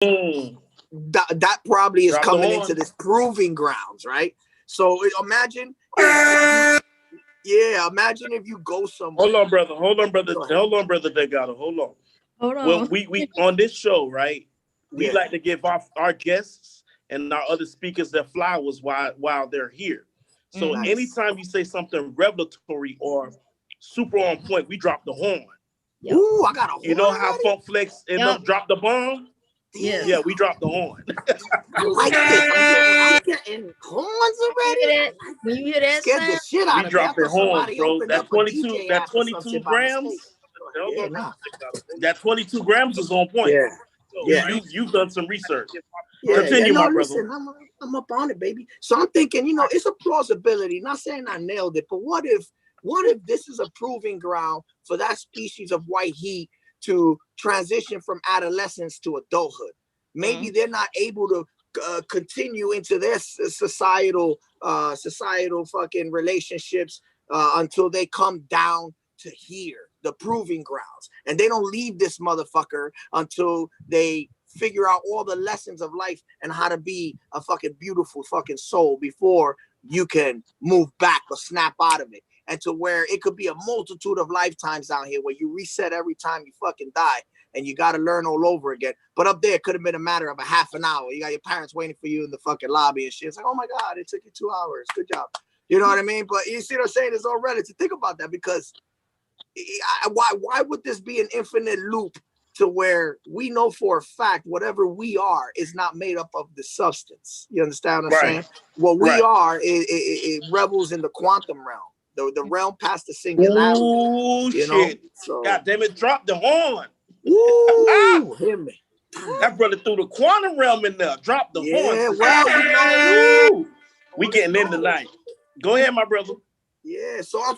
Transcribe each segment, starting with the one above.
Mm. That probably is Drop the coming horn. into this proving grounds, right? So imagine if imagine if you go somewhere. Hold on, brother. Hold on, brother. Go ahead. Hold on, brother Delgado. Hold on. Hold Well, on. we on this show, right? We Yeah. like to give our guests and our other speakers their flowers while they're here. So Mhm. Nice. anytime you say something revelatory or super on point, we drop the horn. Yep. Ooh, I got a horn You know how already? Funk Flex and Yup. them drop the bomb? Yeah. Yeah, we drop the horn. I like this. I'm getting horns already. Hear that? When you hear that Scared the sound, shit out We of me. I dropping thought horns, somebody bro. opened That up a 22, DJ that app or some 22 shit by mistake. grams. Yeah, nah. That 22 grams is on point. Yeah. Yeah. You've done some research. Yeah, Continue, no, my brother. listen, I'm up on it, baby. So I'm thinking, it's a plausibility. Not saying I nailed it, but what if this is a proving ground for that species of white heat to transition from adolescence to adulthood? Maybe they're not able to continue into their societal fucking relationships until they come down to here, the proving grounds, and they don't leave this motherfucker until they figure out all the lessons of life and how to be a fucking beautiful fucking soul before you can move back or snap out of it. And to where it could be a multitude of lifetimes down here where you reset every time you fucking die and you got to learn all over again. But up there, it could have been a matter of a half an hour. You got your parents waiting for you in the fucking lobby and shit. It's like, oh my God, it took you 2 hours. Good job. You know what I mean? But you see what I'm saying? It's all relative. Think about that, because why would this be an infinite loop to where we know for a fact whatever we are is not made up of the substance? You understand what I'm saying? What we are it rebels in the quantum realm, the realm past the singularity. Ooh, shit. So, God damn it, drop the horn. ooh, hear me. That brother threw the quantum realm in there. Drop the horn. Yeah, well, Woo. We getting in tonight. Go ahead, my brother. Yeah, so I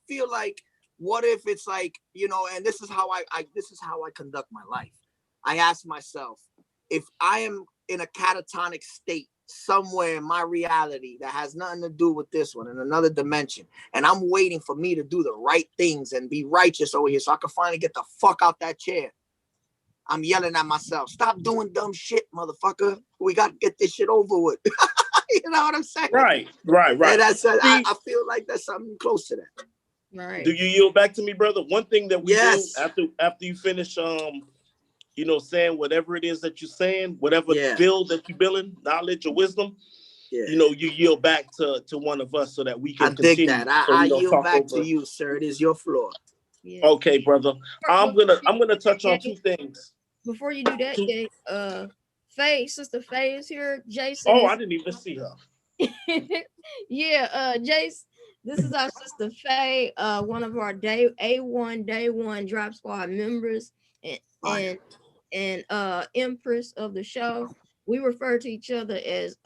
feel like, what if it's like, and this is how I conduct my life. I ask myself, if I am in a catatonic state somewhere in my reality that has nothing to do with this one, in another dimension, and I'm waiting for me to do the right things and be righteous over here so I can finally get the fuck out that chair, I'm yelling at myself, stop doing dumb shit, motherfucker. We got to get this shit over with. You know what I'm saying? Right. And I feel like that's something close to that. right? Do you yield back to me, brother? One thing that we Yes. do after you finish, saying whatever it is that you're saying, whatever build that you're building, knowledge or wisdom, you yield back to one of us so that we can continue. Dig that. I yield back to you, sir. It is your floor. Yeah. Okay, brother. I'm gonna touch on two things. Before you do that, Jay, Faye, Sister Faye is here. Jason. Oh, I didn't even see her. Yeah, Jace, this is our Sister Faye, one of our day one Drop Squad members and Empress of the show. We refer to each other as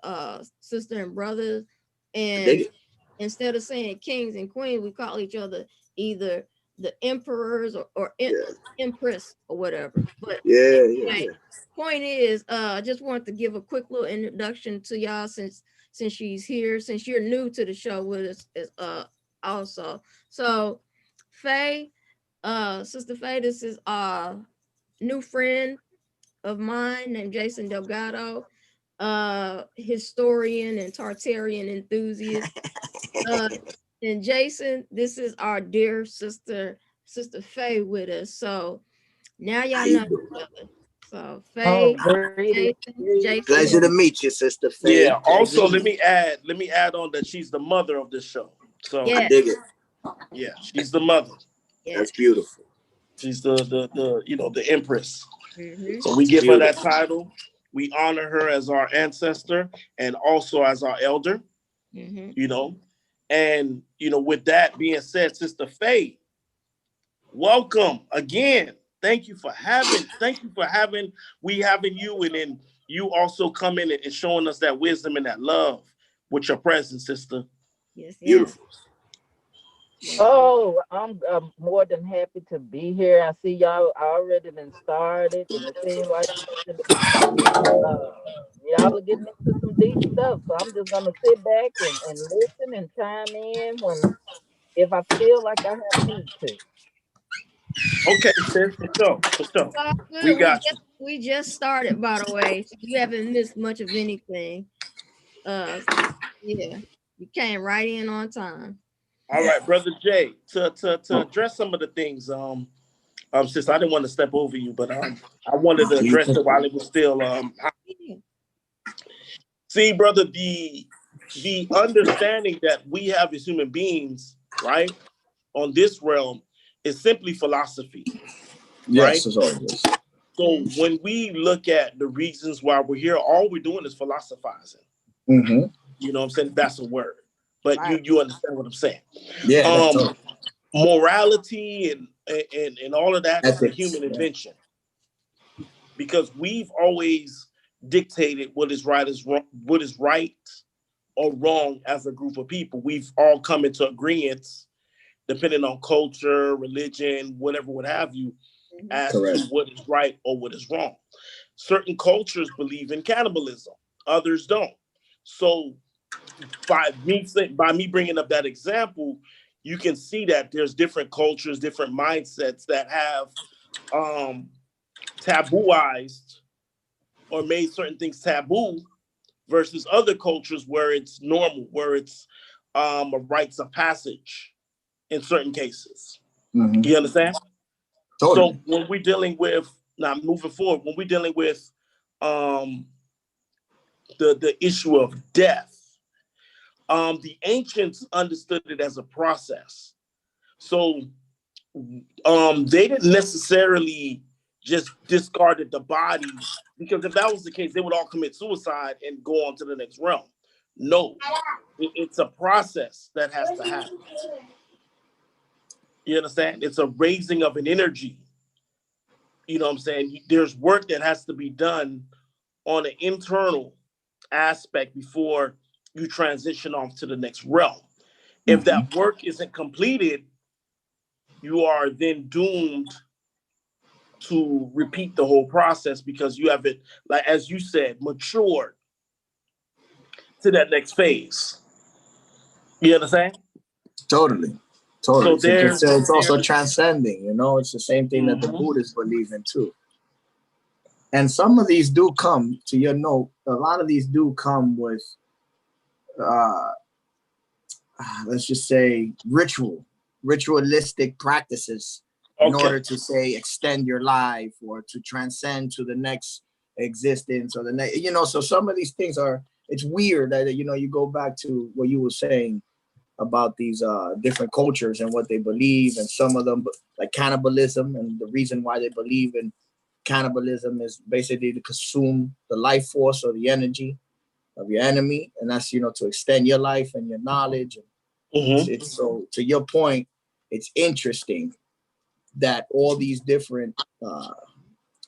sister and brothers, and instead of saying kings and queens, we call each other either the emperors or empress or whatever. But point is, I just wanted to give a quick little introduction to y'all since she's here, since you're new to the show with us also. So Faye, Sister Faye, this is a new friend of mine named Jason Delgado, historian and Tartarian enthusiast. And Jason, this is our dear Sister Faye with us. So now y'all know each other. So Faye, Jason, pleasure to meet you, Sister Faye. Yeah. Also, let me add on that she's the mother of this show. So I dig it. Yeah, she's the mother. Yeah. That's beautiful. She's the empress. Mm-hmm. So we give her that title. We honor her as our ancestor and also as our elder. Mm-hmm. And with that being said, Sister Faye, welcome again. Thank you for having you, and then you also coming and showing us that wisdom and that love with your presence, sister. Yes, beautiful. Oh, I'm more than happy to be here. I see y'all already been started, and it seems like y'all are getting into some deep stuff. So I'm just gonna sit back and listen and chime in if I feel like I have need to. Okay, sis, for sure, for sure. We got you. We just started, by the way. So you haven't missed much of anything. Yeah, you came right in on time. All right, brother Jay, to address some of the things, sis, I didn't want to step over you, but I wanted to address it while it was still See, brother, the understanding that we have as human beings, right, on this realm is simply philosophy. Yes, right? as always. So when we look at the reasons why we're here, all we're doing is philosophizing. Mm-hmm. You know what I'm saying? That's a word. But right. you understand what I'm saying. Yeah. Morality and all of that is a human invention. Because we've always dictated what is right or wrong as a group of people. We've all come into agreement, depending on culture, religion, whatever, what have you, as to what is right or what is wrong. Certain cultures believe in cannibalism, others don't. So by me bringing up that example, you can see that there's different cultures, different mindsets that have tabooized or made certain things taboo versus other cultures where it's normal, where it's a rites of passage in certain cases. Mm-hmm. You understand? Totally. So when we're dealing with, now moving forward, when we're dealing with the issue of death, the ancients understood it as a process. So they didn't necessarily just discarded the body, because if that was the case, they would all commit suicide and go on to the next realm. No, it's a process that has to happen. You understand? It's a raising of an energy. You know what I'm saying? There's work that has to be done on an internal aspect before you transition off to the next realm. If that work isn't completed, you are then doomed to repeat the whole process, because you haven't, like as you said, matured to that next phase. You understand? Totally. So it's also transcending, it's the same thing that the Buddhists believe in too. And some of these do come, to your note, a lot of these do come with, let's just say, ritualistic practices in order to, say, extend your life or to transcend to the next existence or the next, so some of these things it's weird that, you go back to what you were saying about these different cultures and what they believe, and some of them, like cannibalism, and the reason why they believe in cannibalism is basically to consume the life force or the energy of your enemy, and that's to extend your life and your knowledge. It's so, to your point, it's interesting that all these different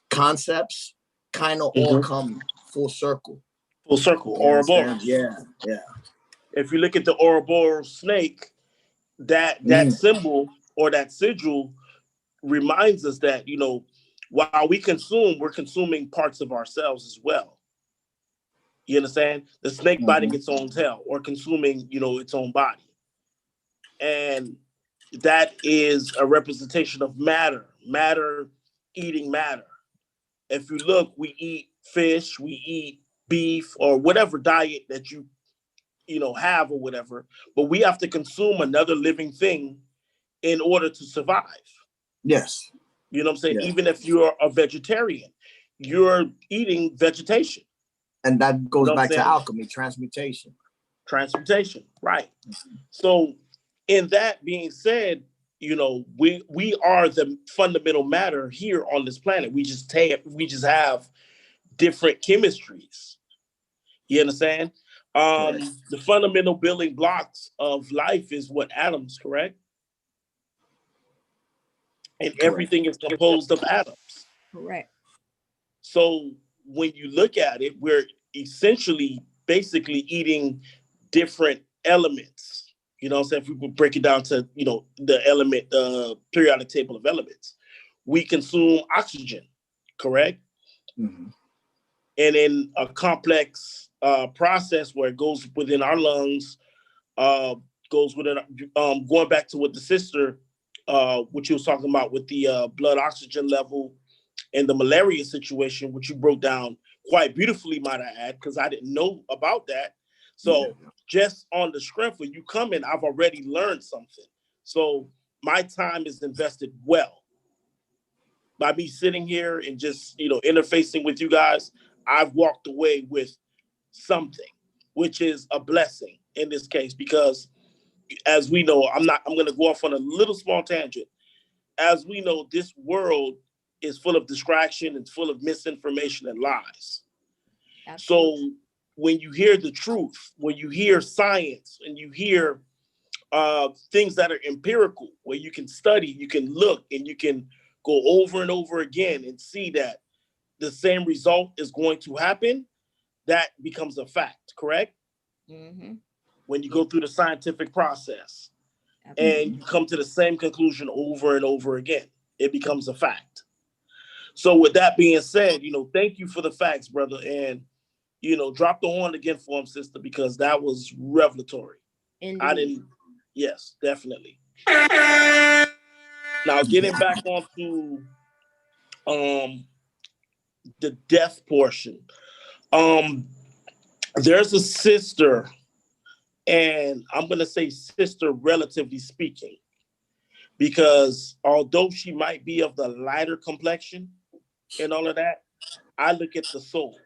concepts kind of all come full circle. Ouroboros. Yeah. If you look at the Ouroboros snake, that symbol or that sigil reminds us that, while we consume, we're consuming parts of ourselves as well. You understand? The snake biting its own tail or consuming, its own body. And that is a representation of matter eating matter. If you look, we eat fish, we eat beef, or whatever diet that you have or whatever, but we have to consume another living thing in order to survive. Yes. You know what I'm saying? Yeah. Even if you're a vegetarian, you're eating vegetation. And that goes back to alchemy, transmutation, right? So in that being said, we are the fundamental matter here on this planet. We just have different chemistries. You understand? The fundamental building blocks of life is what? Atoms, correct? And everything is composed of atoms. Correct. So when you look at it, we're essentially basically eating different elements. You know what I'm saying? If we would break it down to, the periodic table of elements, we consume oxygen, correct? Mm-hmm. And in a complex process where it goes within our lungs, goes within, going back to what the sister what you was talking about with the blood oxygen level and the malaria situation, which you broke down quite beautifully, might I add, because I didn't know about that. So just on the strength of you coming, I've already learned something. So my time is invested well. By me sitting here and just, interfacing with you guys, I've walked away with something, which is a blessing in this case, because as we know, I'm going to go off on a little small tangent. As we know, this world is full of distraction and full of misinformation and lies. Absolutely. So when you hear the truth, when you hear science and you hear things that are empirical, where you can study, you can look, and you can go over and over again and see that the same result is going to happen, that becomes a fact, correct? Mm-hmm. When you go through the scientific process. Absolutely. And you come to the same conclusion over and over again, it becomes a fact. So with that being said, thank you for the facts, brother. And, drop the horn again for him, sister, because that was revelatory. Indeed. Yes, definitely. Now, getting back onto the death portion. There's a sister, and I'm going to say sister relatively speaking, because although she might be of the lighter complexion and all of that, I look at the soul.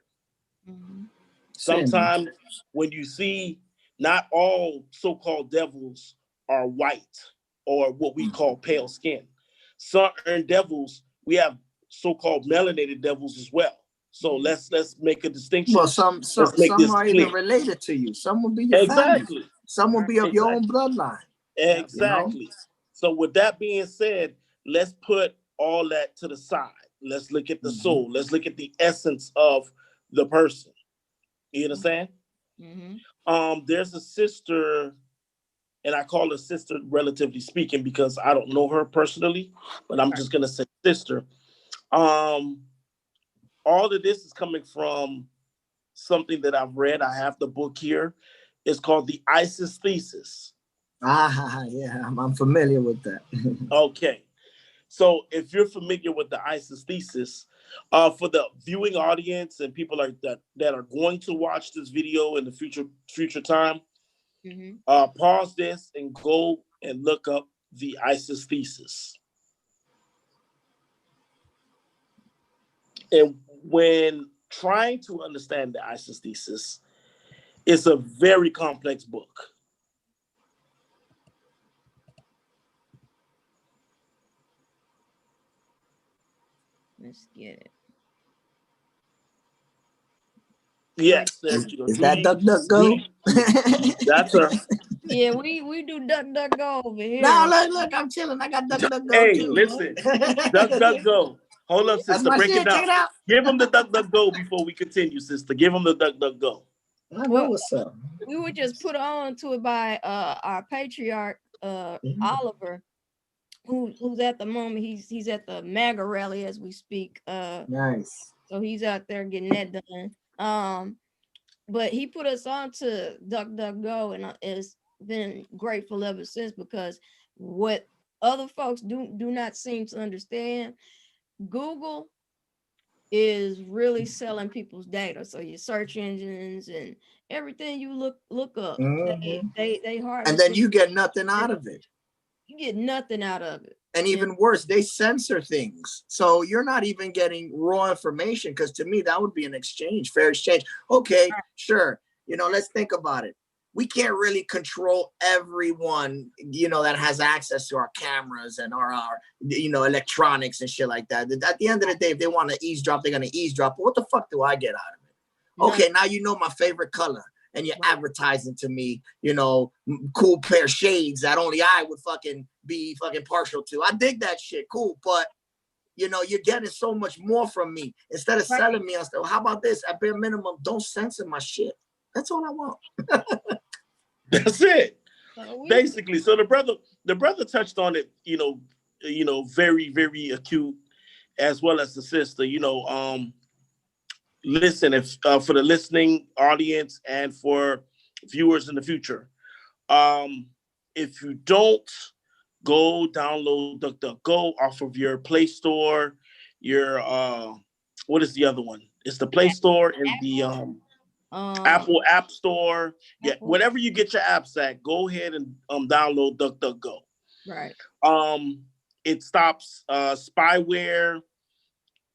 Mm-hmm. Sometimes when you see, not all so-called devils are white or what we call pale skin. Certain devils, we have so-called melanated devils as well. So let's make a distinction. Well, some are even related to you. Some will be your family. Some will be of your own bloodline. Exactly. So with that being said, let's put all that to the side. Let's look at the soul. Let's look at the essence of the person. You understand? Mm-hmm. There's a sister, and I call her sister relatively speaking because I don't know her personally, but I'm just gonna say sister. All of this is coming from something that I've read. I have the book here. It's called the Isis Thesis. Yeah, I'm familiar with that. Okay. So if you're familiar with the Isis Thesis, for the viewing audience and people like that are going to watch this video in the future time, pause this and go and look up the Isis Thesis. And when trying to understand the Isis Thesis, it's a very complex book. Let's get it. Yes, there you go. Is that DuckDuckGo? That's her. Yeah, we do DuckDuckGo over here. No, look, I'm chilling. I got DuckDuckGo. Hey, too. Listen, DuckDuckGo. Hold up, sister. Break it down. Check it out. Give him the DuckDuckGo before we continue, sister. Give him the DuckDuckGo. I know what's up. We were just put on to it by our patriarch, Oliver, who's at the moment he's at the MAGA rally as we speak. Nice. So he's out there getting that done. But he put us on to DuckDuckGo, and it's been grateful ever since, because what other folks do not seem to understand, Google is really selling people's data. So your search engines and everything you look up, they hardly. And then you get nothing out of it. You get nothing out of it. And even worse, they censor things. So you're not even getting raw information, because to me, that would be an exchange, fair exchange. Okay, sure. Let's think about it. We can't really control everyone, that has access to our cameras and our electronics and shit like that. At the end of the day, if they want to eavesdrop, they're going to eavesdrop. But what the fuck do I get out of it? Okay, now you know my favorite color, and you're advertising to me, cool pair of shades that only I would be partial to. I dig that shit, cool, but you're getting so much more from me. Instead of selling me on stuff, how about this? At bare minimum, don't censor my shit. That's all I want. That's it. Basically. So the brother touched on it, very, very acute, as well as the sister. Listen, if for the listening audience and for viewers in the future, if you don't go download DuckDuckGo off of your Play Store, your what is the other one? It's the Play Store and the Apple App Store. Yeah, Apple. whatever you get your apps at, go ahead and download DuckDuckGo. Right. It stops spyware.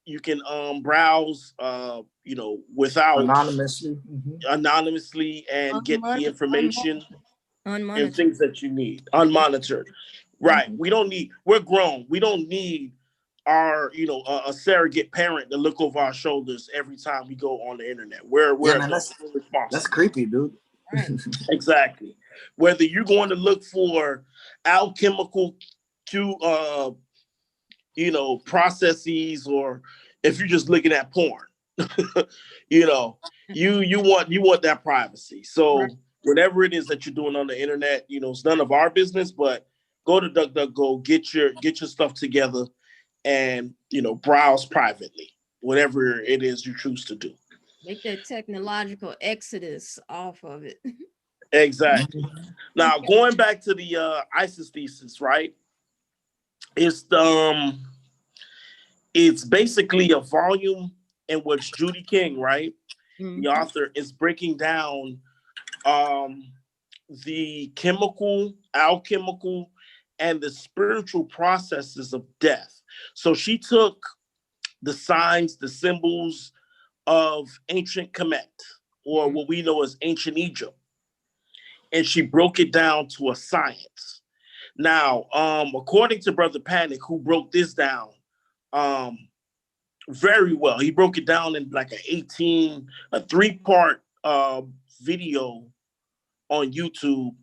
You can browse without Anonymously. and get the information and Unmonitored. things that you need unmonitored. Right. We're grown. We don't need our, a surrogate parent to look over our shoulders every time we go on the internet. We're man, that's creepy, dude. Right. Exactly. Whether you're going to look for alchemical processes, or if you're just looking at porn, you want that privacy. So Right. whatever it is that you're doing on the internet, it's none of our business, but go to DuckDuckGo, get your stuff together, and browse privately, whatever it is you choose to do. Make that technological exodus off of it. Exactly. Now, going back to the ISIS thesis, right? It's basically a volume in which Judy King, right, the author, is breaking down the chemical, alchemical, and the spiritual processes of death. So she took the signs, the symbols of ancient Kemet, or what we know as ancient Egypt, and she broke it down to a science. Now, according to Brother Panic, who broke this down very well, he broke it down in like a 3-part video on YouTube,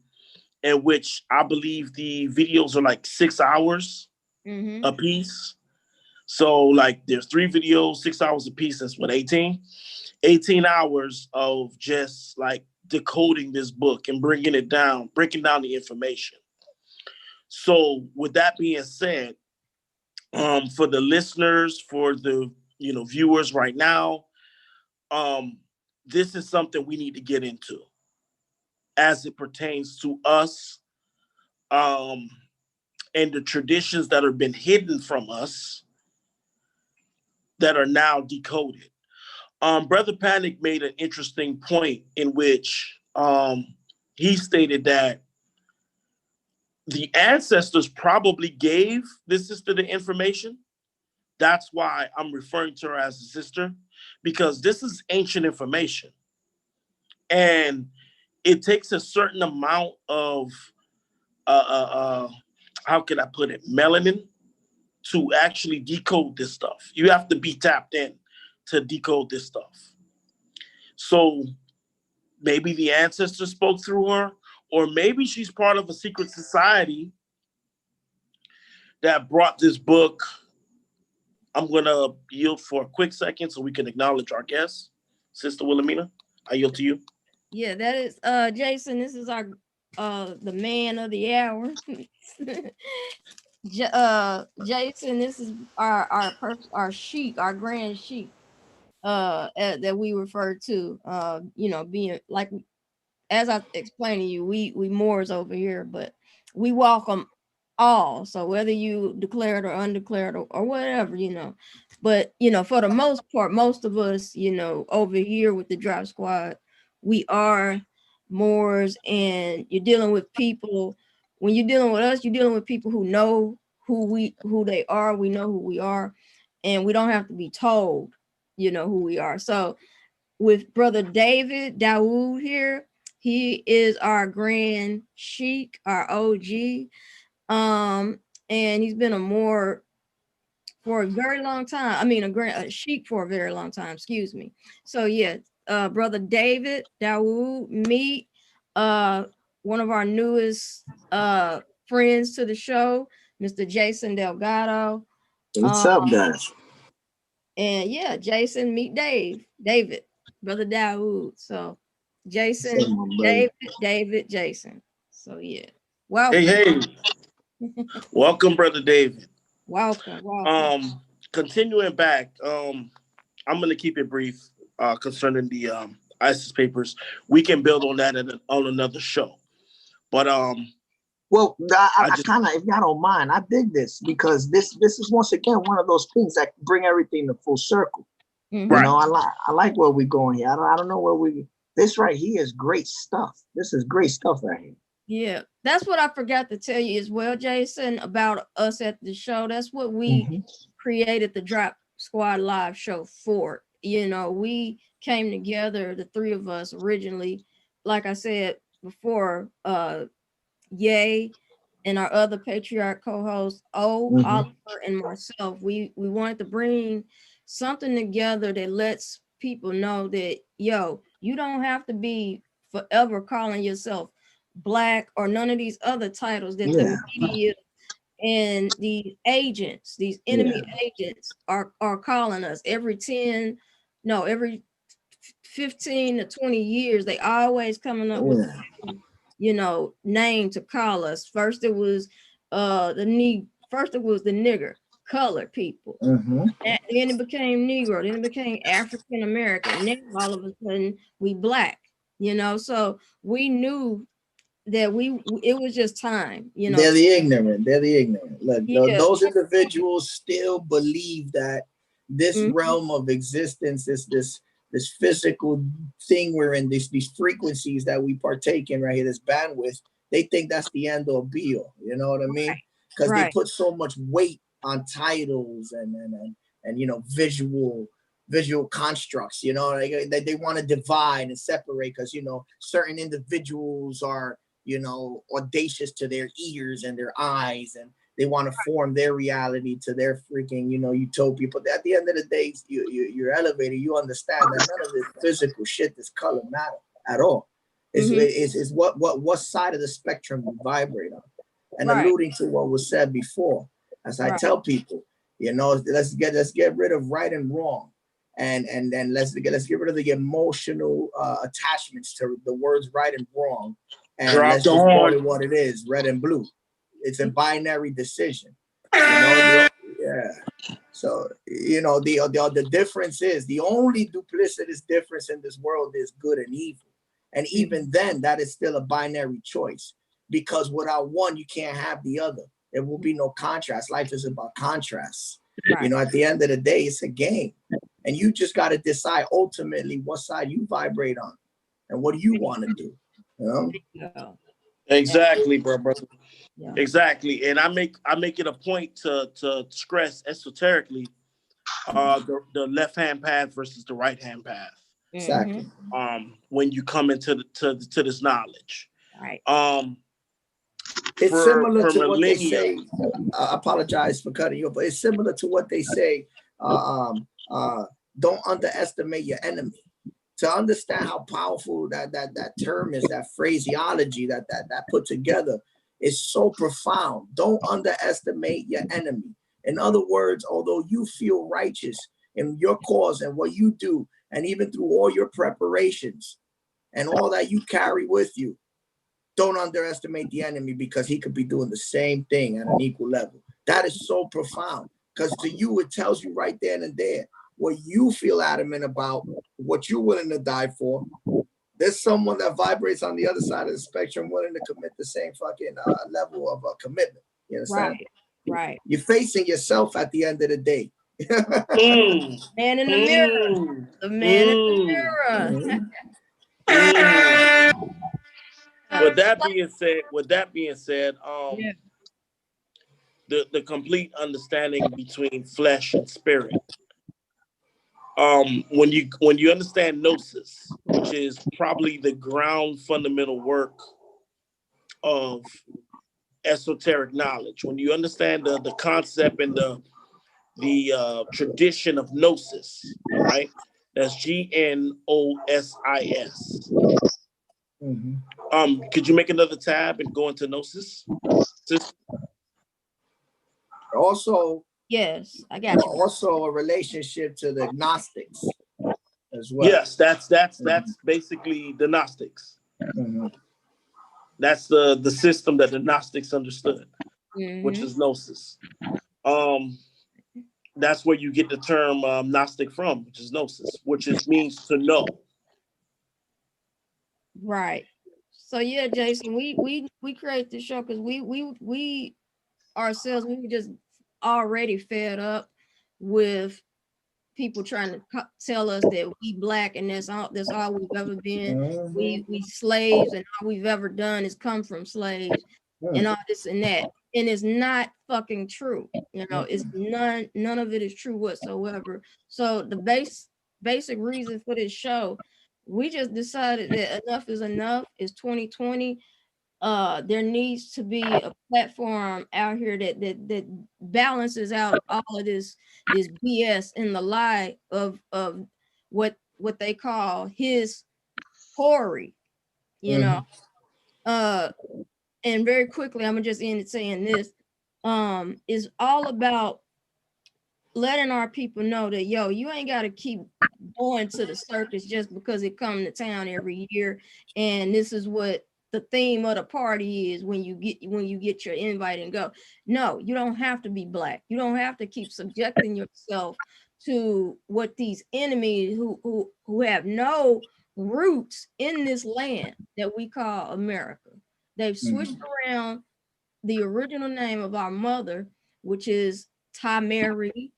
in which I believe the videos are like 6 hours a piece. So like there's 3 videos, 6 hours a piece. That's what, 18 hours of just like decoding this book and breaking down the information. So with that being said, for the listeners, for the viewers right now, this is something we need to get into as it pertains to us, and the traditions that have been hidden from us that are now decoded. Brother Panic made an interesting point in which he stated that the ancestors probably gave this sister the information. That's why I'm referring to her as a sister, because this is ancient information. And it takes a certain amount of, how can I put it, melanin to actually decode this stuff. You have to be tapped in to decode this stuff. So maybe the ancestors spoke through her, or maybe she's part of a secret society that brought this book. I'm going to yield for a quick second so we can acknowledge our guest. Sister Wilhelmina, I yield to you. Yeah, that is Jason. This is our the man of the hour. Jason, this is our sheik, our grand sheik, that we refer to, being like, as I explained to you, we Moors over here, but we welcome all. So whether you declared or undeclared or whatever, but for the most part, most of us, over here with the Drop Squad, we are Moors, and you're dealing with people. When you're dealing with us, you're dealing with people who know who they are. We know who we are, and we don't have to be told, who we are. So with Brother David Dawood here, he is our grand sheik, our OG. And he's been a Moor for a very long time. I mean, a sheik for a very long time, excuse me. So yeah, Brother David Dawood, meet one of our newest friends to the show, Mr. Jason Delgado. What's up, guys? And yeah, Jason, meet David, Brother Dawood. So Jason, David, Jason. So yeah, welcome. Hey. Welcome, Brother David. Welcome. Continuing back, I'm going to keep it brief concerning the ISIS papers. We can build on that on another show. But Well, I just kind of, if y'all don't mind, I dig this because this is once again one of those things that bring everything to full circle. Mhm. You Right. know, I like where we're going here. I don't know where we. This right here is great stuff. This is great stuff right here. Yeah, that's what I forgot to tell you as well, Jason, about us at the show. That's what we created the Drop Squad live show for. You know, we came together, the three of us originally, like I said before, Yay and our other patriarch co-hosts, Oliver and myself. We wanted to bring something together that lets people know that, yo, you don't have to be forever calling yourself Black or none of these other titles that the media and the agents, these enemy agents are calling us every 15 to 20 years. They always coming up with name to call us. First it was the nigger, colored people. Then it became Negro, then it became African American. Now all of a sudden we Black, so we knew that it was just time, They're the ignorant. They're the ignorant. Look, those Yeah. individuals still believe that this realm of existence, this physical thing we're in, these frequencies that we partake in right here, this bandwidth, they think that's the end or be all. You know what I mean? Because they put so much weight on titles and visual constructs. They want to divide and separate because certain individuals are audacious to their ears and their eyes, and they want to form their reality to their freaking, utopia. But at the end of the day, you're elevated. You understand that none of this physical shit, this color matter at all. It's what side of the spectrum you vibrate on. And alluding to what was said before, as I tell people, let's get rid of right and wrong. And then let's get rid of the emotional attachments to the words right and wrong. And let's just call it what it is, red and blue. It's a binary decision. So, the difference is, the only duplicitous difference in this world is good and evil. And even then, that is still a binary choice. Because without one, you can't have the other. There will be no contrast. Life is about contrasts. At the end of the day, it's a game. And you just got to decide ultimately what side you vibrate on and what do you want to do. Exactly, brother. Yeah. Exactly. And I make it a point to stress esoterically the left hand path versus the right hand path. Exactly. When you come into to this knowledge. Right. It's similar to what they say. I apologize for cutting you, but it's similar to what they say. Don't underestimate your enemy. To understand how powerful that term is, that phraseology that put together is so profound. Don't underestimate your enemy. In other words, although you feel righteous in your cause and what you do, and even through all your preparations and all that you carry with you, don't underestimate the enemy, because he could be doing the same thing at an equal level. That is so profound, because to you, it tells you right then and there what you feel adamant about, what you're willing to die for. There's someone that vibrates on the other side of the spectrum willing to commit the same fucking level of commitment. You understand? Right. You're facing yourself at the end of the day. Man in the mirror. The man in the mirror. With that being said, the complete understanding between flesh and spirit. When you understand gnosis, which is probably the ground fundamental work of esoteric knowledge, when you understand the concept and the tradition of gnosis, right? That's GNOSIS. Could you make another tab and go into gnosis? Also, yes, I got you. Also, a relationship to the Gnostics as well. Yes, that's basically the Gnostics. That's the system that the Gnostics understood, which is gnosis. That's where you get the term Gnostic from, which is gnosis, which means to know. Right. So yeah, Jason, we create the show because we ourselves, we were just already fed up with people trying to tell us that we black and that's all we've ever been. We slaves, and all we've ever done is come from slaves and all this and that. And it's not fucking true. You know, it's none of it is true whatsoever. So the basic reason for this show, we just decided that enough is enough. It's 2020. There needs to be a platform out here that balances out all of this BS and the lie of what they call his Tory, you know. And very quickly, I'm gonna just end it saying this is all about letting our people know that, yo, you ain't got to keep going to the circus just because it come to town every year, and this is what the theme of the party is when you get your invite and go. No, you don't have to be black. You don't have to keep subjecting yourself to what these enemies who have no roots in this land that we call America. They've switched around the original name of our mother, which is Tamari,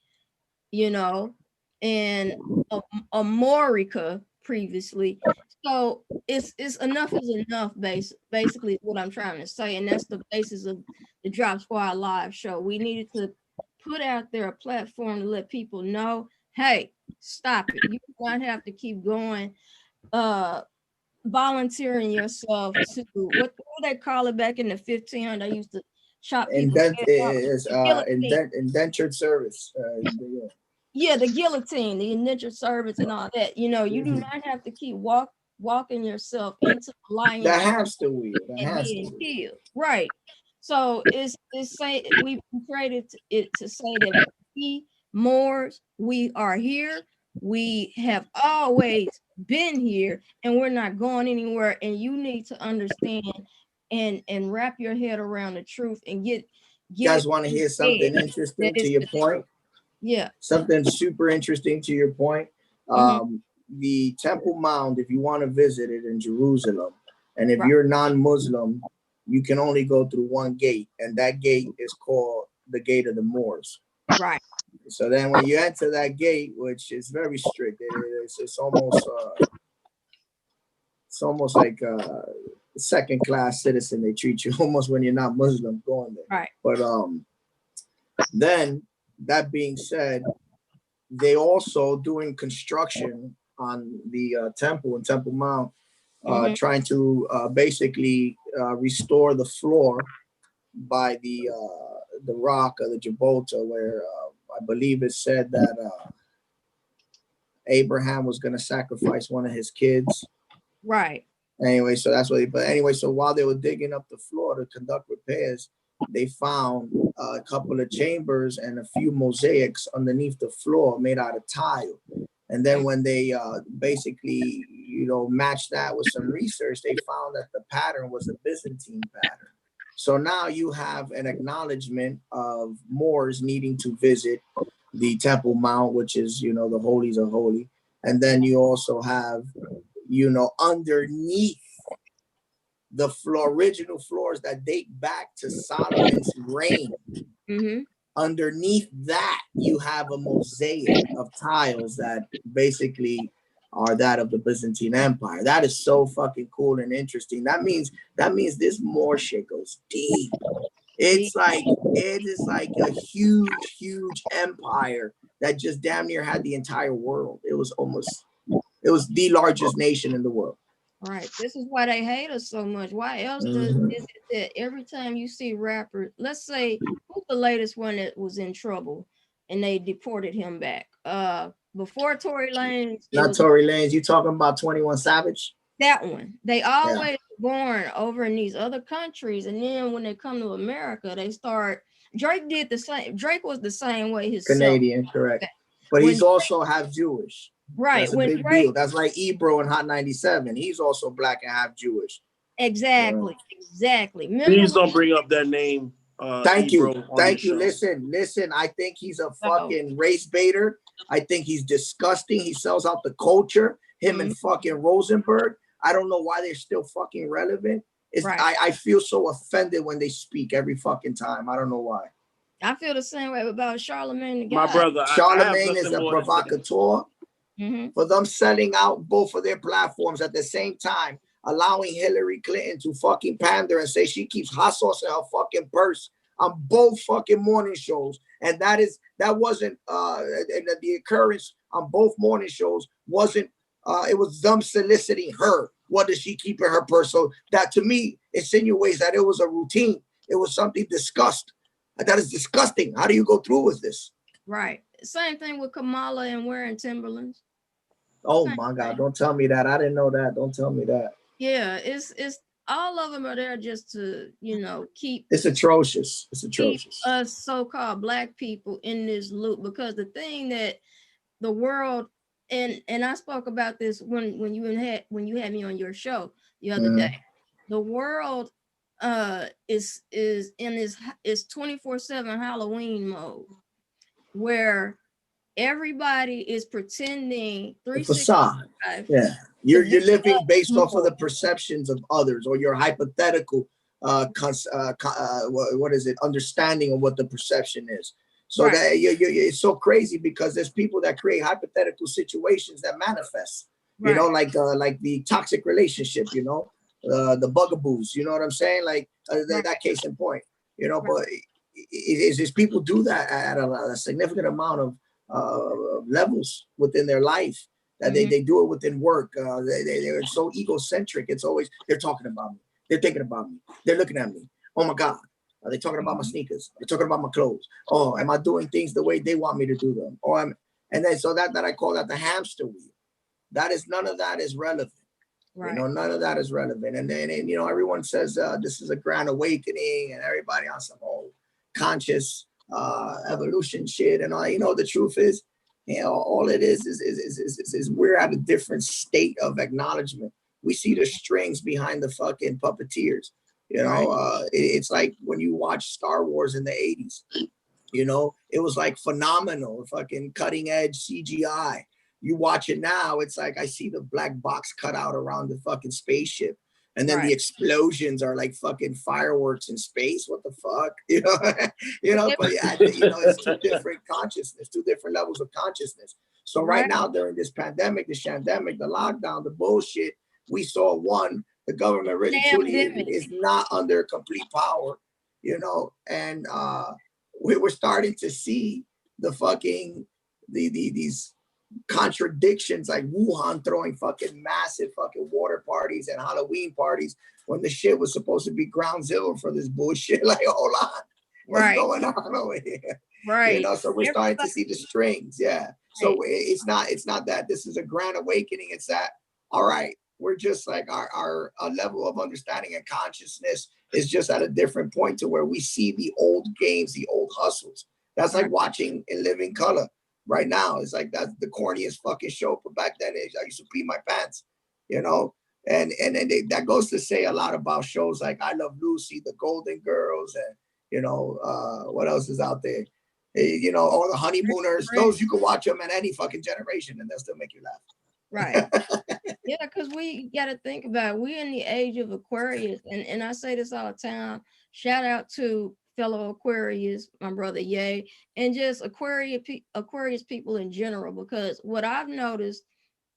you know, and Amorica previously. So it's enough is enough, basically is what I'm trying to say. And that's the basis of the Drop Squad live show. We needed to put out there a platform to let people know, hey, stop it. You do not have to keep going, volunteering yourself to what they call it back in the 1500s. They used to chop people. Indentured service. Yeah, the guillotine, the indentured service, and all that. You know, you do not have to keep walking yourself into the lion. That has to be killed. Right. So it's say we created it to say that we Moors, we are here. We have always been here, and we're not going anywhere. And you need to understand and wrap your head around the truth and get. You guys want to hear something interesting to your point? Yeah. Something super interesting to your point. The Temple Mount, if you want to visit it in Jerusalem, and if you're non-Muslim, you can only go through one gate, and that gate is called the Gate of the Moors. Right. So then when you enter that gate, which is very strict, it's almost like a second-class citizen. They treat you almost when you're not Muslim going there. Right. But then that being said, they also doing construction on the temple and Temple Mount, trying to basically restore the floor by the rock of the Gibraltar, where I believe it said that Abraham was going to sacrifice one of his kids. Right. Anyway, so that's what so while they were digging up the floor to conduct repairs, they found a couple of chambers and a few mosaics underneath the floor made out of tile. And then when they basically, matched that with some research, they found that the pattern was a Byzantine pattern. So now you have an acknowledgement of Moors needing to visit the Temple Mount, which is, the holies of holy. And then you also have, underneath the original floors that date back to Solomon's reign. Underneath that, you have a mosaic of tiles that basically are that of the Byzantine Empire. That is so fucking cool and interesting. That means this Moor shit goes deep. It is like a huge empire that just damn near had the entire world. It was the largest nation in the world. Right. This is why they hate us so much. Why else is it that every time you see rappers, let's say who's the latest one that was in trouble and they deported him back? Before Tory Lanez. Not Tory Lanez. You talking about 21 Savage? That one. They always born over in these other countries, and then when they come to America, they start. Drake did the same. Drake was the same way himself. Canadian, correct. But he's also half Jewish. Right. That's a big deal. That's like Ebro in Hot 97. He's also black and half Jewish. Exactly. Exactly. Please don't bring up that name. Thank you. Listen. I think he's a fucking race baiter. I think he's disgusting. He sells out the culture. Him and fucking Rosenberg. I don't know why they're still fucking relevant. It's, Right. I feel so offended when they speak every fucking time. I don't know why. I feel the same way about Charlemagne the My God. brother, I have Charlemagne is nothing a more to say. provocateur. Mhm. For them selling out both of their platforms at the same time, allowing Hillary Clinton to fucking pander and say she keeps hot sauce in her fucking purse on both fucking morning shows. And that wasn't the occurrence on both morning shows wasn't it was them soliciting her. What does she keep in her purse? So that to me insinuates that it was a routine. It was something discussed. That is disgusting. How do you go through with this? Right. Same thing with Kamala and wearing Timberlands. Oh my God, don't tell me that. I didn't know that. Don't tell me that. Yeah, it's all of them are there just to, you know, keep It's atrocious. It's atrocious. Keep us so-called Black people in this loop, because the thing that the world, and I spoke about this when you had me on your show the other day. The world is in this 24/7 Halloween mode, where everybody is pretending The facade. Yeah, you're living based off of the perceptions of others, or your hypothetical what is it, understanding of what the perception is. So that it's so crazy because there's people that create hypothetical situations that manifest. You know, like the toxic relationship. You know, the bugaboos. You know what I'm saying? Like that case in point. You know, but it's people do that at a significant amount of levels within their life, that they do it within work. They're so egocentric. It's always they're talking about me, they're thinking about me, they're looking at me. Oh my God, are they talking about my sneakers? They're talking about my clothes. Oh, am I doing things the way they want me to do them? Or and then so that I call that the hamster wheel. That is, none of that is relevant. You know, none of that is relevant. And then you know, everyone says this is a grand awakening, and everybody on some old conscious evolution shit and all. You know, the truth is, you know, all it is we're at a different state of acknowledgement. We see the strings behind the fucking puppeteers. You know, it's like when you watch Star Wars in the 80s. You know, it was like phenomenal, fucking cutting edge CGI. You watch it now, it's like I see the black box cut out around the fucking spaceship. And then the explosions are like fucking fireworks in space. What the fuck? You know, but yeah, you know, it's two different consciousness, two different levels of consciousness. So right now, during this pandemic, the shandemic, the lockdown, the bullshit, we saw the government really truly is not under complete power, you know, and we were starting to see the fucking these contradictions, like Wuhan throwing fucking massive fucking water parties and Halloween parties when the shit was supposed to be ground zero for this bullshit. Like, hold on, what's going on over here? You know, so we're starting to see the strings. Yeah. So it's not that this is a grand awakening. It's that, all right, we're just like our level of understanding and consciousness is just at a different point to where we see the old games, the old hustles. That's like watching In Living Color. Right now, it's like that's the corniest fucking show. But back then, I used to pee my pants, you know. And that goes to say a lot about shows like I Love Lucy, The Golden Girls, and you know what else is out there? You know, all the Honeymooners. Those you can watch them at any fucking generation, and they'll still make you laugh. Right. Yeah, because we got to think about it. We're in the age of Aquarius, and I say this all the time. Shout out to fellow Aquarius, my brother Ye, and just Aquarius people in general, because what I've noticed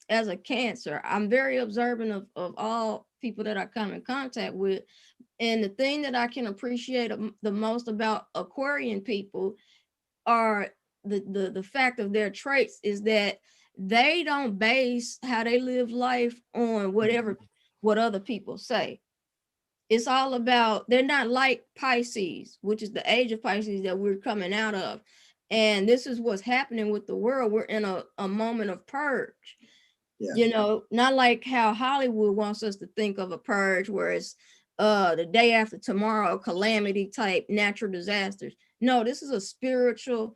as a Cancer, I'm very observant of all people that I come in contact with. And the thing that I can appreciate the most about Aquarian people are the fact of their traits is that they don't base how they live life on what other people say. It's all about, they're not like Pisces, which is the age of Pisces that we're coming out of. And this is what's happening with the world. We're in a moment of purge. You know, not like how Hollywood wants us to think of a purge where it's the day after tomorrow, calamity type natural disasters. No, this is a spiritual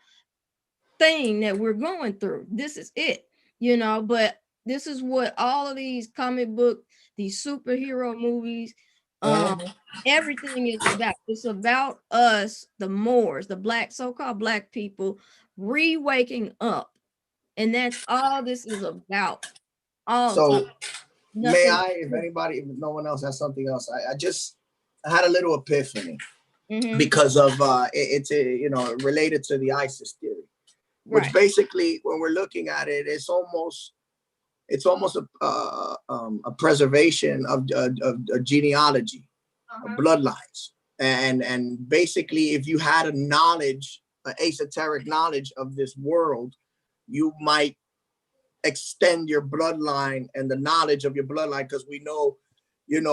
thing that we're going through. This is it, you know, but this is what all of these comic book, these superhero movies, everything is about. It's about us, the Moors, the black, so-called black people, re-waking up. And that's all this is about. So may I, if anybody, if no one else has something else, I had a little epiphany because of it's related to the ISIS theory, which basically, when we're looking at it, it's almost a preservation of genealogy, of bloodlines, and basically, if you had a knowledge, an esoteric knowledge of this world, you might extend your bloodline and the knowledge of your bloodline, because we know,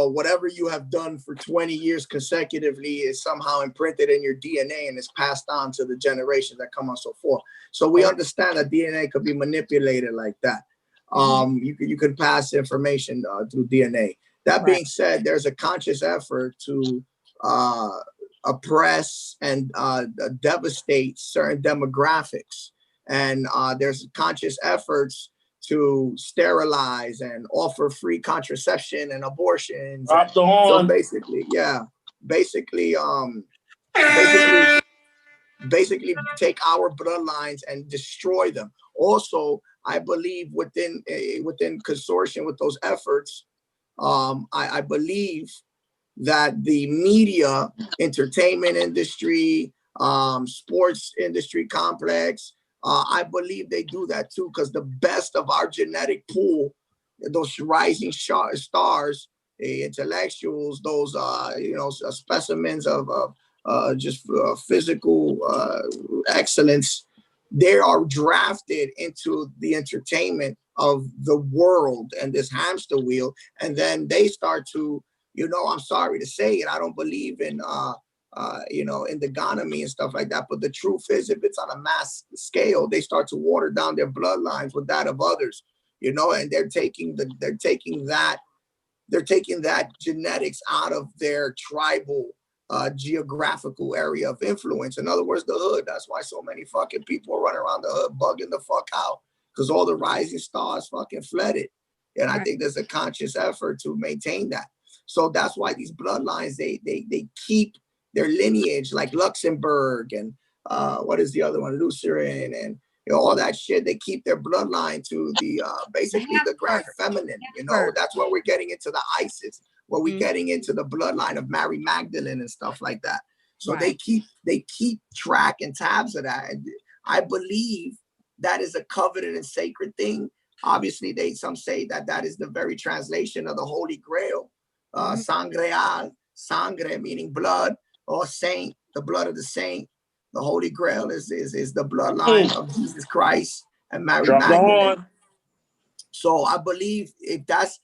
whatever you have done for 20 years consecutively is somehow imprinted in your DNA and is passed on to the generations that come on, so forth. So we understand that DNA could be manipulated like that. You could pass information through DNA. That being said, there's a conscious effort to oppress and devastate certain demographics, and there's conscious efforts to sterilize and offer free contraception and abortions. So basically take our bloodlines and destroy them. Also, I believe within consortium with those efforts, I believe that the media, entertainment industry, sports industry complex, I believe they do that too, because the best of our genetic pool, those rising stars, intellectuals, those specimens of just physical excellence, they are drafted into the entertainment of the world and this hamster wheel, and then they start to, I'm sorry to say it, I don't believe in endogamy and stuff like that. But the truth is, if it's on a mass scale, they start to water down their bloodlines with that of others, and they're taking that genetics out of their tribal geographical area of influence. In other words, the hood. That's why so many fucking people are running around the hood bugging the fuck out, because all the rising stars fucking fled it. And I think there's a conscious effort to maintain that. So that's why these bloodlines, they keep their lineage, like Luxembourg and what is the other one, Lutheran, and all that shit. They keep their bloodline to the basically the grand feminine. That's where we're getting into the ISIS, where we're getting into the bloodline of Mary Magdalene and stuff like that. So they keep track and tabs of that. And I believe that is a coveted and sacred thing. Obviously, some say that is the very translation of the Holy Grail. Sangreal, sangre meaning blood, or saint, the blood of the saint. The Holy Grail is the bloodline of Jesus Christ and Mary Magdalene. So I believe if that's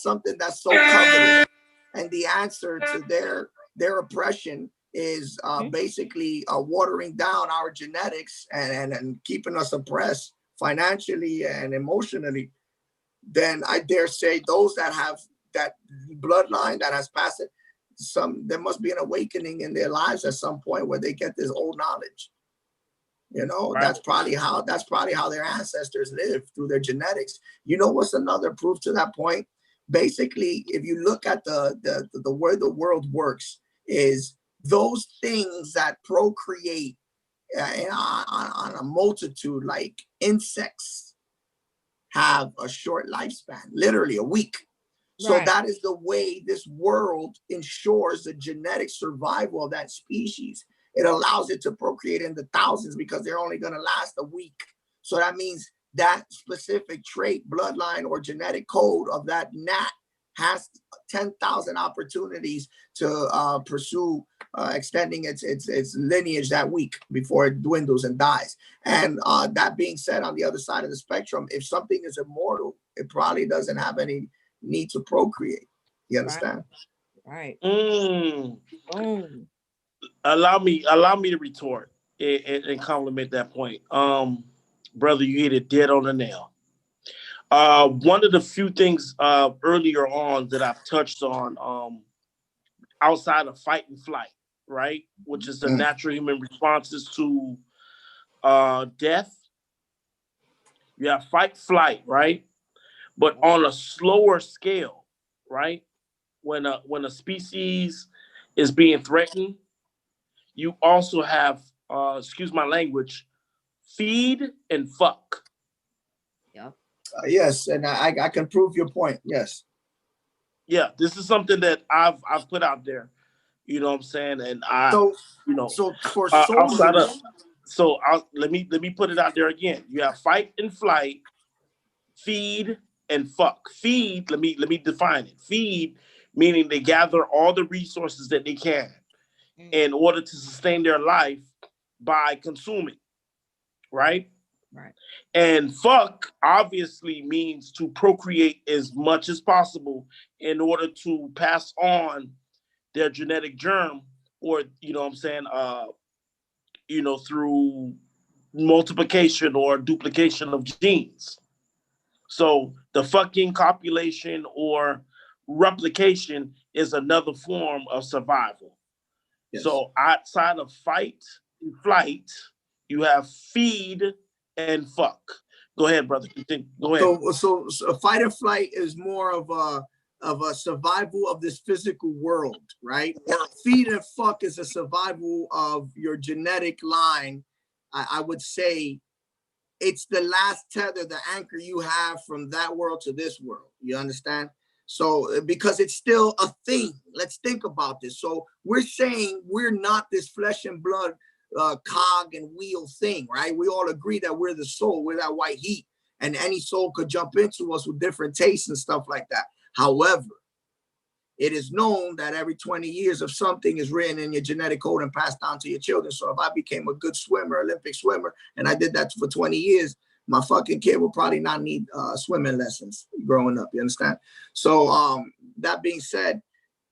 something that's so coveted, and the answer to their oppression is basically watering down our genetics and keeping us oppressed financially and emotionally, then I dare say those that have that bloodline that has passed it, there must be an awakening in their lives at some point where they get this old knowledge. That's probably how their ancestors lived, through their genetics. What's another proof to that point? Basically, if you look at the way the world works, is those things that procreate on a multitude, like insects, have a short lifespan, literally a week. So that is the way this world ensures the genetic survival of that species. It allows it to procreate in the thousands because they're only going to last a week. So that means that specific trait, bloodline, or genetic code of that gnat has 10,000 opportunities to pursue extending its lineage that week before it dwindles and dies. And that being said, on the other side of the spectrum, if something is immortal, it probably doesn't have any need to procreate. You understand? Right. Allow me to retort and compliment that point. Brother, you hit it dead on the nail. One of the few things earlier on that I've touched on, outside of fight and flight, right, which is the natural human responses to death. You have fight, flight, right? But on a slower scale, right? When a species is being threatened, you also have, excuse my language, feed and fuck. Yeah. Yes, and I can prove your point. Yes. Yeah, this is something that I've put out there. You know what I'm saying? And So you know, so for outside of, soldiers, so let me put it out there again. You have fight and flight, feed and fuck. Feed, let me define it. Feed meaning they gather all the resources that they can in order to sustain their life by consuming, right? Right. And fuck obviously means to procreate as much as possible in order to pass on their genetic germ, or you know what I'm saying, through multiplication or duplication of genes. So the fucking copulation or replication is another form of survival. yes. So outside of fight and flight, you have feed and fuck. Go ahead, brother. Continue. Go ahead. So fight or flight is more of a survival of this physical world, right? Feed and fuck is a survival of your genetic line. I would say it's the last tether, the anchor you have from that world to this world. You understand? So because it's still a thing. Let's think about this. So we're saying we're not this flesh and blood cog and wheel thing, right? We all agree that we're the soul, we're that white heat, and any soul could jump into us with different tastes and stuff like that. However, it is known that every 20 years of something is written in your genetic code and passed down to your children. So if I became a good swimmer, Olympic swimmer, and I did that for 20 years, my fucking kid will probably not need swimming lessons growing up. You understand? So that being said,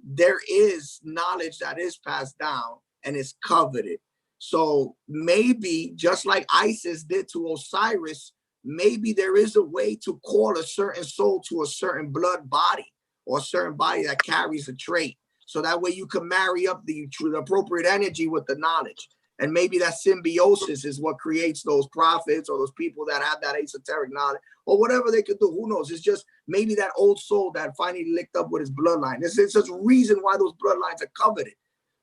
there is knowledge that is passed down and is coveted. So maybe just like Isis did to Osiris, maybe there is a way to call a certain soul to a certain blood body or a certain body that carries a trait. So that way you can marry up the appropriate energy with the knowledge. And maybe that symbiosis is what creates those prophets or those people that have that esoteric knowledge or whatever they could do. Who knows? It's just maybe that old soul that finally licked up with his bloodline. It's just a reason why those bloodlines are coveted,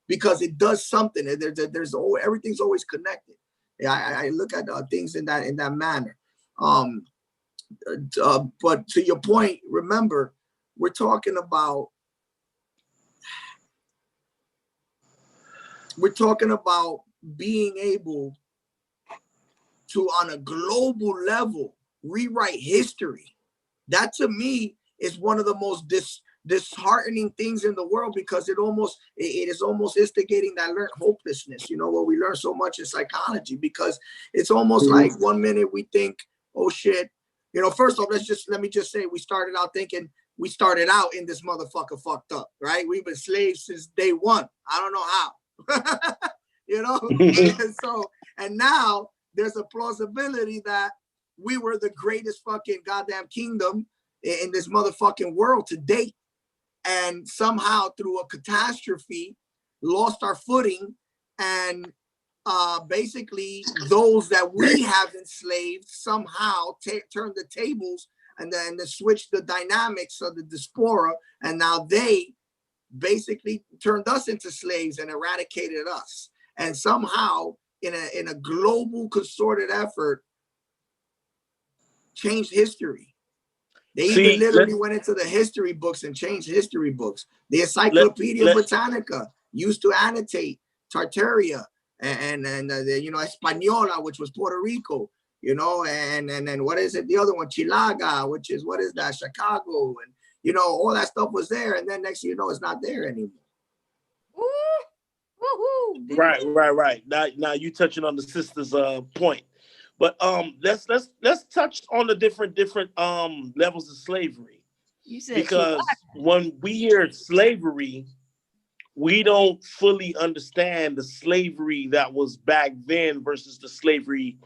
because it does something. There's always, everything's always connected. Yeah, I look at things in that manner. But to your point, remember, we're talking about being able to, on a global level, rewrite history. That to me is one of the most disheartening things in the world, because it is almost instigating that learned hopelessness, what we learn so much in psychology, because it's almost like 1 minute we think, oh shit, first off, let me just say, we started out in this motherfucker fucked up, right? We've been slaves since day one. I don't know how. And now there's a plausibility that we were the greatest fucking goddamn kingdom in this motherfucking world to date, and somehow through a catastrophe lost our footing, and basically those that we have enslaved somehow turned the tables and then switched the dynamics of the diaspora, and now they basically turned us into slaves and eradicated us, and somehow in a global concerted effort changed history. They even literally went into the history books and changed history books. The Encyclopedia Britannica used to annotate Tartaria and Española, which was Puerto Rico, and then what is it? The other one, Chilaga, which is, what is that? Chicago, and all that stuff was there, and then next thing you know, it's not there anymore. Right. Now you touching on the sister's point, but let's touch on the different levels of slavery. You said because when we hear slavery, we don't fully understand the slavery that was back then versus the slavery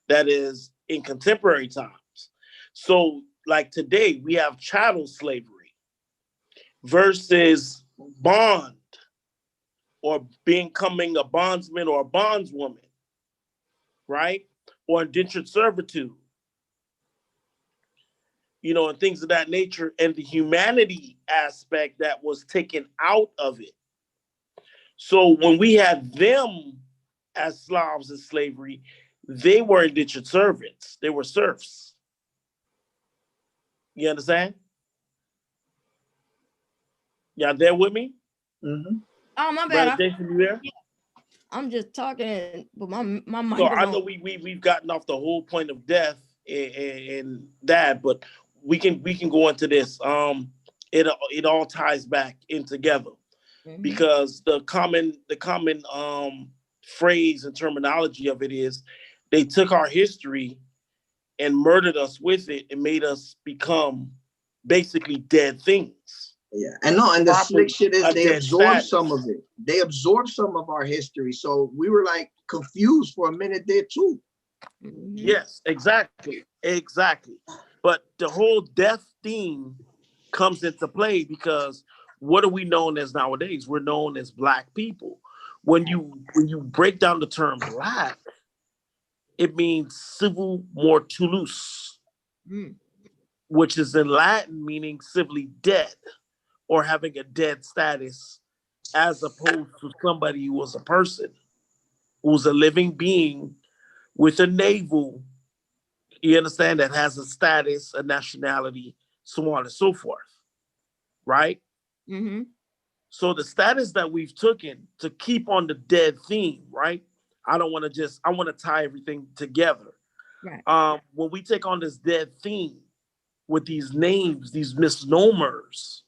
that is in contemporary times. So, like today, we have chattel slavery versus bond, or becoming a bondsman or a bondswoman, right? Or indentured servitude, and things of that nature, and the humanity aspect that was taken out of it. So when we had them as Slavs in slavery, they were indentured servants. They were serfs. You understand? Y'all there with me? Mm-hmm. Oh, my Brother bad. Jason, you there? I'm just talking, but my mic So is I on. know we've gotten off the whole point of death and that, but we can go into this. It all ties back in together because the common phrase and terminology of it is they took our history and murdered us with it and made us become basically dead things. Yeah, and no, and the slick shit is they absorbed some of it. They absorbed some of our history, so we were like confused for a minute there too. Yes, exactly. But the whole death theme comes into play because what are we known as nowadays? We're known as Black people. When you break down the term Black, it means civil mortuus, which is in Latin meaning civilly dead or having a dead status, as opposed to somebody who was a person, who's a living being with a navel, you understand, that has a status, a nationality, so on and so forth, right? So the status that we've taken to keep on the dead theme, right? I want to tie everything together. Right. When we take on this dead theme with these names, these misnomers,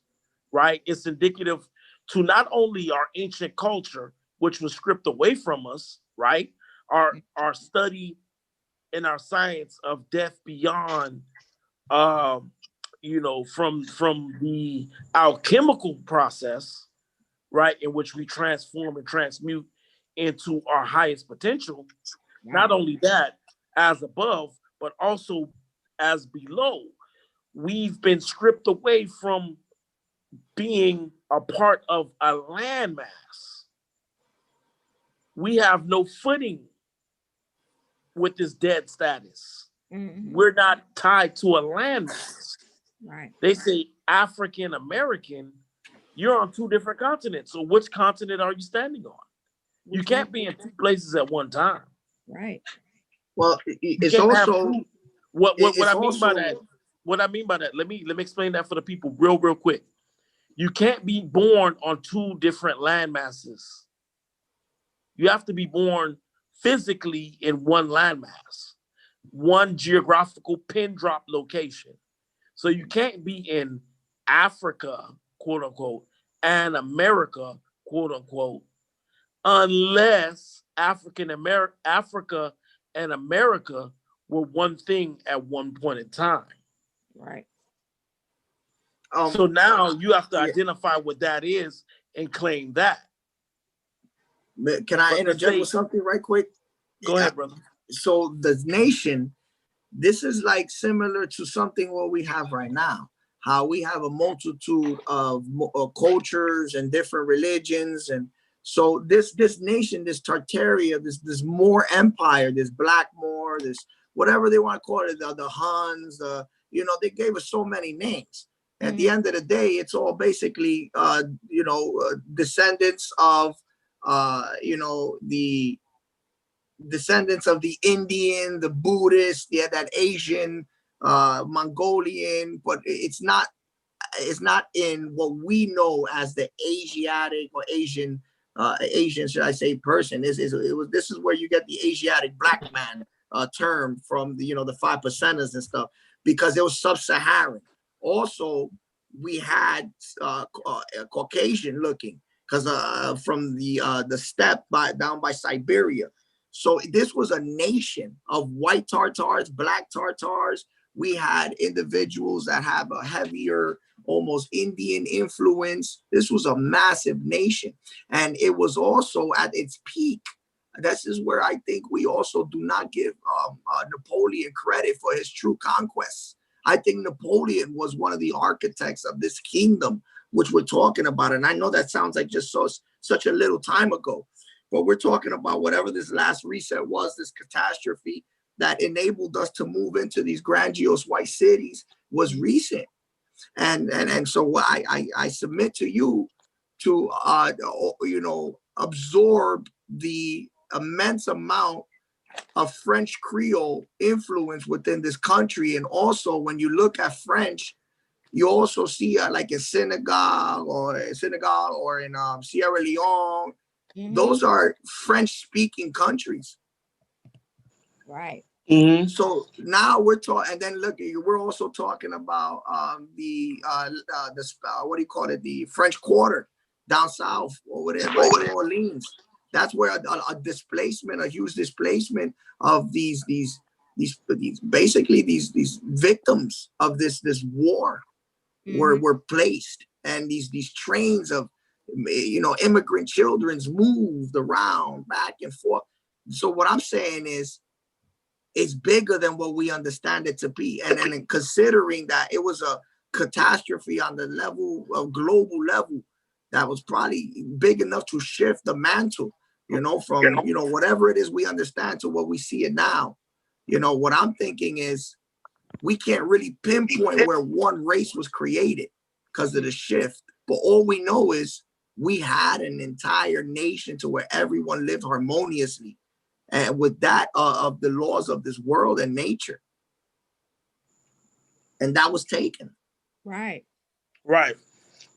right? It's indicative to not only our ancient culture, which was stripped away from us, right? Our study and our science of death beyond, from the alchemical process, right, in which we transform and transmute into our highest potential. Not only that, as above, but also as below. We've been stripped away from being a part of a landmass. We have no footing with this dead status. We're not tied to a landmass. Right. They say African American, you're on two different continents. So which continent are you standing on? You can't be in two places at one time. Right. Well, it's also what I mean by that. What I mean by that, let me explain that for the people real quick. You can't be born on two different land masses. You have to be born physically in one landmass, one geographical pin drop location. So you can't be in Africa, quote unquote, and America, quote unquote, unless Africa and America were one thing at one point in time. Right. So now you have to identify what that is and claim that. Can I interject with something right quick? Go ahead, brother. So the nation, this is like similar to something what we have right now. How we have a multitude of cultures and different religions, and so this nation, this Tartaria, this Moor Empire, this Black Moor, this whatever they want to call it, the Huns, they gave us so many names. At the end of the day, it's all basically descendants of the descendants of the Indian, the Buddhist, that Asian, Mongolian, but it's not in what we know as the Asiatic or Asian, should I say, person. This is where you get the Asiatic black man term from, the 5%ers and stuff, because it was sub-Saharan. Also, we had Caucasian looking, because from the steppe down by Siberia. So this was a nation of white Tartars, black Tartars. We had individuals that have a heavier, almost Indian influence. This was a massive nation. And it was also at its peak. This is where I think we also do not give Napoleon credit for his true conquests. I think Napoleon was one of the architects of this kingdom, which we're talking about. And I know that sounds like just such a little time ago, but we're talking about whatever this last reset was, this catastrophe that enabled us to move into these grandiose white cities was recent. And so I submit to you to absorb the immense amount a French Creole influence within this country. And also when you look at French, you also see like in Senegal or in Sierra Leone, those are French speaking countries. Right. Mm-hmm. So now we're talking, and then look, we're also talking about the what do you call it, the French Quarter down south over there by New Orleans. That's where a displacement, a huge displacement of these basically these victims of this war were placed, and these trains of immigrant children's moved around back and forth. So what I'm saying is, it's bigger than what we understand it to be. And then considering that it was a catastrophe on the level of global level that was probably big enough to shift the mantle, from, whatever it is we understand to what we see it now. What I'm thinking is we can't really pinpoint where one race was created because of the shift. But all we know is we had an entire nation to where everyone lived harmoniously, and with that of the laws of this world and nature, and that was taken. Right.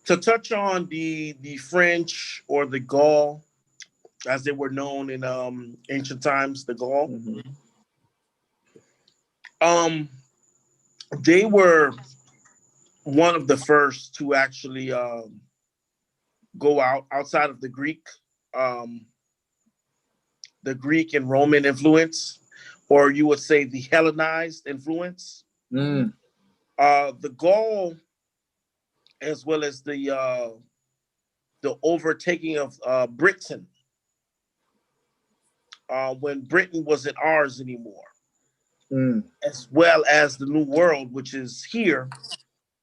To touch on the French, or the Gaul, as they were known in ancient times, the Gaul. They were one of the first to actually go outside of the Greek and Roman influence, or you would say the Hellenized influence. The Gaul, as well as the overtaking of Britain, when Britain wasn't ours anymore, as well as the New World, which is here.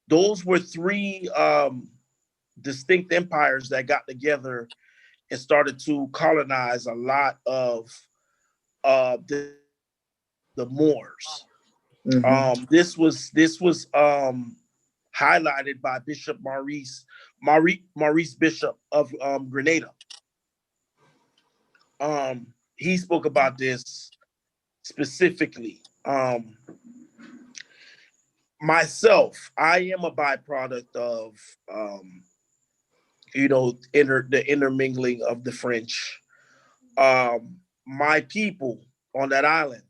Those were three distinct empires that got together and started to colonize a lot of the Moors. This was highlighted by Bishop Maurice Bishop of Grenada. He spoke about this specifically. Myself, I am a byproduct of the intermingling of the French. My people on that island,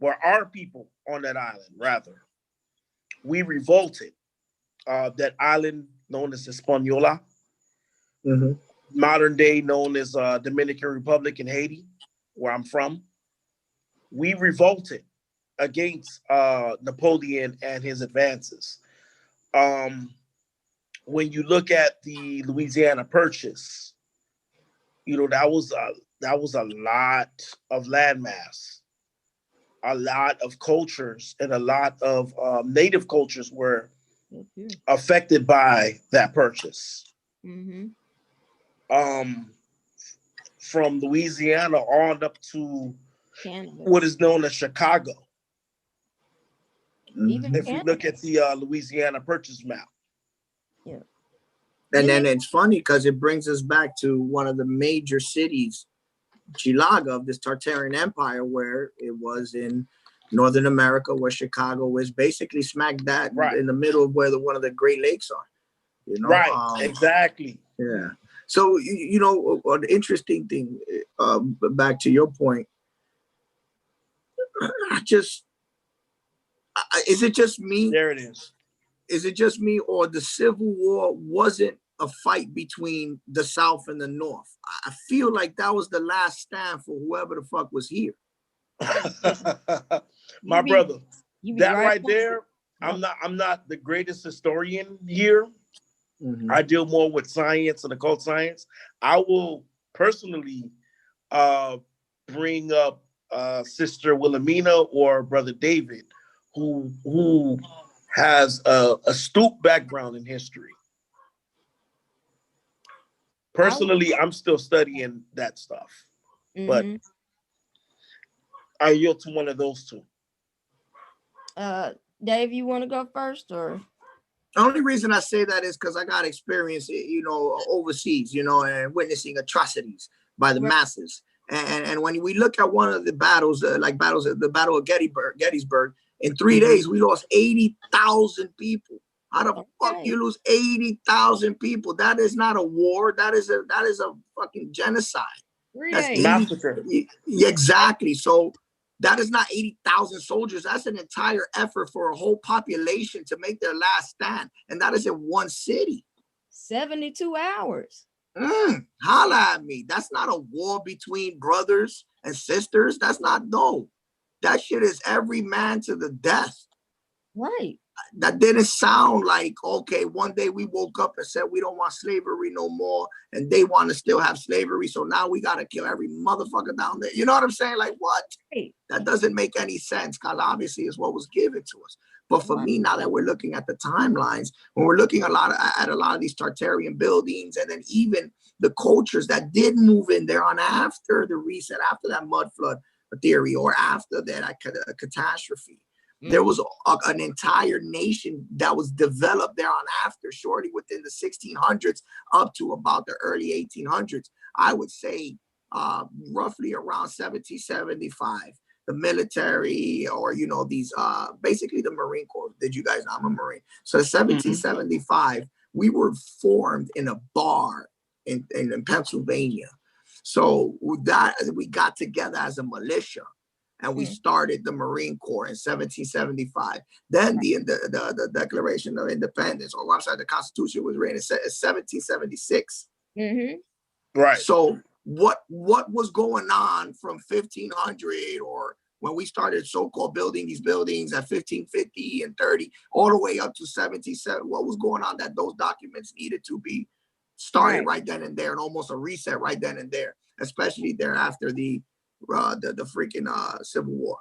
our people on that island, rather, we revolted. That island known as Hispaniola, modern day known as Dominican Republic in Haiti, where I'm from. We revolted against Napoleon and his advances. When you look at the Louisiana Purchase, that was a lot of landmass, a lot of cultures, and a lot of native cultures were affected by that purchase. From Louisiana on up to Canada, what is known as Chicago. If you look at the Louisiana Purchase map. And then it's funny because it brings us back to one of the major cities, Chilaga, of this Tartarian Empire, where it was in Northern America, where Chicago is basically smack dab in the middle of where one of the Great Lakes are. Exactly. Yeah. So an interesting thing. Back to your point. Is it just me? There it is. Is it just me, or the Civil War wasn't a fight between the South and the North? I feel like that was the last stand for whoever the fuck was here. My brother, that right there, I'm not the greatest historian here. I deal more with science and occult science. I will personally bring up Sister Wilhelmina or Brother David, who has a astute background in history. Personally, I'm still studying that stuff, but I yield to one of those two. Dave, you want to go first, or? The only reason I say that is because I got experience, overseas, and witnessing atrocities by the masses. And when we look at one of the battles, the Battle of Gettysburg, in 3 days, we lost 80,000 people. How the fuck you lose 80,000 people? That is not a war. That is a fucking genocide. 3 That's days. Massacre. Exactly. So that is not 80,000 soldiers. That's an entire effort for a whole population to make their last stand. And that is in one city. 72 hours. Holla at me. That's not a war between brothers and sisters. That's not, no. That shit is every man to the death. Right. That didn't sound like, okay, one day we woke up and said we don't want slavery no more, and they want to still have slavery, so now we got to kill every motherfucker down there. You know what I'm saying? Like, what? Right. That doesn't make any sense, because obviously it's what was given to us. But for me, now that we're looking at the timelines, when we're looking at a lot of these Tartarian buildings, and then even the cultures that did move in there on after the reset, after that mud flood theory, or after that catastrophe, there was an entire nation that was developed there on after, shortly within the 1600s up to about the early 1800s. I would say roughly around 1775. The military, or these basically the Marine Corps. Did you guys know I'm a Marine? So 1775, we were formed in a bar in Pennsylvania. So that we got together as a militia, and we started the Marine Corps in 1775. Then the Declaration of Independence, or I'm sorry, the Constitution was written in 1776. Right. So what was going on from 1500, or when we started so-called building these buildings at 1550 and 30, all the way up to 77? What was going on that those documents needed to be started right then and there, and almost a reset right then and there, especially thereafter the freaking Civil War.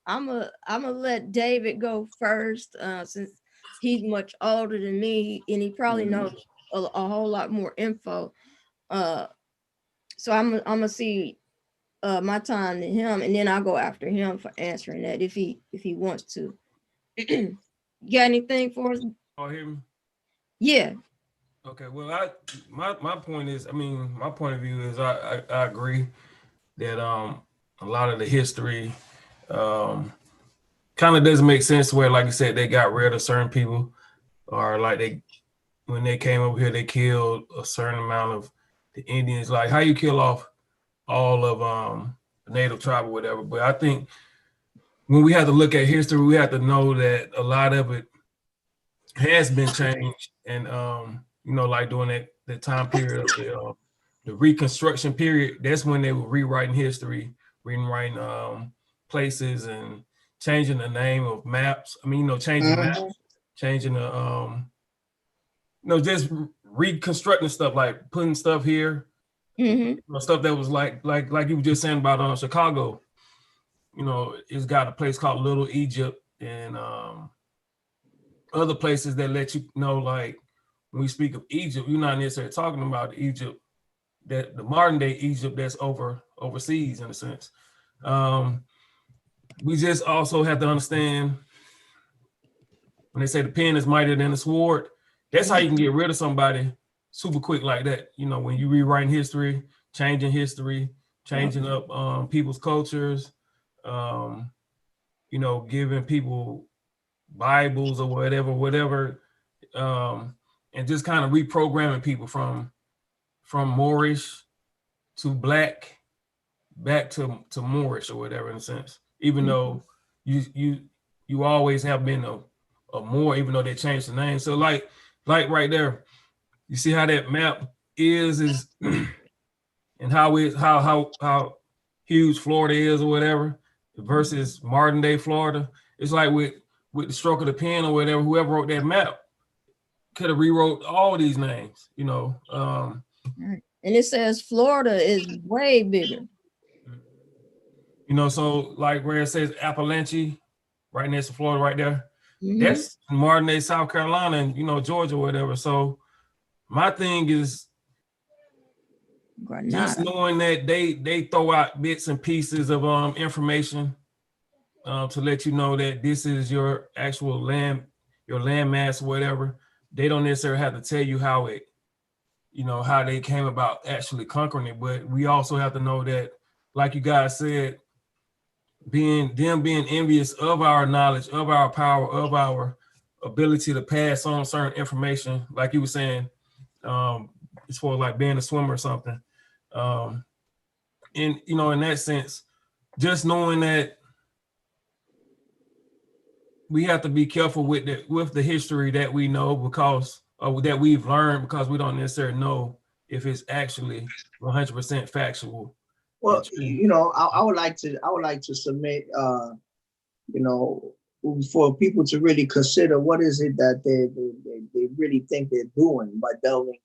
I'm gonna let David go first, since he's much older than me and he probably knows a whole lot more info. So I'm gonna see my time to him, and then I'll go after him for answering that if he wants to. You got anything for us? Oh, hear me? Yeah. Okay. Well, my point is, my point of view is I agree that a lot of the history kind of doesn't make sense, where, like you said, they got rid of certain people, or like when they came over here, they killed a certain amount of the Indians. Like, how you kill off all of the native tribe or whatever. But I think when we have to look at history, we have to know that a lot of it has been changed. And like during that time period of the Reconstruction period, that's when they were rewriting history, rewriting places, and changing the name of maps. Changing maps, changing the just reconstructing stuff, like putting stuff here. Stuff that was like you were just saying about Chicago. It's got a place called Little Egypt, and other places that let you know, like when we speak of Egypt, you're not necessarily talking about Egypt, that the modern day Egypt that's overseas in a sense. We just also have to understand, when they say the pen is mightier than the sword, that's how you can get rid of somebody super quick like that. When you rewriting history, changing up people's cultures, giving people Bibles or whatever, and just kind of reprogramming people from Moorish to Black back to Moorish or whatever, in a sense. Even though you always have been a Moor, even though they changed the name. So like right there, you see how that map is and how huge Florida is or whatever versus modern day Florida. It's like with the stroke of the pen or whatever, whoever wrote that map could have rewrote all these names, And it says Florida is way bigger. So like where it says Appalachia, right next to Florida, right there, that's modern day South Carolina and Georgia or whatever. So my thing is just knowing that they throw out bits and pieces of information to let you know that this is your actual land, your land mass or whatever. They don't necessarily have to tell you how it you know, how they came about actually conquering it. But we also have to know that, like you guys said, being envious of our knowledge, of our power, of our ability to pass on certain information, like you were saying, as far as like being a swimmer or something. And you know, in that sense, just knowing that we have to be careful with the history that we know, because that we've learned, because we don't necessarily know if it's actually 100% factual. Well, you know, I would like to submit, you know, for people to really consider what is it that they really think they're doing by delving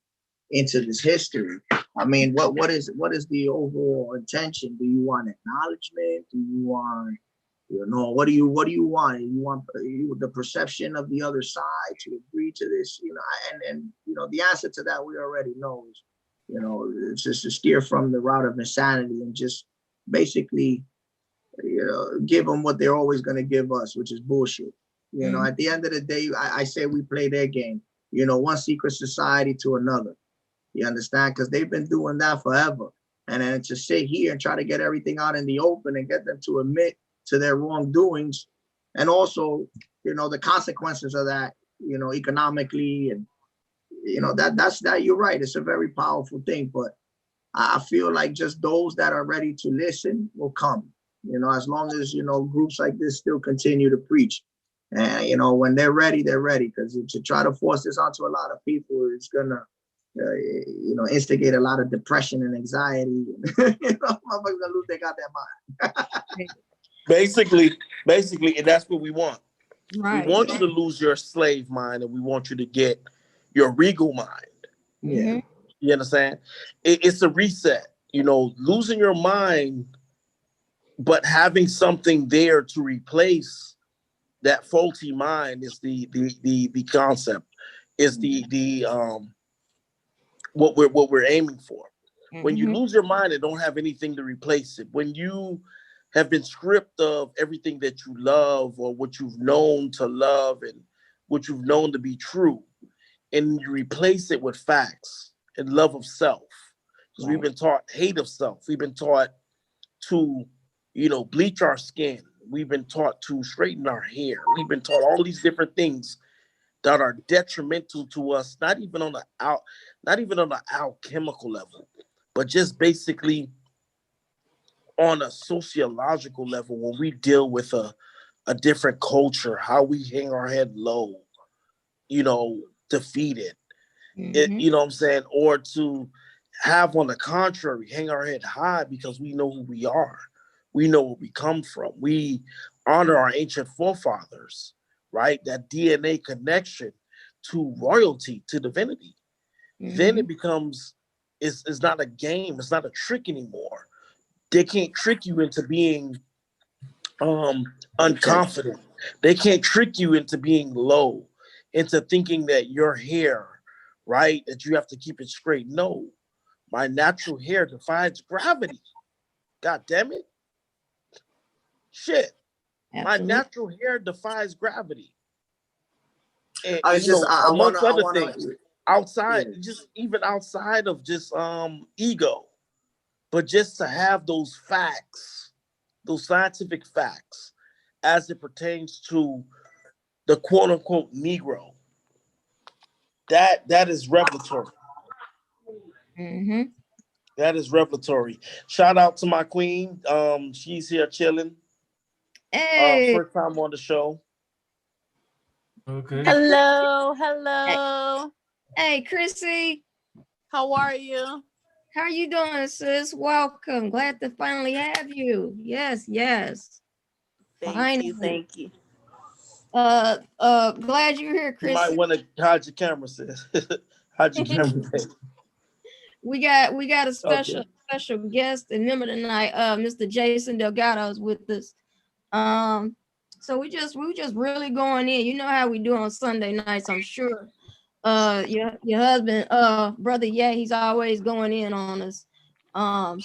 into this history. I mean, what is the overall intention? Do you want acknowledgement? Do you want, you know, what do you want? You want the perception of the other side to agree to this, you know? And you know, the answer to that we already know is, you know, it's just to steer from the route of insanity and just basically, you know, give them what they're always going to give us, which is bullshit. You know, at the end of the day, I say we play their game, you know, one secret society to another. You understand? Because they've been doing that forever. And then to sit here and try to get everything out in the open and get them to admit to their wrongdoings, and also, you know, the consequences of that, you know, economically, and you know, that's you're right. It's a very powerful thing, but I feel like just those that are ready to listen will come, you know, as long as, you know, groups like this still continue to preach. And, you know, when they're ready, because to try to force this onto a lot of people, it's gonna, you know, instigate a lot of depression and anxiety. You know, motherfuckers gonna lose their goddamn mind. Basically, and that's what we want. Right. We want you to lose your slave mind, and we want you to get your regal mind. Yeah. You understand? It's a reset. You know, losing your mind, but having something there to replace that faulty mind is the concept. Is the what we're aiming for. When you lose your mind and don't have anything to replace it, when you have been stripped of everything that you love or what you've known to love and what you've known to be true, and you replace it with facts and love of self. Because we've been taught hate of self. We've been taught to, you know, bleach our skin. We've been taught to straighten our hair. We've been taught all these different things that are detrimental to us, not even on the alchemical level, but just basically on a sociological level, when we deal with a different culture, how we hang our head low, you know, defeated, you know what I'm saying? Or to have, on the contrary, hang our head high because we know who we are. We know where we come from. We honor our ancient forefathers, right? That DNA connection to royalty, to divinity. Then it becomes, it's not a game. It's not a trick anymore. They can't trick you into being unconfident. They can't trick you into being low, into thinking that your hair, right, that you have to keep it straight. No, my natural hair defies gravity. God damn it. Shit. Absolutely. My natural hair defies gravity. And, I amongst other wanna, things, outside, just even outside of just ego, but just to have those facts, those scientific facts, as it pertains to the quote unquote Negro, that is revelatory. That is revelatory. Shout out to my queen. She's here chilling. Hey. First time on the show. Okay. Hello. Hey, Chrissy. How are you? How are you doing, sis? Welcome. Glad to finally have you. Yes. Thank you. Glad you're here, Chrissy. You might want to hide your camera, sis. Hide your camera. We got a special guest and member tonight. Mr. Jason Delgado is with us. So we just really going in. You know how we do on Sunday nights, I'm sure. Your husband, brother, he's always going in on us.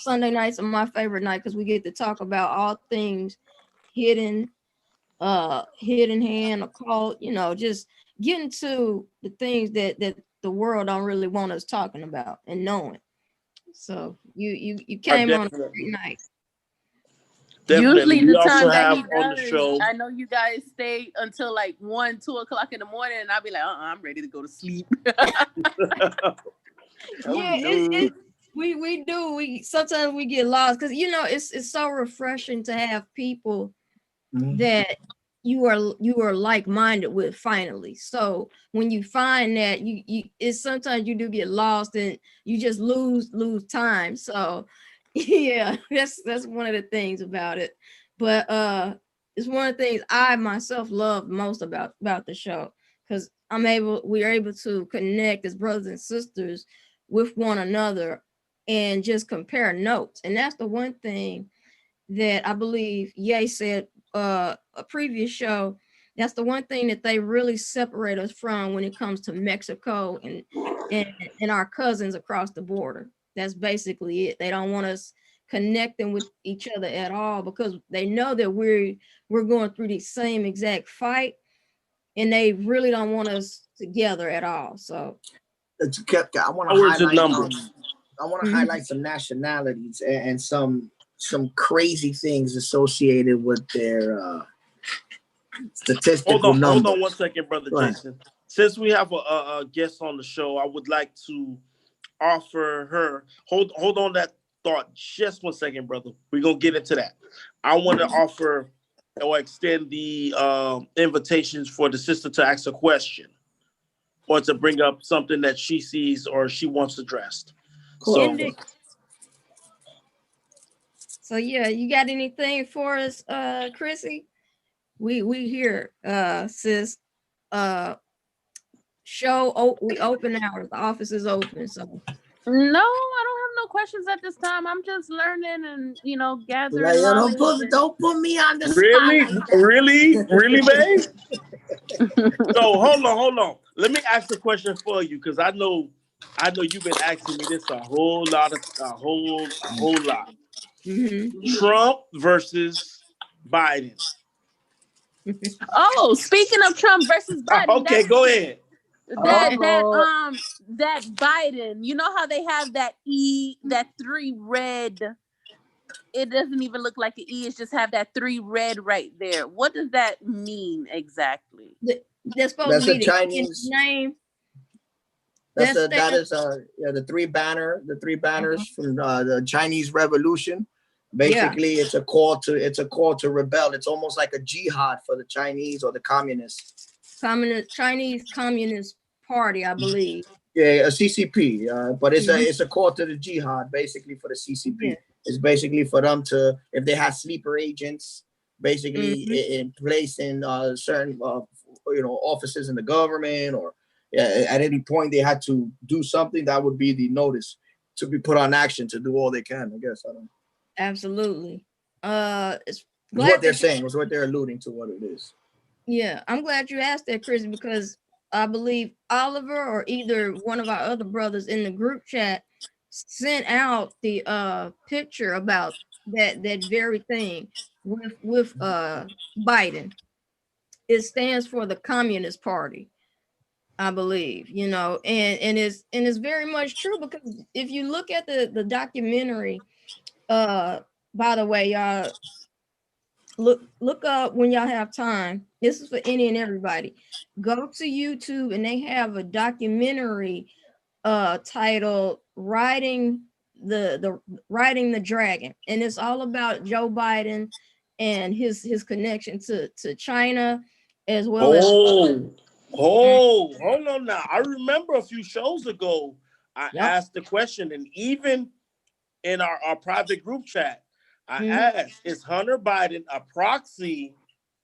Sunday nights are my favorite night because we get to talk about all things hidden hand, occult, you know, just getting to the things that the world don't really want us talking about and knowing. So you came on a great night. Definitely. Usually We the also time that have he on the does, show. I know you guys stay until like 1, 2 o'clock in the morning, and I'll be like, I'm ready to go to sleep. Oh, Yeah, no. we do. We sometimes we get lost because it's so refreshing to have people that you are like-minded with finally. So when you find that it's sometimes you do get lost and you just lose time. So yeah, that's one of the things about it. But it's one of the things I myself love most about the show, because we're able to connect as brothers and sisters with one another and just compare notes. And that's the one thing that I believe Ye said a previous show. That's the one thing that they really separate us from when it comes to Mexico and our cousins across the border. That's basically it. They don't want us connecting with each other at all because they know that we're going through the same exact fight, and they really don't want us together at all. So I want to highlight some nationalities and some crazy things associated with their statistical numbers. Hold on 1 second, Brother Jason. Since we have a guest on the show, I would like to offer her. Hold on that thought just 1 second, brother. We're gonna get into that. I want to offer or extend the invitations for the sister to ask a question or to bring up something that she sees or she wants addressed. Cool. So yeah, you got anything for us, Chrissy? We here, sis. We open hours. The office is open. So No, I don't have no questions at this time. I'm just learning and gathering knowledge. Don't put me on the spot. Really, babe? So hold on. Let me ask a question for you because I know you've been asking me this a whole lot. Mm-hmm. Trump versus Biden. Oh, speaking of Trump versus Biden. Okay, go ahead. That Biden, you know how they have that E, that 3 red. It doesn't even look like an E. It's just have that 3 red right there. What does that mean exactly? That's supposed to be the Chinese name. That is the 3 banners from the Chinese Revolution. Basically, it's a call to rebel. It's almost like a jihad for the Chinese or the communists. Chinese Communist Party, I believe. Yeah, a CCP. But it's a call to the jihad, basically for the CCP. Yeah. It's basically for them to, if they have sleeper agents, basically in place in certain offices in the government, or at any point they had to do something, that would be the notice to be put on action to do all they can. I guess I don't know. Absolutely. It's what they're saying. It's what they're alluding to. What it is. Yeah, I'm glad you asked that, Chris, because I believe Oliver or either one of our other brothers in the group chat sent out the picture about that very thing with Biden. It stands for the Communist Party, I believe, and it's very much true, because if you look at the documentary, by the way, y'all look up when y'all have time. This is for any and everybody. Go to YouTube and they have a documentary titled Riding the Dragon, and it's all about Joe Biden and his connection to China, as well as hold on now. I remember a few shows ago I asked the question, and even in our private group chat, I asked, is Hunter Biden a proxy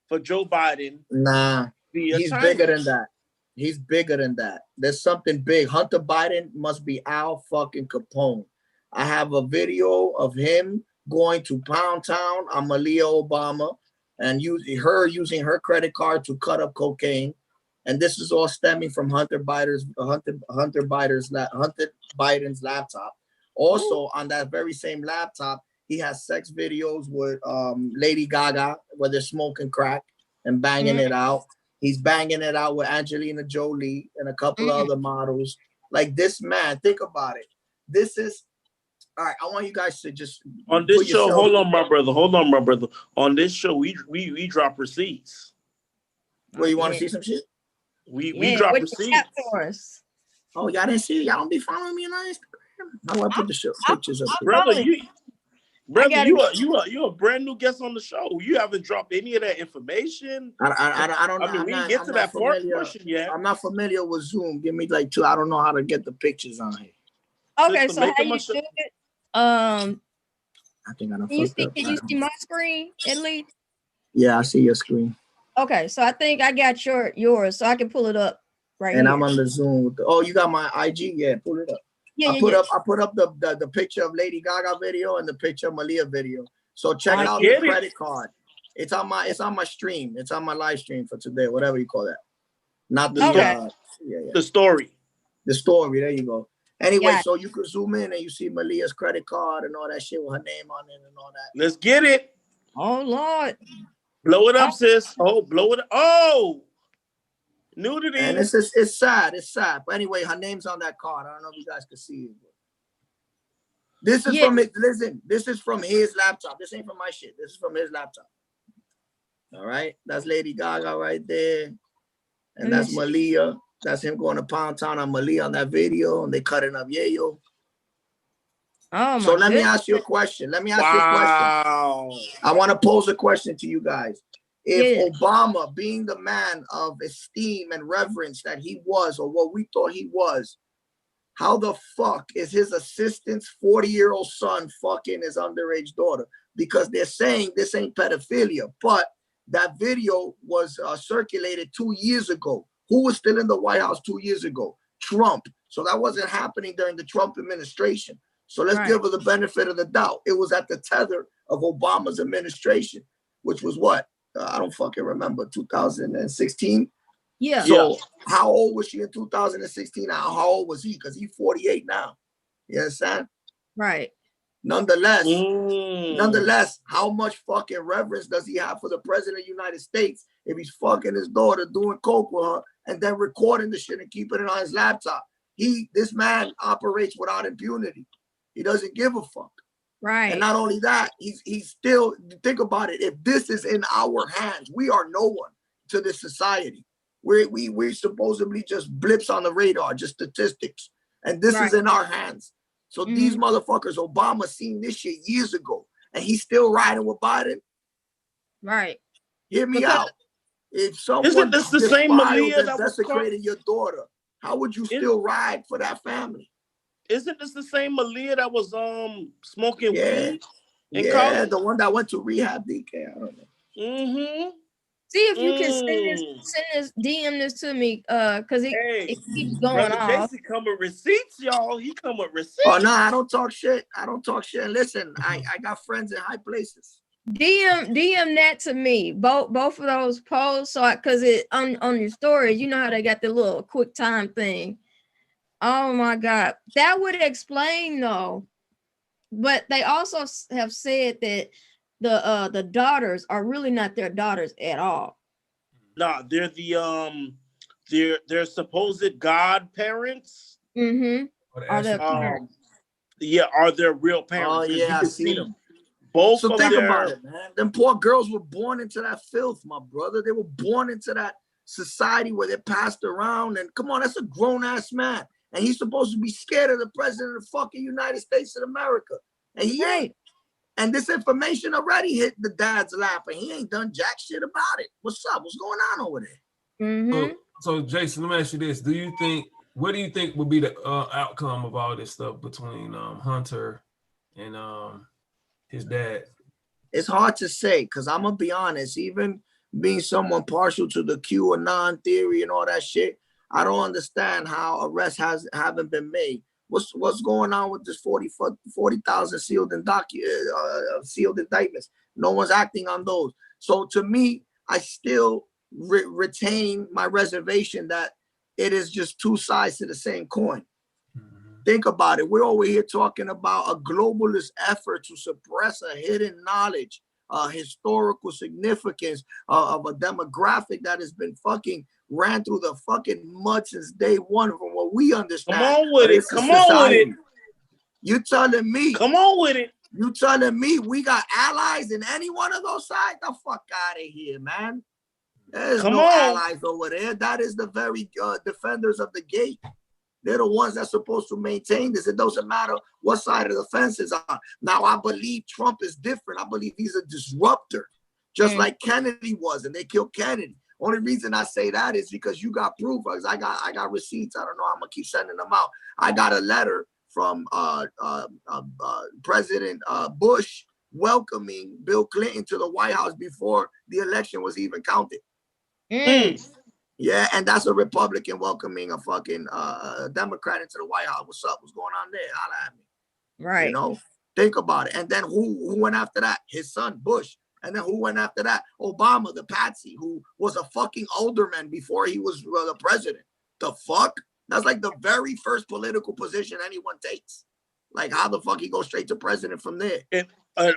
for Joe Biden? Nah, he's bigger than that. He's bigger than that. There's something big. Hunter Biden must be Al fucking Capone. I have a video of him going to Pound Town on Malia Obama and using her credit card to cut up cocaine. And this is all stemming from Hunter Biden's laptop. Also, on that very same laptop, he has sex videos with Lady Gaga, where they're smoking crack and banging it out. He's banging it out with Angelina Jolie and a couple of other models. Like this man, think about it. This is all right. I want you guys to just on this put show. yourself- Hold on, my brother. Hold on, my brother. On this show, we drop receipts. Where you want to Yeah. see some shit? We drop what you got receipts. for us? Oh, y'all didn't see it? Y'all don't be following me on Instagram? How do I put the show pictures up? There? Brother, gotta you a brand new guest on the show. You haven't dropped any of that information. I don't know. I mean, we I'm didn't get not, to I'm that not familiar. portion yet. I'm not familiar with Zoom. Give me like 2. I don't know how to get the pictures on here. Okay, Sister, so make how them a you show- do it? I think I done Can you fucked see? up. Can you see my screen at least? Yeah, I see your screen. Okay, so I think I got yours, so I can pull it up right And here. I'm on the Zoom. With oh, you got my IG? Yeah, pull it up. Yeah, I put up the picture of Lady Gaga video and the picture of Malia video. So check I out get the it. credit card. It's on my stream. It's on my live stream for today, whatever you call that. Not the Okay. yeah. The story. The story. There you go. Anyway, Got it. so you can zoom in and you see Malia's credit card and all that shit with her name on it and all that. Let's get it. Oh Lord. Blow it up, sis. Oh, blow it up. Oh, nudity. And it's sad. It's sad. But anyway, her name's on that card. I don't know if you guys can see it. This is from it. Listen, this is from his laptop. This ain't from my shit. This is from his laptop. All right. That's Lady Gaga right there. And that's Malia. That's him going to Pound Town on Malia on that video. And they cutting up Yayo. Oh my So let me goodness. ask you a question. Let me ask you a question. I want to pose a question to you guys. If Obama, being the man of esteem and reverence that he was, or what we thought he was, how the fuck is his assistant's 40-year-old son fucking his underage daughter? Because they're saying this ain't pedophilia, but that video was circulated 2 years ago. Who was still in the White House 2 years ago? Trump. So that wasn't happening during the Trump administration. So let's give her the benefit of the doubt. It was at the tether of Obama's administration, which was what? I don't fucking remember, 2016? Yeah. So how old was she in 2016? How old was he? Because he's 48 now. You understand? Right. Nonetheless, how much fucking reverence does he have for the president of the United States if he's fucking his daughter, doing coke with her, and then recording the shit and keeping it on his laptop? This man operates without impunity. He doesn't give a fuck. Right. And not only that, he's still, think about it. If this is in our hands, we are no one to this society. We're supposedly just blips on the radar, just statistics. And this is in our hands. So these motherfuckers, Obama seen this shit years ago, and he's still riding with Biden. Right. Hear me out. If someone Isn't this the same Malia that was desecrated your daughter, how would you still ride for that family? Isn't this the same Malia that was smoking weed? Yeah, the one that went to rehab, DK. I don't know. Mm-hmm. See if you can send this DM this to me, cause it keeps going off. Jason come with receipts, y'all. He come with receipts. Oh no, I don't talk shit. I don't talk shit. Listen, I got friends in high places. DM that to me. Both of those posts, so cause it on your stories, you know how they got the little quick time thing. Oh my God, that would explain though. But they also have said that the daughters are really not their daughters at all. Nah, they're the they're supposed godparents. Mm-hmm. Are their parents? Yeah, are their real parents? Oh yeah, I see them. Both. So think about it, man. Them poor girls were born into that filth, my brother. They were born into that society where they're passed around. And come on, that's a grown ass man. And he's supposed to be scared of the president of the fucking United States of America. And he ain't. And this information already hit the dad's lap, and he ain't done jack shit about it. What's up? What's going on over there? Mm-hmm. So Jason, let me ask you this: what do you think would be the outcome of all this stuff between Hunter and his dad? It's hard to say, because I'm gonna be honest. Even being someone partial to the QAnon theory and all that shit, I don't understand how arrests haven't been made. What's going on with this 40,000 sealed indictments? No one's acting on those. So to me, I still retain my reservation that it is just two sides to the same coin. Think about it. We're over here talking about a globalist effort to suppress a hidden knowledge, historical significance of a demographic that has been fucking ran through the fucking mud since day one from what we understand. Come on with it. This is Come on with it. You telling me? Come on with it. You telling me we got allies in any one of those sides? The fuck out of here, man. There's Come no on. allies over there. That is the very defenders of the gate. They're the ones that's supposed to maintain this. It doesn't matter what side of the fence is on. Now, I believe Trump is different. I believe he's a disruptor, just like Kennedy was, and they killed Kennedy. Only reason I say that is because you got proof. Because I got receipts. I don't know. I'm gonna keep sending them out. I got a letter from President Bush welcoming Bill Clinton to the White House before the election was even counted. Yeah, and that's a Republican welcoming a fucking Democrat into the White House. What's up? What's going on there? Holla at me. Right. You know, think about it. And then who went after that? His son, Bush. And then who went after that? Obama, the patsy, who was a fucking alderman before he was the president. The fuck? That's like the very first political position anyone takes. Like, how the fuck he goes straight to president from there? And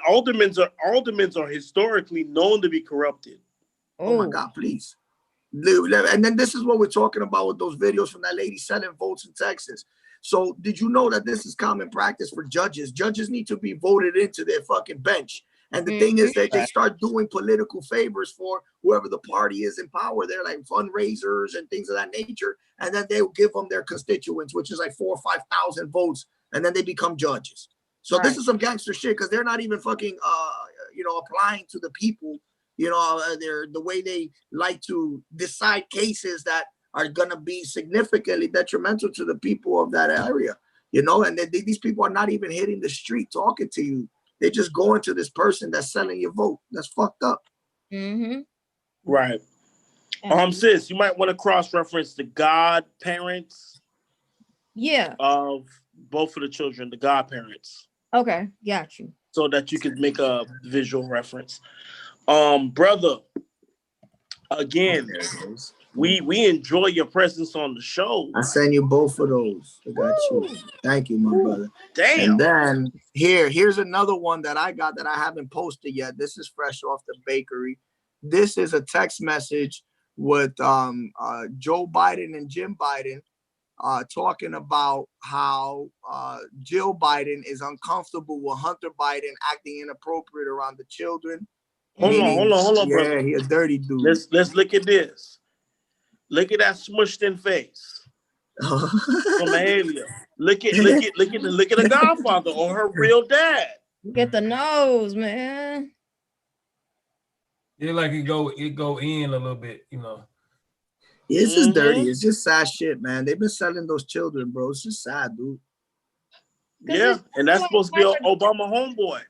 aldermen are historically known to be corrupted. Oh my God, please. And then this is what we're talking about with those videos from that lady selling votes in Texas. So did you know that this is common practice for judges? Judges need to be voted into their fucking bench. And the thing is that they start doing political favors for whoever the party is in power. They're like fundraisers and things of that nature. And then they'll give them their constituents, which is like 4,000 or 5,000 votes. And then they become judges. So this is some gangster shit because they're not even fucking, applying to the people. You know, they're the way they like to decide cases that are going to be significantly detrimental to the people of that area. You know, and these people are not even hitting the street talking to you. They're just going to this person that's selling your vote. That's fucked up. Right. Sis, you might want to cross-reference the godparents. Yeah. Of both of the children, the godparents. Okay, got you. So that you could make a visual reference. Brother, again, we enjoy your presence on the show. I send you both of those. I got you. Thank you, my brother. Damn. And then here's another one that I got that I haven't posted yet. This is fresh off the bakery. This is a text message with Joe Biden and Jim Biden talking about how Jill Biden is uncomfortable with Hunter Biden acting inappropriate around the children. Hold on, brother. Yeah, he a dirty dude. Let's look at this. Look at that smushed in face from Mahalia. Look at the Godfather or her real dad. Look at the nose, man. Yeah, like it go in a little bit, you know. Yeah, it's just dirty. It's just sad shit, man. They've been selling those children, bro. It's just sad, dude. Yeah, and that's supposed to be an Obama homeboy.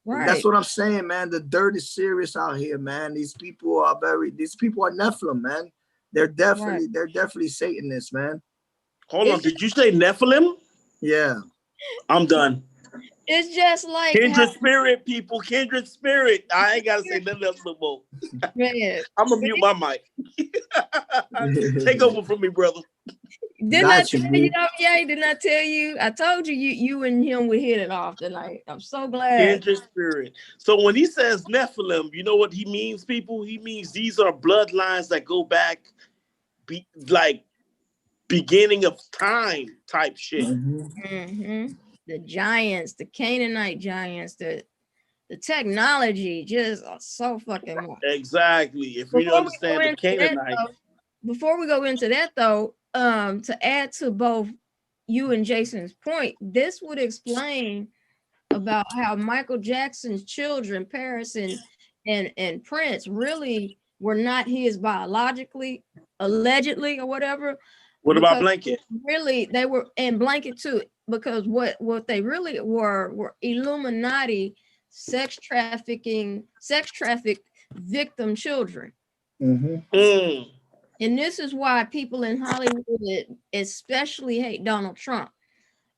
Right. That's what I'm saying, man. The dirt is serious out here, man. These people are Nephilim, man. They're definitely Satanists, man. Hold on, did you say Nephilim? Yeah. I'm done. It's just like kindred spirit, people. Kindred spirit. I ain't gotta say nothing else no more. I'm gonna mute my mic. Take over from me, brother. Didn't I tell you, Jay? Didn't I tell you? I told you and him would hit it off tonight. I'm so glad. Kindred spirit. So when he says Nephilim, you know what he means, people? He means these are bloodlines that go back, like beginning of time type shit. The giants, the Canaanite giants, the technology, just so fucking much. Exactly. If you understand the Canaanite. Before we go into that, though, to add to both you and Jason's point, this would explain about how Michael Jackson's children, Paris and Prince, really were not his biologically, allegedly, or whatever. What about Blanket? Really, they were, and Blanket too, because what they really were Illuminati sex trafficked victim children. And this is why people in Hollywood especially hate Donald Trump.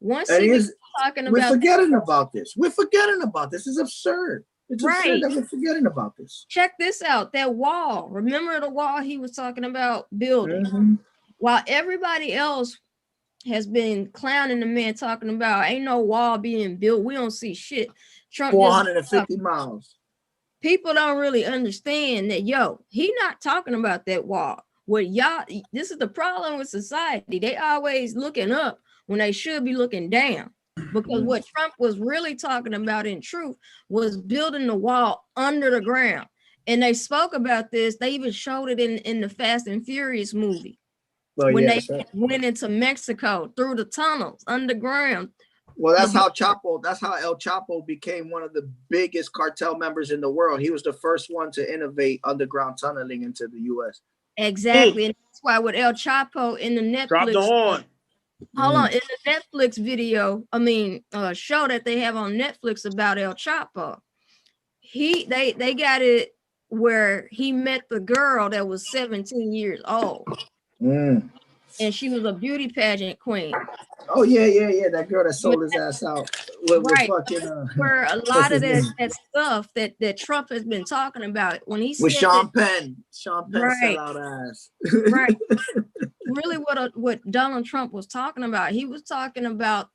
Once he was talking about, we're forgetting about this. We're forgetting about this. It's absurd. It's absurd that we're forgetting about this. Check this out. That wall. Remember the wall he was talking about building? While everybody else has been clowning the man, talking about ain't no wall being built. We don't see shit. Trump 450 miles. People don't really understand that, he not talking about that wall. What y'all, this is the problem with society. They always looking up when they should be looking down. Because what Trump was really talking about in truth was building the wall under the ground. And they spoke about this. They even showed it in the Fast and Furious movie. When they went into Mexico through the tunnels underground. Well, that's how El Chapo became one of the biggest cartel members in the world. He was the first one to innovate underground tunneling into the U.S. Exactly. And that's why with El Chapo in the Netflix. Drop the horn. Hold on, in the Netflix video, show that they have on Netflix about El Chapo, they got it where he met the girl that was 17 years old. And she was a beauty pageant queen. Oh yeah. That girl that sold his ass out. Right. Where a lot of that stuff that Trump has been talking about when he said with Sean Penn. Right. Sell out ass. Right. Really what Donald Trump was talking about. He was talking about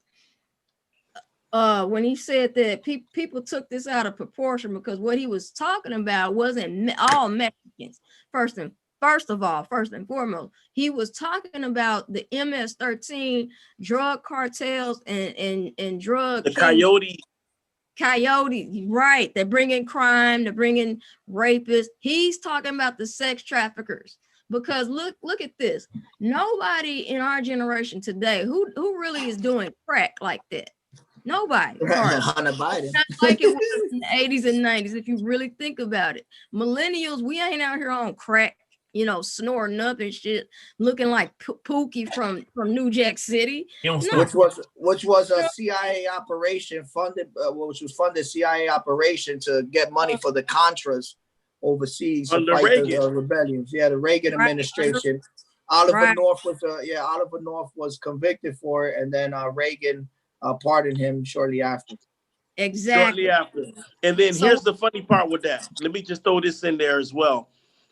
when he said that people took this out of proportion, because what he was talking about wasn't all Mexicans. First and foremost, he was talking about the MS-13 drug cartels and drug the coyotes, right? They're bringing crime, they're bringing rapists. He's talking about the sex traffickers. Because look at this. Nobody in our generation today who really is doing crack like that. Nobody. Hunter Biden. Not like it was in the 80s and 90s, if you really think about it. Millennials, we ain't out here on crack, snoring up and shit, looking like Pookie from New Jack City. No. Which was a CIA operation funded, CIA operation to get money for the Contras overseas to fight the rebellions. Yeah, the Reagan administration. Oliver North was convicted for it, and then Reagan pardoned him shortly after. Exactly. Shortly after. And then here's the funny part with that. Let me just throw this in there as well.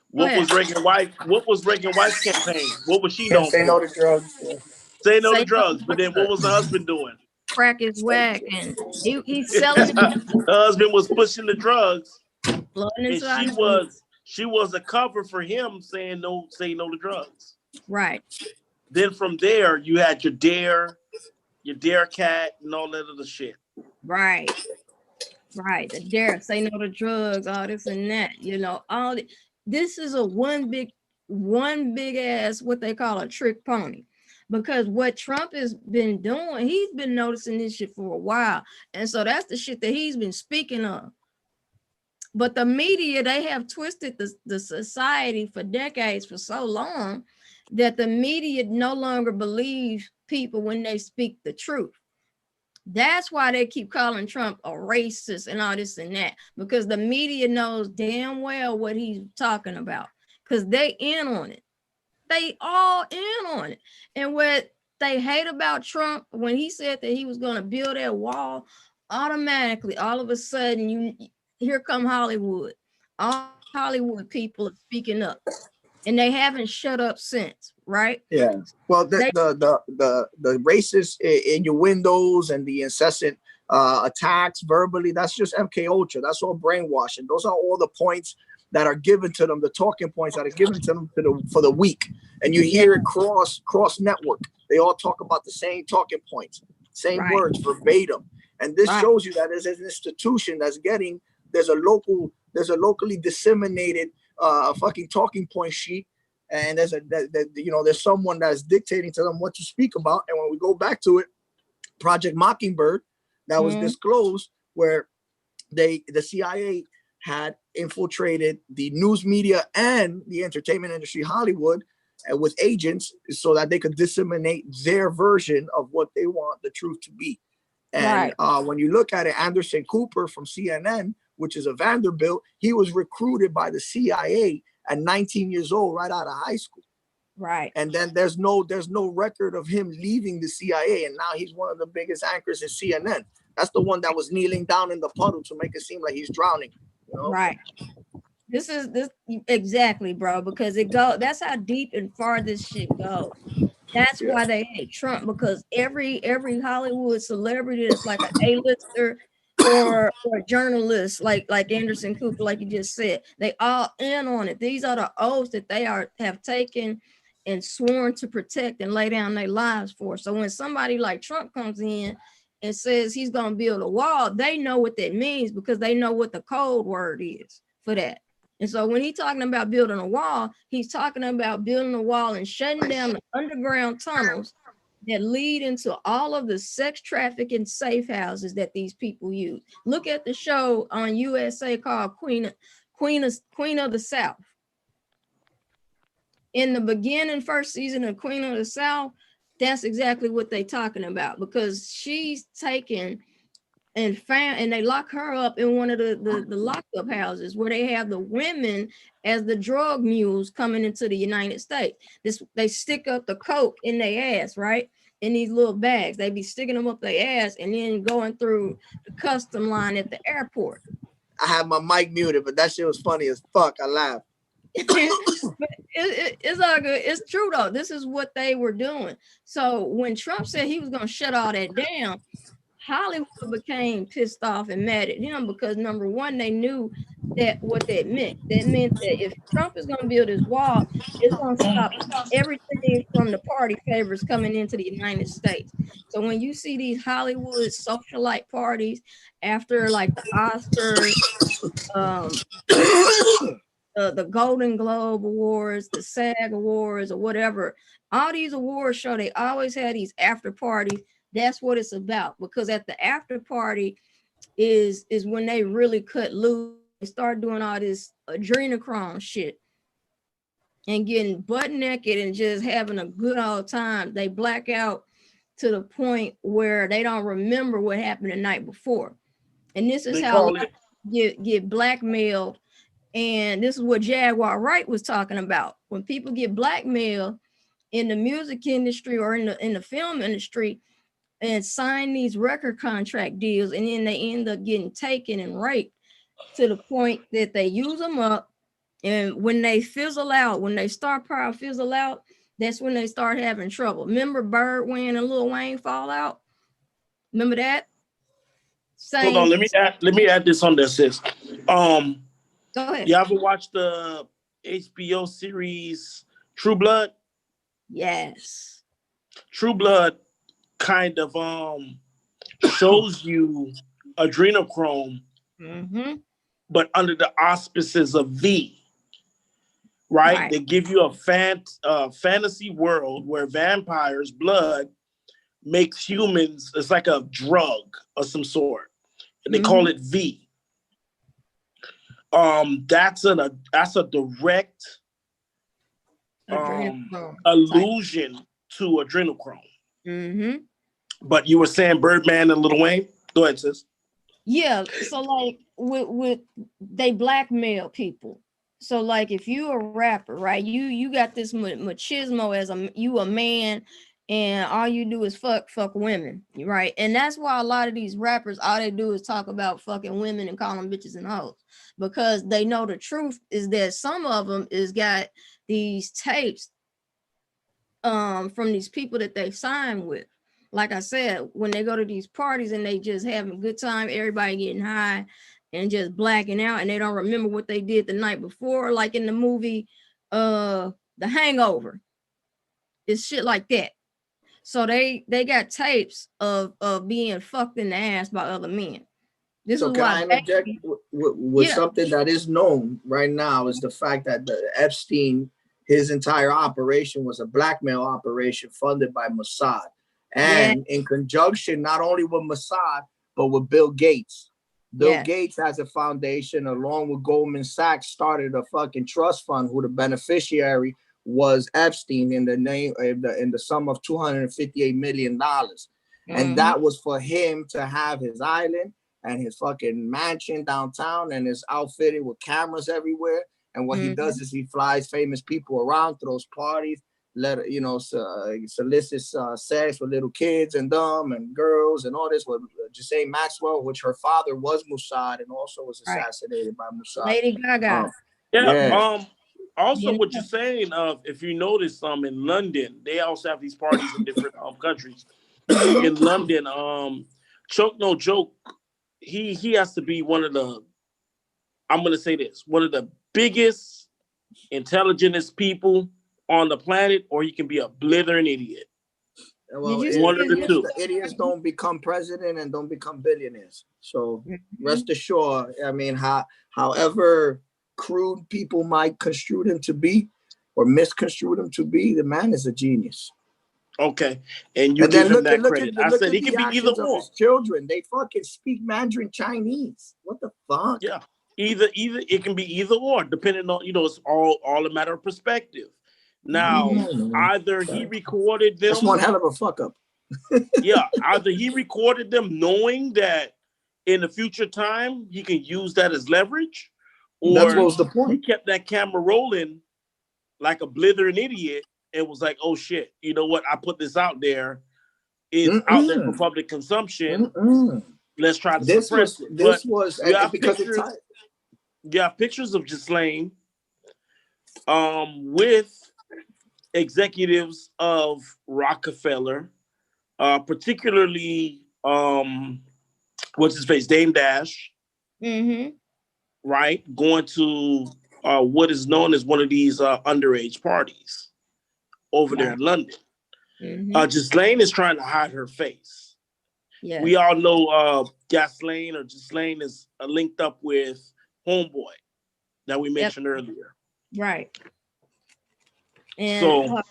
What was Reagan Wife's campaign? What was she known for? Say no to drugs. Yeah. Say no to drugs. But then what was her husband doing? Crack is whack, and he's selling. Her husband was pushing the drugs. And she was a cover for him saying no to drugs. Right. Then from there you had your Dare Cat and all that other shit. Right. The Dare, say no to drugs, all this and that, all this is a one big ass, what they call a trick pony. Because what Trump has been doing, he's been noticing this shit for a while. And so that's the shit that he's been speaking of. But the media, they have twisted the society for decades, for so long, that the media no longer believes people when they speak the truth. That's why they keep calling Trump a racist and all this and that, because the media knows damn well what he's talking about, because they in on it. They all in on it. And what they hate about Trump, when he said that he was going to build that wall, automatically, all of a sudden, here come Hollywood. All Hollywood people are speaking up, and they haven't shut up since, right? Yeah. Well, the racist innuendos and the incessant attacks verbally, that's just MK Ultra. That's all brainwashing. Those are all the points that are given to them, the talking points that are given to them for the weak. And you hear it cross network. They all talk about the same talking points, same words verbatim. And this shows you that there's an institution that's there's a locally disseminated fucking talking point sheet, and there's someone that's dictating to them what to speak about. And when we go back to it, Project Mockingbird, that was disclosed, where the CIA had infiltrated the news media and the entertainment industry, Hollywood, with agents, so that they could disseminate their version of what they want the truth to be. And when you look at it, Anderson Cooper from CNN, which is a Vanderbilt, he was recruited by the CIA at 19 years old, right out of high school. Right. And then there's no record of him leaving the CIA, and now he's one of the biggest anchors in CNN. That's the one that was kneeling down in the puddle to make it seem like he's drowning. Right. This exactly, bro, because that's how deep and far this shit goes. That's why they hate Trump, because every Hollywood celebrity that's like an A-lister, or journalists like Anderson Cooper, like you just said, they all in on it. These are the oaths that they have taken and sworn to protect and lay down their lives for. So when somebody like Trump comes in and says he's going to build a wall, they know what that means because they know what the code word is for that. And so when he's talking about building a wall, he's talking about building a wall and shutting down the underground tunnels that lead into all of the sex trafficking safe houses that these people use. Look at the show on USA called Queen of the South. In the beginning, first season of Queen of the South, that's exactly what they're talking about, because she's taken and they lock her up in one of the lockup houses where they have the women as the drug mules coming into the United States. They stick up the coke in their ass, right? In these little bags. They be sticking them up their ass and then going through the custom line at the airport. I have my mic muted, but that shit was funny as fuck. I laughed. It's all good. It's true though. This is what they were doing. So when Trump said he was going to shut all that down, Hollywood became pissed off and mad at him because number one, they knew that what that meant. That meant that if Trump is going to build his wall, it's going to stop everything from the party favors coming into the United States. So when you see these Hollywood socialite parties after like the Oscars, the Golden Globe Awards, the SAG Awards, or whatever, all these awards show they always had these after parties. That's what it's about, because at the after party is when they really cut loose. They start doing all this adrenochrome shit and getting butt naked and just having a good old time. They black out to the point where they don't remember what happened the night before. And this is how get blackmailed. And this is what Jaguar Wright was talking about. When people get blackmailed in the music industry or in the film industry, and sign these record contract deals, and then they end up getting taken and raped to the point that they use them up. And when they fizzle out, when they star power fizzle out, that's when they start having trouble. Remember Birdman and Lil Wayne fall out? Remember that? Hold on, let me add this on there, sis. Go ahead. You ever watch the HBO series True Blood? Yes. True Blood kind of shows you adrenochrome, but under the auspices of V, right? They give you a fantasy world where vampires' blood makes humans, it's like a drug of some sort, and they call it V. That's a direct allusion to adrenochrome. But you were saying Birdman and Lil Wayne? Go ahead, sis. Yeah, so like with they blackmail people. So like if you a rapper, right? You got this machismo as a man, and all you do is fuck women, right? And that's why a lot of these rappers, all they do is talk about fucking women and call them bitches and hoes, because they know the truth is that some of them is got these tapes from these people that they signed with. Like I said, when they go to these parties and they just having a good time, everybody getting high and just blacking out, and they don't remember what they did the night before, like in the movie The Hangover. It's shit like that. So they got tapes of being fucked in the ass by other men. This so is can why I interject with something that is known right now is the fact that the Epstein, his entire operation was a blackmail operation funded by Mossad. And in conjunction, not only with Mossad, but with Bill Gates. Bill Gates has a foundation along with Goldman Sachs, started a fucking trust fund who the beneficiary was Epstein in the sum of $258 million. And that was for him to have his island and his fucking mansion downtown and his outfitted with cameras everywhere. And what he does is he flies famous people around, throws parties, solicits sex with little kids and them and girls and all this with Ghislaine Maxwell, which her father was Mossad and also was assassinated by Mossad. Lady Gaga. Also, what you're saying, if you notice, in London, they also have these parties in different countries. In London, Choke No Joke he has to be one of the, I'm gonna say this, one of the biggest, intelligentest people on the planet, or he can be a blithering idiot. Well, Did you One see of the his two. the idiots don't become president and don't become billionaires. So Mhm. rest assured, I mean, however crude people might construe him to be or misconstrue him to be, the man is a genius. Okay, and you And give then him that credit. I said he the can be either actions of or. his children. They fucking speak Mandarin Chinese. What the fuck? Yeah, either it can be either or, depending on, it's all a matter of perspective. Now, either he recorded them. That's one hell of a fuck up. Yeah, either he recorded them knowing that in the future time he can use that as leverage, That or was the he point. kept that camera rolling like a blithering idiot and was like, "Oh shit, you know what? I put this out there. It's out there for public consumption. Let's try to suppress it." This But was you have because pictures. You have pictures of Ghislaine with executives of Rockefeller, particularly what's his face, Dame Dash, Mm-hmm. right? Going to what is known as one of these underage parties over there in London. Mm-hmm. Ghislaine is trying to hide her face. Yes. We all know Ghislaine is linked up with Homeboy that we mentioned earlier. Right. And So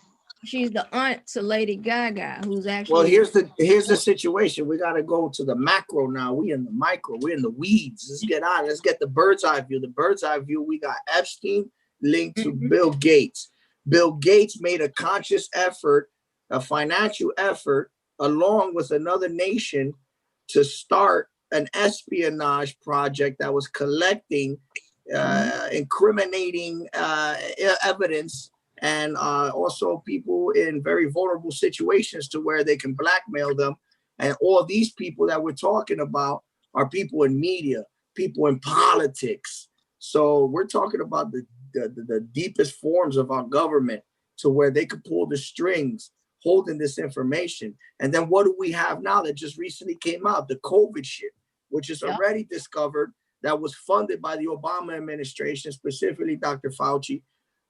she's the aunt to Lady Gaga, who's actually. Well, here's the situation. We got to go to the macro now. We in the micro. We're in the weeds. Let's get on. Let's get the bird's eye view. The bird's eye view. We got Epstein linked to Bill Gates. Bill Gates made a conscious effort, a financial effort, along with another nation, to start an espionage project that was collecting incriminating evidence, and also people in very vulnerable situations to where they can blackmail them. And all these people that we're talking about are people in media, people in politics. So we're talking about the deepest forms of our government, to where they could pull the strings holding this information. And then what do we have now that just recently came out? The COVID shit, which is already discovered, that was funded by the Obama administration, specifically Dr. Fauci,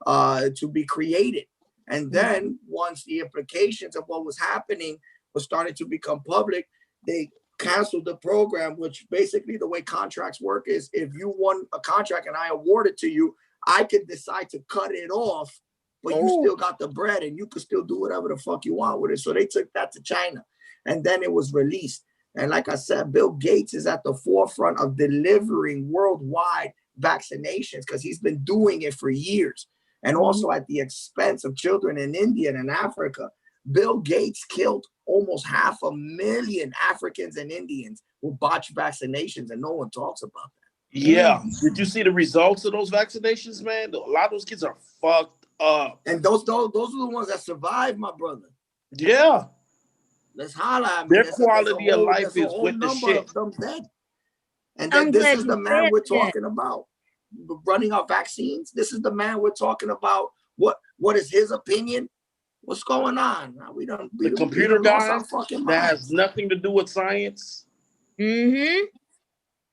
to be created. And then once the implications of what was happening was starting to become public, they canceled the program, which basically the way contracts work is, if you won a contract and I award it to you, I could decide to cut it off, but you still got the bread and you could still do whatever the fuck you want with it. So they took that to China, and then it was released. And like I said, Bill Gates is at the forefront of delivering worldwide vaccinations, because he's been doing it for years. And also at the expense of children in India and in Africa. Bill Gates killed almost 500,000 Africans and Indians with botched vaccinations, and no one talks about that. yeah, did you see the results of those vaccinations, man? A lot of those kids are fucked up. And those are the ones that survived, my brother. Yeah. Let's holler at me. Their quality of life is with the shit. Dead. And then this is the man we're talking about, running our vaccines. This is the man we're talking about. What is his opinion? What's going on? The computer guy that has nothing to do with science. Mm-hmm.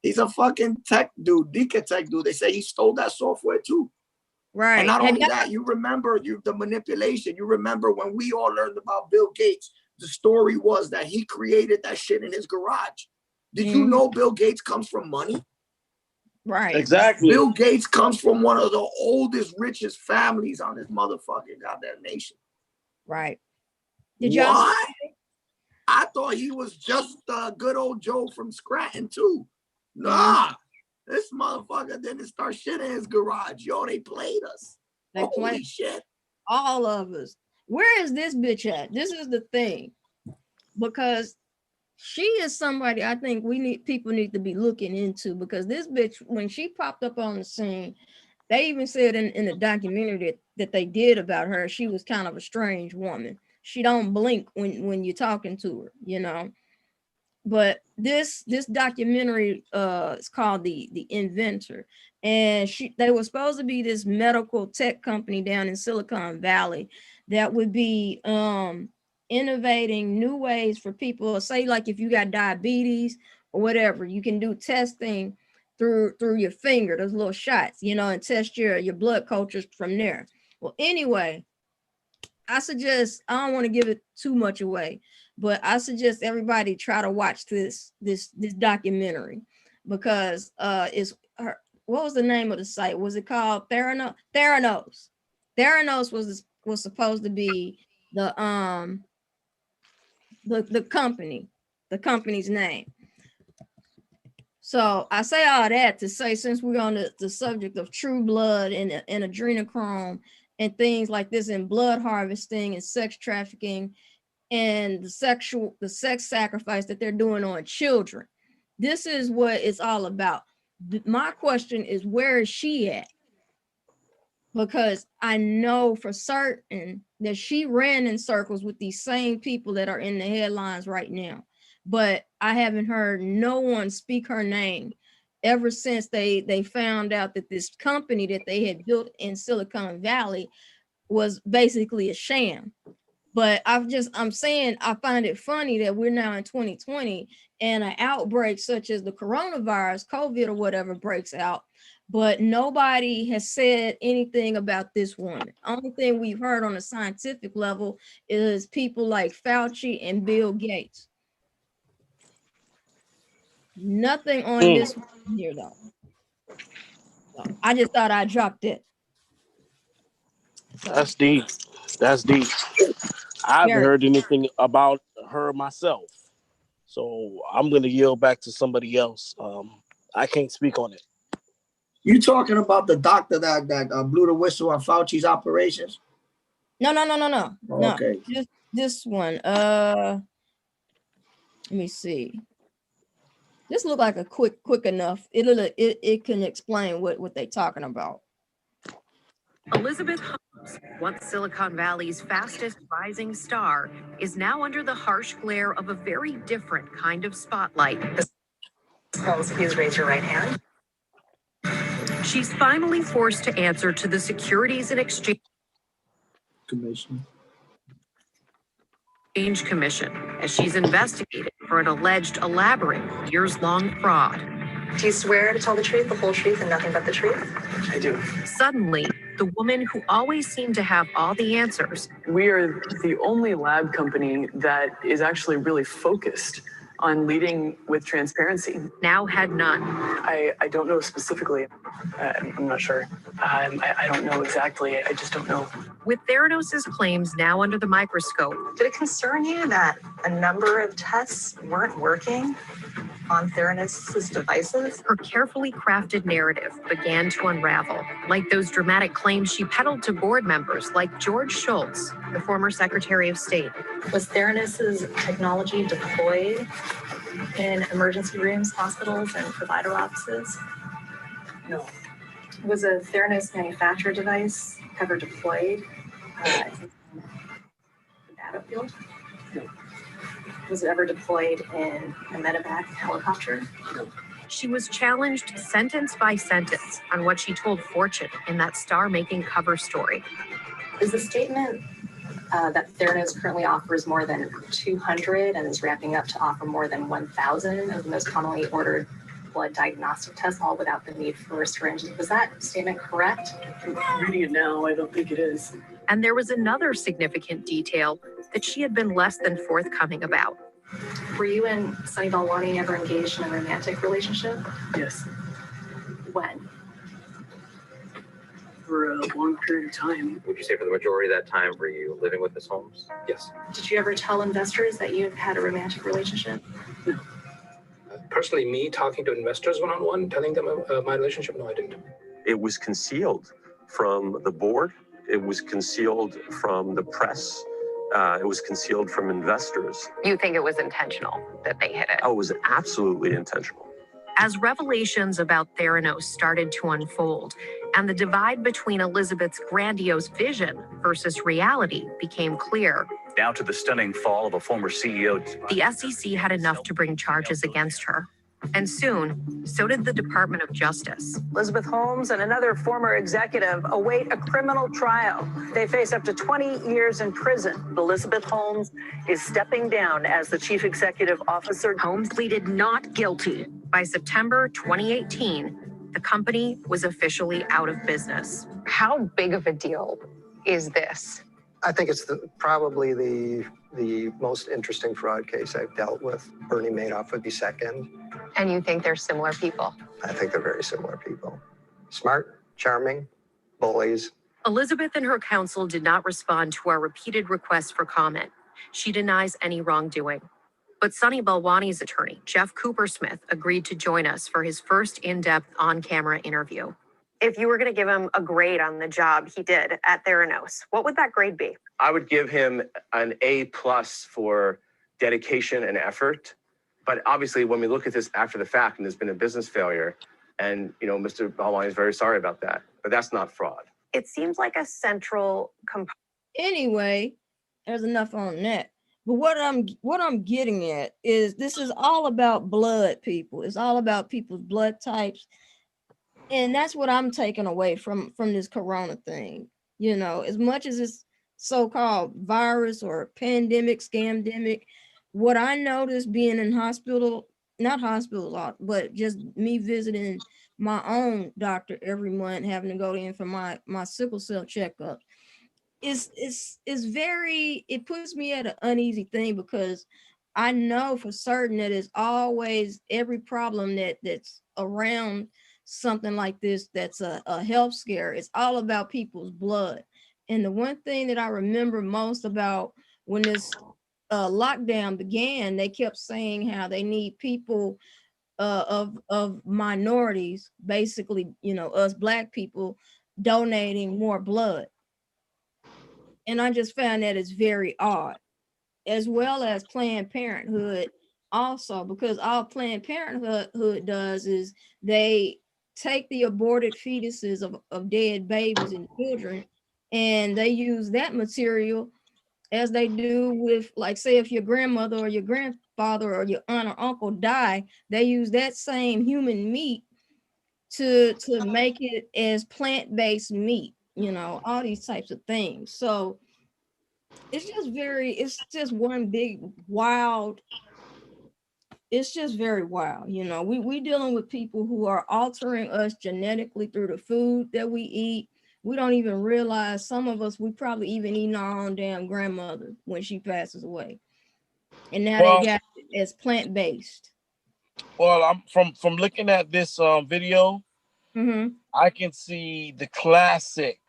He's a fucking tech dude, Dika tech dude. They say he stole that software too. Right. And not only that, you remember the manipulation. You remember when we all learned about Bill Gates, the story was that he created that shit in his garage. Did you know Bill Gates comes from money? Right. Exactly. Bill Gates comes from one of the oldest, richest families on this motherfucking goddamn nation. Right. Did y'all? Why? I thought he was just good old Joe from Scranton too. Nah, this motherfucker didn't start shit in his garage. Yo, they played us. Holy shit. All of us. Where is this bitch at? This is the thing. Because she is somebody I think people need to be looking into, because this bitch, when she popped up on the scene, they even said in the documentary that they did about her, she was kind of a strange woman. She don't blink when you're talking to her, you know. But this documentary is called The Inventor, and they were supposed to be this medical tech company down in Silicon Valley that would be innovating new ways for people, say like if you got diabetes or whatever. You can do testing through your finger, those little shots, you know, and test your blood cultures from there. Well, anyway, I suggest, I don't want to give it too much away, but I suggest everybody try to watch this documentary, because it's her, what was the name of the site? Was it called Theranos? Theranos was supposed to be the company's name. So I say all that to say, since we're on the subject of True Blood and adrenochrome and things like this, and blood harvesting and sex trafficking and the sex sacrifice that they're doing on children, this is what it's all about. My question is, where is she at? Because I know for certain that she ran in circles with these same people that are in the headlines right now, but I haven't heard no one speak her name ever since they found out that this company that they had built in Silicon Valley was basically a sham. But I'm saying, I find it funny that we're now in 2020 and an outbreak such as the coronavirus, COVID or whatever, breaks out, but nobody has said anything about this woman. Only thing we've heard on a scientific level is people like Fauci and Bill Gates. Nothing on this one here though. So I just thought I'd drop it. So, That's deep. That's deep. I haven't heard anything about her myself, so I'm going to yield back to somebody else. I can't speak on it. You talking about the doctor that blew the whistle on Fauci's operations? No. Okay. No, this one. Let me see. This look like a quick enough. It can explain what they're talking about. Elizabeth Holmes, once Silicon Valley's fastest rising star, is now under the harsh glare of a very different kind of spotlight. Holmes, please raise your right hand. She's finally forced to answer to the Securities and Exchange Commission as she's investigated for an alleged elaborate years-long fraud. Do you swear to tell the truth, the whole truth, and nothing but the truth? I do. Suddenly, the woman who always seemed to have all the answers. We are the only lab company that is actually really focused on leading with transparency. Now had none. I don't know specifically. I'm not sure. I don't know exactly. I just don't know. With Theranos' claims now under the microscope. Did it concern you that a number of tests weren't working on Theranos' devices? Her carefully crafted narrative began to unravel, like those dramatic claims she peddled to board members like George Shultz, the former Secretary of State. Was Theranos' technology deployed in emergency rooms, hospitals, and provider offices? No. Was a Theranos manufactured device ever deployed in the battlefield? No. Was it ever deployed in a medevac helicopter? No. She was challenged sentence by sentence on what she told Fortune in that star-making cover story. Is the statement that Theranos currently offers more than 200 and is ramping up to offer more than 1,000 of the most commonly ordered blood diagnostic tests, all without the need for syringes? Was that statement correct? Reading it now, I don't think it is. And there was another significant detail that she had been less than forthcoming about. Were you and Sunny Balwani ever engaged in a romantic relationship? Yes. When? For a long period of time. Would you say for the majority of that time were you living with Ms. Holmes? Yes. Did you ever tell investors that you had a romantic relationship? No. Personally, me talking to investors one-on-one, telling them my relationship, no, I didn't. It was concealed from the board. It was concealed from the press. It was concealed from investors. You think it was intentional that they hid it? Oh, it was absolutely intentional. As revelations about Theranos started to unfold and the divide between Elizabeth's grandiose vision versus reality became clear. Now to the stunning fall of a former CEO. The SEC had enough to bring charges against her. And soon, so did the Department of Justice. Elizabeth Holmes and another former executive await a criminal trial. They face up to 20 years in prison. Elizabeth Holmes is stepping down as the chief executive officer. Holmes pleaded not guilty. By September 2018, the company was officially out of business. How big of a deal is this? I think it's probably the most interesting fraud case I've dealt with. Bernie Madoff would be second. And you think they're similar people? I think they're very similar people. Smart, charming, bullies. Elizabeth and her counsel did not respond to our repeated requests for comment. She denies any wrongdoing. But Sunny Balwani's attorney, Jeff Coopersmith, agreed to join us for his first in-depth on-camera interview. If you were going to give him a grade on the job he did at Theranos, what would that grade be? I would give him an A+ for dedication and effort. But obviously, when we look at this after the fact and there's been a business failure, and Mr. Balwani is very sorry about that, but that's not fraud. It seems like a central component. Anyway, there's enough on that. But what I'm getting at is this is all about blood, people. It's all about people's blood types. And that's what I'm taking away from this corona thing. As much as it's so-called virus or pandemic, scamdemic, what I noticed being in not hospital, but just me visiting my own doctor every month, having to go in for my sickle cell checkup, it puts me at an uneasy thing, because I know for certain that it's always every problem that's around something like this that's a health scare. It's all about people's blood. And the one thing that I remember most about when this lockdown began, they kept saying how they need people of minorities, basically, us Black people, donating more blood. And I just found that it's very odd, as well as Planned Parenthood also, because all Planned Parenthood does is they take the aborted fetuses of dead babies and children, and they use that material as they do with, like, say, if your grandmother or your grandfather or your aunt or uncle die, they use that same human meat to make it as plant-based meat, all these types of things. So it's just one big wild. It's just very wild. We dealing with people who are altering us genetically through the food that we eat. We don't even realize, some of us, we probably even eating our own damn grandmother when she passes away. And now they got it as plant-based. Well, I'm from looking at this video, I can see the classic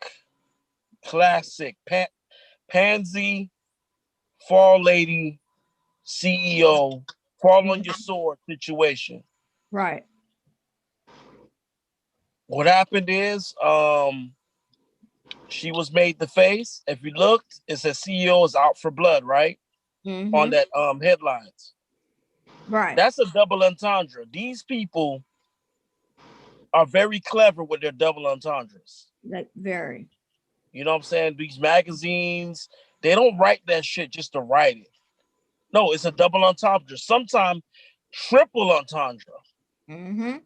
pansy fall lady CEO fall on your sword situation. Right. What happened is she was made the face. If you looked, it says CEO is out for blood, right? On that headlines. Right. That's a double entendre. These people are very clever with their double entendres. Like, very. You know what I'm saying? These magazines, they don't write that shit just to write it. No, it's a double entendre. Sometimes triple entendre. You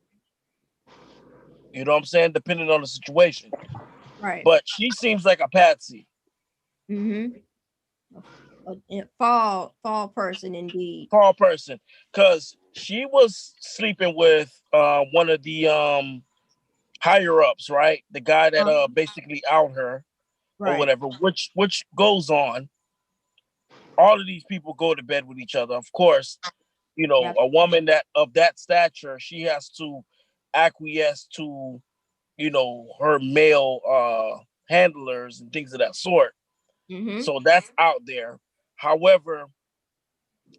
know what I'm saying? Depending on the situation. Right. But she seems like a patsy. A fall person indeed. Fall person. Because she was sleeping with one of the higher ups, right? The guy that basically out her or whatever, which goes on. All of these people go to bed with each other. Of course, a woman that of that stature, she has to acquiesce to, her male handlers and things of that sort. So that's out there. However,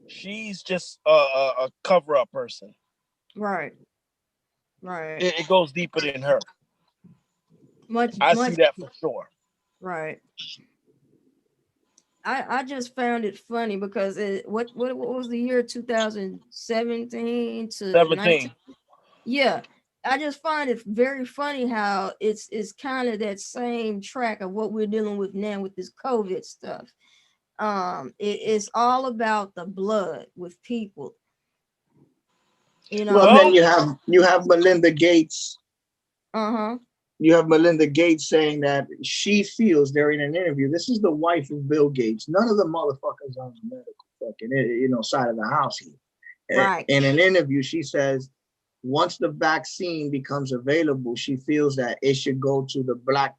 she's just a cover-up person. Right. It goes deeper than her. I see that for sure. Right. I just found it funny because what was the year 2017 to 17? Yeah, I just find it very funny how it's kind of that same track of what we're dealing with now with this COVID stuff. It's all about the blood with people. You know. Well, then you have Melinda Gates. Uh-huh. You have Melinda Gates saying that she feels during an interview. This is the wife of Bill Gates. None of the motherfuckers on the medical fucking side of the house here. Right. In an interview, she says once the vaccine becomes available, she feels that it should go to the Black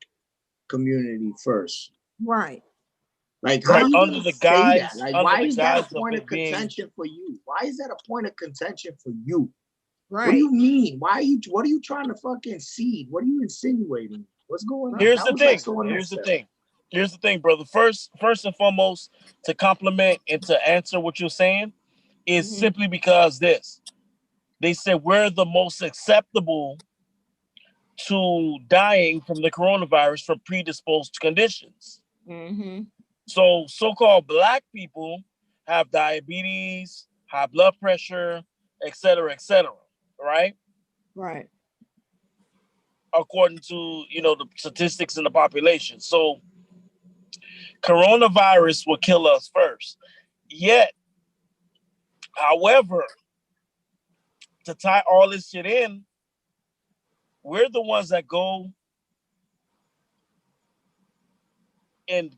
community first. Right. Like, how Right, you under gonna the say guise, that? Like, under why the is that guise a point of of it being contention for you? Why is that a point of contention for you? Right. What do you mean? What are you trying to fucking seed? What are you insinuating? What's going on? Here's That the was like thing. so unnecessary. Here's the thing, brother. First and foremost, to compliment and to answer what you're saying is simply because they said we're the most acceptable to dying from the coronavirus from predisposed conditions. Mm-hmm. So so-called Black people have diabetes, high blood pressure, et cetera, right? Right. According to the statistics in the population. So coronavirus will kill us first. Yet, however, to tie all this shit in, we're the ones that go in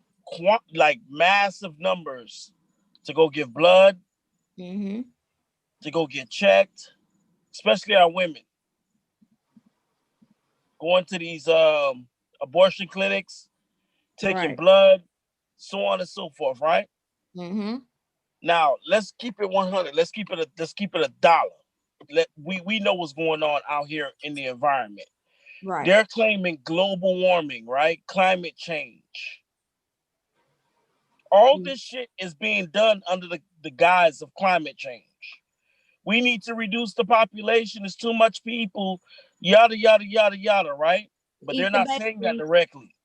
like massive numbers to go give blood, to go get checked, especially our women. Going to these abortion clinics, taking blood, so on and so forth, right? Mm-hmm. Now let's keep it 100. Let's keep it a dollar. We know what's going on out here in the environment. Right. They're claiming global warming, right? Climate change. All this shit is being done under the guise of climate change. We need to reduce the population. There's too much people, yada, yada, yada, yada, right? But they're not saying that directly.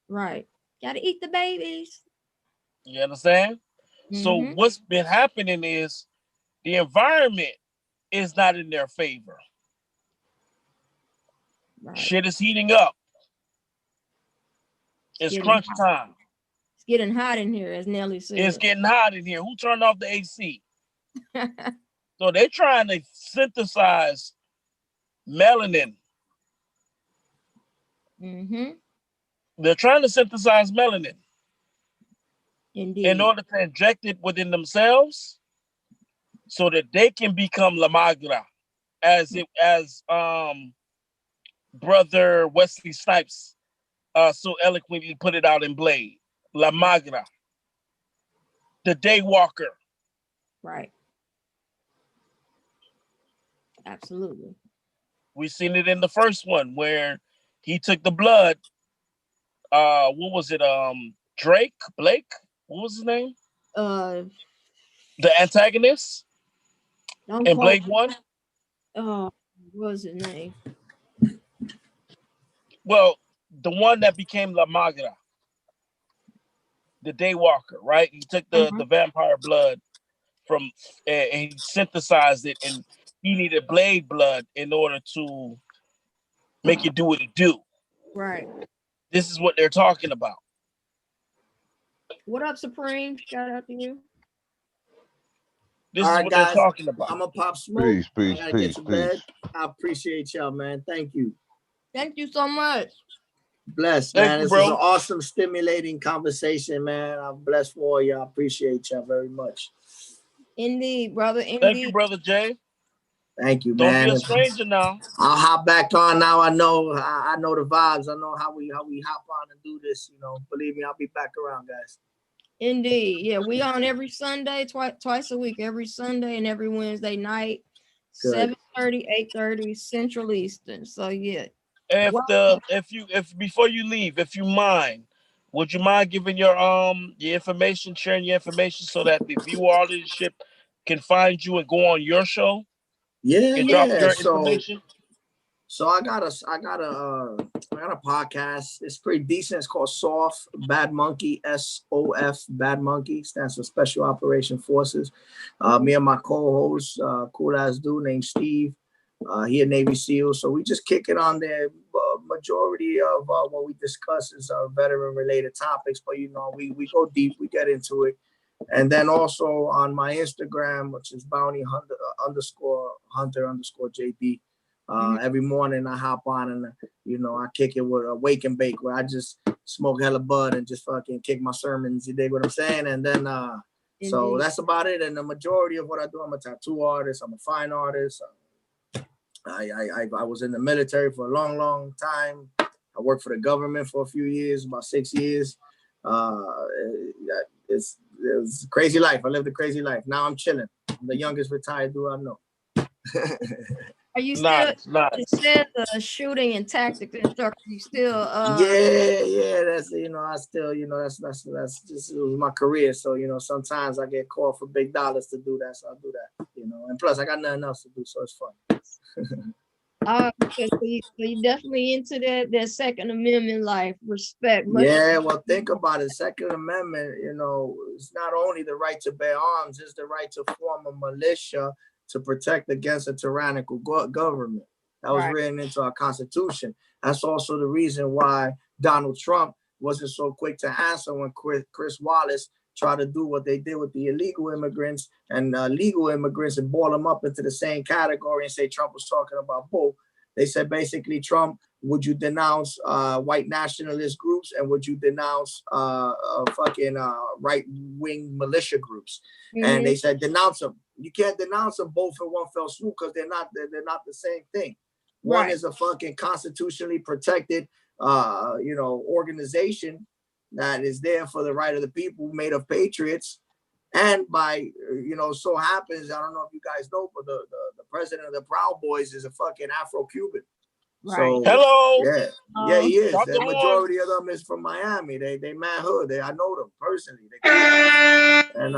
Right. Gotta eat the babies. You understand? So what's been happening is the environment is not in their favor. Right. Shit is heating up. It's crunch time. It's getting hot in here, as Nelly said. It's getting hot in here. Who turned off the AC? So they're trying to synthesize melanin. Mm-hmm. They're trying to synthesize melanin. Indeed. In order to inject it within themselves so that they can become La Magra, as brother Wesley Snipes so eloquently put it out in Blade. La Magra. The Daywalker. Right. Absolutely. We seen it in the first one where he took the blood. What was it? Blake? What was his name? The antagonist in Blade 1. What was his name? Well, the one that became La Magra, the Daywalker, right? He took the vampire blood from and he synthesized it, and he needed Blade blood in order to make it do what it do. Right. This is what they're talking about. What up, Supreme? Shout out to you. This is what they're talking about. I'm gonna pop smoke. Peace. I gotta get to bed. I appreciate y'all, man. Thank you. Thank you so much. Blessed, Thank man. you, This bro. is an awesome, stimulating conversation, man. I'm blessed for all y'all. Appreciate y'all very much. Indeed, brother. Indeed. Thank you, brother Jay. Thank you, Don't man. be a stranger now. I'll hop back on now. I know the vibes. I know how we hop on and do this. Believe me, I'll be back around, guys. Indeed. Yeah, we on every Sunday, twice a week, every Sunday and every Wednesday night, Good. 7:30, 8:30 Central Eastern. So yeah. If before you leave, if you mind, would you mind giving your information, sharing your information so that the viewer audience can find you and go on your show? Yeah, and drop your So information? So I got a podcast. It's pretty decent. It's called SOF Bad Monkey, SOF Bad Monkey, stands for Special Operation Forces. Me and my co-host, cool ass dude named Steve. He a Navy SEAL. So we just kick it on there. Majority of what we discuss is veteran related topics, but we go deep, we get into it. And then also on my Instagram, which is bounty hunter underscore JB. Every morning I hop on and, you know, I kick it with a wake and bake where I just smoke hella bud and just fucking kick my sermons. You dig what I'm saying? And then, so that's about it. And the majority of what I do, I'm a tattoo artist. I'm a fine artist. I was in the military for a long, long time. I worked for the government for a few years, about 6 years. It was a crazy life. I lived a crazy life. Now I'm chilling. I'm the youngest retired dude I know. Are you still? You said the shooting and tactics instructor. You still? Yeah. That's, you know, I still, you know, that's just, it was my career. So, you know, sometimes I get called for big dollars to do that, so I'll do that. You know, and plus I got nothing else to do, so it's fun. Okay, so you definitely into that Second Amendment life, respect. Yeah, well, think about it. Second Amendment, you know, it's not only the right to bear arms, it's the right to form a militia to protect against a tyrannical government. That was written into our Constitution. That's also the reason why Donald Trump wasn't so quick to answer when Chris Wallace tried to do what they did with the illegal immigrants and legal immigrants and boil them up into the same category and say Trump was talking about both. They said basically, Trump, would you denounce white nationalist groups and would you denounce fucking right-wing militia groups? And they said denounce them. You can't denounce them both in one fell swoop because they're not the same thing. One is a fucking constitutionally protected you know, organization that is there for the right of the people, made of patriots. And by, you know, so happens, I don't know if you guys know, but the president of the Proud Boys is a fucking Afro-Cuban. Right. So, Hello. Yeah, he is. Drop The the majority of them is from Miami. They mad hood. I know them personally. And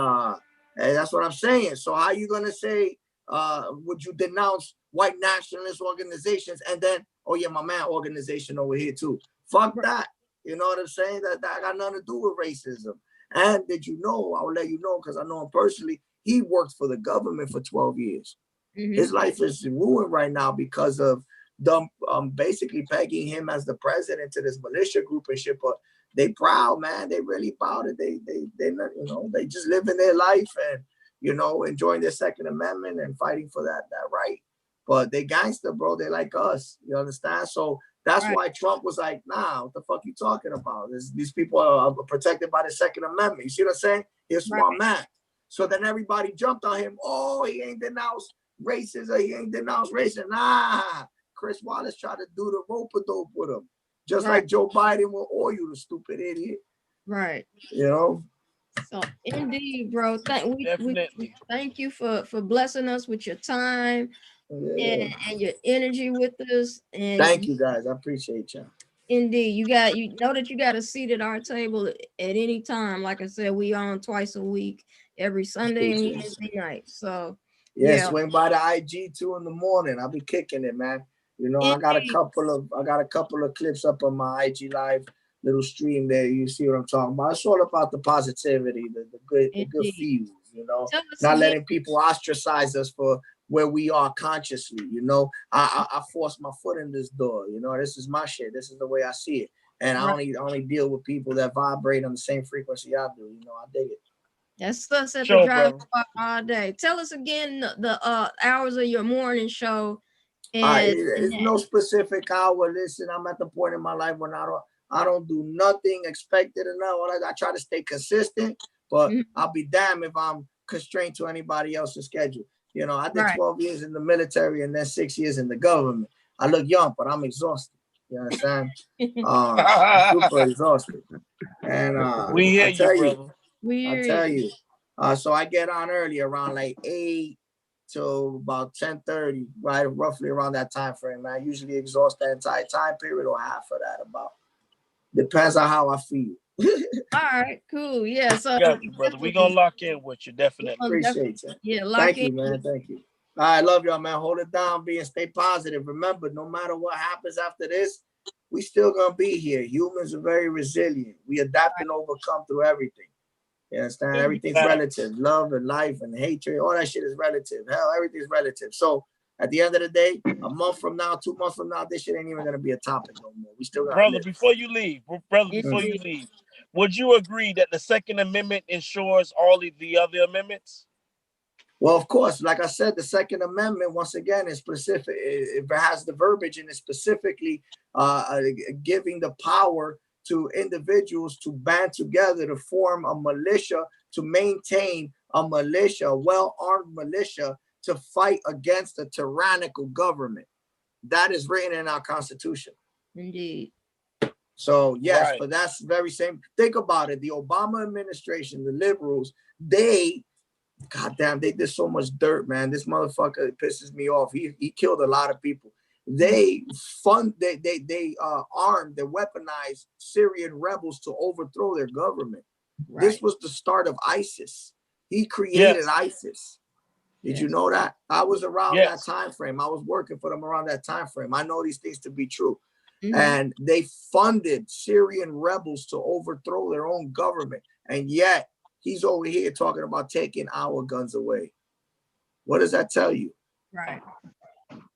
that's what I'm saying. So how you gonna say, would you denounce white nationalist organizations and then, oh yeah, my man organization over here too? Fuck that. You know what I'm saying? That got nothing to do with racism. And did you know, I'll let you know because I know him personally, he worked for the government for 12 years. His life is ruined right now because of them basically pegging him as the president to this militia group and shit. But they proud, man. They really proud it. They not, you know, they just living their life and, you know, enjoying their Second Amendment and fighting for that right. But they gangster, bro. They like us. You understand? So that's why Trump was like, nah, what the fuck you talking about? These people are protected by the Second Amendment. You see what I'm saying? He's a smart man. So then everybody jumped on him. Oh, he ain't denounced racism. He ain't denounced racism. Nah. Chris Wallace tried to do the rope-a-dope with him. Just like Joe Biden with oil, you stupid idiot. Right. You know? So indeed, bro. We thank you for blessing us with your time and your energy with us. And thank you guys. I appreciate y'all. Indeed. You know that you got a seat at our table at any time. Like I said, we on twice a week, every Sunday and Wednesday night. So yeah, swing by the IG too in the morning. I'll be kicking it, man. You know, I got a couple of clips up on my IG live little stream there. You see what I'm talking about? It's all about the positivity, the good feels, you know, not letting people ostracize us for where we are consciously. You know, I force my foot in this door. You know, this is my shit. This is the way I see it, and I only deal with people that vibrate on the same frequency I do. You know, I dig it. That's us at the Drive Squad all day. Tell us again the hours of your morning show. It's no specific hour. Listen, I'm at the point in my life when I don't do nothing expected enough. I try to stay consistent, but I'll be damned if I'm constrained to anybody else's schedule. You know, I did 12 years in the military and then 6 years in the government. I look young, but I'm exhausted. You understand? Super exhausted. And we hear you, brother. I tell you. So I get on early around like 8 till about 10:30, right? Roughly around that time frame. I usually exhaust that entire time period or half of that about. Depends on how I feel. All right, cool. Yeah, so got you, brother. We're gonna lock in with you, definitely. Appreciate you. Yeah, thank you, man. Thank you. I love y'all, man. Hold it down, and stay positive. Remember, no matter what happens after this, we still gonna be here. Humans are very resilient. We adapt and overcome through everything. You understand? Everything's relative. Love and life and hatred, all that shit is relative. Hell, everything's relative. So at the end of the day, a month from now, 2 months from now, this shit ain't even gonna be a topic no more. We still got brother. Before you leave, would you agree that the Second Amendment ensures all of the other amendments? Well, of course, like I said, the Second Amendment, once again, is specific. It has the verbiage and it's specifically giving the power to individuals to band together to form a militia, to maintain a militia, a well-armed militia, to fight against a tyrannical government. That is written in our Constitution. Indeed. So yes, Right. but that's very same. Think about it. The Obama administration, the liberals, they, goddamn, they did so much dirt, man. This motherfucker pisses me off. He killed a lot of people. They armed, they weaponized Syrian rebels to overthrow their government. Right. This was the start of ISIS. He created Yes. ISIS. Did you know that? I was around Yes. that time frame. I was working for them around that time frame. I know these things to be true. Mhm. And they funded Syrian rebels to overthrow their own government. And yet he's over here talking about taking our guns away. What does that tell you? Right.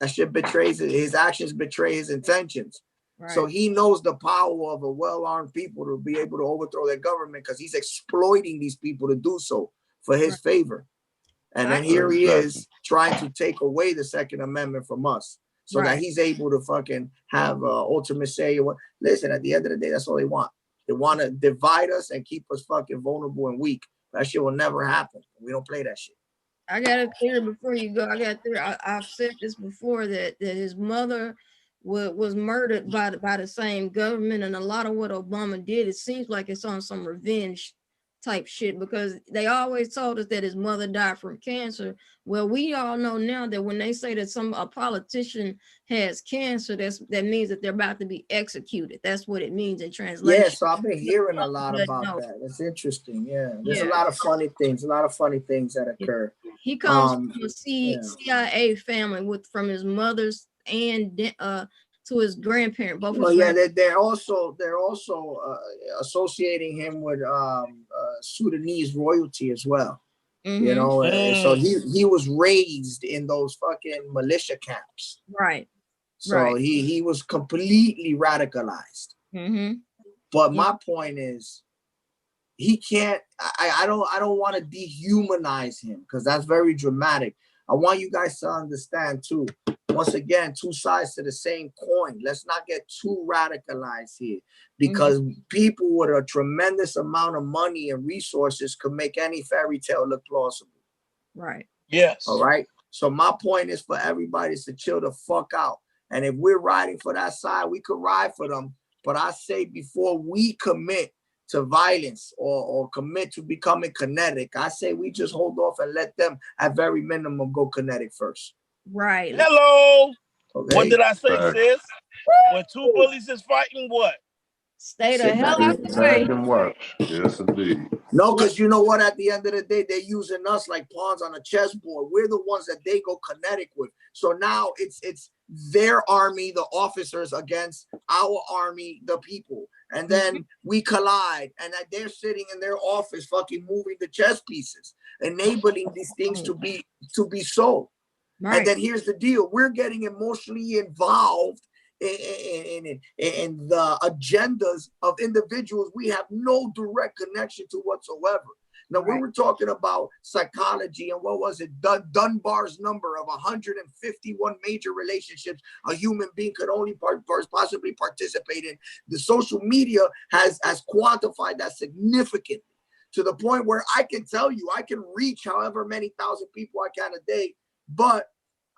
That shit betrays it. His actions betray his intentions. Right. So he knows the power of a well-armed people to be able to overthrow their government because he's exploiting these people to do so for his favor. And then here he is trying to take away the Second Amendment from us so that he's able to fucking have ultimate say. Listen, at the end of the day, that's all they want. They want to divide us and keep us fucking vulnerable and weak. That shit will never happen. We don't play that shit. I got it clear before you go. I've said this before that his mother was murdered by the same government, and a lot of what Obama did, it seems like it's on some revenge type shit, because they always told us that his mother died from cancer. Well, we all know now that when they say that a politician has cancer, that means that they're about to be executed. That's what it means in translation. Yeah, so I've been hearing a lot about that. It's interesting. Yeah, there's a lot of funny things. That occur. He comes from a CIA family from his mother's and to his grandparent. Both. Well, yeah, they're also associating him with Sudanese royalty as well. You know, so he was raised in those fucking militia camps. Right. So he was completely radicalized. But my point is, he can't. I don't want to dehumanize him because that's very dramatic. I want you guys to understand too. Once again, two sides to the same coin. Let's not get too radicalized here, because people with a tremendous amount of money and resources could make any fairy tale look plausible. Right. Yes. All right. So my point is for everybody to chill the fuck out. And if we're riding for that side, we could ride for them. But I say before we commit to violence or commit to becoming kinetic, I say we just hold off and let them at very minimum go kinetic first. Right. Hello. Okay. What did I say, sis? When two bullies is fighting, what? Stay the hell out the way. And watch. Yes, indeed. No, because you know what? At the end of the day, they're using us like pawns on a chessboard. We're the ones that they go kinetic with. So now it's their army, the officers, against our army, the people. And then we collide, and they're sitting in their office fucking moving the chess pieces, enabling these things to be so. Right. And then here's the deal. We're getting emotionally involved in the agendas of individuals we have no direct connection to whatsoever. Now, when we're talking about psychology and what was it, Dunbar's number of 151 major relationships a human being could only possibly participate in, the social media has quantified that significantly to the point where I can tell you, I can reach however many thousand people I can a day, but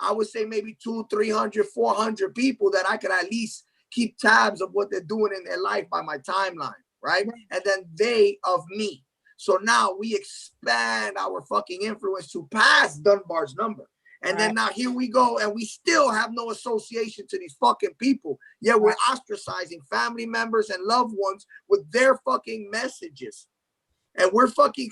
I would say maybe 200, 300, 400 people that I could at least keep tabs of what they're doing in their life by my timeline, right? And then they of me. So now we expand our fucking influence to pass Dunbar's number. And then now here we go, and we still have no association to these fucking people. Yet we're ostracizing family members and loved ones with their fucking messages. And we're fucking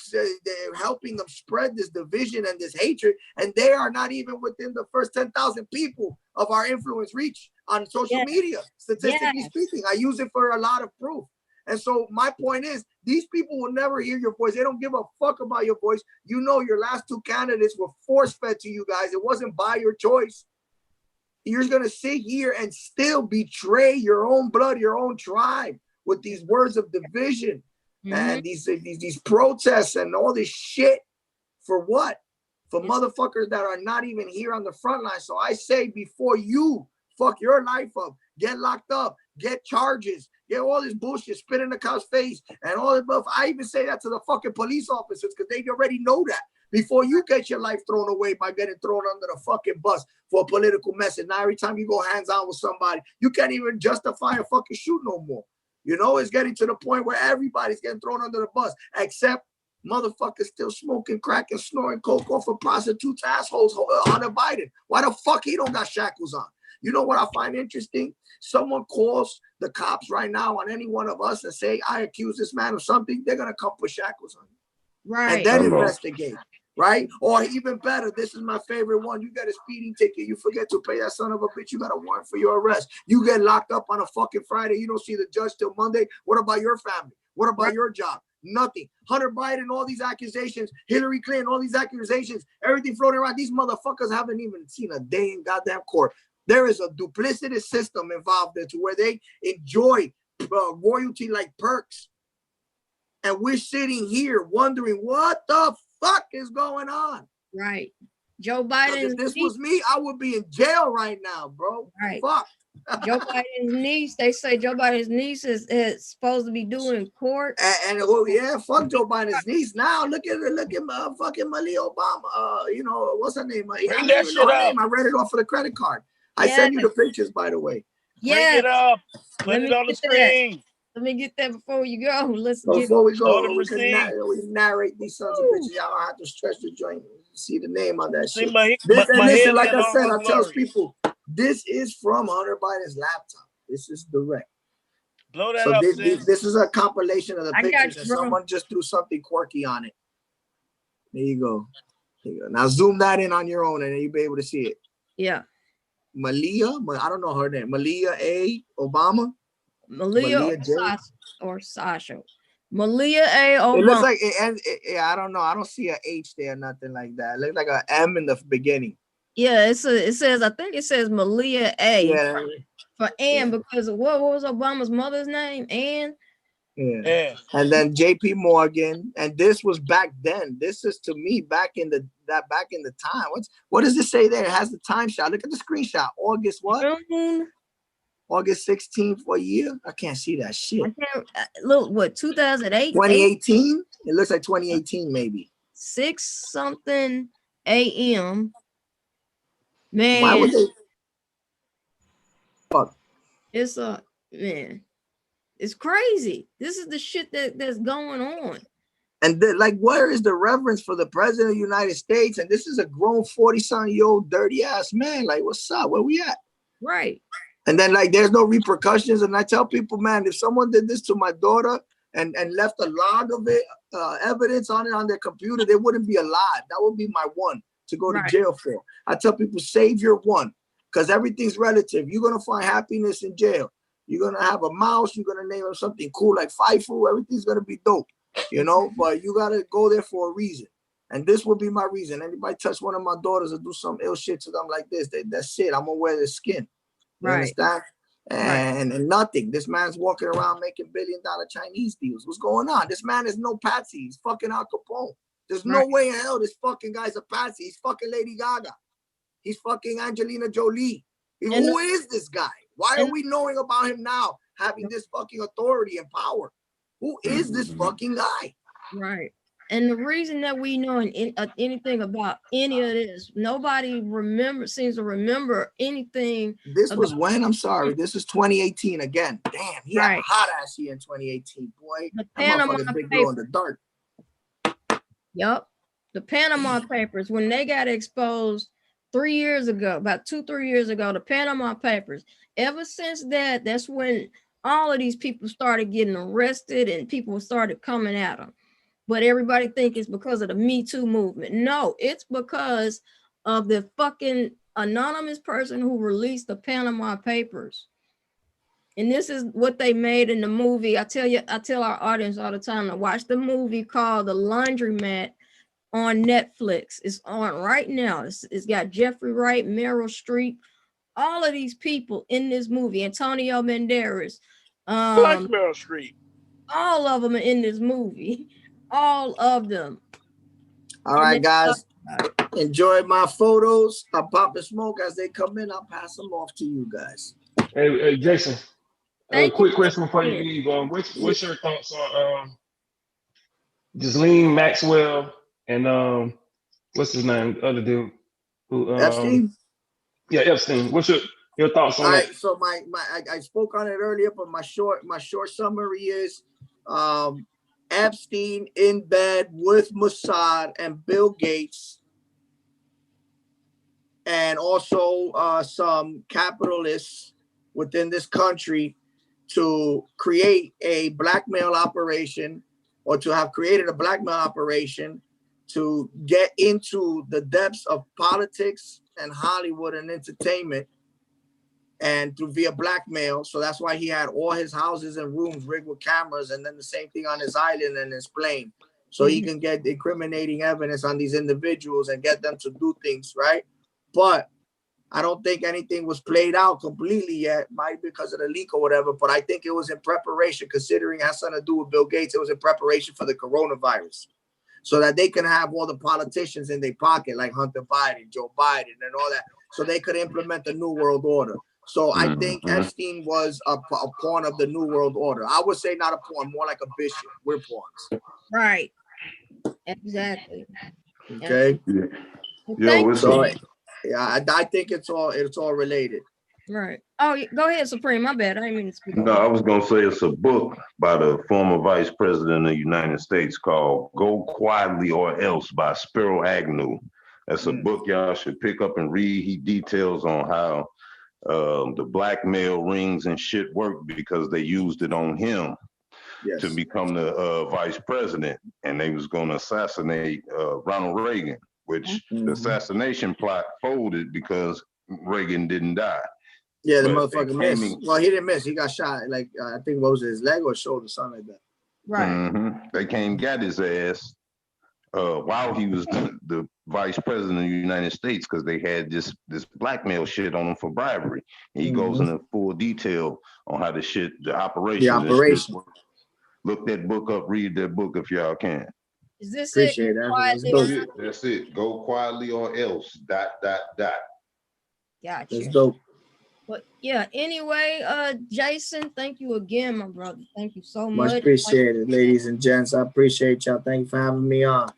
helping them spread this division and this hatred. And they are not even within the first 10,000 people of our influence reach on social media. Statistically speaking, I use it for a lot of proof. And so my point is, these people will never hear your voice. They don't give a fuck about your voice. You know, your last two candidates were force-fed to you guys. It wasn't by your choice. You're going to sit here and still betray your own blood, your own tribe with these words of division. and these protests and all this shit for what? For motherfuckers that are not even here on the front line. So I say, before you fuck your life up, get locked up, get charges, get all this bullshit, spit in the cop's face, and all this stuff. I even say that to the fucking police officers because they already know that. Before you get your life thrown away by getting thrown under the fucking bus for a political message. Now every time you go hands on with somebody, you can't even justify a fucking shoot no more. You know, it's getting to the point where everybody's getting thrown under the bus, except motherfuckers still smoking crack and snoring coke off of prostitutes, assholes, Hunter Biden. Why the fuck he don't got shackles on? You know what I find interesting? Someone calls the cops right now on any one of us and say, I accuse this man of something, they're going to come put shackles on you. Right. And then investigate. Right? Or even better, this is my favorite one. You get a speeding ticket, you forget to pay that son of a bitch, you got a warrant for your arrest. You get locked up on a fucking Friday, you don't see the judge till Monday. What about your family? What about your job? Nothing. Hunter Biden, all these accusations, Hillary Clinton, all these accusations, everything floating around. These motherfuckers haven't even seen a day in goddamn court. There is a duplicitous system involved there to where they enjoy royalty like perks. And we're sitting here wondering what the fuck is going on? Right. Joe Biden. If this was me, I would be in jail right now, bro. Right. Fuck. Joe Biden's niece, they say Joe Biden's niece is supposed to be doing court. And well, yeah, fuck Joe Biden's niece. Now look at fucking Malia Obama. You know, what's her name? I don't even know her name. I read it off of the credit card. I sent you the pictures, by the way. Yeah. Bring it up. Put it on the screen. Let me get that before you go. Before we go, we narrate these sons of bitches. Y'all don't have to stretch the joint. See the name on that shit. Listen, like I said, I tell people, this is from Hunter Biden's laptop. This is direct. Blow that up, this is a compilation of the pictures, and you, someone just threw something quirky on it. There you go. There you go. Now zoom that in on your own, and then you'll be able to see it. Yeah. Malia, I don't know her name. Malia A. Obama. Malia or Sasha. Malia A. Obama. It looks like I don't know. I don't see an H there, nothing like that. It looks like an M in the beginning. Yeah, it says I think it says Malia A. Yeah. For Ann, because what was Obama's mother's name? Ann. Yeah. And then JP Morgan, and this was back then. This is to me back in the time. What does this say there? It has the time shot. Look at the screenshot. August what? August 16th. What year? I can't see that shit. Look, what 2008? 2018. It looks like 2018 maybe. 6 something a.m. Man. Why would they? Fuck. It's man. It's crazy. This is the shit that's going on. And where is the reverence for the president of the United States? And this is a grown 40-something-year-old dirty ass man. Like, what's up? Where we at? Right. And then there's no repercussions. And I tell people, man, if someone did this to my daughter and left a log of it, evidence on it on their computer, they wouldn't be alive. That would be my one to go to jail for. I tell people, save your one, because everything's relative. You're gonna find happiness in jail. You're gonna have a mouse. You're gonna name him something cool like Faifu. Everything's gonna be dope, you know. But you gotta go there for a reason, and this would be my reason. Anybody touch one of my daughters or do some ill shit to them like this, that's it. I'm gonna wear their skin. You understand? And nothing. This man's walking around making $1 billion Chinese deals. What's going on? This man is no patsy. He's fucking Al Capone. There's no way in hell this fucking guy's a patsy. He's fucking Lady Gaga. He's fucking Angelina Jolie. Who is this guy? Why are we knowing about him now, having this fucking authority and power? Who is this fucking guy? Right. And the reason that we know anything about any of this, nobody seems to remember anything. This was when? I'm sorry. This is 2018 again. Damn, he had a hot ass year in 2018, boy. The Panama big girl in the dark. Yep. The Panama Papers, when they got exposed 3 years ago, about 2-3 years ago, the Panama Papers. Ever since that's when all of these people started getting arrested and people started coming at them. But everybody think it's because of the Me Too movement. No, it's because of the fucking anonymous person who released the Panama Papers. And this is what they made in the movie. I tell our audience all the time to watch the movie called The Laundromat on Netflix. It's on right now. It's got Jeffrey Wright, Meryl Streep, all of these people in this movie. Antonio Banderas. Like Meryl Streep. All of them are in this movie. All of them. All right, guys. Enjoy my photos. I'll pop a smoke as they come in. I'll pass them off to you guys. Hey, Jason. Quick question before you leave. What's your thoughts on Ghislaine Maxwell and what's his name? The other dude who Epstein? Yeah, Epstein. What's your thoughts on All that? right, so I spoke on it earlier, but my short summary is Epstein in bed with Mossad and Bill Gates, and also some capitalists within this country to create a blackmail operation, or to have created a blackmail operation to get into the depths of politics and Hollywood and entertainment, and through via blackmail. So that's why he had all his houses and rooms rigged with cameras, and then the same thing on his island and his plane, so he can get incriminating evidence on these individuals and get them to do things, right? But I don't think anything was played out completely yet, might be because of the leak or whatever, but I think it was in preparation, considering it has something to do with Bill Gates. It was in preparation for the coronavirus, so that they can have all the politicians in their pocket, like Hunter Biden, Joe Biden, and all that, so they could implement the New World Order. So I think Epstein was a pawn of the New World Order. I would say not a pawn, more like a bishop. We're pawns. Right. Exactly. Okay. Yeah, I think it's all related. Right. Oh, go ahead, Supreme. My bad. I didn't mean to speak. No, I was gonna say it's a book by the former Vice President of the United States called "Go Quietly or Else" by Spiro Agnew. That's a book y'all should pick up and read. He details on how the blackmail rings and shit worked, because they used it on him to become the vice president, and they was going to assassinate Ronald Reagan, which the assassination plot folded because Reagan didn't die. Yeah, the motherfucker missed. Well, he didn't miss. He got shot. Like I think what was it, his leg or shoulder, something like that. Right. They came got his ass while he was the vice president of the United States, because they had this blackmail shit on him for bribery. And he goes into full detail on how the operation. Look that book up, read that book if y'all can. Is this Appreciate it? that. That's it. Go quietly or else. ... Gotcha. That's dope. But yeah, anyway, Jason, thank you again, my brother. Thank you so much. Much appreciated, ladies and gents. I appreciate y'all. Thank you for having me on.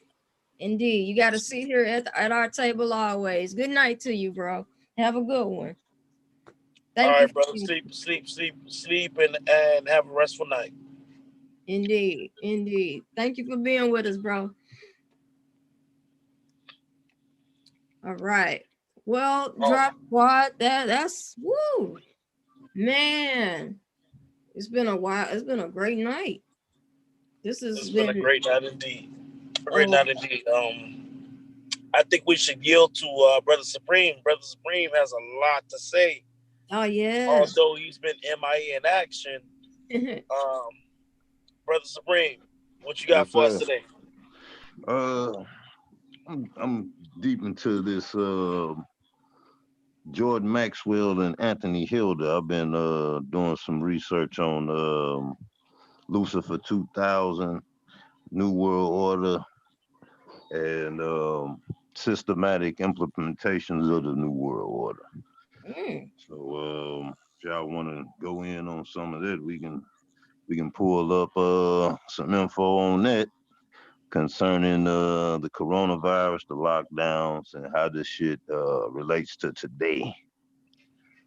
Indeed. You got to sit here at our table always. Good night to you, bro. Have a good one. All right, brother. Sleep, and have a restful night. Indeed. Indeed. Thank you for being with us, bro. All right. Well, Drop Squad, that's woo. Man, it's been a while. It's been a great night. It's been a great night indeed. Great night indeed. I think we should yield to Brother Supreme. Brother Supreme has a lot to say. Oh yeah. Although he's been MIA in action. Brother Supreme, what you got for us today? I'm deep into this Jordan Maxwell and Anthony Hilda. I've been doing some research on Lucifer 2000, New World Order, and systematic implementations of the New World Order. So if y'all want to go in on some of that, we can pull up some info on that concerning the coronavirus, the lockdowns, and how this shit relates to today.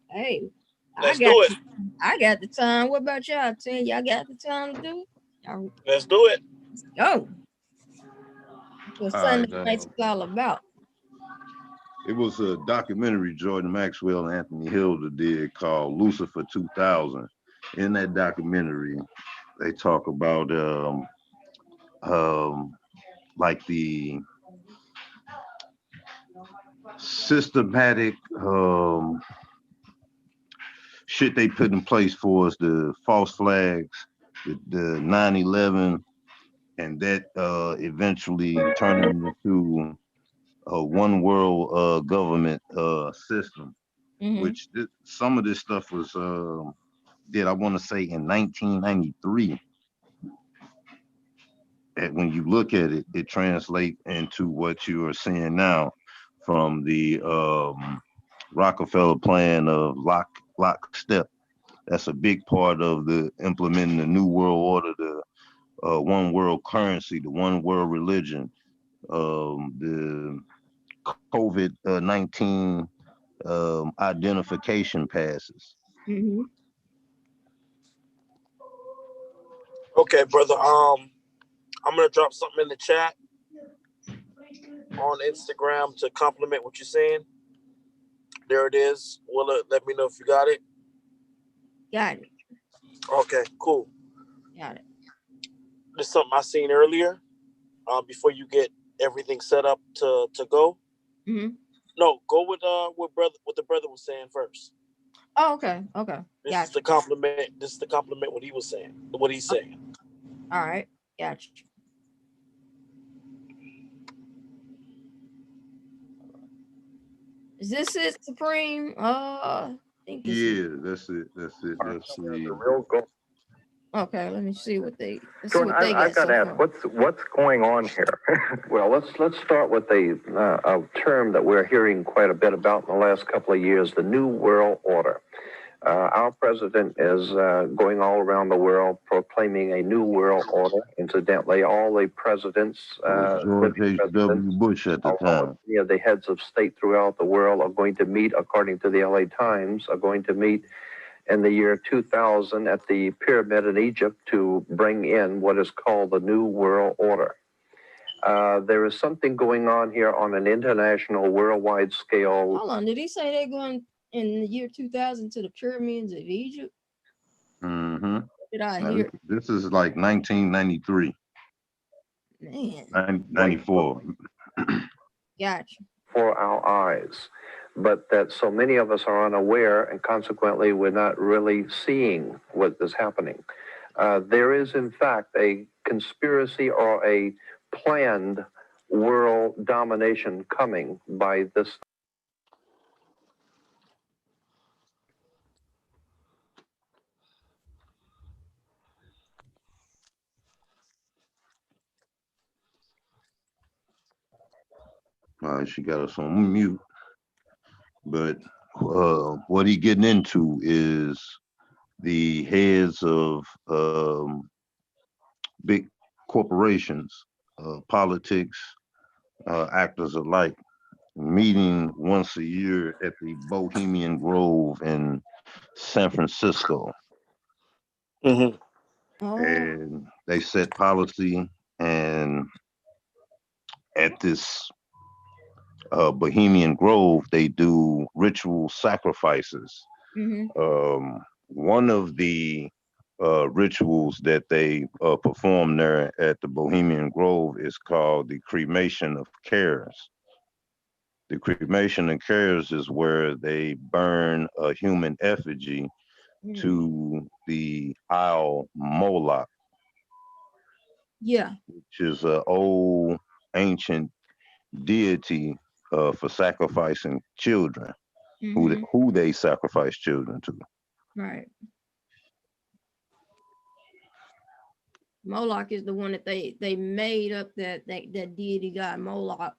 Hey, Let's do it. I got the time. What about y'all? Ten, y'all got the time to do it? Let's do it. Let's go. What Sunday right, night's all about. It was a documentary Jordan Maxwell and Anthony Hilda did called Lucifer 2000. In that documentary, they talk about like the systematic shit they put in place for us, the false flags, the 9/11, and that eventually turned into a one world government system, which some of this stuff was did I want to say in 1993. when you look at it, it translates into what you are seeing now from the Rockefeller plan of lockstep. That's a big part of the implementing the new world order, the one world currency, the one world religion, the COVID-19 identification passes. Mm-hmm. Okay, brother. I'm gonna drop something in the chat on Instagram to compliment what you're saying. There it is. Willa, let me know if you got it. Got it. Okay, cool. Got it. This is something I seen earlier. Before you get everything set up to go. Mm-hmm. No, go with what the brother was saying first. Oh, okay. Okay. This Gotcha. is the compliment. This is the compliment what he was saying. What he's saying. All right. Gotcha. Is this it, Supreme? I think this is. Yeah, that's it. That's it. That's the real goal. Okay, let me see what they. Let's see Jordan, what they I've got got to so ask, far. what's going on here? Well, let's start with a term that we're hearing quite a bit about in the last couple of years: the New World Order. Our president is going all around the world proclaiming a new world order. Incidentally, all the presidents, George H.W. Bush at the time. many of the heads of state throughout the world are going to meet, according to the LA Times, are going to meet in the year 2000 at the pyramid in Egypt to bring in what is called the New World Order. There is something going on here on an international, worldwide scale. Hold on. Did he say they're going in the year 2000 to the pyramids of Egypt? Mm-hmm. Did I hear? This is like 1993. Man. 94. Gotcha. For our eyes, but that so many of us are unaware, and consequently we're not really seeing what is happening. There is in fact a conspiracy or a planned world domination coming by this. She got us on mute. But what he getting into is the heads of big corporations, politics, actors alike, meeting once a year at the Bohemian Grove in San Francisco. Mm-hmm. And they set policy, and at this Bohemian Grove, they do ritual sacrifices. Mm-hmm. One of the rituals that they perform there at the Bohemian Grove is called the cremation of cares. The cremation of cares is where they burn a human effigy to the owl Moloch. Yeah. Which is an old ancient deity for sacrificing children, who they sacrifice children to. Right. Moloch is the one that they made up that deity god Moloch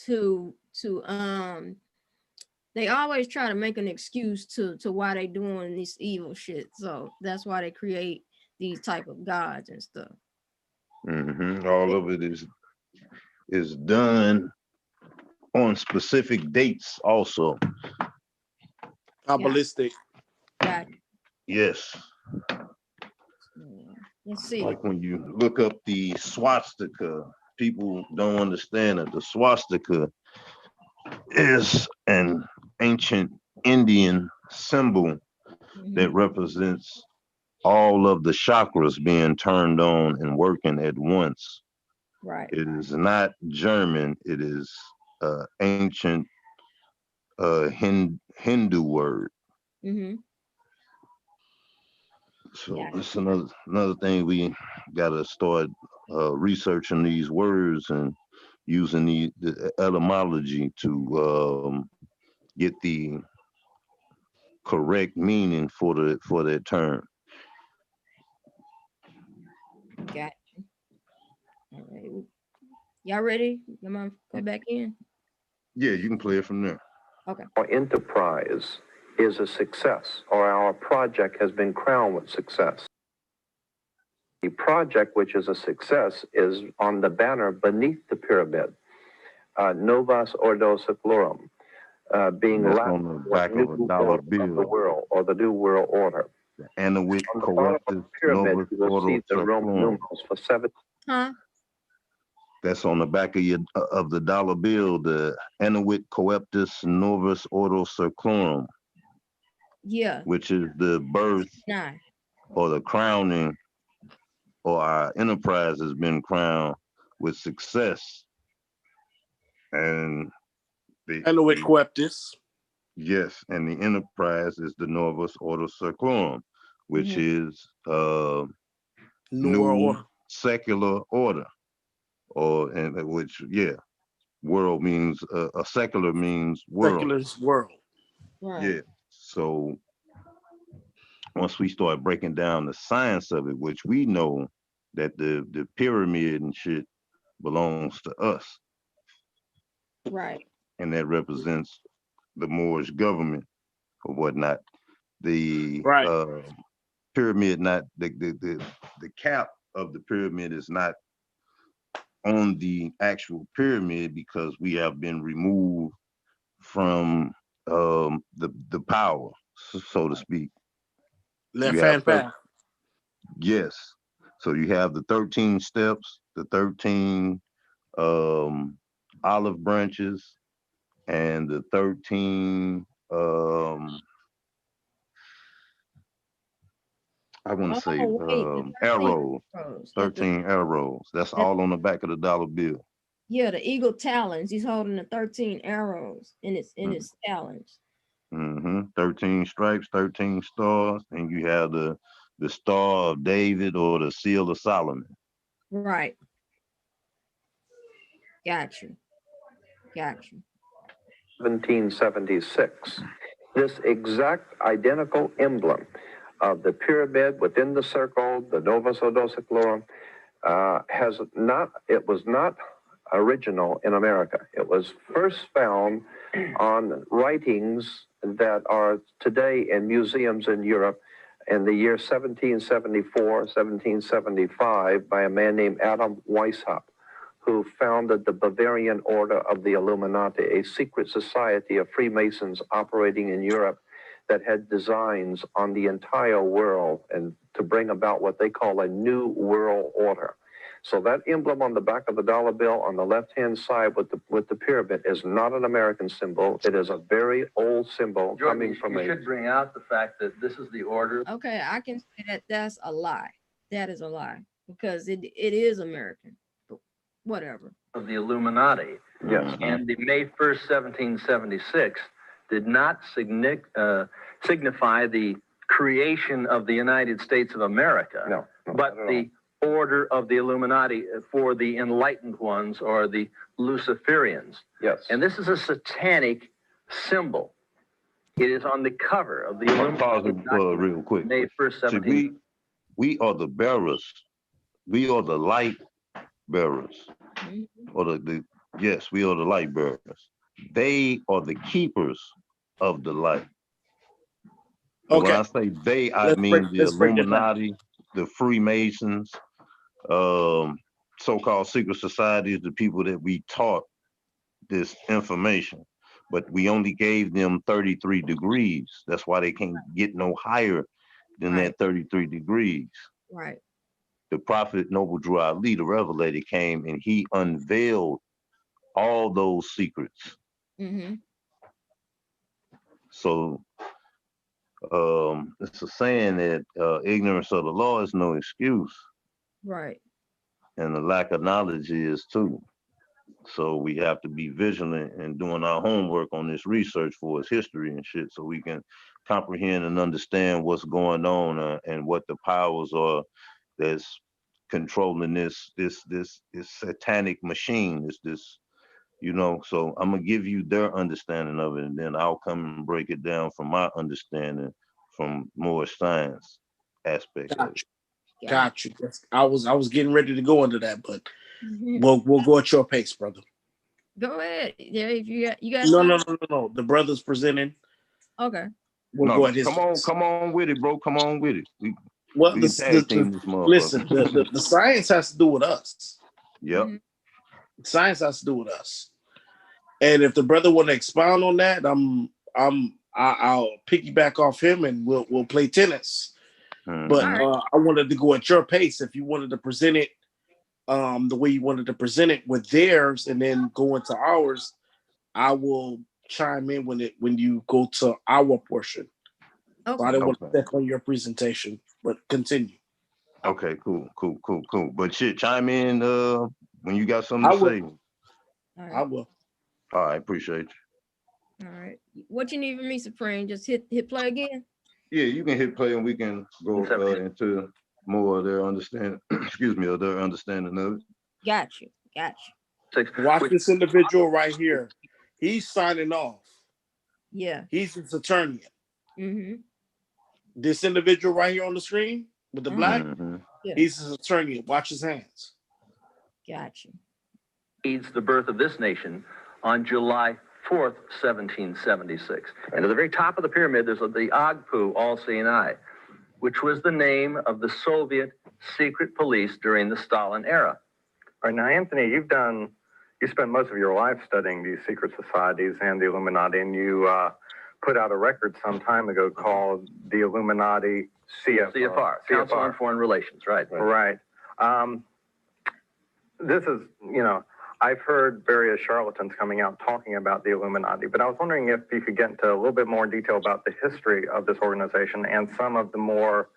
to they always try to make an excuse to why they doing this evil shit. So that's why they create these type of gods and stuff. Mm-hmm. All of it is done on specific dates also. Kabbalistic. Got it. Yes. Let's see. Like when you look up the swastika, people don't understand that the swastika is an ancient Indian symbol that represents all of the chakras being turned on and working at once. Right. It is not German. It is ancient Hindu word. Mm-hmm. So it's another thing we got to start researching these words and using the etymology to get the correct meaning for that term. Gotcha. Okay. Y'all ready? Come on, go back in. Yeah, you can play it from there. Okay. Our enterprise is a success, or our project has been crowned with success. The project, which is a success, is on the banner beneath the pyramid, Novus Ordo Seclorum, being That's Latin on the for back of a new dollar order of the bill. world, or the new world order. Annuit On the bottom of the Coeptus pyramid, Novus you will Ordo see the Roman Seclorum. numerals for 7. Huh? That's on the back of the dollar bill, the Annuit Coeptus Novus Ordo Seclorum, Yeah. which is the birth or the crowning, or our enterprise has been crowned with success. And the Annuit Coeptus. Yes, and the enterprise is the Novus Ordo Seclorum, which is New World new Order. secular order, or and which world means a secular means world. Secular's world. Right. Yeah. So once we start breaking down the science of it, which we know that the pyramid and shit belongs to us, Right. and that represents the Moorish government or whatnot. The pyramid, not the cap of the pyramid is not on the actual pyramid, because we have been removed from the power, so to speak. Left You hand have path. Yes. So you have the 13 steps, the 13 olive branches, and the 13 I want to say arrows, 13 arrows. That's all on the back of the dollar bill. Yeah, the eagle talons. He's holding the 13 arrows in his talons. 13 stripes, 13 stars, and you have the Star of David or the Seal of Solomon. Right. Got you. 1776. This exact identical emblem of the pyramid within the circle, the Novus Ordo Seclorum, it was not original in America. It was first found on writings that are today in museums in Europe in the year 1774, 1775 by a man named Adam Weishaupt, who founded the Bavarian Order of the Illuminati, a secret society of Freemasons operating in Europe that had designs on the entire world and to bring about what they call a new world order. So that emblem on the back of the dollar bill on the left-hand side with the pyramid is not an American symbol. It is a very old symbol coming from you should bring out the fact that this is the order. Okay, I can say that that's a lie. That is a lie, because it is American. But whatever. Of the Illuminati. Yes. And the May 1st, 1776 did not signify the creation of the United States of America. No, but the order of the Illuminati for the enlightened ones, or the Luciferians. Yes. And this is a satanic symbol. It is on the cover of the Illuminati. Pause real quick. May 1st, 17. We are the bearers. We are the light bearers. Or yes, we are the light bearers. They are the keepers of the light. And when I say they, I mean the Illuminati, the Freemasons, so-called secret societies, the people that we taught this information. But we only gave them 33 degrees. That's why they can't get no higher than that 33 degrees. Right. The Prophet Noble Drew Ali, the Revelator, came and he unveiled all those secrets. So it's a saying that ignorance of the law is no excuse. Right. And the lack of knowledge is too. So we have to be vigilant and doing our homework on this research for its history and shit, so we can comprehend and understand what's going on and what the powers are that's controlling this satanic machine. This so I'm gonna give you their understanding of it, and then I'll come and break it down from my understanding from more science aspect. Got you. I was getting ready to go into that, but We'll go at your pace, brother. Go ahead. Yeah, if you got No. The brother's presenting. Okay. We'll go at his come on, pace. come on with it, bro. Come on with it. We Well, can tag team this motherfucker. listen, the science has to do with us. Yep. Science has to do with us. And if the brother want to expound on that, I'll piggyback off him and we'll play tennis. But I wanted to go at your pace. If you wanted to present it the way you wanted to present it with theirs and then go into ours, I will chime in when you go to our portion. Okay. So I didn't want to step on your presentation, but continue. Okay, cool. But shit, chime in when you got something to say. Right. I will. All right, appreciate you. All right. What you need from me, Supreme? Just hit play again? Yeah, you can hit play and we can go into more of their understanding, excuse me, of their understanding of it. Got you. Watch this individual right here. He's signing off. Yeah. He's his attorney. Mm-hmm. This individual right here on the screen with the black, he's his attorney. Watch his hands. Got you. Leads the birth of this nation on July 4th, 1776. And at the very top of the pyramid, there's the Agpu, all-seeing eye, which was the name of the Soviet secret police during the Stalin era. All right, now, Anthony, you spent most of your life studying these secret societies and the Illuminati, and you put out a record some time ago called the Illuminati CFR, Council on Foreign Relations, right. Right. This is, I've heard various charlatans coming out talking about the Illuminati, but I was wondering if you could get into a little bit more detail about the history of this organization and some of the more,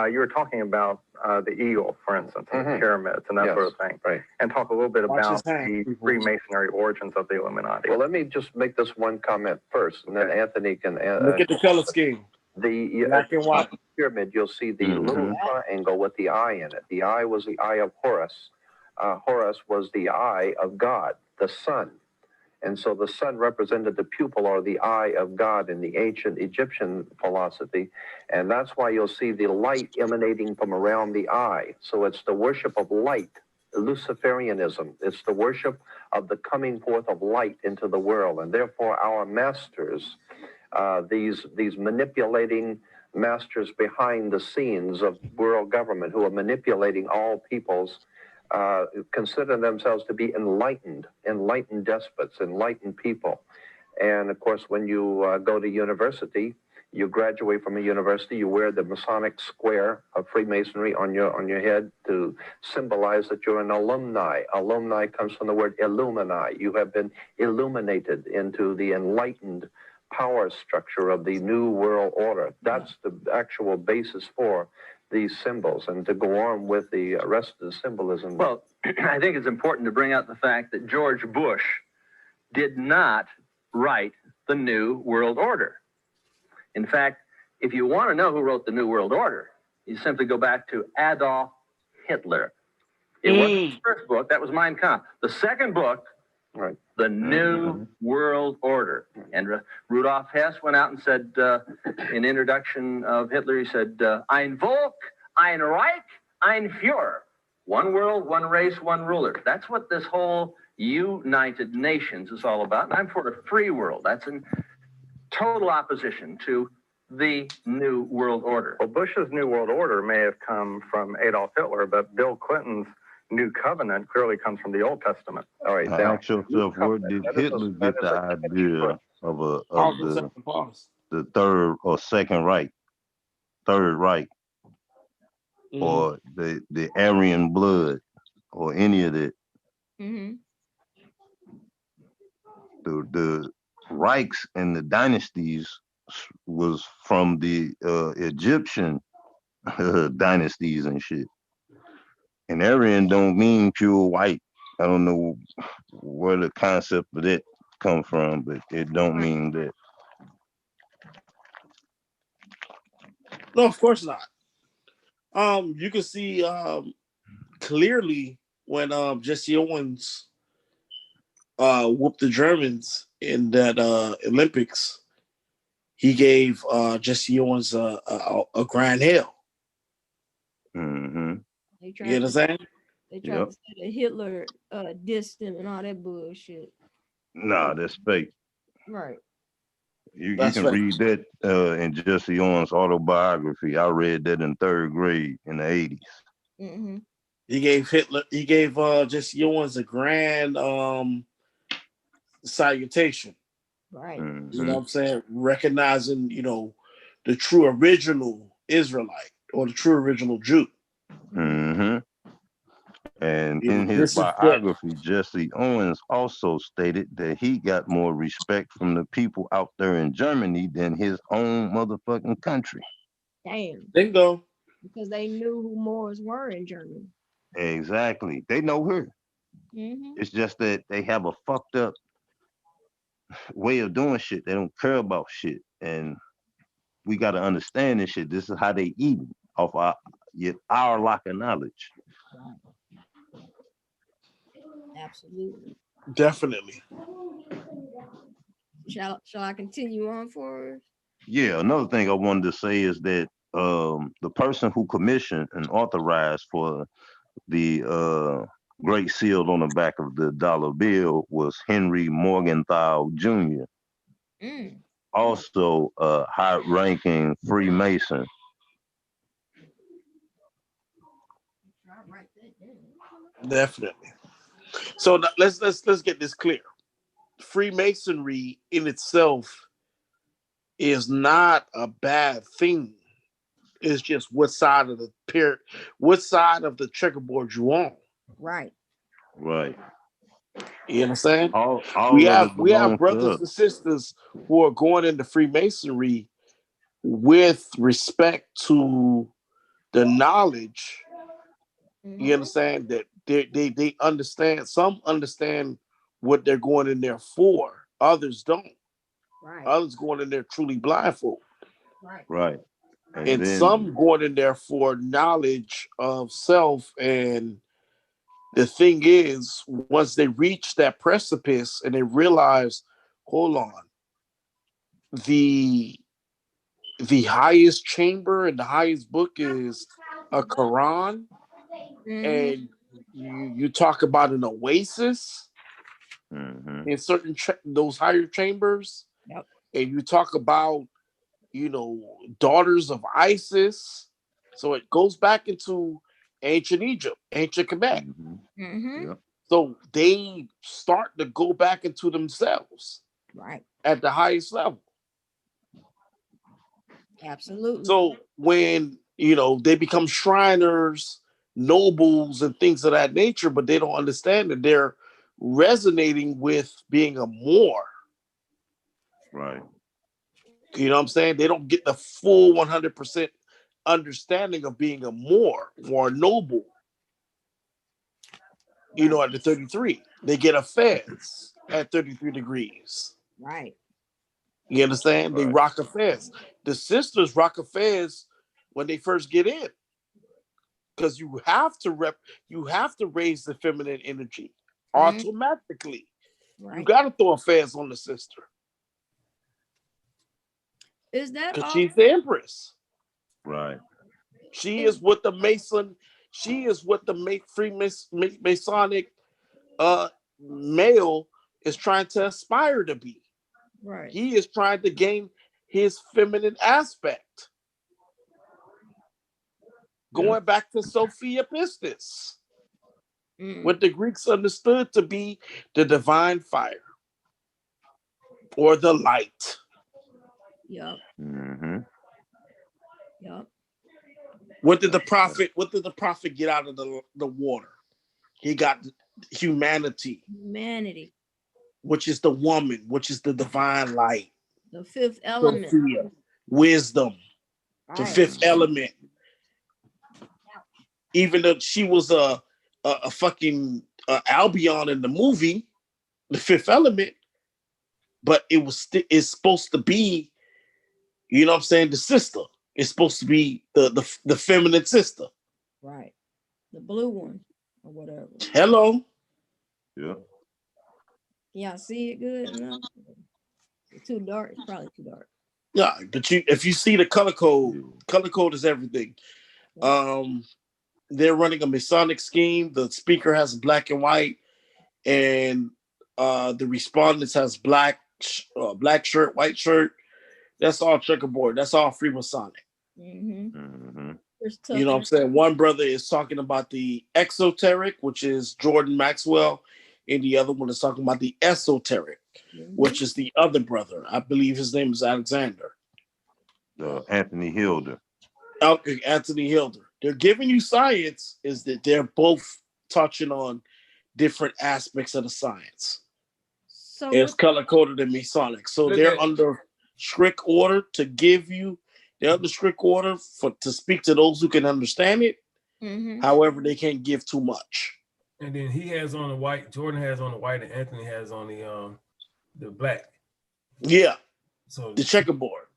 you were talking about the eagle, for instance, and the pyramids and that sort of thing, and talk a little bit about the Freemasonry origins of the Illuminati. Well, let me just make this one comment first, and then Anthony can... Look at the color scheme. The black and white pyramid, you'll see the little triangle with the eye in it. The eye was the eye of Horus. Horus was the eye of God, the sun. And so the sun represented the pupil or the eye of God in the ancient Egyptian philosophy. And that's why you'll see the light emanating from around the eye. So it's the worship of light, Luciferianism. It's the worship of the coming forth of light into the world. And therefore our masters, these manipulating masters behind the scenes of world government who are manipulating all peoples, consider themselves to be enlightened despots, enlightened people. And of course, when you go to university, you graduate from a university, you wear the Masonic square of Freemasonry on your head to symbolize that you're an alumni. Alumni comes from the word illumini. You have been illuminated into the enlightened power structure of the New World Order. That's the actual basis for these symbols, and to go on with the rest of the symbolism. Well, I think it's important to bring out the fact that George Bush did not write the New World Order. In fact, if you want to know who wrote the New World Order, you simply go back to Adolf Hitler. It wasn't the first book, that was Mein Kampf. The second book, the New World Order. And Rudolf Hess went out and said, in introduction of Hitler, he said, Ein Volk, ein Reich, ein Führer. One world, one race, one ruler. That's what this whole United Nations is all about. And I'm for a free world. That's in total opposition to the New World Order. Well, Bush's New World Order may have come from Adolf Hitler, but Bill Clinton's New Covenant clearly comes from the Old Testament. All right. Ask yourself, where did Hitler get the idea of the third or second Reich, Third Reich, or the Aryan blood, or any of that? The Reichs and the dynasties was from the Egyptian dynasties and shit. And Aryan don't mean pure white. I don't know where the concept of that come from, but it don't mean that. No, of course not. You can see clearly when Jesse Owens whooped the Germans in that Olympics, he gave Jesse Owens a grand hail. You understand? They tried to say that Hitler dissed him and all that bullshit. Nah, that's fake. Right. You That's can fake. read that in Jesse Owens' autobiography. I read that in 3rd grade in the 80s. Mm-hmm. He gave Jesse Owens a grand salutation. Right. You know what I'm saying? Recognizing, the true original Israelite or the true original Jew. Mm-hmm. And in his This is what biography, Jesse Owens also stated that he got more respect from the people out there in Germany than his own motherfucking country. Damn. Bingo. Because they knew who Moors were in Germany. Exactly. They know her. Mm-hmm. It's just that they have a fucked up way of doing shit. They don't care about shit. And we got to understand this shit. This is how they eat off our lack of knowledge. Absolutely. Definitely. Shall I continue on for us? Yeah, another thing I wanted to say is that the person who commissioned and authorized for the Great Seal on the back of the dollar bill was Henry Morgenthau Jr., also a high-ranking Freemason. Definitely. So let's get this clear. Freemasonry in itself is not a bad thing. It's just what side of the checkerboard you on. Right. Right. You know what I'm saying? All we of have it we have belongs to brothers us. and sisters who are going into Freemasonry with respect to the knowledge. You understand that they understand. Some understand what they're going in there for. Others don't. Right. Others going in there truly blindfold. Right. And then some going in there for knowledge of self. And the thing is, once they reach that precipice and they realize, hold on, the highest chamber and the highest book is a Quran, and you talk about an oasis in certain those higher chambers, and you talk about daughters of Isis, so it goes back into ancient Egypt, ancient Quebec. So they start to go back into themselves, right, at the highest level. Absolutely. So when they become Shriners, nobles, and things of that nature, but they don't understand that they're resonating with being a Moor. Right. You know what I'm saying? They don't get the full 100% understanding of being a Moor or a noble. At the 33, they get a fez at 33 degrees. Right. You understand? Right. They rock a fez. The sisters rock a fez when they first get in, because you have to raise the feminine energy automatically. Right. You got to throw a fez on the sister Is that because all? she's the empress. Right. She is what the Mason. She is what the Freemasonic male is trying to aspire to be. Right. He is trying to gain his feminine aspect. Going back to Sophia Pistis, what the Greeks understood to be the divine fire or the light. Yep. Yep. What did the prophet get out of the water? He got humanity. Humanity. Which is the woman, which is the divine light. The fifth element. Sophia, wisdom. Right. The fifth element. Even though she was a fucking Albion in the movie, The Fifth Element, but it's supposed to be, you know what I'm saying, the sister. It's supposed to be the feminine sister. Right. The blue one or whatever. Hello. Yeah. Y'all see it good? No? It's too dark. It's probably too dark. Yeah, but if you see the color code is everything. they're running a Masonic scheme. The speaker has black and white, and the respondents has black shirt, white shirt. That's all checkerboard. That's all Freemasonic. Mm-hmm. You know what I'm saying? One brother is talking about the exoteric, which is Jordan Maxwell, and the other one is talking about the esoteric, which is the other brother. I believe his name is Alexander. Anthony Hilder. Okay, Anthony Hilder. They're giving you science, is that they're both touching on different aspects of the science. So it's color-coded in Masonic. So they're under strict order to give you, they're under strict order to speak to those who can understand it. However, they can't give too much. And then he has on the white, Jordan has on the white, and Anthony has on the black. Yeah. So the checkerboard.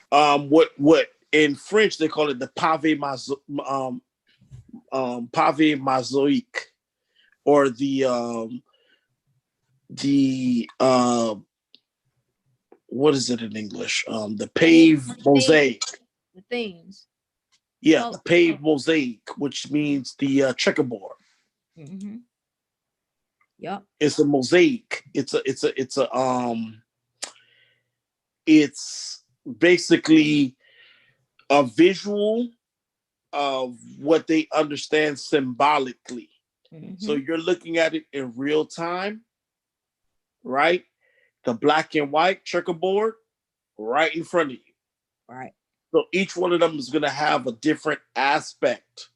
What in French they call it the pavé mosaïque, or the what is it in English? The paved mosaic. The themes. Yeah, the paved mosaic, which means the checkerboard. Yep. It's a mosaic. It's basically a visual of what they understand symbolically. So you're looking at it in real time, right? The black and white checkerboard right in front of you. Right. So each one of them is going to have a different aspect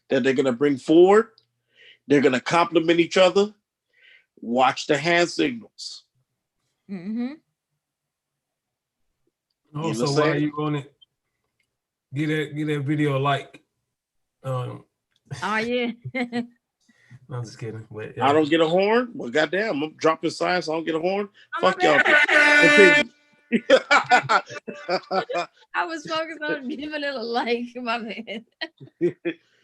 that they're going to bring forward. They're going to complement each other. Watch the hand signals. Also, while you on it, get that video a like. Oh yeah. I'm just kidding. But, I don't get a horn. Well, goddamn, I'm dropping science. I don't get a horn. Fuck y'all. I was focused on giving it a like, my man.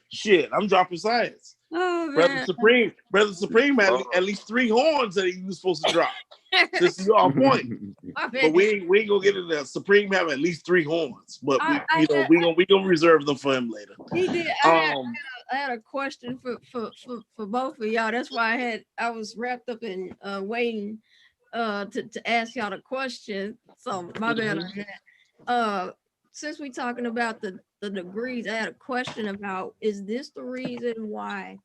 Shit, I'm dropping science. Oh man. Brother Supreme had at least 3 horns that he was supposed to drop. This is your point. But we ain't gonna get into that. Supreme have at least 3 horns, but we gonna reserve them for him later. He did. I had a question for both of y'all. That's why I was wrapped up in waiting to ask y'all the question. So my bad on that. Since we're talking about the degrees, I had a question about, is this the reason why,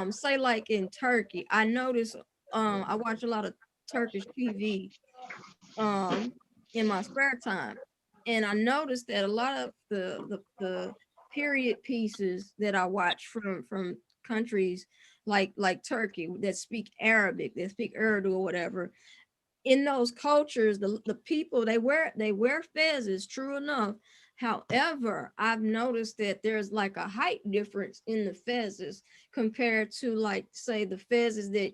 say like in Turkey, I noticed, I watch a lot of Turkish TV in my spare time, and I noticed that a lot of the period pieces that I watch from countries like Turkey that speak Arabic, that speak Urdu or whatever, in those cultures, the people they wear fezzes, true enough. However, I've noticed that there's like a height difference in the fezzes compared to, like, say, the fezzes that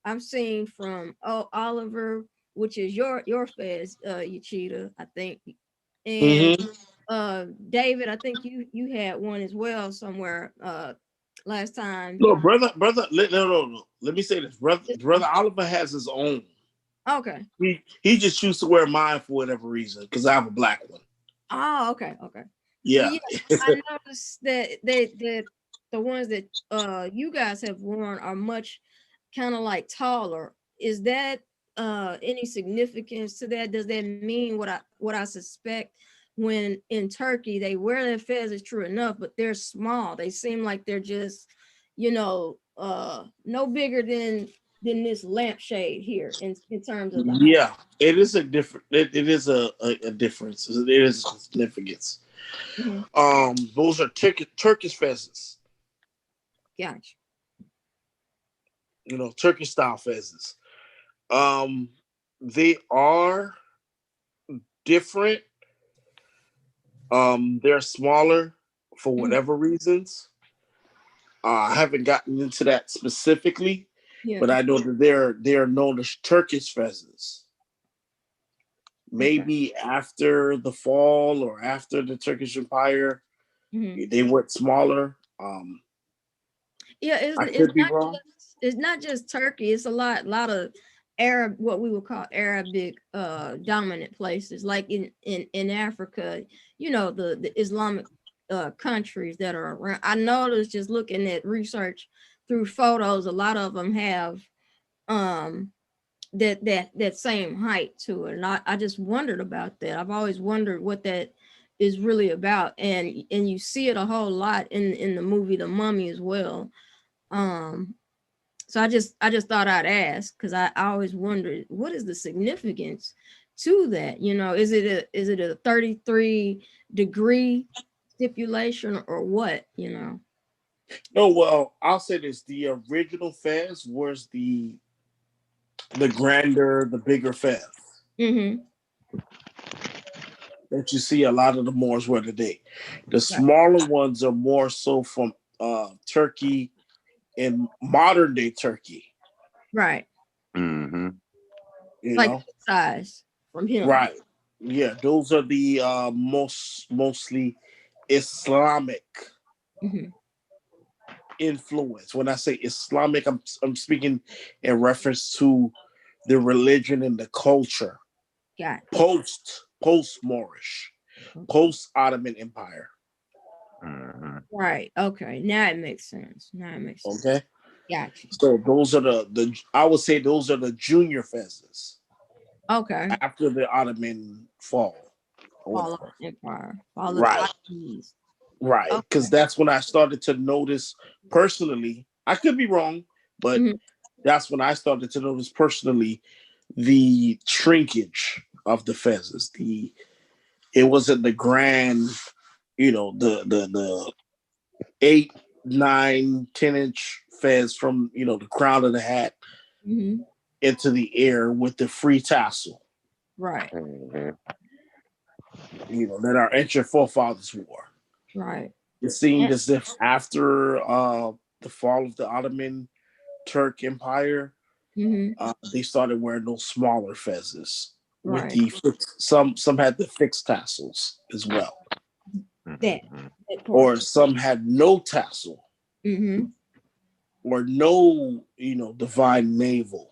I'm seeing from Oliver, which is your fez, Yachida, I think. And David, I think you had one as well somewhere last time. No, brother, no. Let me say this. Brother Oliver has his own. Okay. He just chooses to wear mine for whatever reason, because I have a black one. Oh, okay. Yeah. I noticed that the ones that you guys have worn are much kind of like taller. Is that any significance to that? Does that mean what I suspect? When in Turkey they wear their feathers, true enough, but they're small. They seem like they're just, no bigger than this lampshade here in terms of the height. Yeah, it is a different. It is a difference. It is a significance. Those are Turkish fezzes. Gotcha. Turkish style fezzes. They are different. They're smaller for whatever reasons. I haven't gotten into that specifically, but I know that they're known as Turkish fezzes. Maybe after the fall or after the Turkish Empire, they went smaller. It's not just Turkey. It's a lot of Arab, what we would call Arabic dominant places, like in Africa, the Islamic countries that are around. I noticed just looking at research through photos, a lot of them have that same height to it. And I just wondered about that. I've always wondered what that is really about. And you see it a whole lot in the movie The Mummy as well. So I just thought I'd ask, because I always wondered, what is the significance to that? You know, is it a 33-degree stipulation or what, you know? No, well, I'll say this: the original Fez was the grander, the bigger Fez Mm-hmm. that you see a lot of the Moors wear today. The smaller ones are more so from Turkey and modern day Turkey. Right. Mm-hmm. You Like know? size from him. Right. Yeah, those are the mostly Islamic Mm-hmm. influence. When I say Islamic, I'm speaking in reference to the religion and the culture. Got it. Post Moorish, post Ottoman Empire. Right. Okay. Now it makes sense. Okay. Gotcha. So those are the I would say those are the junior Fezes Okay. after the Ottoman fall. Fall of the empire. Fall of the Right. Ottomans. Right. Because that's when I started to notice personally, I could be wrong, but that's when I started to notice personally the shrinkage of the Fezes. It wasn't the grand, you know, the 8, 9, 10-inch Fez from, you know, the crown of the hat Mm-hmm. into the air with the free tassel, Right. you know, that our ancient forefathers wore. Right. It seemed as if after the fall of the Ottoman Turk Empire, Mm-hmm. they started wearing those smaller Fezes with Right. the some had the fixed tassels as well, That or some had no tassel Mm-hmm. or no, you know, divine navel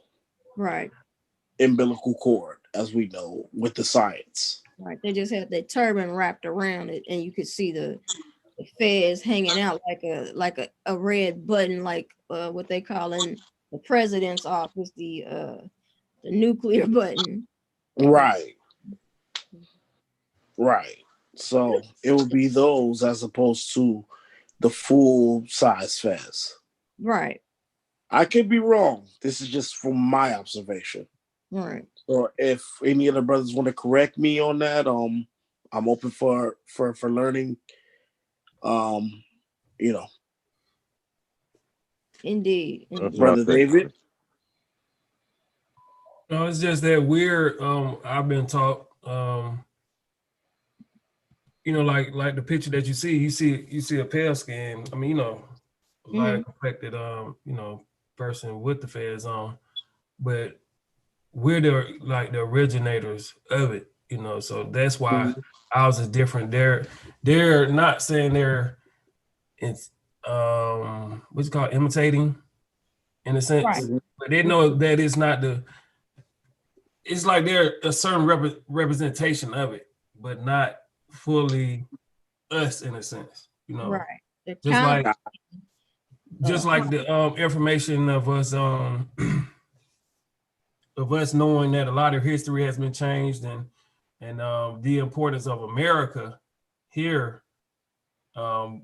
Right. umbilical cord, as we know with the science. Right. They just had that turban wrapped around it, and you could see the fez hanging out like a red button, like what they call in the president's office, the nuclear button. Right. Right. So it would be those as opposed to the full size Fez. Right. I could be wrong. This is just from my observation. Right. Or if any of the brothers want to correct me on that, I'm open for learning. You know. Indeed. Brother David. No, it's just that weird. I've been taught, you know, like the picture that you see a pale skin. I mean, you know, light complected, you know, person with the fez on, but we're the originators of it, you know. So that's why ours is different. They're not saying it's what's it called, imitating, in a sense, Right. but they know that it's not it's like they're a certain representation of it, but not fully us in a sense, you know. Right. They're Just like the information of us of us knowing that a lot of history has been changed and the importance of America here, you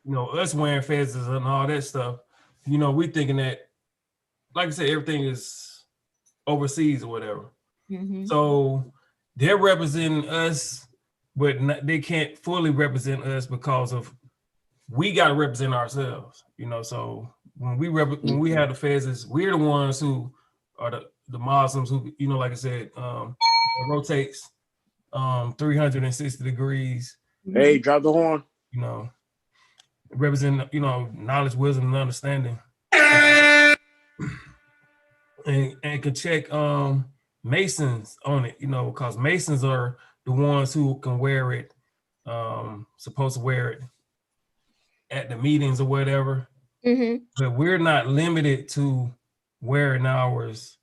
know, us wearing fezes and all that stuff, you know, we thinking that, like I said, everything is overseas or whatever. Mm-hmm. So they're representing us, but they can't fully represent us because of we got to represent ourselves, you know. So when we have the fezes, we're the ones who are the Muslims who, you know, like I said, rotates 360 degrees. Hey, drop the horn. You know, represent, you know, knowledge, wisdom, and understanding. And can check Masons on it, you know, because Masons are the ones who can wear it, supposed to wear it at the meetings or whatever. Mm-hmm. But we're not limited to wearing ours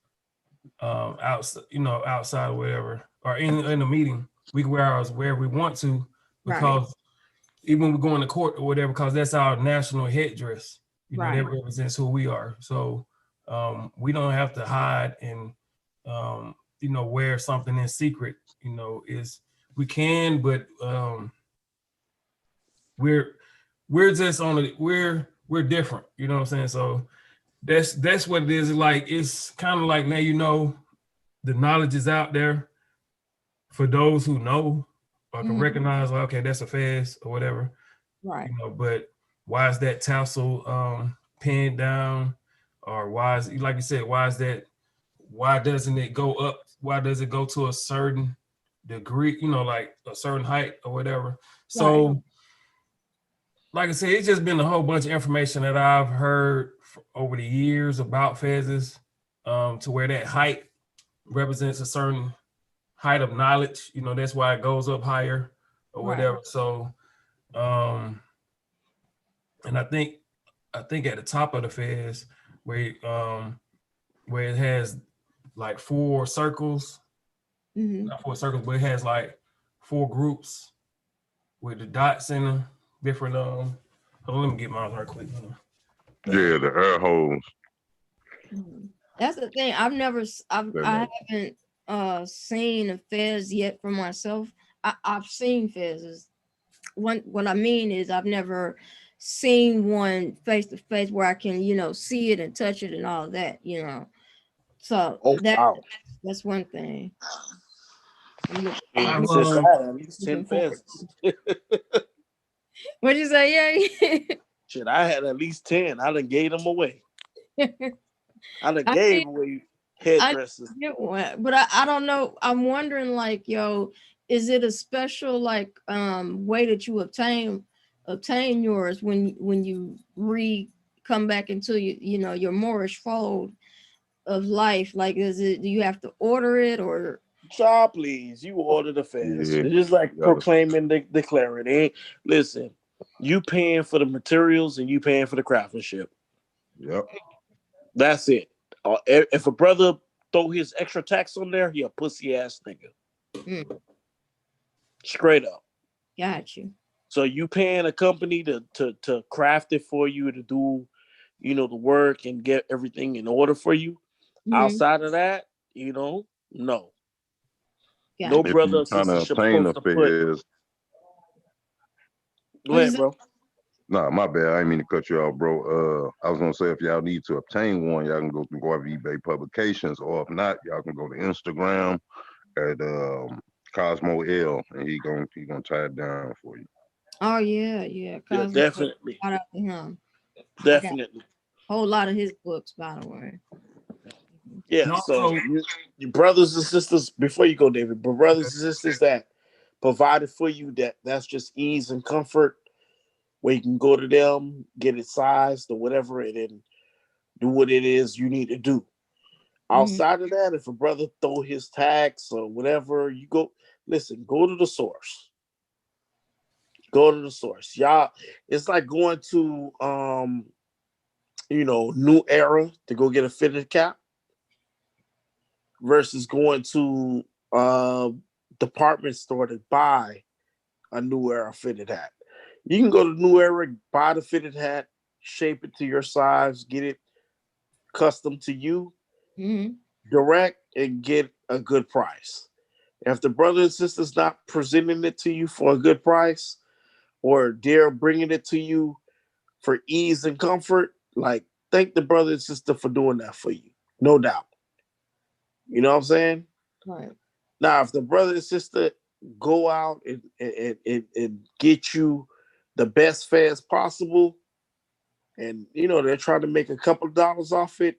outside, you know, outside or whatever, or in the meeting. We can wear ours wherever we want to, because even when we go into court or whatever, because that's our national headdress. You know, Right. that represents who we are. So we don't have to hide and you know, wear something in secret. You know, we can, but we're just we're different. You know what I'm saying? So that's what it is. Like, it's kind of like, now, you know, the knowledge is out there for those who know or can recognize, like, okay, that's a Fez or whatever. Right. You know, but why is that tassel pinned down? Or why is, like you said, why doesn't it go up? Why does it go to a certain degree, you know, like a certain height or whatever? So, like I said, it's just been a whole bunch of information that I've heard over the years about Fezes, to where that height represents a certain height of knowledge. You know, that's why it goes up higher or whatever. So, and I think at the top of the Fez, where it has like 4 circles, not 4 circles, but it has like 4 groups with the dots in them, different. Hold on, let me get mine right quick. Yeah, the air holes. That's the thing. I haven't seen a Fez yet for myself. I've seen Fezes. What I mean is, I've never seen one face to face where I can, you know, see it and touch it and all that, you know. So that's one thing. I had at least 10 Fezes. What'd you say? Yeah. Shit, I had at least 10. I done gave them away. I done gave away headdresses. I get one, but I don't know. I'm wondering, like, yo, is it a special like way that you obtain yours when you come back into you know, your Moorish fold of life? Like, do you have to order it, or Child, please, you order the Fez. Yeah. It's just like proclaiming, declaring. Listen, you paying for the materials and you paying for the craftsmanship. Yep. That's it. If a brother throw his extra tax on there, he a pussy ass nigga. Straight up. Got you. So you paying a company to craft it for you, to do, you know, the work and get everything in order for you. Outside of that, you know, no. No brother or sister should supposed to put. Go ahead, bro. Nah, my bad. I didn't mean to cut you off, bro. I was gonna say, if y'all need to obtain one, y'all can go to Guava eBay Publications, or if not, y'all can go to Instagram at Cosmo L, and he gonna tie it down for you. Oh yeah. Yeah, definitely. Shout out to him. Definitely. A whole lot of his books, by the way. Yeah, so your brothers and sisters, before you go, David, but brothers and sisters that provided for you, that's just ease and comfort, where you can go to them, get it sized or whatever, and then do what it is you need to do. Outside of that, if a brother throw his tax or whatever, you go to the source. Go to the source. Y'all, it's like going to you know, New Era to go get a fitted cap versus going to department store to buy a New Era fitted hat. You can go to New Era, buy the fitted hat, shape it to your size, get it custom to you, direct, and get a good price. If the brother and sister's not presenting it to you for a good price, or they're bringing it to you for ease and comfort, like, thank the brother and sister for doing that for you. No doubt. You know what I'm saying? Right. Now, if the brother and sister go out and get you the best Fez possible, and, you know, they're trying to make a couple of dollars off it,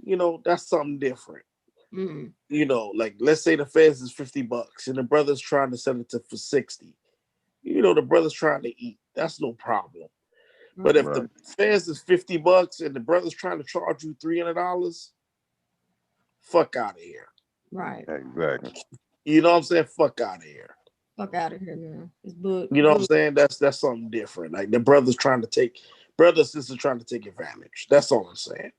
you know, that's something different. You know, like, let's say the Fez is $50 and the brother's trying to sell it for 60. You know, the brother's trying to eat. That's no problem. But if the Fez is $50 and the brother's trying to charge you $300, fuck out of here. Right. Exactly. You know what I'm saying? Fuck out of here. Fuck out of here, man. It's book. You know what I'm saying? That's something different. Like, the brother sister trying to take advantage. That's all I'm saying.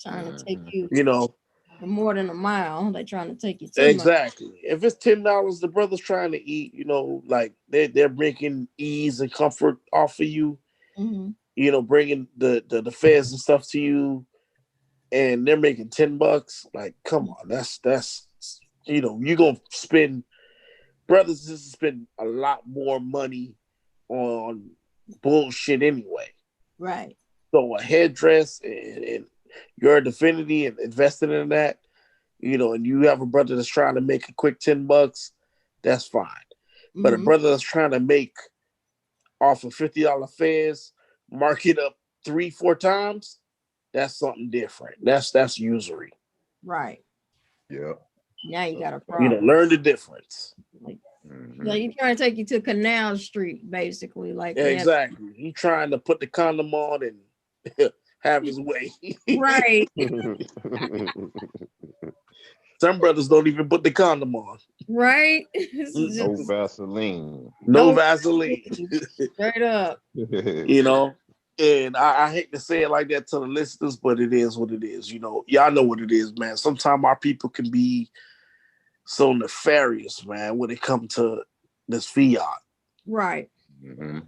Trying to take you. You know, for more than a mile. They're trying to take you 10 miles. Exactly. If it's $10, the brother's trying to eat, you know, like they're making ease and comfort off of you, Mhm. you know, bringing the fares and stuff to you, and they're making $10. Like, come on, that's you know, you're gonna spend, brothers just spend a lot more money on bullshit anyway. Right. So a headdress and your Definity and investing in that, you know, and you have a brother that's trying to make a quick $10, that's fine. But a Mhm. brother that's trying to make off of $50 fares, mark it up 3-4 times, that's something different. That's usury. Right. Yeah. Now you got a You know, problem. learn the difference. Like you trying to take you to Canal Street, basically. Like Yeah, they have- exactly. He trying to put the condom on and have his way. Right. Some brothers don't even put the condom on. Right. This is No just Vaseline. No No Vaseline. straight up. You know, and I hate to say it like that to the listeners, but it is what it is. You know, y'all know what it is, man. Sometimes our people can be so nefarious, man, when it comes to this fiat. Right. You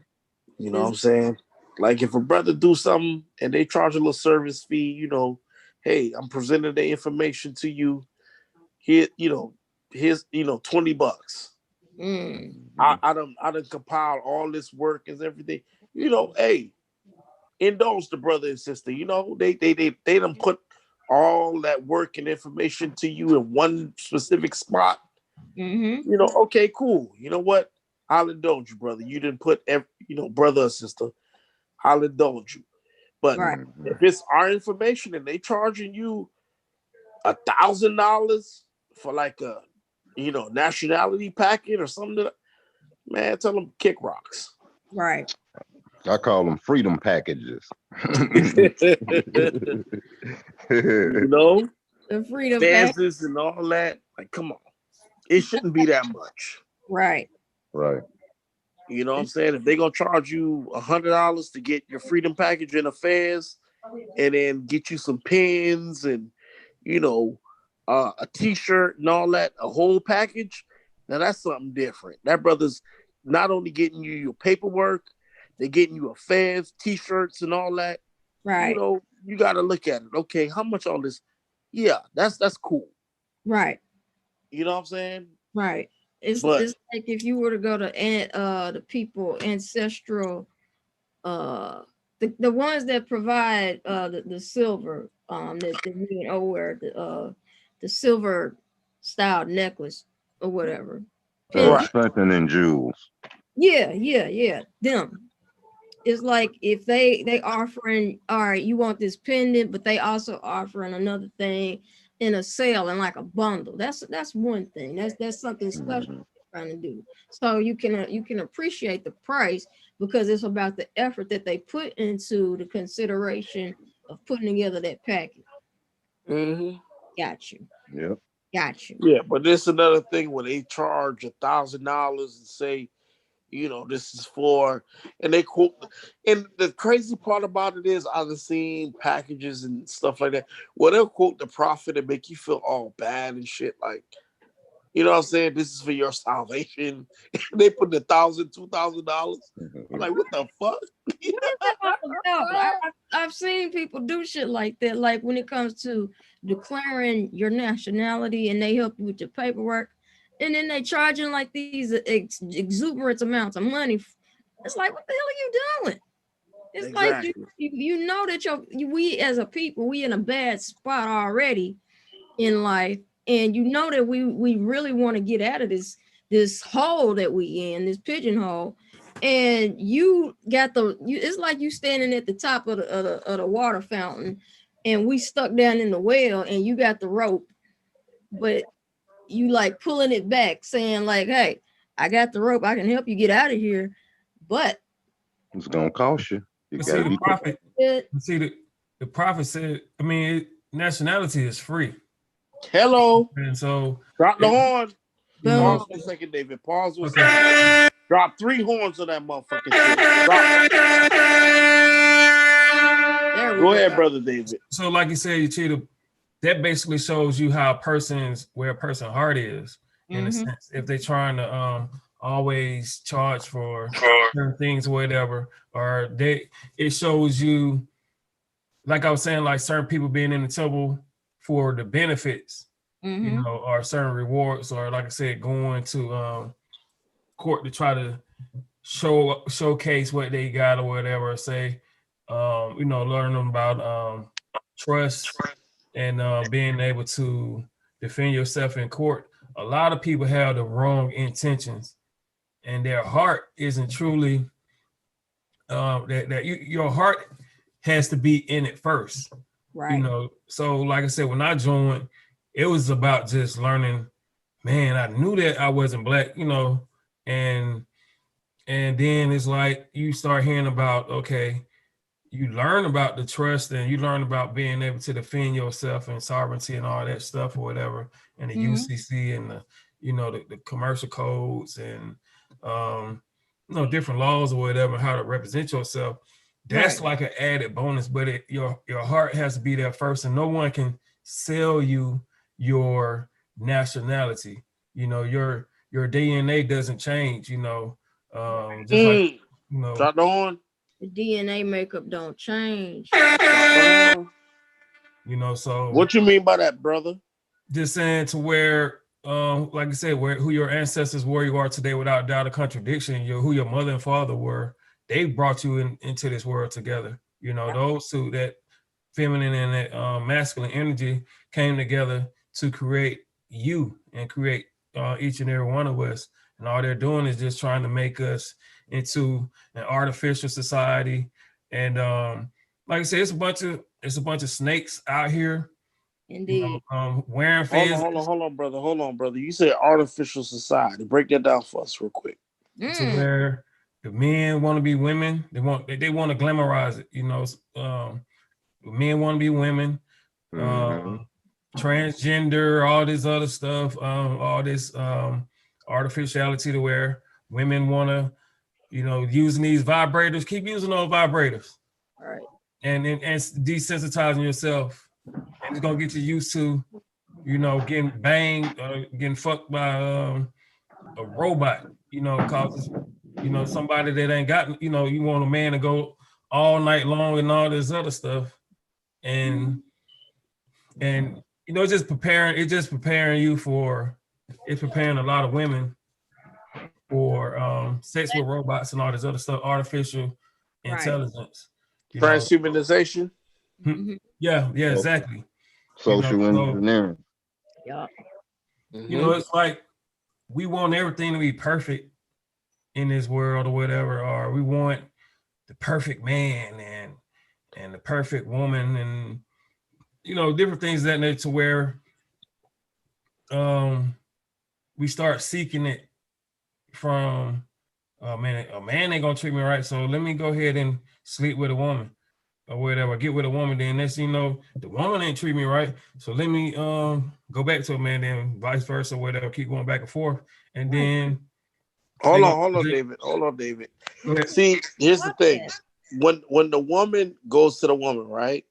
know what I'm saying? Like if a brother do something and they charge a little service fee, you know, hey, I'm presenting the information to you. Here, you know, here's, you know, $20. Mm. I done compiled all this work and everything. You know, hey, indulge the brother and sister. You know, they done put all that work and information to you in one specific spot. Mm-hmm. You know, okay, cool. You know what? I'll indulge you, brother. You didn't put you know, brother or sister. I'll indulge you. But Right. if it's our information and they charging you $1,000 for like a, you know, nationality packet or something, man, tell them kick rocks. Right. I call them freedom packages. You know, The freedom pack. fences and all that. Like, come on, it shouldn't be that much. Right. Right. You know what I'm saying? If they're gonna charge you $100 to get your freedom package and affairs, and then get you some pins and, you know, a t-shirt and all that, a whole package, now that's something different. That brother's not only getting you your paperwork, they're getting you affairs, t-shirts and all that. Right. You know, you gotta look at it. Okay, how much all this? Yeah, that's cool. Right. You know what I'm saying? Right. It's But- like if you were to go to the people ancestral, the ones that provide the silver, that me and O wear, the silver style necklace or whatever. Strengthening jewels. Yeah. Them. It's like if they offering, all right, you want this pendant, but they also offering another thing in a sale and like a bundle. That's one thing. That's something special they're trying to do. So you can appreciate the price because it's about the effort that they put into the consideration of putting together that package. Mm-hmm. Got you. Yep. Got you. Yeah, but this is another thing when they charge $1,000 and say, you know, this is for, and they quote, and the crazy part about it is I've seen packages and stuff like that where they'll quote the prophet and make you feel all bad and shit. Like, you know what I'm saying? This is for your salvation. They put $1,000, $2,000. I'm like, what the fuck? I've seen people do shit like that. Like when it comes to declaring your nationality and they help you with your paperwork, and then they charging like these exuberant amounts of money. It's like, what the hell are you doing? It's like you know that we as a people, we in a bad spot already in life, and you know that we really want to get out of this hole that we in, this pigeonhole. And you got it's like you standing at the top of the water fountain, and we stuck down in the well, and you got the rope, but you like pulling it back, saying like, "Hey, I got the rope. I can help you get out of here," but it's gonna cost you. You See, gotta the be prophet. See, the prophet said, I mean, nationality is free. Hello. And so drop the horn. Boom. Pause 1 second, David. Pause 1 second. Drop 3 horns on that motherfucking shit. Go ahead, brother David. So, like you said, you that basically shows you how where a person's heart is, in a sense. If they're trying to always charge for certain things or whatever, or it shows you, like I was saying, like certain people being in the trouble for the benefits, you know, or certain rewards, or like I said, going to court to try to showcase what they got or whatever, say, you know, learning about trust and being able to defend yourself in court. A lot of people have the wrong intentions, and their heart isn't truly your heart has to be in it first. Right. You know, so like I said, when I joined, it was about just learning, man, I knew that I wasn't black, you know, and then it's like you start hearing about, okay, you learn about the trust and you learn about being able to defend yourself and sovereignty and all that stuff or whatever, and the UCC and the, you know, the commercial codes and you know, different laws or whatever, how to represent yourself. That's like an added bonus, but your heart has to be there first, and no one can sell you your nationality. You know, your DNA doesn't change. You know, just like, you know, Drop on. The DNA makeup don't change. You know, so what you mean by that, brother? Just saying to where, like I said, who your ancestors were, you are today, without doubt or contradiction. Who your mother and father were. They brought you into this world together. You know, those two, that feminine and that masculine energy, came together to create you and create each and every one of us. And all they're doing is just trying to make us into an artificial society. And like I said, it's a bunch of snakes out here. Indeed. You know, wearing fins. Hold on, brother. You said artificial society. Break that down for us real quick. To where the men want to be women. They want to glamorize it. You know, men want to be women. Transgender, all this other stuff, all this artificiality, to where women want to, you know, using these vibrators, keep using those vibrators. Right. And desensitizing yourself. And it's gonna get you used to, you know, getting banged, getting fucked by a robot, you know, causes, you know, somebody that ain't got, you know, you want a man to go all night long and all this other stuff. And you know, it's preparing you for, it's preparing a lot of women for sex with robots and all this other stuff, artificial intelligence. Transhumanization. Yeah, exactly. Social engineering. Yeah. You know, it's like we want everything to be perfect in this world or whatever, or we want the perfect man and the perfect woman, and you know, different things that nature, to where we start seeking it from a man ain't gonna treat me right, so let me go ahead and sleep with a woman or whatever, get with a woman, then next thing you know, the woman ain't treat me right, so let me go back to a man, then vice versa, whatever, keep going back and forth. And then hold on, David. See, here's the thing. When the woman goes to the woman, right?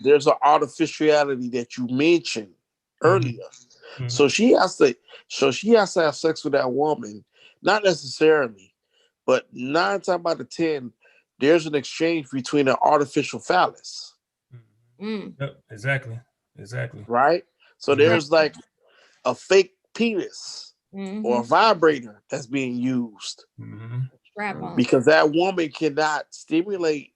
There's an artificiality that you mentioned earlier. So she has to have sex with that woman, not necessarily, but 9 times out of 10, there's an exchange between an artificial phallus. Yep, exactly. Right? So there's like a fake penis or a vibrator that's being used. Because that woman cannot stimulate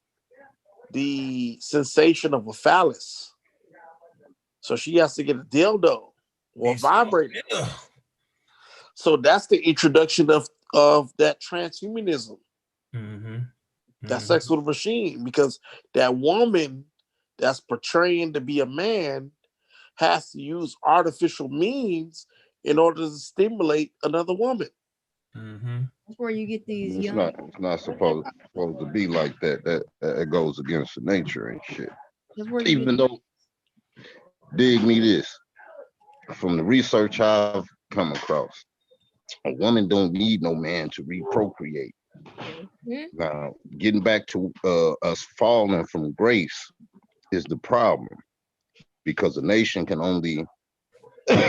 the sensation of a phallus. So she has to get a dildo or a vibrator. So that's the introduction of that transhumanism. That sex with a machine, because that woman that's portraying to be a man has to use artificial means in order to stimulate another woman. That's where you get these It's young. not supposed to be like that. That goes against the nature and shit. Even though, dig me this, from the research I've come across, a woman don't need no man to reprocreate. Now, getting back to us falling from grace is the problem. because a nation can only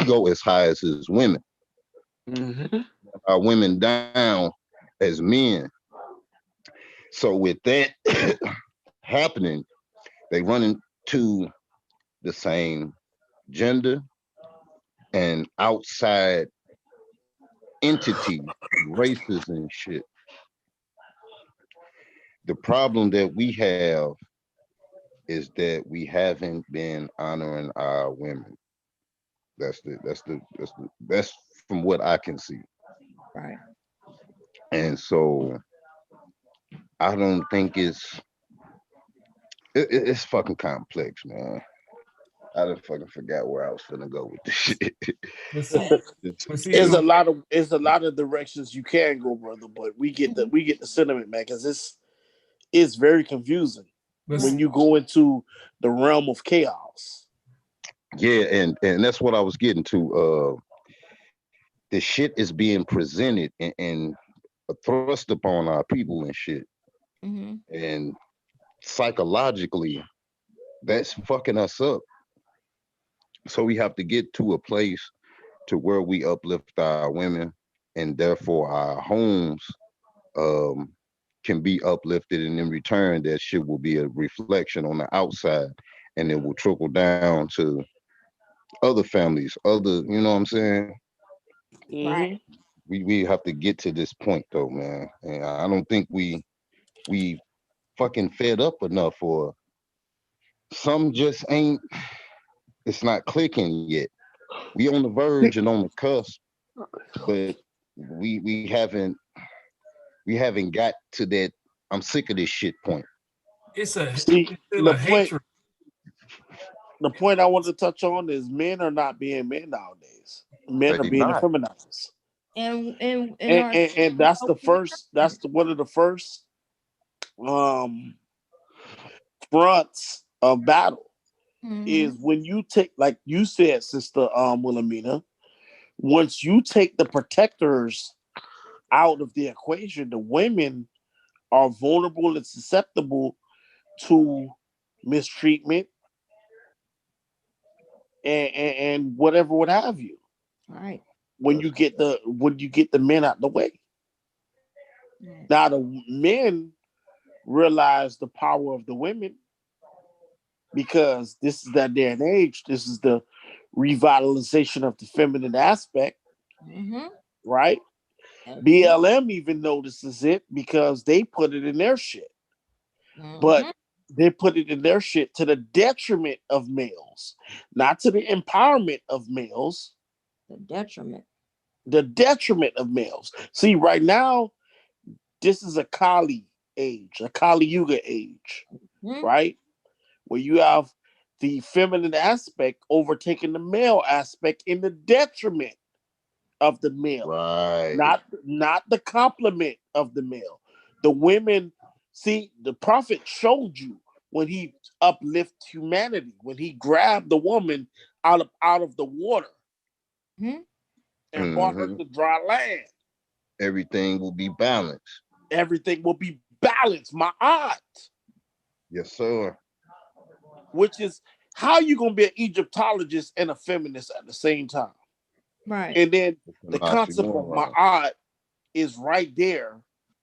go as high as its women. Our women down as men. So with that happening, they run into the same gender and outside entity, races and shit. The problem that we have is that we haven't been honoring our women. That's from what I can see. Right. And so I don't think it's fucking complex, man. I just fucking forgot where I was gonna go with this shit. There's a lot of directions you can go, brother, but we get the sentiment, man, because it's very confusing when you go into the realm of chaos. Yeah, and that's what I was getting to. The shit is being presented and thrust upon our people and shit. And psychologically, that's fucking us up. So we have to get to a place to where we uplift our women, and therefore our homes can be uplifted, and in return that shit will be a reflection on the outside, and it will trickle down to other families, you know what I'm saying? Right. We have to get to this point though, man. And I don't think we fucking fed up enough, or some just ain't, it's not clicking yet. We on the verge and on the cusp, but we haven't got to that I'm sick of this shit point. It's a the point I want to touch on is men are not being men nowadays. Men are being effeminized. And that's one of the first fronts of battle is when you take, like you said, Sister Wilhelmina, once you take the protectors out of the equation, the women are vulnerable and susceptible to mistreatment and whatever would have you. Right. When you get the men out the way. Now the men realize the power of the women, because this is that day and age. This is the revitalization of the feminine aspect, right? BLM even notices it because they put it in their shit, but they put it in their shit to the detriment of males, not to the empowerment of males. The detriment of males. See, right now, this is a Kali age, a Kali Yuga age, right? Where you have the feminine aspect overtaking the male aspect in the detriment of the male, right? Not the complement of the male. The women, see, the prophet showed you when he uplifted humanity, when he grabbed the woman out of the water and brought her to dry land. Everything will be balanced. Everything will be balanced, my aunt. Yes, sir. Which is how you gonna be an Egyptologist and a feminist at the same time, right? And then the concept of ma'at is right there,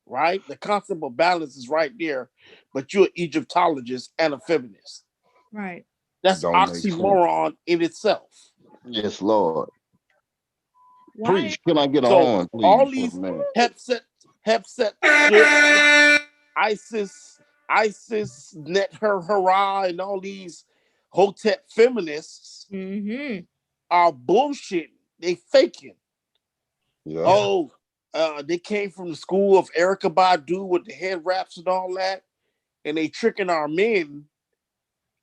right? The concept of balance is right there, but you're an Egyptologist and a feminist, right? That's oxymoron in itself. Yes, Lord. Preach. Can I get a horn, please? All these Hepset shit, ISIS, Net Hurrah, and all these Hotep feminists are bullshit. They faking. Yeah. Oh, they came from the school of Erykah Badu with the head wraps and all that, and they tricking our men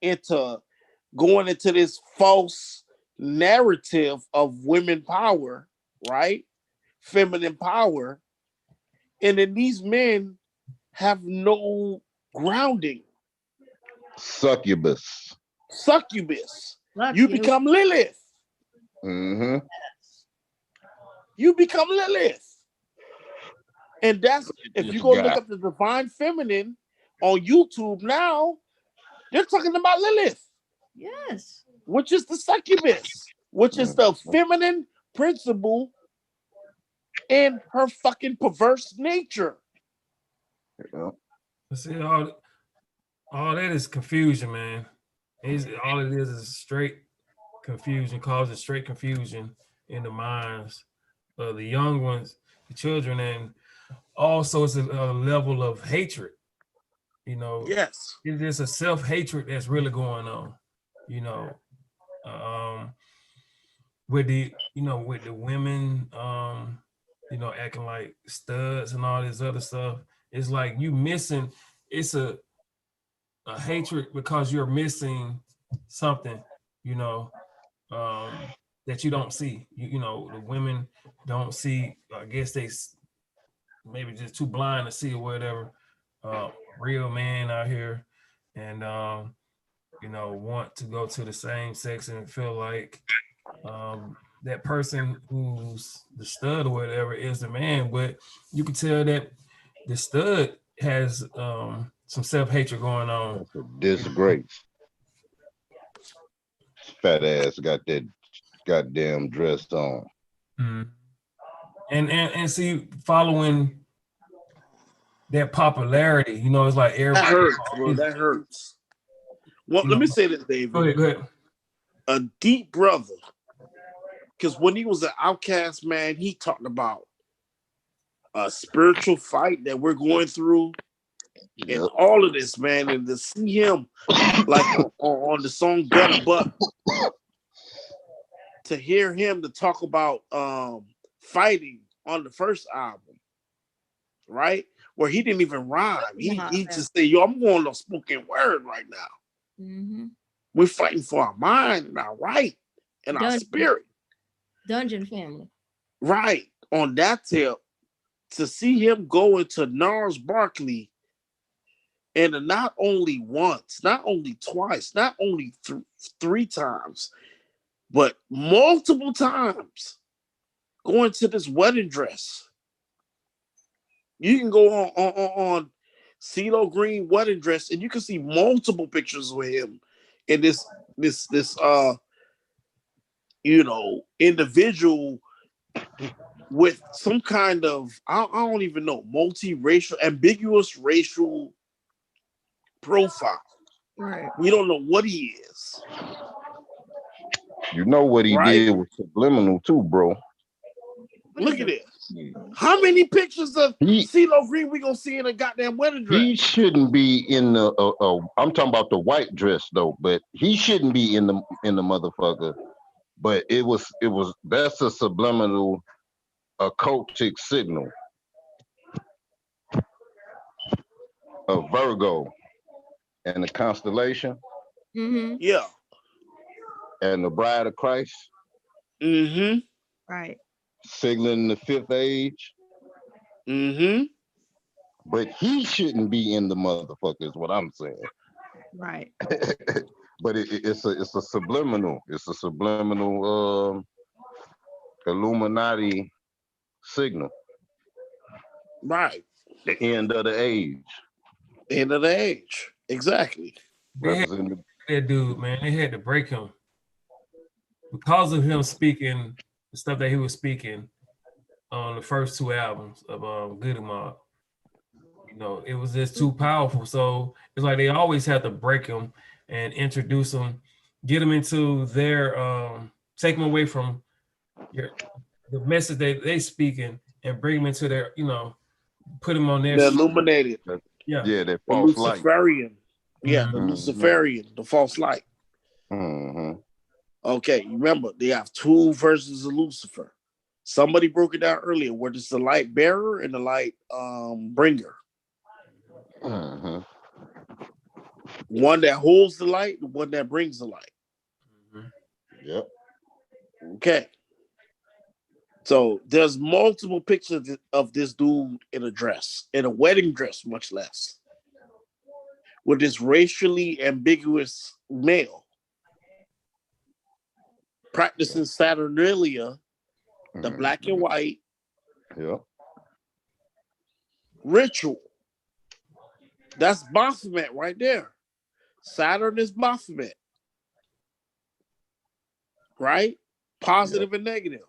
into going into this false narrative of women power, right? Feminine power. And then these men have no grounding. Succubus. You become Lilith. You become Lilith. And that's, if you go look up the Divine Feminine on YouTube now, they're talking about Lilith. Yes. which is the succubus, which is the feminine principle in her fucking perverse nature. See, all that is confusion, man. All it is straight confusion, causing straight confusion in the minds of the young ones, the children, and also it's a level of hatred. You know, yes, it's just a self-hatred that's really going on. You know, with the women, acting like studs and all this other stuff. It's like you missing. It's a hatred because you're missing something. That you don't see. The women don't see. I guess they maybe just too blind to see or whatever. Real man out here, and want to go to the same sex and feel like that person who's the stud or whatever is the man. But you can tell that the stud has some self-hatred going on. That's a disgrace. Fat ass got that goddamn dress on. Mm. And see, following that popularity, it's like everybody. That hurts, bro. That hurts. Well, let me say this, David. Go ahead. A deep brother. Because when he was an outcast, man, he talked about a spiritual fight that we're going through and all of this, man. And to see him like on the song Gutter Butt, to hear him to talk about fighting on the first album, right? Where he didn't even rhyme. He just said, yo, I'm going on spoken word right now. Mm-hmm. We're fighting for our mind and our right and our spirit. Dungeon Family. Right. On that tip, to see him go into Gnarls Barkley and not only once, not only twice, not only three times, but multiple times going to this wedding dress. You can go on CeeLo Green wedding dress, and you can see multiple pictures with him in this individual with some kind of I don't even know multiracial, ambiguous racial profile. Right. We don't know what he is. You know what he did with subliminal too, bro. Look at this. How many pictures of CeeLo Green we gonna see in a goddamn wedding dress? He shouldn't be in the. I'm talking about the white dress though, but he shouldn't be in the motherfucker. But it was that's a subliminal occultic signal. A Virgo and the constellation. Mm-hmm. Yeah. And the Bride of Christ. Mm-hmm. Right. Signaling the fifth age. Mm-hmm. But he shouldn't be in the motherfucker is what I'm saying. Right. But it's a subliminal. It's a subliminal Illuminati signal. Right. The end of the age. End of the age. Exactly. That dude, man, they had to break him because of him speaking the stuff that he was speaking on the first two albums of Goody Mob. It was just too powerful. So it's like they always have to break him and introduce him, get him into their take him away from the message that they speaking and bring him into their, put him on their the illuminated. Yeah. Yeah, that the false light. Luciferian. Yeah, the Mhm. Luciferian, the false light. Mm-hmm. Okay, remember they have two versions of Lucifer. Somebody broke it down earlier, where there's the light bearer and the light bringer. Mm-hmm. One that holds the light, and one that brings the light. Yep. Okay. So there's multiple pictures of this dude in a dress, in a wedding dress, much less, with this racially ambiguous male practicing Saturnalia, the black and white ritual. That's Baphomet right there. Saturn is Baphomet. right? Positive and negative,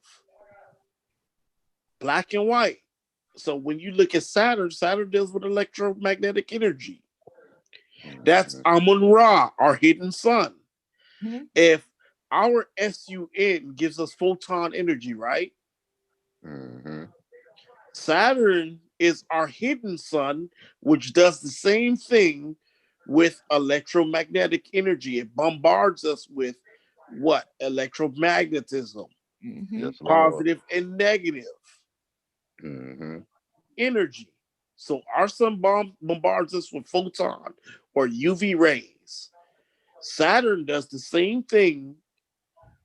black and white. So when you look at Saturn, Saturn deals with electromagnetic energy. That's Amun Ra, our hidden sun. If our SUN gives us photon energy, right? Saturn is our hidden sun, which does the same thing with electromagnetic energy. It bombards us with what? Electromagnetism, positive and negative energy. So our sun bombards us with photon or UV rays. Saturn does the same thing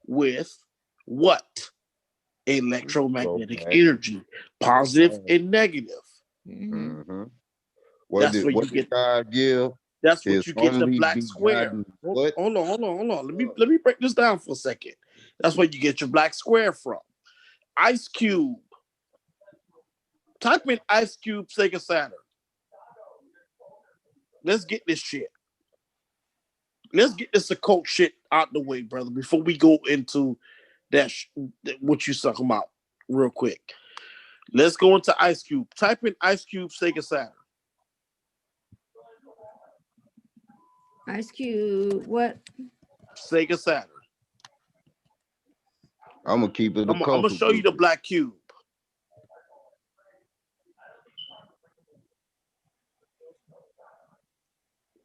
with what? Electromagnetic energy, positive and negative. That's what you get. God give. That's what you get the black square. Hold on. Let me break this down for a second. That's where you get your black square from. Ice Cube. Type in Ice Cube Sega Saturn. Let's get this shit. Let's get this occult shit out the way, brother, before we go into that what you talking about real quick. Let's go into Ice Cube. Type in Ice Cube Sega Saturn. Ice Cube, what? Sega Saturn. I'm gonna keep it. I'm gonna show you the black cube.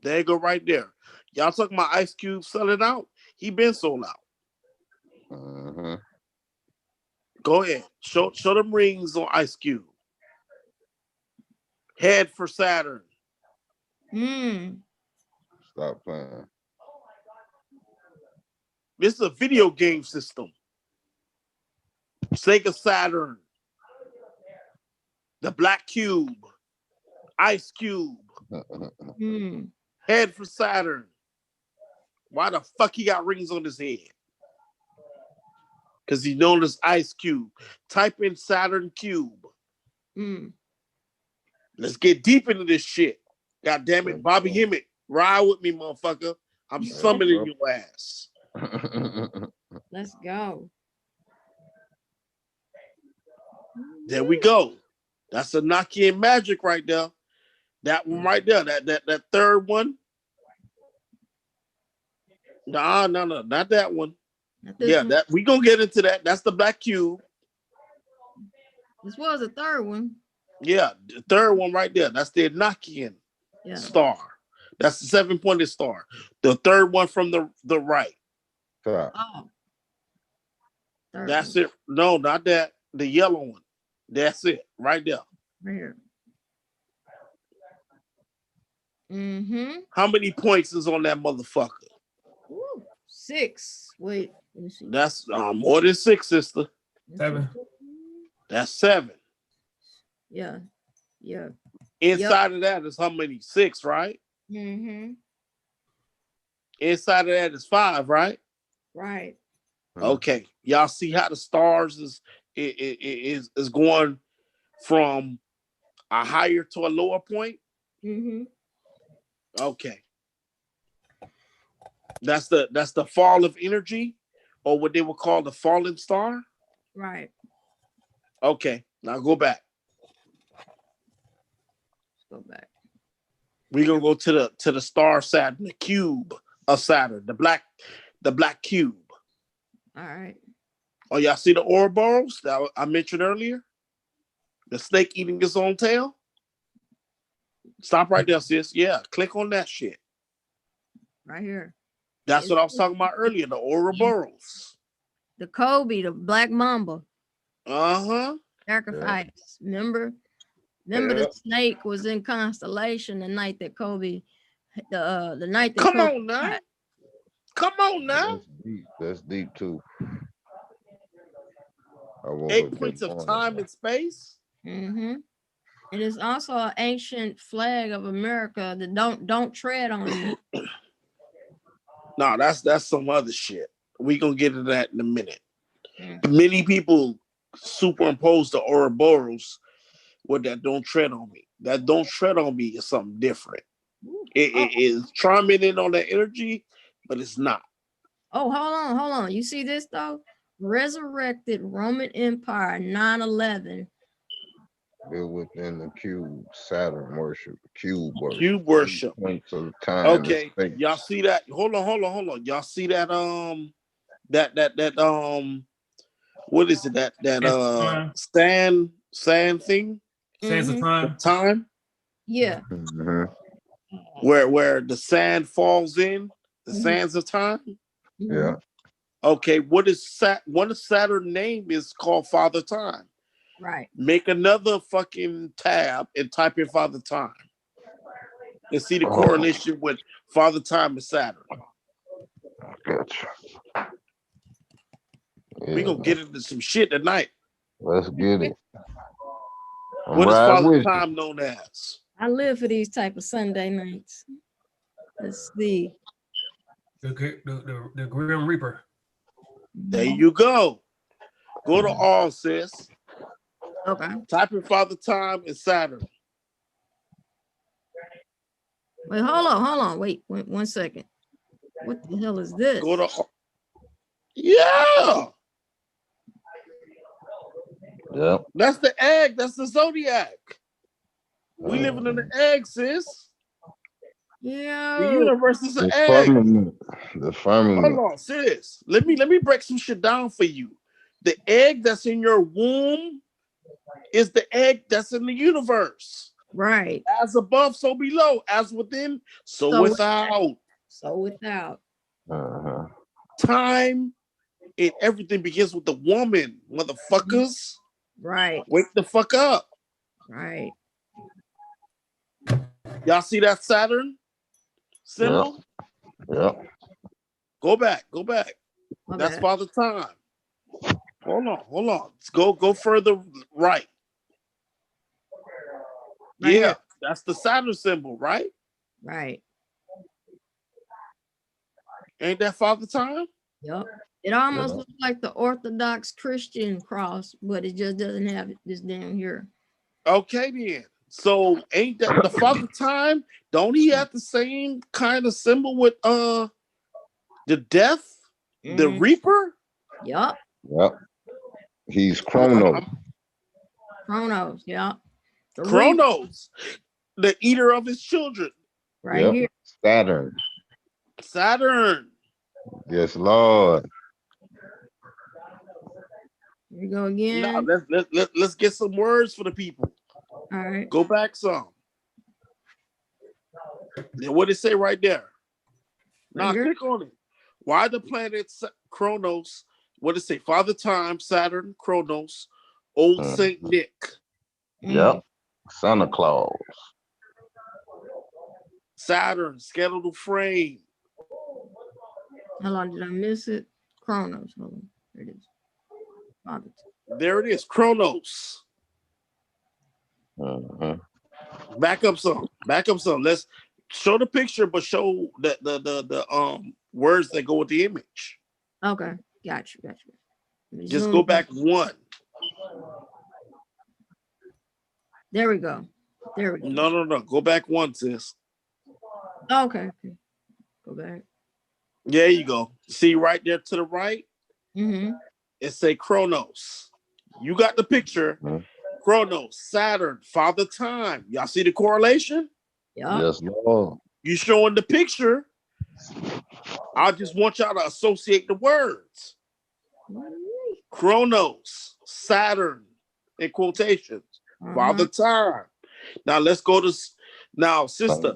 There you go, right there. Y'all talking about Ice Cube selling out? He been sold out. Go ahead. Show them rings on Ice Cube. Head for Saturn. Stop playing. This is a video game system. Sega Saturn. The black cube. Ice Cube. Head for Saturn. Why the fuck he got rings on his head? Because he's known as Ice Cube. Type in Saturn Cube. Let's get deep into this shit. God damn it, Bobby Hemmett. Ride with me, motherfucker. I'm summoning your ass. Let's go. There we go. That's a Nokia magic right there. That one right there. That third one. No, not that one. Yeah, one. that we gonna get into that. That's the black cube. This was the third one. Yeah, the third one right there. That's the Nokian star. That's the 7-pointed star. The third one from the right. Oh. That's it. No, not that. The yellow one. That's it. Right there. Right here. How many points is on that motherfucker? Ooh, 6. Wait, let me see. That's more than 6, sister. 7. That's 7. Yeah. Inside of that is how many? 6, right? Inside of that is 5, right? Right. Okay. Y'all see how the stars is going from a higher to a lower point? Okay. That's the fall of energy, or what they would call the fallen star. Right. Okay. Now go back. Go back. We're gonna go to the star Saturn, the cube of Saturn, the black cube. All right. Oh, y'all see the Ouroboros that I mentioned earlier? The snake eating its own tail? Stop right there, sis. Yeah, click on that shit. Right here. That's what I was talking about earlier, the Ouroboros. The Kobe, the black mamba. Sacrifice. Remember the snake was in constellation the night that Kobe, the night that Come on now. Come on now. That's deep too. 8 points of time and space. It is also an ancient flag of America that don't tread on it. No, that's some other shit. We gonna get into that in a minute. Many people superimpose the Ouroboros with that "don't tread on me." That "don't tread on me" is something different. It is chiming in on that energy, but it's not. Oh, hold on. You see this though? Resurrected Roman Empire 9/11. Built within the cube, Saturn worship, cube worship. Cube worship. Points of time. Okay, y'all see that? Hold on. Y'all see that? What is it? That sand thing? Sands of time. Time? Yeah. Where the sand falls in, the sands of time? Yeah. Okay, what is Saturn name is called Father Time. Right. Make another fucking tab and type in Father Time. And see the correlation with Father Time and Saturn. Gotcha. Yeah. We gonna get into some shit tonight. Let's get it. What is Father Time known as? I live for these type of Sunday nights. Let's see. The Grim Reaper. There you go. Go to all, sis. Okay. Type in Father Time and Saturn. Wait, hold on. Wait, 1 second. What the hell is this? Go to yeah. Yep. That's the egg. That's the zodiac. We living in the egg, sis. Yeah. The universe is an The egg. firmament. The firmament. Hold on, sis. Let me break some shit down for you. The egg that's in your womb is the egg that's in the universe. Right. As above, so below. As within, so without. So without. Time and everything begins with the woman, motherfuckers. Right. Wake the fuck up. Right. Y'all see that Saturn symbol? Yep. Go back. Okay. That's Father Time. Hold on. Let's go further right. Right Yeah, here. that's the Saturn symbol, right? Right. Ain't that Father Time? Yep. It almost looks like the Orthodox Christian cross, but it just doesn't have this down here. Okay, then. So ain't that the Father Time? Don't he have the same kind of symbol with the death, the Reaper? Yep. He's Chronos. Chronos. Yep. The Chronos, the eater of his children. Right here. Saturn. Yes, Lord. Here we go again. Now, let's get some words for the people. All right. Go back some. Then what did it say right there? Now click on it. Why the planet Chronos? What did it say? Father Time, Saturn, Chronos, Old Saint Nick. Yep. Santa Claus. Saturn, skeletal frame. How long did I miss it? Chronos. Hold on. There it is. Father. There it is. Chronos. Back up some. Let's show the picture, but show the words that go with the image. Okay. Gotcha. Just go back one. There we go. No. Go back one, sis. Okay. Go back. There you go. See right there to the right? It say Chronos. You got the picture. Chronos, Saturn, Father Time. Y'all see the correlation? Yeah. Yes, Lord. You showing the picture. I just want y'all to associate the words. Chronos, Saturn, in quotations. Father Time. Now let's go to sister.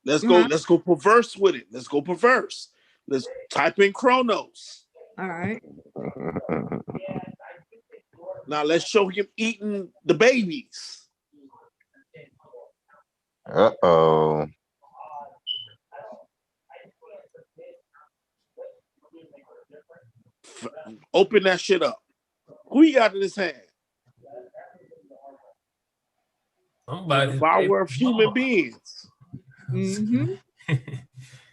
Let's go perverse with it. Let's go perverse. Let's type in Chronos. All right. Now let's show him eating the babies. Uh-oh. Open that shit up. Who you got in his hand? Somebody. The power of human beings.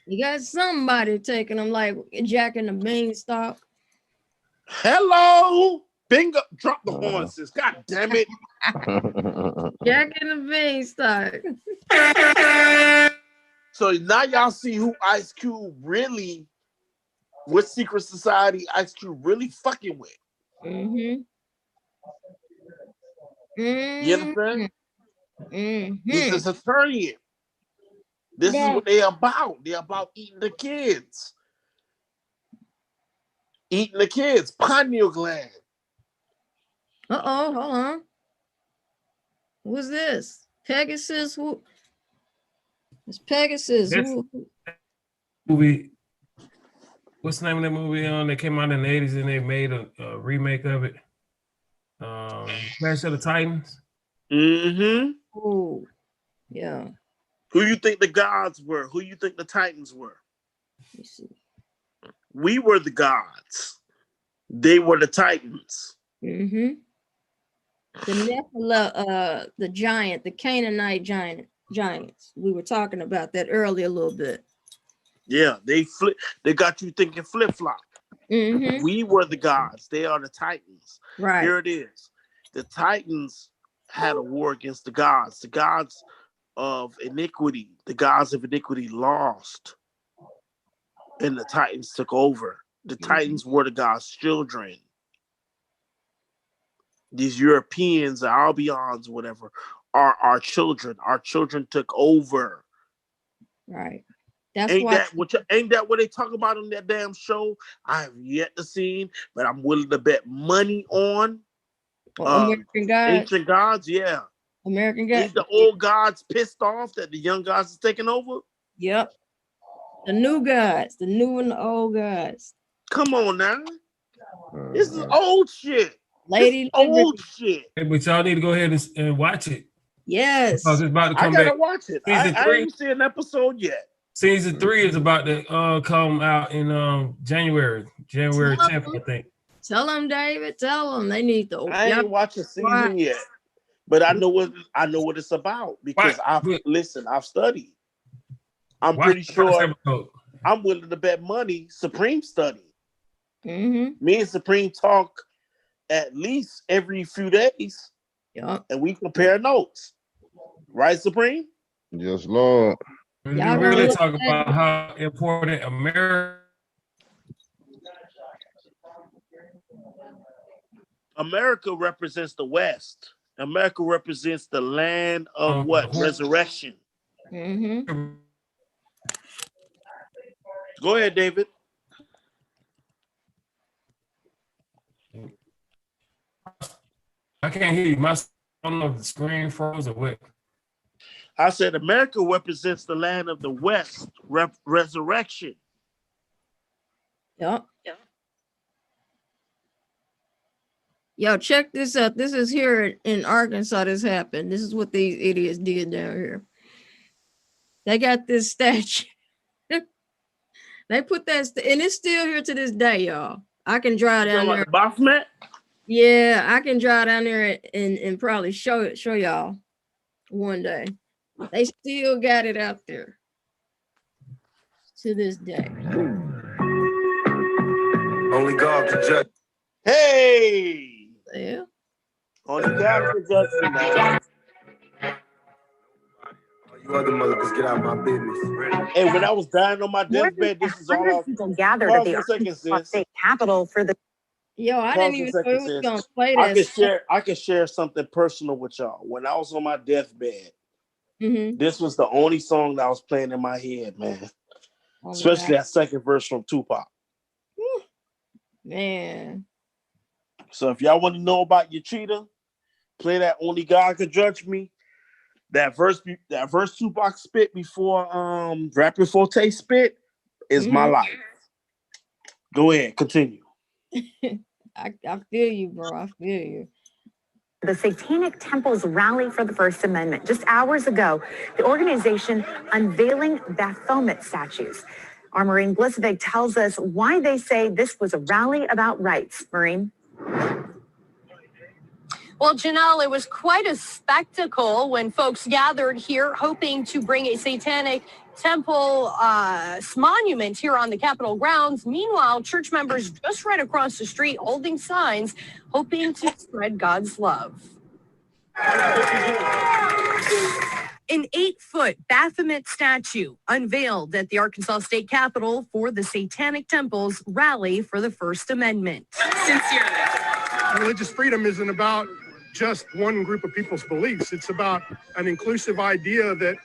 You got somebody taking them like Jack and the Beanstalk. Hello. Bingo. Drop the horn, sis. God damn it. Jack and the Beanstalk. So now y'all see who Ice Cube really what secret society Ice Cube really fucking with. Mm-hmm. You understand? Mm-hmm. He's a Saturnian. This is what they're about. They're about eating the kids. Eating the kids. Pineal gland. Uh-oh, hold on. Who's this? Pegasus? Who? It's Pegasus. Who? Movie. What's the name of that movie that came out in the 80s and they made a remake of it? Clash of the Titans. Mm-hmm. Oh, yeah. Who you think the gods were? Who you think the Titans were? We were the gods. They were the Titans. Mm-hmm. The Nephilim, the giant, the Canaanite giants. We were talking about that earlier a little bit. Yeah, they got you thinking flip-flop. Mm-hmm. We were the gods. They are the Titans. Right. Here it is. The Titans had a war against the gods. The gods of iniquity. The gods of iniquity lost. And the Titans took over. The Titans were the gods' children. These Europeans, the Albions, whatever, are our children. Our children took over. Right. That's ain't why. Ain't that what they talk about on that damn show? I have yet to see, but I'm willing to bet money on. American Gods. Ancient Gods, yeah. American Gods. Ain't the old gods pissed off that the young gods is taking over? Yep. The new gods, the new and the old gods. Come on now. This is old shit. Lady old shit. Hey, but y'all need to go ahead and watch it. Yes. Because it's about to come I gotta back. watch it. I ain't seen an episode yet. Season 3 is about to come out in January 10th, I think. Tell them, David. Tell them they need to. I ain't watched a season yet, but I know what it's about because I've studied. I'm pretty sure. I'm willing to bet money Supreme studied. Mm-hmm. Me and Supreme talk at least every few days. Yep. And we compare notes. Right, Supreme? Yes, Lord. You really talk about how important America represents the West. America represents the land of what? Resurrection. Mm-hmm. Go ahead, David. I can't hear you. I don't know if the screen froze or what. I said America represents the land of the West, resurrection. Yep. Yo, check this out. This is here in Arkansas. This happened. This is what these idiots did down here. They got this statue. They put that, and it's still here to this day, y'all. I can drive down there. The Baphomet? Yeah, I can drive down there and probably show y'all one day. They still got it out there to this day. Only God can judge. Hey! Yeah. Only God can judge me now. You other motherfuckers get out of my business. Hey, when I was dying on my deathbed, this is all I was gathered at the Arkansas State Capitol for the. Yo, I didn't even know it was gonna play that. I could share something personal with y'all. When I was on my deathbed, this was the only song that was playing in my head, man. Especially that second verse from Tupac. Man. So if y'all want to know about your cheetah, play that Only God Could Judge Me. That verse Tupac spit before Rapper Forte spit is my life. Go ahead, continue. I feel you, bro. I feel you. The Satanic Temple's rally for the First Amendment. Just hours ago, the organization unveiling Baphomet statues. Our Maureen Blisevig tells us why they say this was a rally about rights. Maureen? Well, Janelle, it was quite a spectacle when folks gathered here hoping to bring a Satanic Temple monument here on the Capitol grounds. Meanwhile, church members just right across the street holding signs, hoping to spread God's love. An 8-foot Baphomet statue unveiled at the Arkansas State Capitol for the Satanic Temple's rally for the First Amendment. Sincerely. Religious freedom isn't about just one group of people's beliefs. It's about an inclusive idea that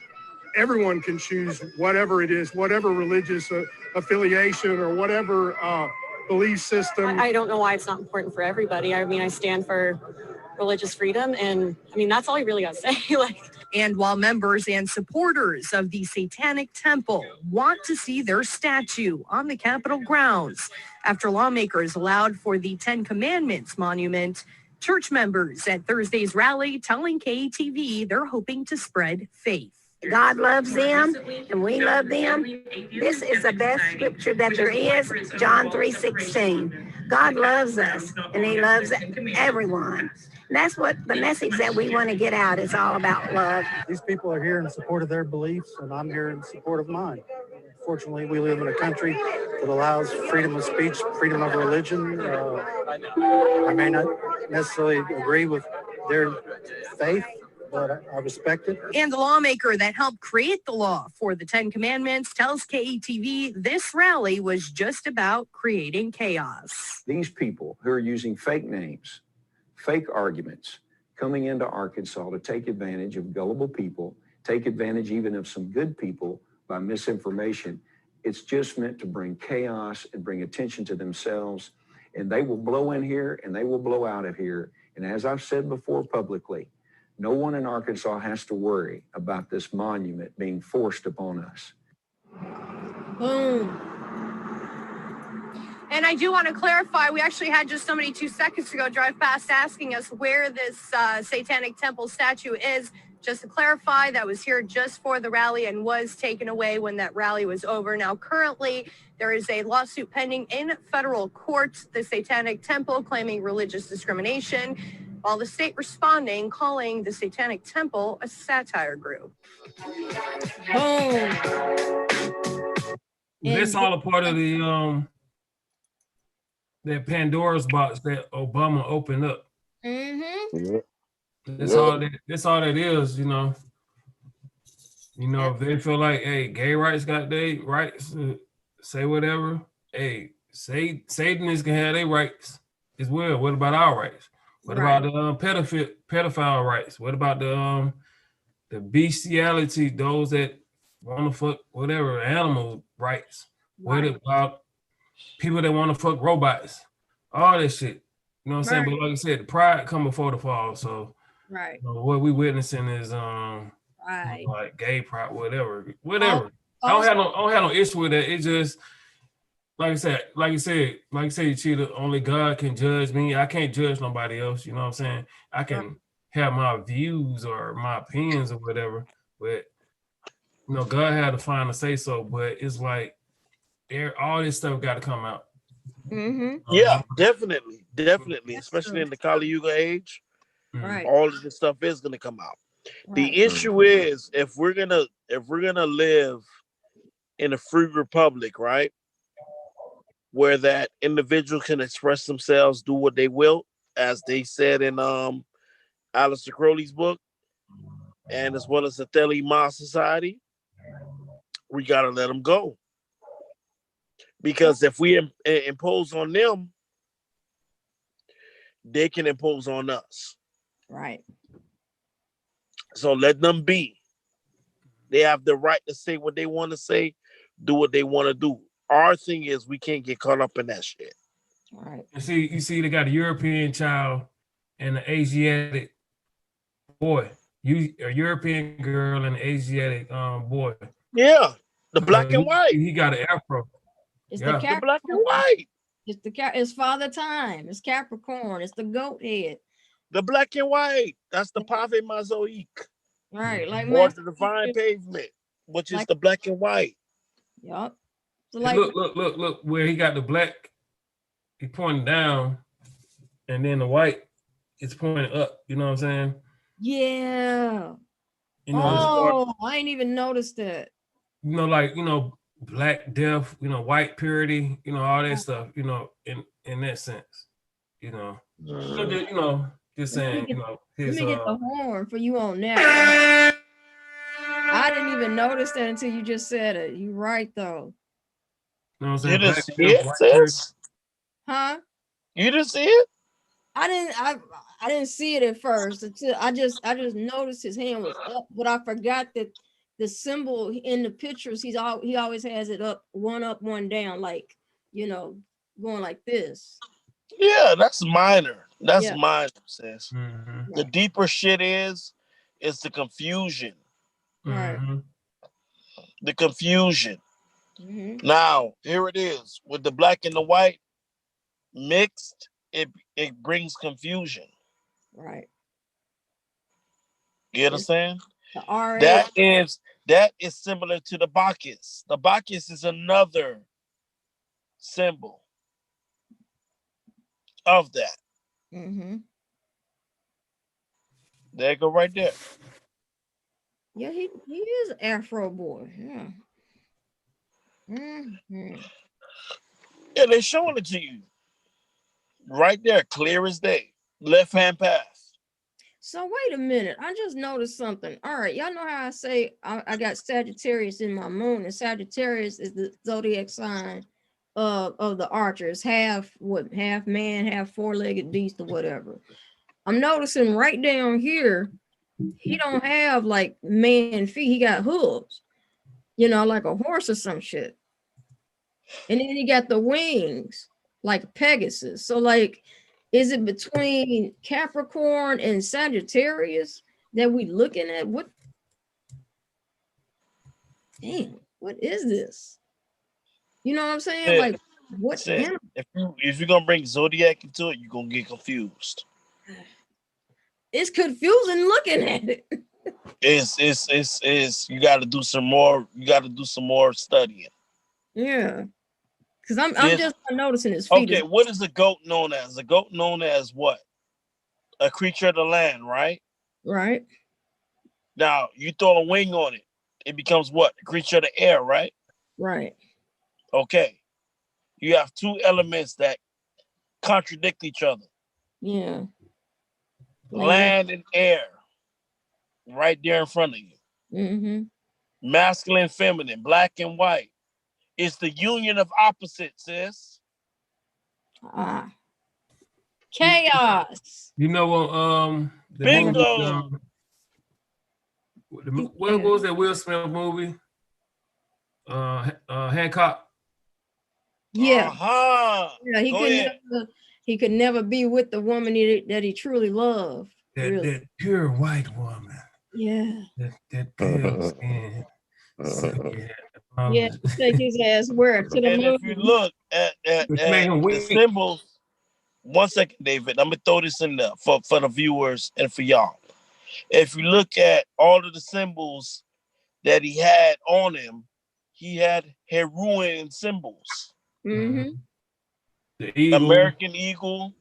everyone can choose whatever it is, whatever religious affiliation or whatever belief system. I don't know why it's not important for everybody. I mean, I stand for religious freedom, and I mean, that's all you really got to say. And while members and supporters of the Satanic Temple want to see their statue on the Capitol grounds after lawmakers allowed for the Ten Commandments monument, church members at Thursday's rally telling KATV they're hoping to spread faith. God loves them and we love them. This is the best scripture that there is, John 3:16. God loves us and he loves everyone. And that's what the message that we want to get out is all about love. These people are here in support of their beliefs and I'm here in support of mine. Fortunately, we live in a country that allows freedom of speech, freedom of religion. I may not necessarily agree with their faith, but I respect it. And the lawmaker that helped create the law for the Ten Commandments tells KATV this rally was just about creating chaos. These people who are using fake names, fake arguments, coming into Arkansas to take advantage of gullible people, take advantage even of some good people by misinformation, it's just meant to bring chaos and bring attention to themselves. And they will blow in here and they will blow out of here. And as I've said before publicly, no one in Arkansas has to worry about this monument being forced upon us. Boom. And I do want to clarify, we actually had just somebody 2 seconds ago drive past asking us where this Satanic Temple statue is. Just to clarify, that was here just for the rally and was taken away when that rally was over. Now, currently, there is a lawsuit pending in federal court, the Satanic Temple claiming religious discrimination, while the state responding, calling the Satanic Temple a satire group. Boom. That's all a part of the that Pandora's box that Obama opened up. Mm-hmm. That's all that is, you know. You know, if they feel like, hey, gay rights got their rights, say whatever. Hey, Satanists can have their rights as well. What about our rights? What about the pedophile rights? What about the bestiality, those that want to fuck whatever animal rights? What about people that want to fuck robots? All that shit. You know what I'm saying? But like I said, the pride come before the fall. So right. You know, what we witnessing is right. Like gay pride, whatever. I don't have no issue with that. It just like you said, Cheetah, only God can judge me. I can't judge nobody else. You know what I'm saying? I can have my views or my opinions or whatever, but you know, God had to finally say so. But it's like all this stuff got to come out. Mm-hmm. Yeah, definitely, especially in the Kali Yuga age. Right. All of this stuff is gonna come out. Right. The issue is if we're gonna live in a free republic, right, where that individual can express themselves, do what they will, as they said in Aleister Crowley's book, and as well as the Theli Ma Society, we gotta let them go. Because if we impose on them, they can impose on us. Right. So let them be. They have the right to say what they want to say, do what they want to do. Our thing is we can't get caught up in that shit. Right. You see, they got a European child and an Asiatic boy. A European girl and an Asiatic boy. Yeah, the black and white. He got an afro. It's the black and white. It's Father Time. It's Capricorn. It's the goat head. The black and white. That's the Pave Mazoic. Right, like or the divine pavement, which is the black and white. Yup. So like, look, where he got the black, he pointing down, and then the white is pointing up. You know what I'm saying? Yeah. You know, I ain't even noticed that. You know, like, you know, black death, you know, white purity, you know, all that stuff, you know, in that sense, you know. So that, you know, just saying, you know, let me get the horn for you on that. didn't even notice that until you just said it. You're right though. You know what I'm You saying? didn't Black see church, it, white church. sis? Huh? You didn't see it? I didn't see it at first until I just noticed his hand was up, but I forgot that the symbol in the pictures, he always has it up, one down, like, you know, going like this. Yeah, that's minor. That's Yeah. minor, sis. Mhm. The deeper shit is the confusion. Right. The confusion. Mhm. Now, here it is. With the black and the white mixed, it brings confusion. Right. You understand? The RA. That is similar to the Bacchus. The Bacchus is another symbol of that. Mm-hmm. There you go, right there. Yeah, he is Afro boy. Yeah. Mm-hmm. Yeah, they're showing it to you. Right there, clear as day. Left hand path. So wait a minute. I just noticed something. All right, y'all know how I say I got Sagittarius in my moon, and Sagittarius is the zodiac sign of the archers. Half man, half four-legged beast or whatever. I'm noticing right down here, he don't have like man feet. He got hooves, you know, like a horse or some shit. And then he got the wings like Pegasus. So like, is it between Capricorn and Sagittarius that we looking at? What? Damn, what is this? You know what I'm saying? Yeah. Like, what? Sis, if you're gonna bring zodiac into it, you're gonna get confused. It's confusing looking at it. It's you gotta do some more studying. Yeah. Because I'm This- just noticing his feet. Okay, what is a goat known as? A goat known as what? A creature of the land, right? Right. Now you throw a wing on it, it becomes what? A creature of the air, right? Right. Okay. You have two elements that contradict each other. Yeah. Land and air. Right there in front of you. Mm-hmm. Masculine, feminine, black and white. It's the union of opposites, sis. Chaos. You know what? The Bingo. movie, what was that Will Smith movie? Hancock. Yeah. Uh-huh. Yeah, he could never be with the woman that he truly loved. That pure white woman. Yeah. That pale skin. Yeah, take his ass where to the And moon. if you look at the symbols, 1 second, David, I'm gonna throw this in there for the viewers and for y'all. If you look at all of the symbols that he had on him, he had Heruan symbols. Mm-hmm. The eagle. American eagle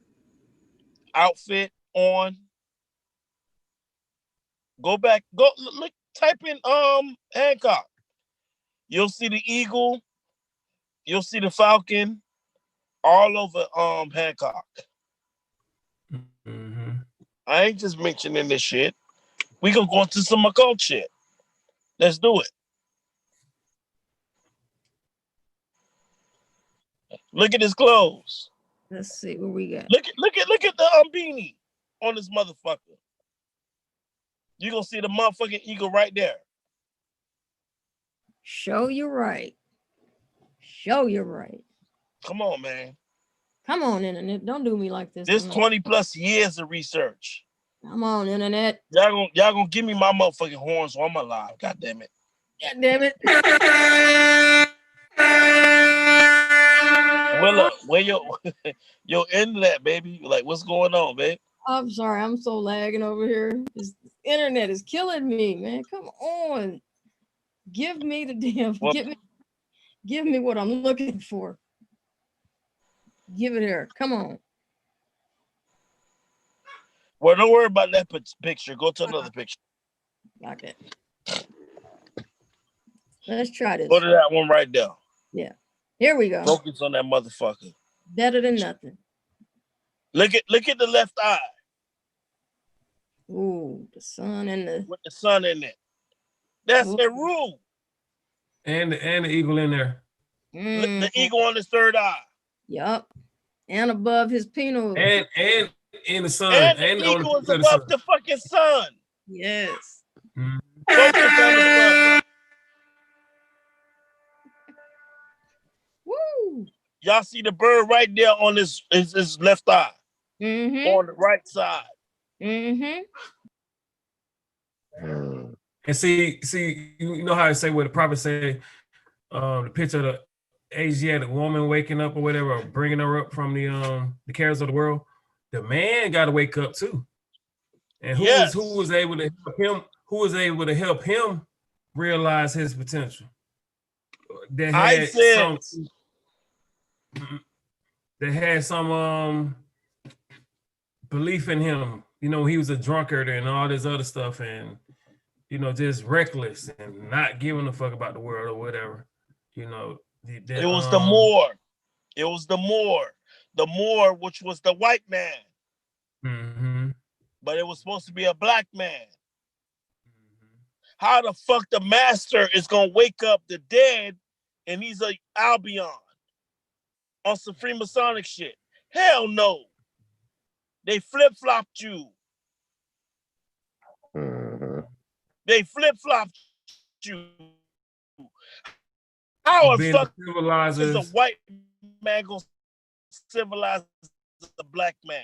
outfit on. Go back, look, type in Hancock. You'll see the eagle, you'll see the falcon all over Hancock. Mm-hmm. I ain't just mentioning this shit. We gonna go into some occult shit. Let's do it. Look at his clothes. Let's see what we got. Look at the beanie on this motherfucker. You gonna see the motherfucking eagle right there. Show you right. Show you right. Come on, man. Come on, internet. Don't do me like this. This tonight. 20 plus years of research. Come on, internet. Y'all gonna give me my motherfucking horns while I'm alive. God damn it. God damn it. Willa, where your internet, baby? Like, what's going on, babe? I'm sorry. I'm so lagging over here. This internet is killing me, man. Come on. Give me the damn. Give me what I'm looking for. Give it here. Come on. Well, don't worry about that picture. Go to another picture. Okay. Let's try this. Go to that one right there. Yeah. Here we go. Focus on that motherfucker. Better than nothing. Look at the left eye. Ooh, the sun and the with the sun in it. That's Heru. And the eagle in there. The eagle on his third eye. Yup. And above his penal. And in the sun. And the And eagle on is the above the fucking sun. Yes. Focus on the sun. Woo. Y'all see the bird right there on his left eye. On the right side. Mm-hmm. And see, you know how I say what the prophet say, the picture of the Asiatic woman waking up or whatever, or bringing her up from the cares of the world. The man got to wake up too. And who was able to help him? Who was able to help him realize his potential? That had some belief in him. You know, he was a drunkard and all this other stuff, and you know, just reckless and not giving a fuck about the world or whatever. You know, it was the Moor. It was the Moor. The Moor, which was the white man. But it was supposed to be a black man. How the fuck the master is gonna wake up the dead and he's a Albion on some Freemasonic shit? Hell no. They flip-flopped you. They flip-flopped you. How the fuck is a white man gonna civilize a black man?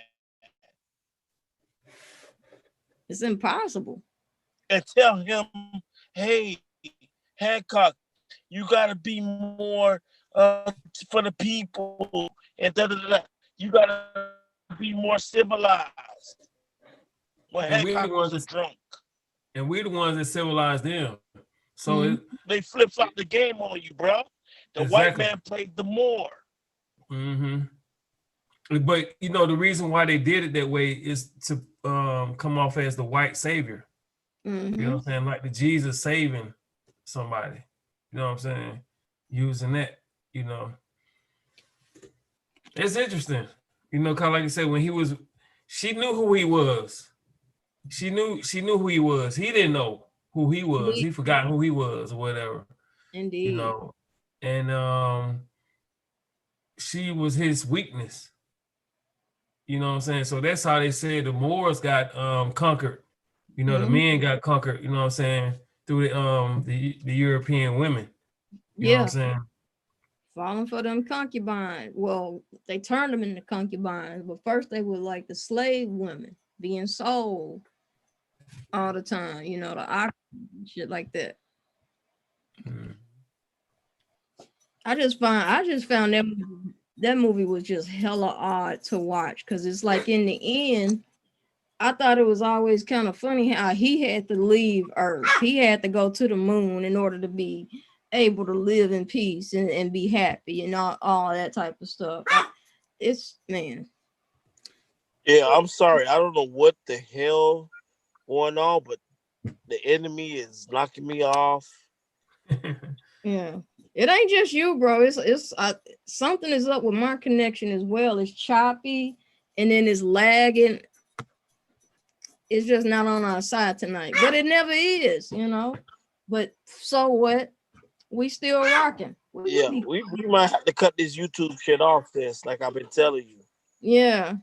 It's impossible. And tell him, hey, Hancock, you gotta be more for the people, and you gotta be more civilized. Well, Hancock was drunk. And we're the ones that civilized them. So they flip-flop the game on you, bro. The white man played the Moor. But you know, the reason why they did it that way is to come off as the white savior. You know what I'm saying? Like the Jesus saving somebody. You know what I'm saying? Using that, you know. It's interesting. You know, kind of like you said, when she knew who he was. She knew who he was. He didn't know who he was. He forgot who he was or whatever. Indeed. You know, and she was his weakness. You know what I'm saying? So that's how they said the Moors got conquered. You know, the men got conquered, you know what I'm saying, through the European women. You know what I'm saying? Falling for them concubines. Well, they turned them into concubines, but first they were like the slave women being sold all the time, you know, the shit like that. I just found that movie was just hella odd to watch, because it's like in the end, I thought it was always kind of funny how he had to leave Earth. He had to go to the moon in order to be able to live in peace and be happy and all that type of stuff. It's, man. Yeah, I'm sorry. I don't know what the hell going on, but the enemy is knocking me off. Yeah. It ain't just you, bro. It's something is up with my connection as well. It's choppy and then it's lagging. It's just not on our side tonight, but it never is, you know. But so what? We still rocking. We might have to cut this YouTube shit off. This, like I've been telling you. Yeah.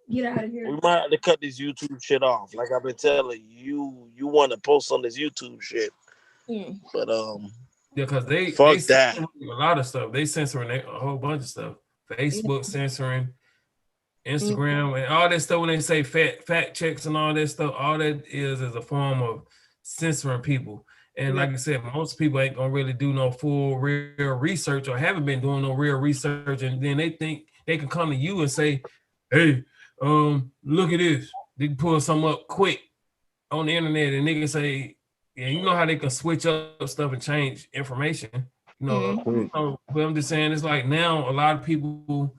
Get out of here. We might have to cut this YouTube shit off. Like I've been telling you. You want to post on this YouTube shit, but yeah, because they that a lot of stuff. They censoring a whole bunch of stuff. Facebook censoring. Instagram and all that stuff. When they say fact checks and all that stuff, all that is a form of censoring people. And like I said, most people ain't gonna really do no full real research or haven't been doing no real research, and then they think they can come to you and say, hey, look at this. They can pull something up quick on the internet and they can say, yeah, you know how they can switch up stuff and change information. You know, so, but I'm just saying, it's like now a lot of people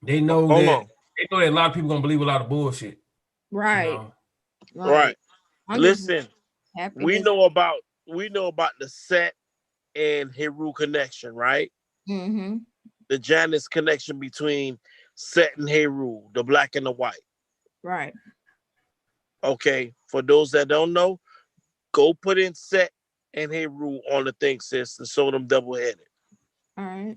they know that a lot of people gonna believe a lot of bullshit. Right. You know? Right. Listen, we know about the Set and Heru connection, right? The Janus connection between Set and Heru, the black and the white. Right. Okay, for those that don't know, go put in Set and Heru on the thing, sis, and show them double-headed. All right.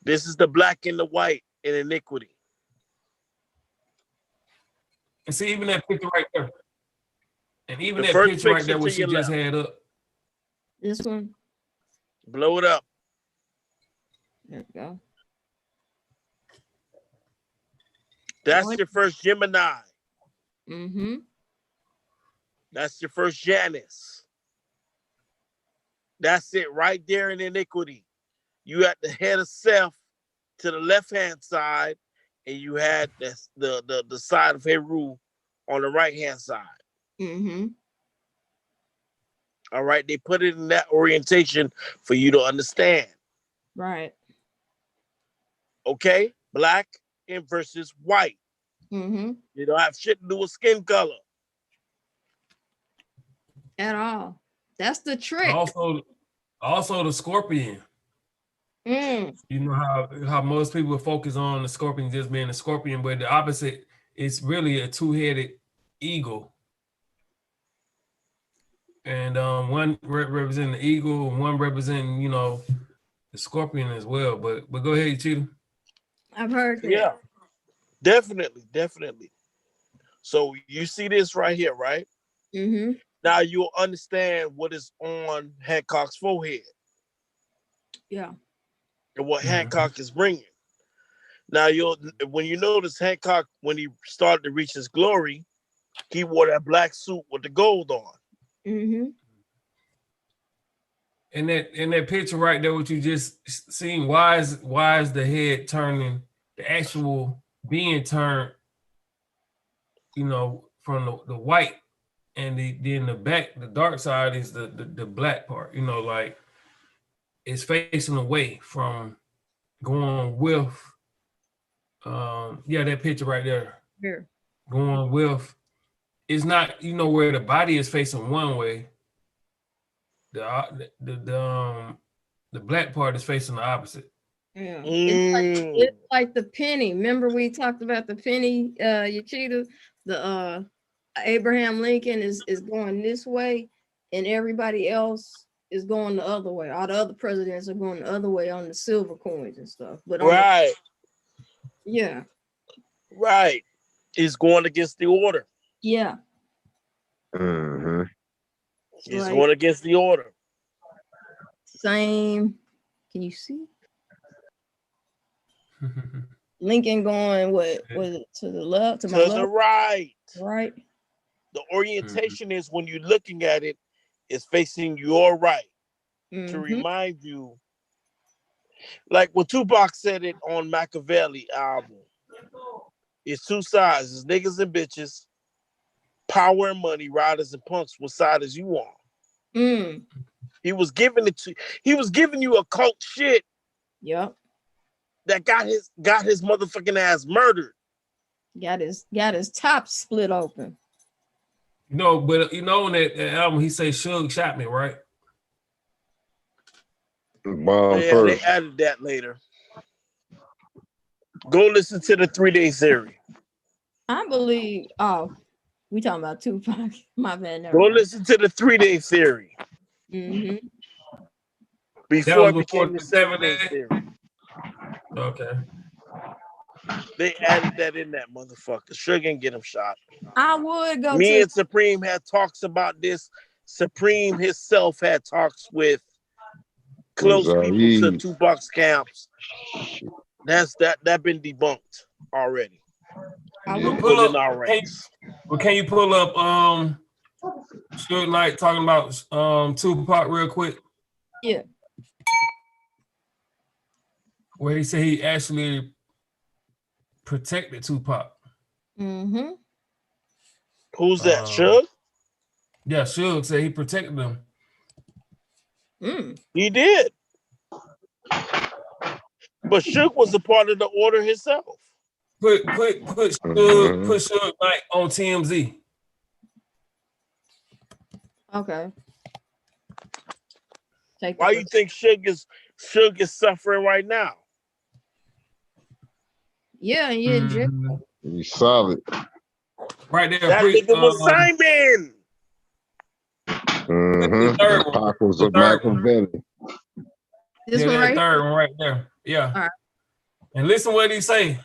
This is the black and the white in iniquity. And see, even that picture right there. And even The that first picture right picture there, to what she your just left. had up. This one. Blow it up. There we go. That's What? your first Gemini. Mm-hmm. That's your first Janus. That's it right there in iniquity. You at the head of Seth to the left-hand side, and you had the side of Heru on the right-hand side. Mm-hmm. All right, they put it in that orientation for you to understand. Right. Okay, black and versus white. Mm-hmm. You don't have shit to do with skin color. At all. That's the trick. Also the scorpion. Mm. You know how most people focus on the scorpion just being a scorpion, but the opposite is really a two-headed eagle. And one representing the eagle and one representing, the scorpion as well. But go ahead, Cheetah. I've heard that. Yeah, definitely. So you see this right here, right? Mm-hmm. Now you'll understand what is on Hancock's forehead. Yeah. And what Hancock is bringing. Now when you notice Hancock, when he started to reach his glory, he wore that black suit with the gold on. Mm-hmm. In that picture right there, what you just seen, why is the head turning, the actual being turned, from the white, and then the back, the dark side is the black part, like it's facing away from going with, that picture right there. Here. Going with, it's not, where the body is facing one way. The black part is facing the opposite. Yeah. It's like the penny. Remember we talked about the penny, Yachida? The Abraham Lincoln is going this way, and everybody else is going the other way. All the other presidents are going the other way on the silver coins and stuff. But right. Yeah. Right. He's going against the order. Yeah. Mm-hmm. He's going against the order. Same. Can you see? Lincoln going what was it, to the left, to my left? The right. Right. The orientation is when you're looking at it, is facing your right. To remind you, like when Tupac said it on Machiavelli album, it's two sides, it's niggas and bitches, power and money, riders and punks. What side is you on? Mm. He was giving you a cult shit. Yep. That got his motherfucking ass murdered. Got his top split open. But in that album, he say Suge shot me, right? They added that later. Go listen to the 3-Day series. I believe. Oh, we talking about Tupac. My bad. Go listen to the 3-Day series. Mm-hmm. Before it became the 7-Day series. Okay. They added that in that motherfucker. Suge and get him shot. I would go. Me and Supreme had talks about this. Supreme himself had talks with close people to Tupac's camps. That been debunked already. Can you pull up Suge Knight talking about Tupac real quick? Yeah. Where he said he actually protected Tupac. Mm-hmm. Who's that? Suge? Yeah, Suge said he protected him. He did. But Suge was a part of the order himself. Put Suge Knight on TMZ. Okay. Why you think Suge is suffering right now? Yeah, he in jail. He's solid. Right there. That nigga was Simon. The third one. Apocalypse The of third one. Machiavelli. This Yeah, one that right third here? one right there. Yeah. All right. And listen what he say.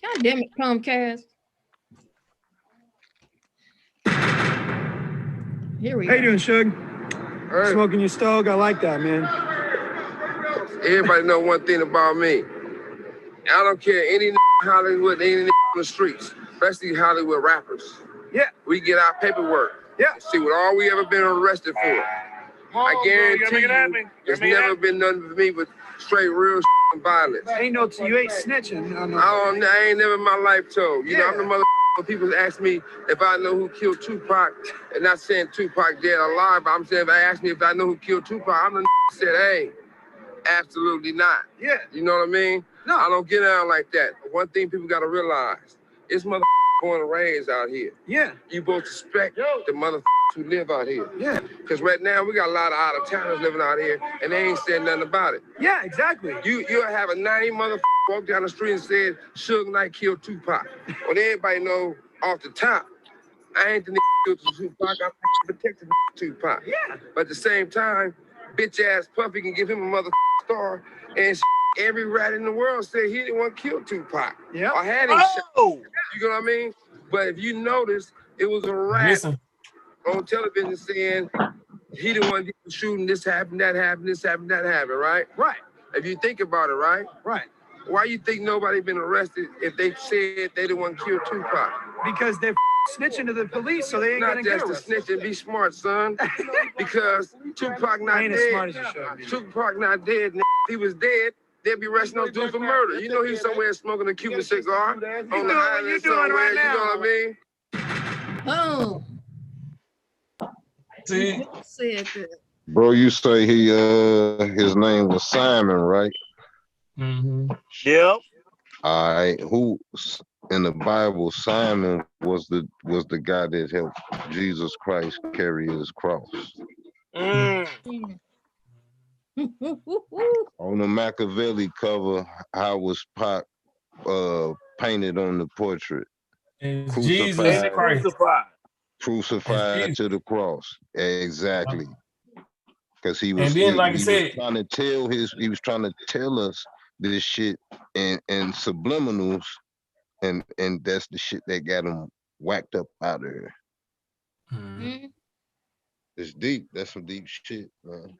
God damn it, Comcast. Here we How you go. doing, Suge? Smoking your stove? I like that, man. Everybody know one thing about me. I don't care any Hollywood, any on the streets, especially Hollywood rappers. Yeah. We get our paperwork. Yeah. And see what all we ever been arrested for. I guarantee you, there's never been nothing for me but straight real and violence. Ain't no, you ain't snitching. I ain't never in my life told. You know, I'm the mother. When people ask me if I know who killed Tupac, and not saying Tupac dead or alive, but I'm saying if they ask me if I know who killed Tupac, I'm the said, hey, absolutely not. Yeah. You know what I mean? No. I don't get down like that. One thing people gotta realize, it's mother born and raised out here. Yeah. You both respect the mother who live out here. Yeah. Because right now we got a lot of out of towners living out here, and they ain't said nothing about it. Yeah, exactly. You'll have a 90 mother walk down the street and said Suge Knight killed Tupac. Well, everybody know off the top, I ain't the nigga killed Tupac. I'm protecting Tupac. Yeah. But at the same time, bitch ass Puffy can give him a mother star, and every rat in the world said he didn't want to kill Tupac. Yeah. Or had him shot. You know what I mean? But if you notice, it was a rat on television saying he didn't want to get the shooting, this happened, that happened, this happened, that happened, right? Right. If you think about it, right? Right. Why you think nobody been arrested if they said they didn't want to kill Tupac? Because they're snitching to the police, so they ain't Not gonna get just arrested. to snitch and be smart, son. Because Tupac not I ain't as dead. smart as you should be. Tupac not dead. If he was dead, they'd be arresting those dudes for murder. You know he's somewhere smoking a Cuban cigar on the island somewhere. You know what I mean? Oh. See? Said that. Bro, you say his name was Simon, right? Mm-hmm. Yep. All right. Who in the Bible, Simon was the guy that helped Jesus Christ carry his cross. Mm. On the Machiavelli cover, how was Pac painted on the portrait? It's Jesus Christ. Crucified to the cross. Exactly. Because he was, And then, like I he said, was trying to tell he was trying to tell us this shit and subliminals, and that's the shit that got him whacked up out of here. Mm-hmm. It's deep. That's some deep shit, man.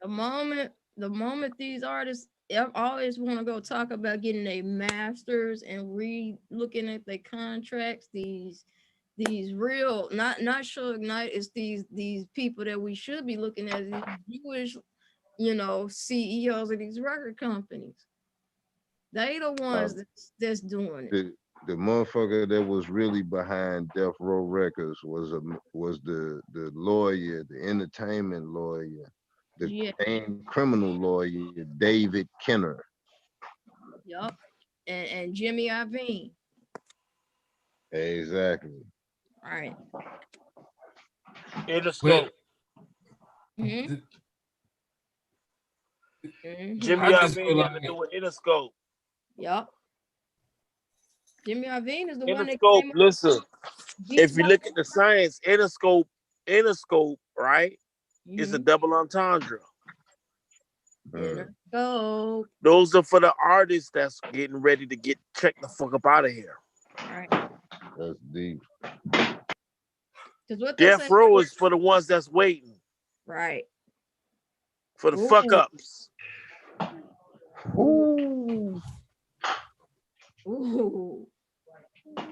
The moment these artists always want to go talk about getting their masters and looking at their contracts, these real, not Suge Knight, it's these people that we should be looking at, these Jewish, CEOs of these record companies. They the ones that's doing it. The motherfucker that was really behind Death Row Records was the lawyer, the entertainment lawyer, the famed criminal lawyer, David Kenner. Yup. And Jimmy Iovine. Exactly. All right. Interscope. Mm-hmm. Jimmy Iovine had to do with Interscope. Yup. Jimmy Iovine is the one that Interscope, came listen, if you look at the science, Interscope, right, is a double entendre. Interscope. Those are for the artists that's getting ready to get checked the fuck up out of here. All right. That's deep. Death Row is for the ones that's waiting. Right. For the fuck ups. Ooh.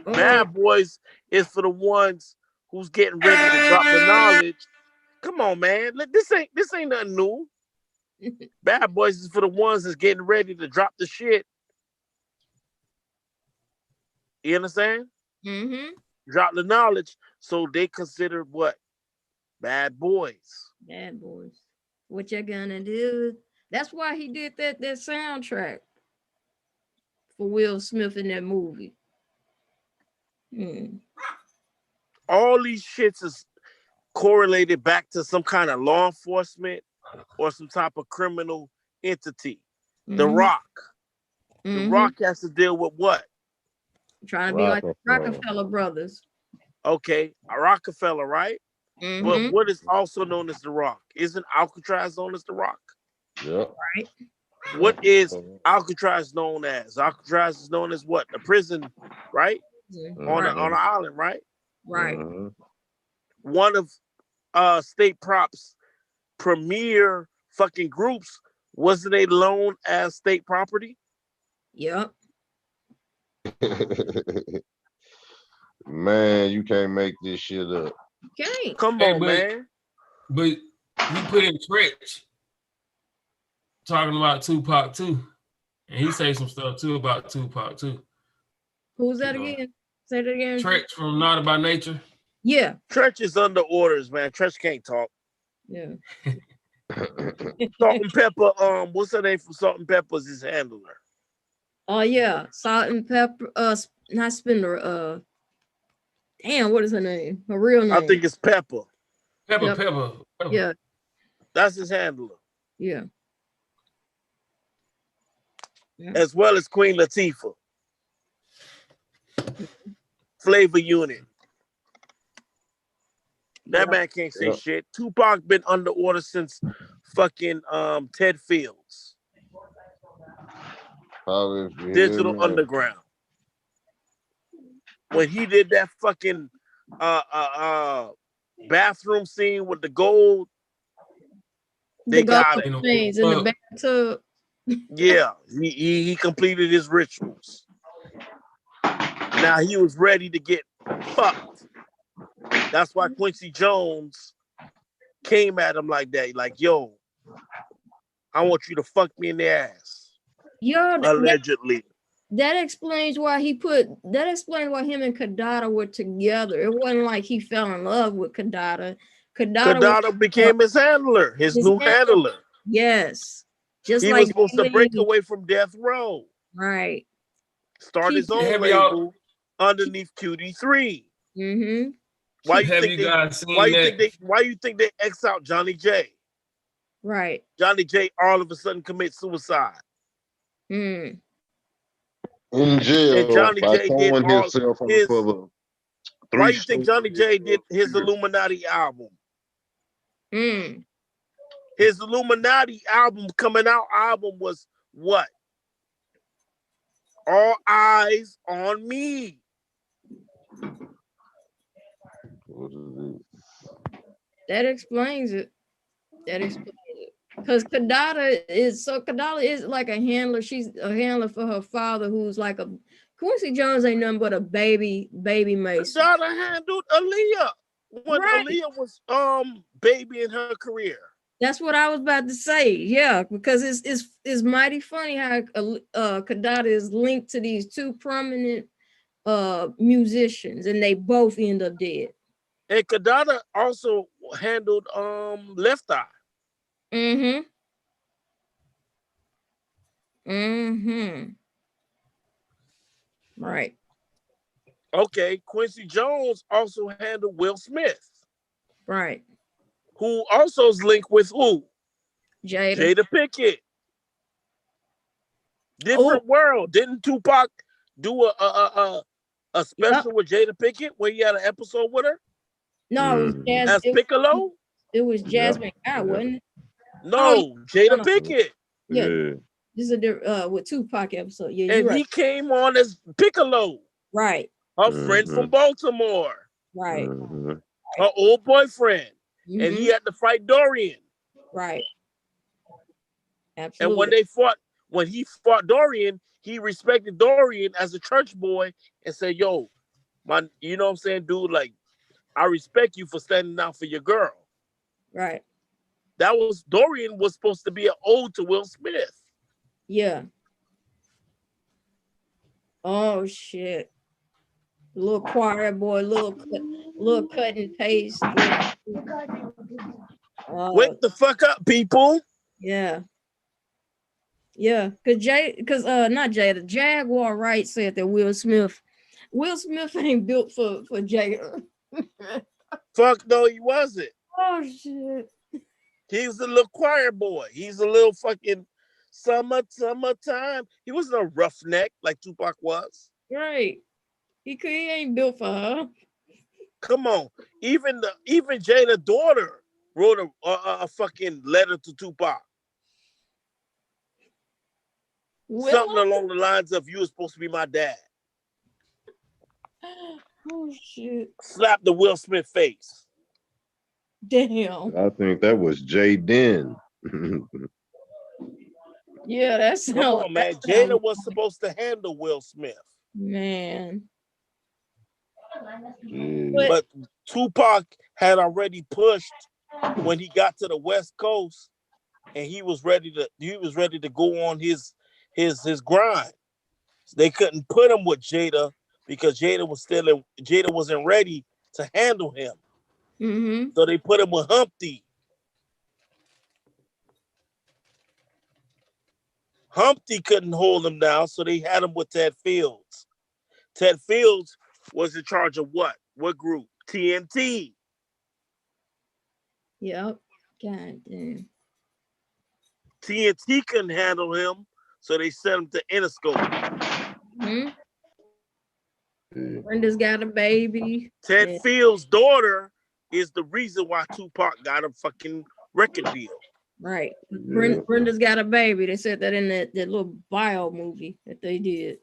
Bad Boys is for the ones who's getting ready to drop the knowledge. Come on, man. This ain't nothing new. Bad Boys is for the ones that's getting ready to drop the shit. You understand? Mm-hmm. Drop the knowledge, so they consider what? Bad boys. Bad Boys. What you gonna do? That's why he did that soundtrack for Will Smith in that movie. All these shits is correlated back to some kind of law enforcement or some type of criminal entity. The Rock. The Rock has to deal with what? Trying to be like the Rockefeller brothers. Okay, a Rockefeller, right? But what is also known as the Rock? Isn't Alcatraz known as the Rock? Yeah. Right. What is Alcatraz known as? Alcatraz is known as what? A prison, right? On an island, right? Right. One of State Prop's premier fucking groups, wasn't they known as state property? Yep. Man, you can't make this shit up. Okay. Come on, man. But you put in Tretch talking about Tupac too. And he say some stuff too about Tupac too. Who's that again? Say that again. Tretch from Naughty by Nature. Yeah. Tretch is under orders, man. Tretch can't talk. Yeah. Salt and Pepper, what's her name from Salt and Pepper's his handler? Oh yeah. Salt and Pepper, not Spender, damn, what is her name? Her real name. I think it's Pepper. Pepper. Yeah. That's his handler. Yeah. As well as Queen Latifah. Flavor Unit. That man can't say shit. Tupac been under order since fucking Ted Fields. Digital Underground. When he did that fucking bathroom scene with the gold, they got it. Things in the bathtub. Yeah, he completed his rituals. Now he was ready to get fucked. That's why Quincy Jones came at him like that. Like, yo, I want you to fuck me in the ass. Yo, allegedly. That explains why him and Kadada were together. It wasn't like he fell in love with Kadada. Kadada became his handler, his new handler. Yes. Just he like was supposed to break away from death row. Right. Start his own label underneath QD3. Mm-hmm. Why you think they X out Johnny J? Right. Johnny J all of a sudden commits suicide. Mm. In jail. And Johnny J did all his. Why you think Johnny J did his Illuminati album? Mm. His Illuminati album was what? All Eyes on Me. That explains it. Because Kadada is like a handler. She's a handler for her father, who's like a Quincy Jones ain't nothing but a baby Mason. Kadada handled Aaliyah when Aaliyah was baby in her career. That's what I was about to say. Yeah, because it's mighty funny how Kadada is linked to these two prominent musicians, and they both end up dead. And Kadada also handled Left Eye. Mm-hmm. Mm-hmm. Right. Okay, Quincy Jones also handled Will Smith. Right. Who also is linked with who? Jada Pinkett. Different world. Didn't Tupac do a special with Jada Pinkett where he had an episode with her? No, it was as Piccolo. It was Jasmine Guy, wasn't it? No, Jada Pinkett. Yeah. This is a with Tupac episode. Yeah, and he came on as Piccolo. Right. Her friend from Baltimore. Right. Her old boyfriend. And he had to fight Dorian. Right. Absolutely. And when he fought Dorian, he respected Dorian as a church boy and said, yo, you know what I'm saying, dude, like, I respect you for standing out for your girl. Right. Dorian was supposed to be an ode to Will Smith. Yeah. Oh shit. Little choir boy, little cut and paste. Wake the fuck up, people. Yeah. Yeah, the Jaguar Wright said that Will Smith ain't built for Jada. Fuck no, he wasn't. Oh shit. He was a little choir boy. He's a little fucking summertime. He wasn't a roughneck like Tupac was. Right. He ain't built for her. Come on. Even Jada's daughter wrote a fucking letter to Tupac. Something along the lines of, "You were supposed to be my dad." Oh shit. Slap the Will Smith face. Damn. I think that was Jay Den. Yeah, that's Come on, man. Jada was supposed to handle Will Smith. Man. But Tupac had already pushed when he got to the West Coast, and he was ready to go on his grind. They couldn't put him with Jada because Jada wasn't ready to handle him. Mm-hmm. So they put him with Humpty. Humpty couldn't hold him down, so they had him with Ted Fields. Ted Fields was in charge of what? What group? TNT. Yep. God damn. TNT couldn't handle him, so they sent him to Interscope. Hmm. Brenda's got a baby. Ted Fields' daughter is the reason why Tupac got a fucking record deal. Right. Brenda's got a baby. They said that in that little bio movie that they did.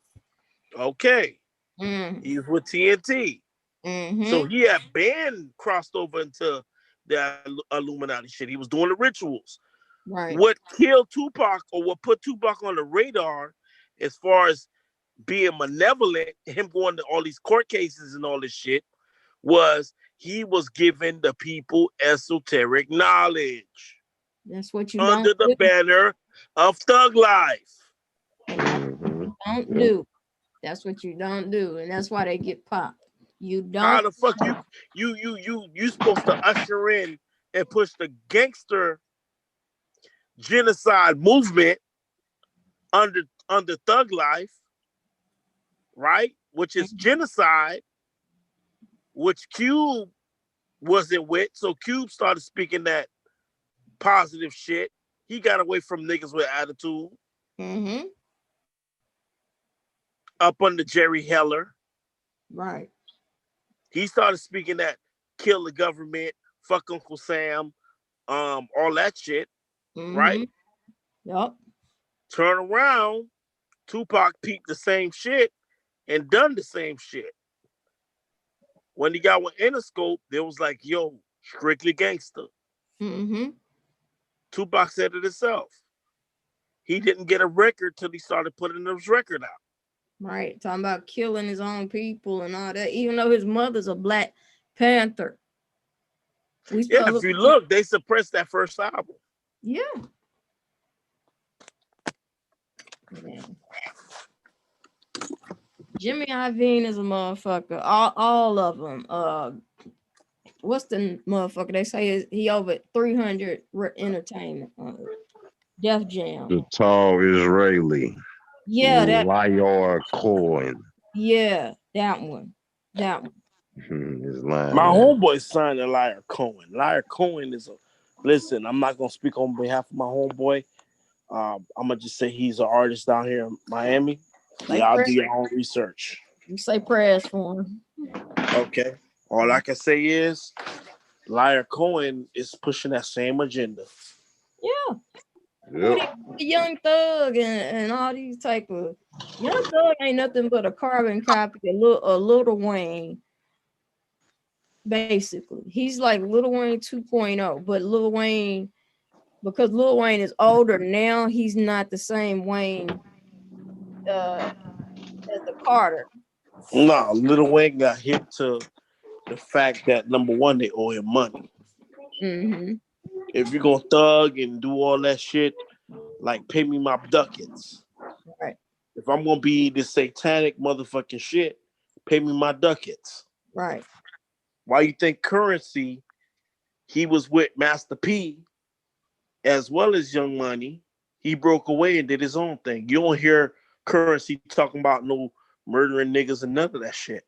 Okay. Mm. He was with TNT. Mm-hmm. So he had been crossed over into the Illuminati shit. He was doing the rituals. Right. What killed Tupac, or what put Tupac on the radar as far as being malevolent, him going to all these court cases and all this shit, was he was giving the people esoteric knowledge. That's what you under the banner of Thug Life. Don't do. That's what you don't do, and that's why they get popped. You don't. How the fuck you supposed to usher in and push the gangster genocide movement under Thug Life, right? Which is genocide, which Cube wasn't with. So Cube started speaking that positive shit. He got away from niggas with attitude. Mm-hmm. Up under Jerry Heller. Right. He started speaking that kill the government, fuck Uncle Sam, all that shit. Mm-hmm. Right? Yep. Turn around, Tupac peeped the same shit and done the same shit. When he got with Interscope, there was like, yo, strictly gangster. Mm-hmm. Tupac said it himself. He didn't get a record till he started putting his record out. Right. Talking about killing his own people and all that, even though his mother's a Black Panther. Yeah, if you look, they suppressed that first album. Yeah. Yeah. Jimmy Iovine is a motherfucker. All of them. What's the motherfucker? They say he over 300 entertainment. Def Jam. The tall Israeli. Yeah, that Liar Cohen. Yeah, that one. His line. My homeboy signed a Liar Cohen. Liar Cohen is listen, I'm not gonna speak on behalf of my homeboy. I'm gonna just say he's an artist down here in Miami. Y'all do your own research. You say prayers for him. Okay. All I can say is Liar Cohen is pushing that same agenda. Yeah. Yep. Young Thug and all these type of Young Thug ain't nothing but a carbon copy of Lil Wayne. Basically, he's like Lil Wayne 2.0, but Lil Wayne, because Lil Wayne is older now, he's not the same Wayne as the Carter. No, Lil Wayne got hit to the fact that number one, they owe him money. Mm-hmm. If you're gonna thug and do all that shit, like pay me my ducats. Right. If I'm gonna be this satanic motherfucking shit, pay me my ducats. Right. Why you think Currency, he was with Master P as well as Young Money, he broke away and did his own thing. You don't hear Currency talking about no murdering niggas and none of that shit.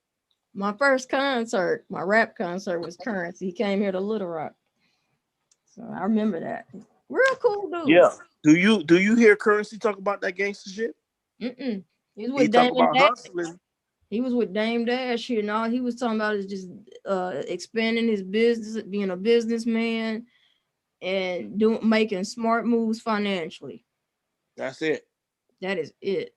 My first concert, my rap concert was Currency. He came here to Little Rock. So I remember that. Real cool dude. Yeah. Do you hear Currency talk about that gangster shit? Mm-mm. He was He with talk Dame about Dash. hustling. He was with Dame Dash, and all he was talking about is just expanding his business, being a businessman, and making smart moves financially. That's it. That is it.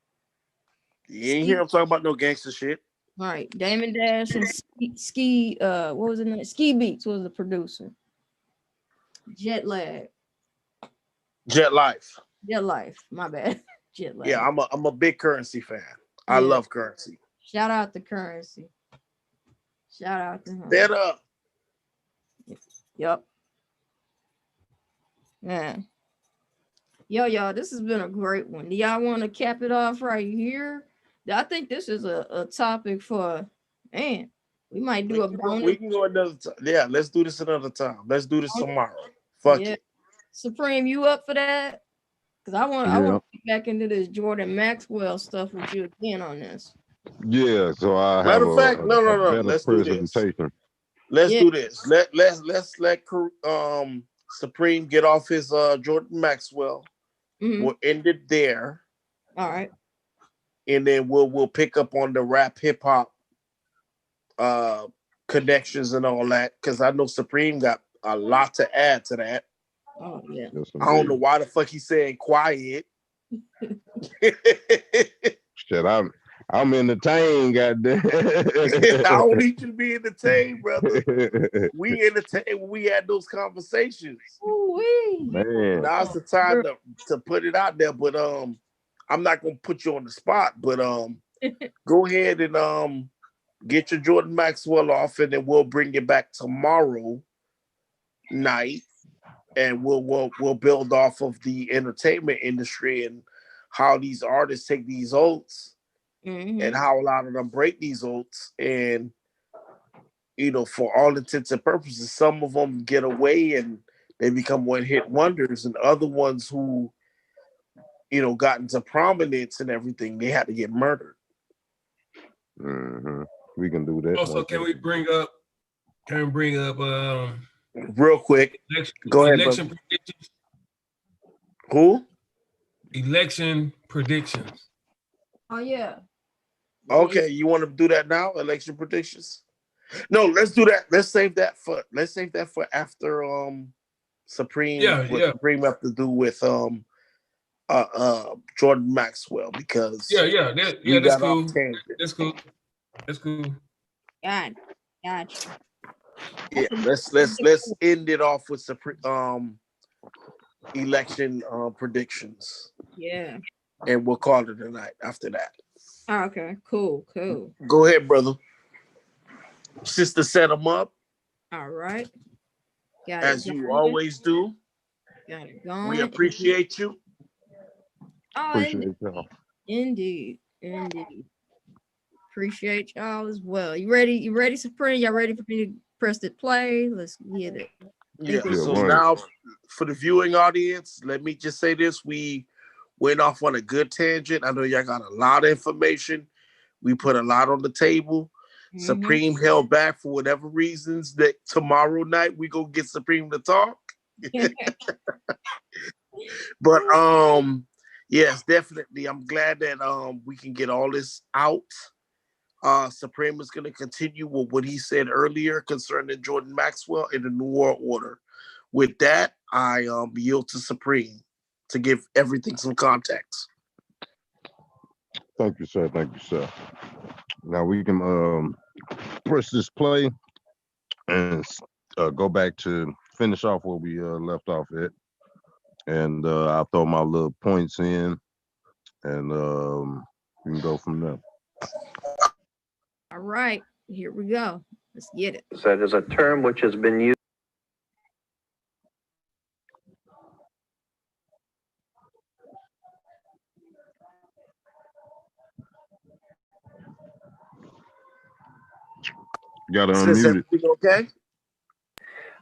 You ain't hear him talking about no gangster shit. All right, Damon Dash and Ski what was it name? Ski Beats was the producer. Jet Life. My bad. Jet Lag. Yeah, I'm a big Currency fan. I love Currency. Shout out to Currency. Shout out to him. Stand up. Yep. Yeah. Yo, y'all, this has been a great one. Do y'all want to cap it off right here? I think this is a topic for, man, we might do We can go another time. Yeah, let's do this another time. Let's do this tomorrow. Fuck it. Supreme, you up for that? Because I want to get back into this Jordan Maxwell stuff with you again on this. Yeah, so I Matter have of fact, no. better Let's do this. presentation. Let's do this. Let's let Supreme get off his Jordan Maxwell. Mm-hmm. We'll end it there. All right. And then we'll pick up on the rap hip hop connections and all that, because I know Supreme got a lot to add to that. Oh yeah. I don't know why the fuck he's saying quiet. Shit, I'm entertained, goddamn. I don't need you to be entertained, brother. We entertain when we had those conversations. Ooh-wee. Man. Now's the time to put it out there. But I'm not gonna put you on the spot, but go ahead and get your Jordan Maxwell off, and then we'll bring you back tomorrow night, and we'll build off of the entertainment industry and how these artists take these oaths. Mm-hmm. And how a lot of them break these oaths, and for all intents and purposes, some of them get away and they become one-hit wonders, and other ones who got into prominence and everything, they had to get murdered. Mm-hmm. We can do that. Also, can we bring up real quick? Go ahead. Election predictions. Who? Election predictions. Oh yeah. Okay, you want to do that now? Election predictions? No, let's do that. Let's save that for after Supreme. Supreme have to do with Jordan Maxwell, because that's cool. That's cool. Gotcha. Yeah, let's end it off with Supreme election predictions. Yeah. And we'll call it a night after that. Oh, okay, cool. Go ahead, brother. Sister, set them up. All right. As you always do. Got it going. We appreciate you. Oh, Appreciate y'all. Indeed. Appreciate y'all as well. You ready, Supreme? Y'all ready for me to press the play? Let's get it. Yeah. So now, for the viewing audience, let me just say this: we went off on a good tangent. I know y'all got a lot of information. We put a lot on the table. Mm-hmm. Supreme held back for whatever reasons. That tomorrow night we go get Supreme to talk. But yes, definitely. I'm glad that we can get all this out. Supreme is going to continue with what he said earlier concerning Jordan Maxwell and the New World Order. With that, I yield to Supreme to give everything some context. Thank you, sir. Now we can press this play and go back to finish off where we left off at. And I'll throw my little points in, and we can go from there. All right, here we go. Let's get it. So it is a term which has been used. You gotta unmute it. Okay.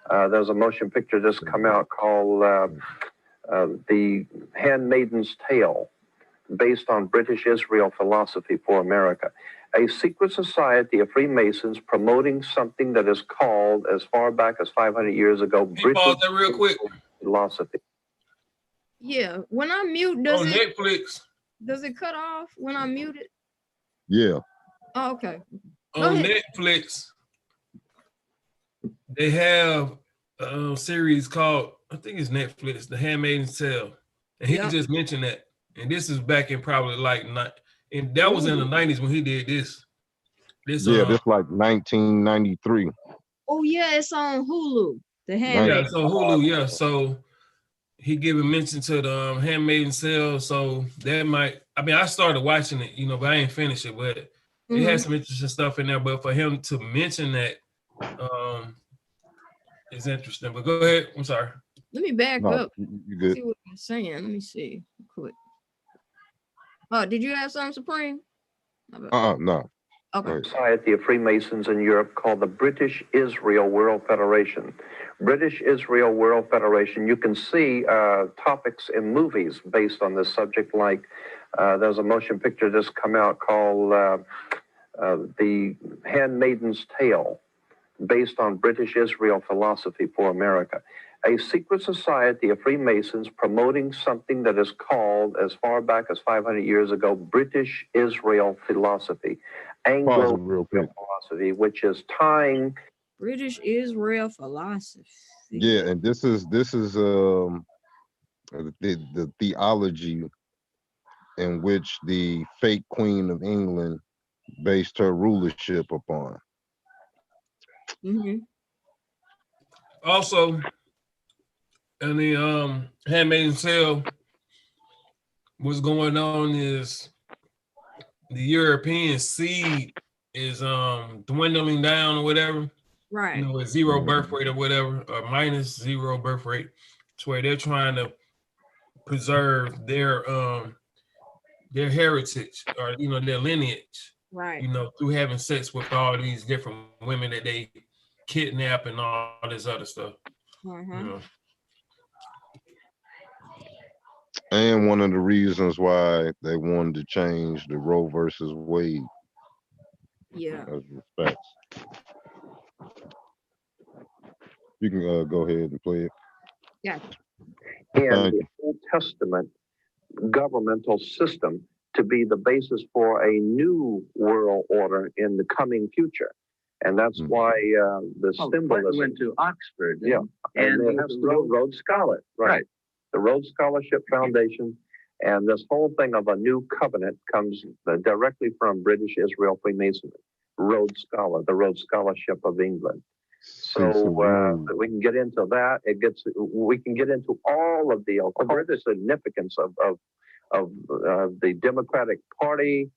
There's a motion picture just come out called The Handmaiden's Tale, based on British Israel philosophy for America. A secret society of Freemasons promoting something that is called, as far back as 500 years ago, Pause that real quick. philosophy. Yeah, when I mute, On Netflix. does it cut off when I mute it? Yeah. Oh, okay. On Netflix, they have a series called, I think it's Netflix, The Handmaid's Tale. And he just mentioned that. And this is back in probably like, and that was in the 90s when he did this. This like 1993. Oh yeah, it's on Hulu. The Yeah, Handmaid. it's on Hulu, yeah. So he giving mention to the Handmaid's Tale. So that might, I mean, I started watching it, but I ain't finished it, but it had some interesting stuff in there. But for him to mention that is interesting. But go ahead. I'm sorry. Let me back up. You good. See what you're saying. Let me see. Quick. Oh, did you have something, Supreme? No. Okay. Society of Freemasons in Europe called the British Israel World Federation. British Israel World Federation, you can see topics in movies based on this subject, like there's a motion picture just come out called The Handmaid's Tale, based on British Israel philosophy for America. A secret society of Freemasons promoting something that is called, as far back as 500 years ago, British Israel philosophy, Anglo philosophy, which is tying British Israel philosophy. Yeah, and this is the theology in which the fake Queen of England based her rulership upon. Also, in the Handmaid's Tale, what's going on is the European seed is dwindling down or whatever. Right. With zero birth rate or whatever, or minus zero birth rate. It's where they're trying to preserve their heritage or their lineage. Right. Through having sex with all these different women that they kidnap and all this other stuff. And one of the reasons why they wanted to change the Roe versus Wade. Yeah. As respects. You can go ahead and play it. Yeah. And the Old Testament governmental system to be the basis for a new world order in the coming future. And that's why the symbolism went to Oxford. Yeah, and it has to do with Rhodes Scholar, right? The Rhodes Scholarship Foundation, and this whole thing of a new covenant comes directly from British Israel Freemasonry. Rhodes Scholar, the Rhodes Scholarship of England. So we can get into that. We can get into all of the occult significance of the Democratic Party,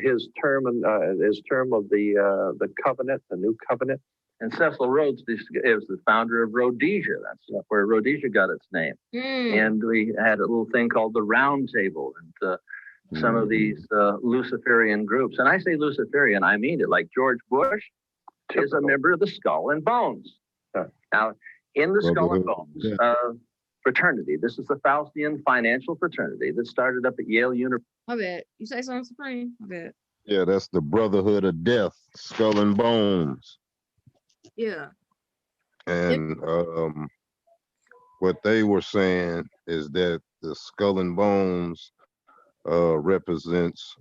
his term of the covenant, the new covenant. And Cecil Rhodes is the founder of Rhodesia. That's where Rhodesia got its name. And we had a little thing called the Round Table, and some of these Luciferian groups. And I say Luciferian, I mean it. Like George Bush is a member of the Skull and Bones. Now, in the Skull and Bones fraternity, this is the Faustian financial fraternity that started up at Yale University. My bad. You say something, Supreme? My bad. Yeah, that's the Brotherhood of Death, Skull and Bones. Yeah. And what they were saying is that the Skull and Bones represents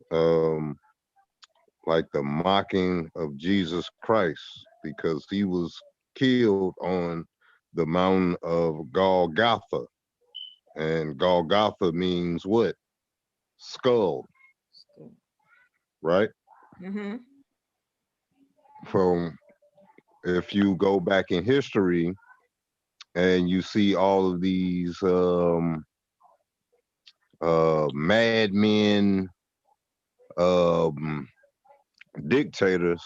like the mocking of Jesus Christ, because he was killed on the mountain of Golgotha. And Golgotha means what? Skull. Right? From, if you go back in history and you see all of these madmen, dictators,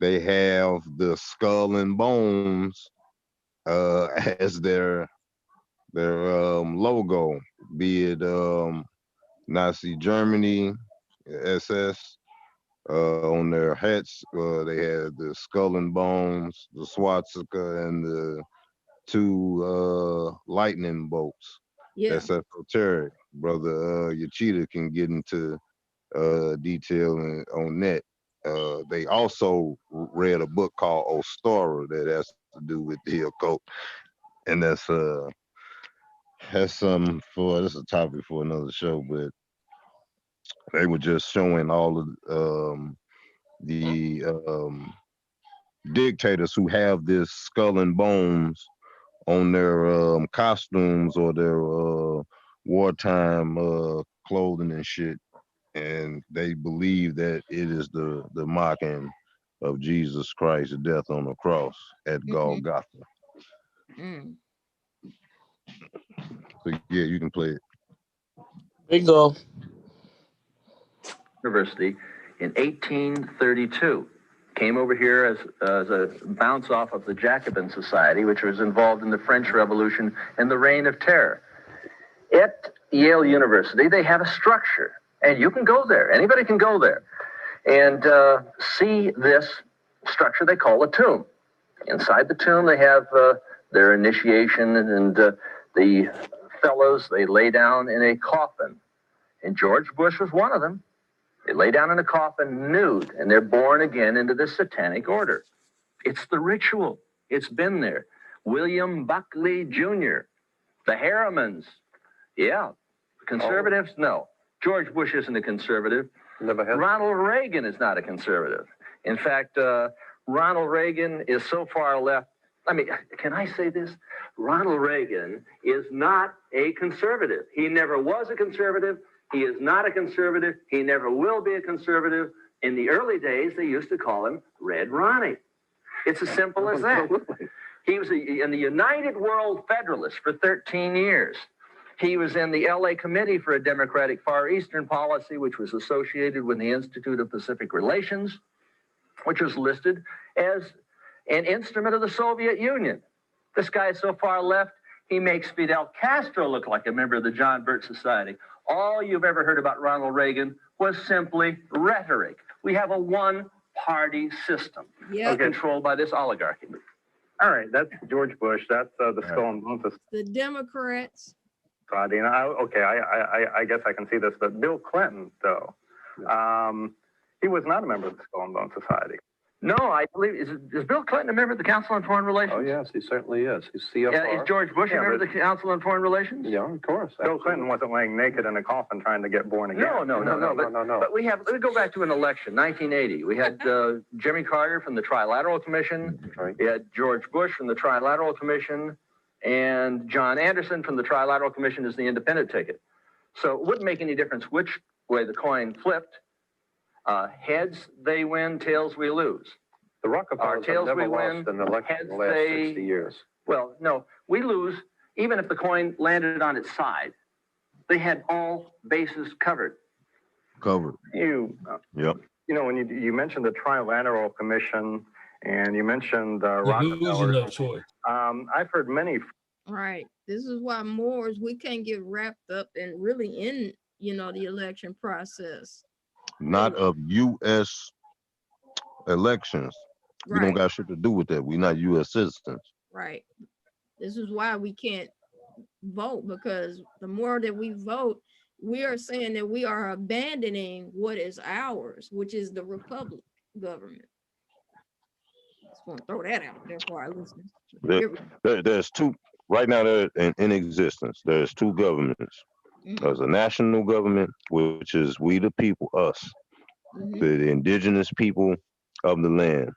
they have the skull and bones as their logo, be it Nazi Germany, SS, on their hats, they had the skull and bones, the swastika, and the two lightning bolts. Yeah. That's esoteric. Brother Yachida can get into detail on that. They also read a book called Ostora that has to do with the occult, and that's some for this is a topic for another show, but they were just showing all of the dictators who have this skull and bones on their costumes or their wartime clothing and shit, and they believe that it is the mocking of Jesus Christ's death on the cross at Golgotha. So yeah, you can play it. Bingo. University in 1832. Came over here as a bounce off of the Jacobin Society, which was involved in the French Revolution and the Reign of Terror. At Yale University, they have a structure, and you can go there. Anybody can go there and see this structure they call a tomb. Inside the tomb, they have their initiation, and the fellows, they lay down in a coffin. And George Bush was one of them. They lay down in a coffin nude, and they're born again into the satanic order. It's the ritual. It's been there. William Buckley Jr., the Harrimans. Yeah. Conservatives? No. George Bush isn't a conservative. Ronald Reagan is not a conservative. In fact, Ronald Reagan is so far left. I mean, can I say this? Ronald Reagan is not a conservative. He never was a conservative. He is not a conservative. He never will be a conservative. In the early days, they used to call him Red Ronnie. It's as simple as that. He was in the United World Federalists for 13 years. He was in the LA Committee for a Democratic Far Eastern Policy, which was associated with the Institute of Pacific Relations, which was listed as an instrument of the Soviet Union. This guy is so far left, he makes Fidel Castro look like a member of the John Birch Society. All you've ever heard about Ronald Reagan was simply rhetoric. We have a one-party system controlled by this oligarchy. All right, that's George Bush. That's the Skull and Bones The Democrats. Society. And I guess I can see this, but Bill Clinton, though, he was not a member of the Skull and Bones Society. No, I believe, is Bill Clinton a member of the Council on Foreign Relations? Oh, yes, he certainly is. He's CFR. Yeah, is George Bush a member of the Council on Foreign Relations? Yeah, of course. Bill Clinton wasn't laying naked in a coffin trying to get born again. No. But we have, let me go back to an election, 1980. We had Jimmy Carter from the Trilateral Commission. Right. We had George Bush from the Trilateral Commission. And John Anderson from the Trilateral Commission is the independent ticket. So it wouldn't make any difference which way the coin flipped. Heads, they win. Tails, we lose. The Rockefellers have never lost an election in the last 60 years. Well, no, we lose even if the coin landed on its side. They had all bases covered. You know, when you mentioned the Trilateral Commission and you mentioned Rockefellers, I've heard many. Right. This is why Moors, we can't get wrapped up in really in, the election process. Not of U.S. elections. We don't got shit to do with that. We're not U.S. citizens. Right. This is why we can't vote, because the more that we vote, we are saying that we are abandoning what is ours, which is the republic government. Just want to throw that out there for our listeners. There's two, right now they're in existence. There's two governments. There's a national government, which is we the people, us, the indigenous people of the land.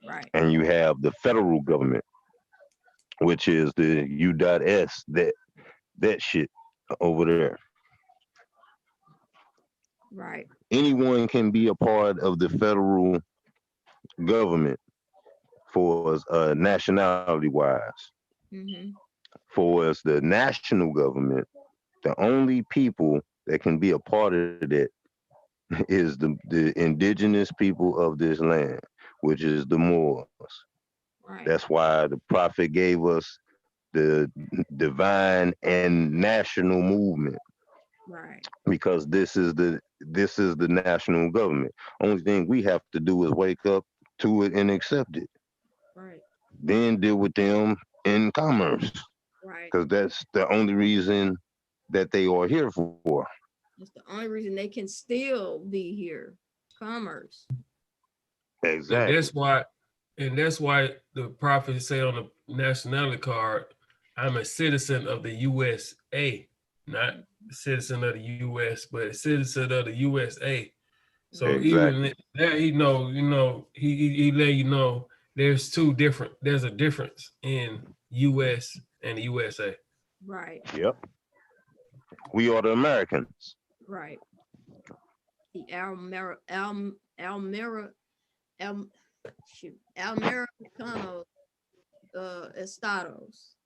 Right. And you have the federal government, which is the U.S., that shit over there. Right. Anyone can be a part of the federal government for nationality wise. For us, the national government, the only people that can be a part of that is the indigenous people of this land, which is the Moors. Right. That's why the prophet gave us the divine and national movement. Right. Because this is the national government. Only thing we have to do is wake up to it and accept it. Right. Then deal with them in commerce. Right. Because that's the only reason that they are here for. That's the only reason they can still be here. Commerce. Exactly. And that's why the prophet say on the nationality card, I'm a citizen of the USA, not a citizen of the US, but a citizen of the USA. So Exactly. even that, he let you know there's a difference in US and the USA. Right. Yep. We are the Americans. Right. The Almericanos Estados.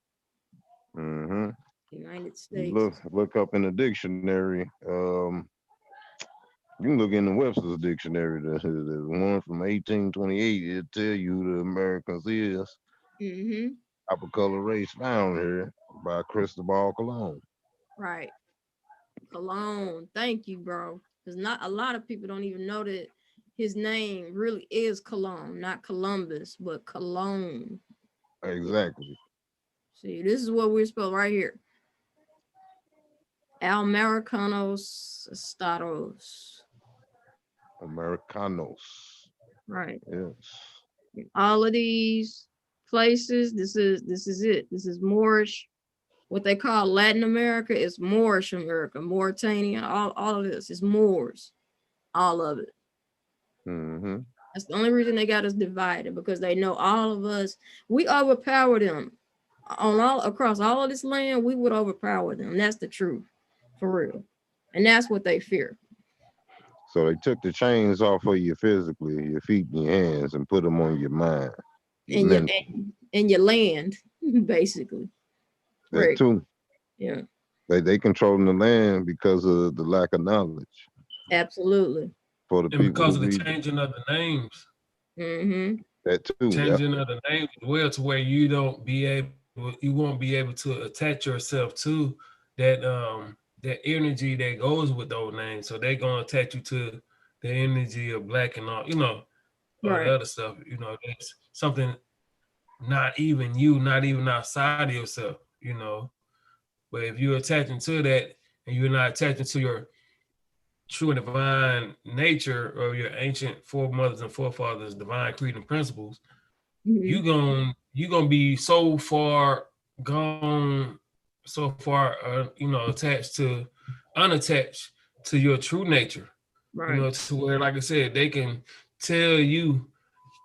Mm-hmm. United States. Look up in the dictionary. You can look in the Webster's dictionary. The one from 1828. It'll tell you the Americans is upper color race found here by Cristobal Colon. Right. Colon. Thank you, bro. Because not a lot of people don't even know that his name really is Colon, not Columbus, but Colon. Exactly. See, this is what we're spelled right here. Almericanos Estados. Americanos. Right. Yes. All of these places, this is it. This is Moorish. What they call Latin America is Moorish America. Mauritania, all of this is Moors. All of it. Mm-hmm. That's the only reason they got us divided, because they know all of us, we overpower them. Across all of this land, we would overpower them. That's the truth, for real. And that's what they fear. So they took the chains off of you physically, your feet and your hands, and put them on your mind. And your land, basically. That Right. too. Yeah. They controlling the land because of the lack of knowledge. Absolutely. For the And people because of who the read changing of the names. That too. Changing of the names as well, to where you won't be able to attach yourself to that that energy that goes with those names. So they're gonna attach you to the energy of black and all, all the other stuff. That's something not even outside of yourself, But if you're attaching to that and you're not attaching to your true and divine nature of your ancient foremothers and forefathers, divine creed and principles, you're gonna be so far gone, unattached to your true nature. Right. To where, like I said, they can tell you,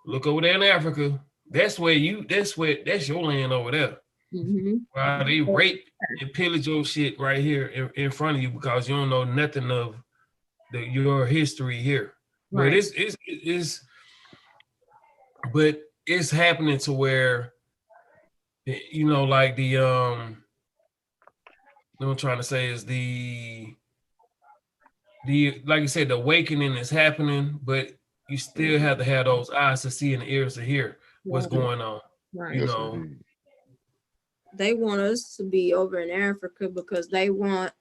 look over there in Africa, that's your land over there. While they rape and pillage your shit right here in front of you because you don't know nothing of your history here. Right. But it's happening to where, like what I'm trying to say is the like you said, the awakening is happening, but you still have to have those eyes to see and ears to hear what's going on. Right. They want us to be over in Africa because they want,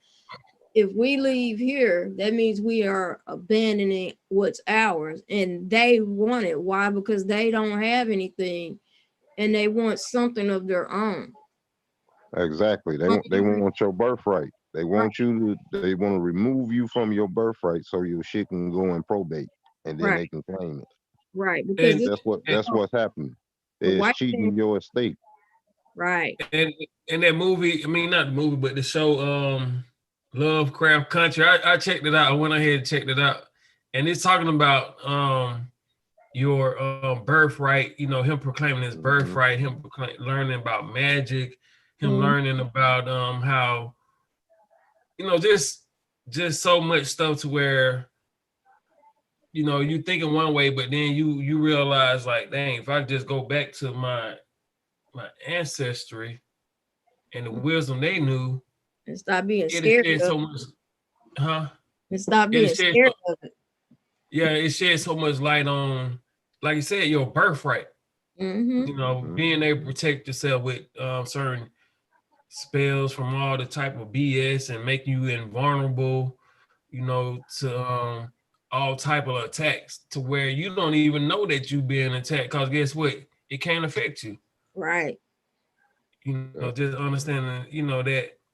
if we leave here, that means we are abandoning what's ours, and they want it. Why? Because they don't have anything and they want something of their own. Exactly. They want your birthright. They want they want to remove you from your birthright so your shit can go in probate and then they can claim it. Right. Because that's what's happening. They're cheating your estate. Right. And that movie, I mean, not the movie, but the show Lovecraft Country, I checked it out. I went ahead and checked it out. And it's talking about your birthright, him proclaiming his birthright, him learning about magic, him learning about how, just so much stuff to where, you thinking one way, but then you realize, like, dang, if I just go back to my ancestry and the wisdom they knew, and stop being scared of so much, and stop being scared of it. Yeah, it sheds so much light on, like you said, your birthright. Being able to protect yourself with certain spells from all the type of BS and make you invulnerable, to all type of attacks, to where you don't even know that you're being attacked, because guess what? It can't affect you. Right. Just understanding,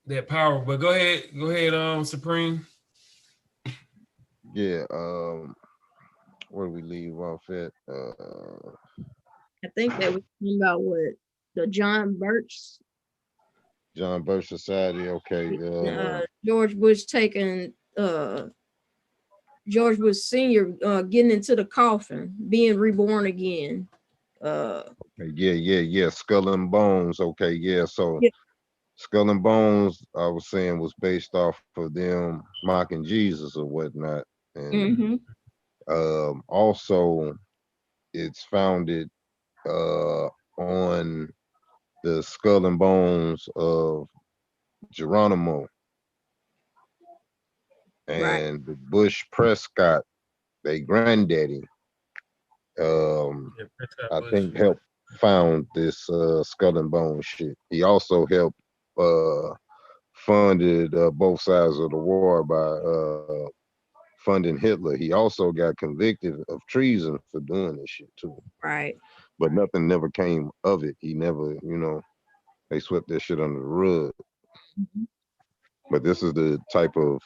that power. But go ahead, Supreme. Yeah. Where do we leave off at? I think they were talking about what the John Birch Society. Okay. George Bush taking George Bush Sr. Getting into the coffin, being reborn again. Yeah. Skull and Bones. Okay, yeah. So Yeah. Skull and Bones, I was saying, was based off of them mocking Jesus or whatnot. And also it's founded on the Skull and Bones of Geronimo. And the Bush Prescott, they granddaddy, I think helped found this Skull and Bones shit. He also helped funded both sides of the war by funding Hitler. He also got convicted of treason for doing this shit too. Right. But nothing never came of it. He never, they swept that shit under the rug. But this is the type of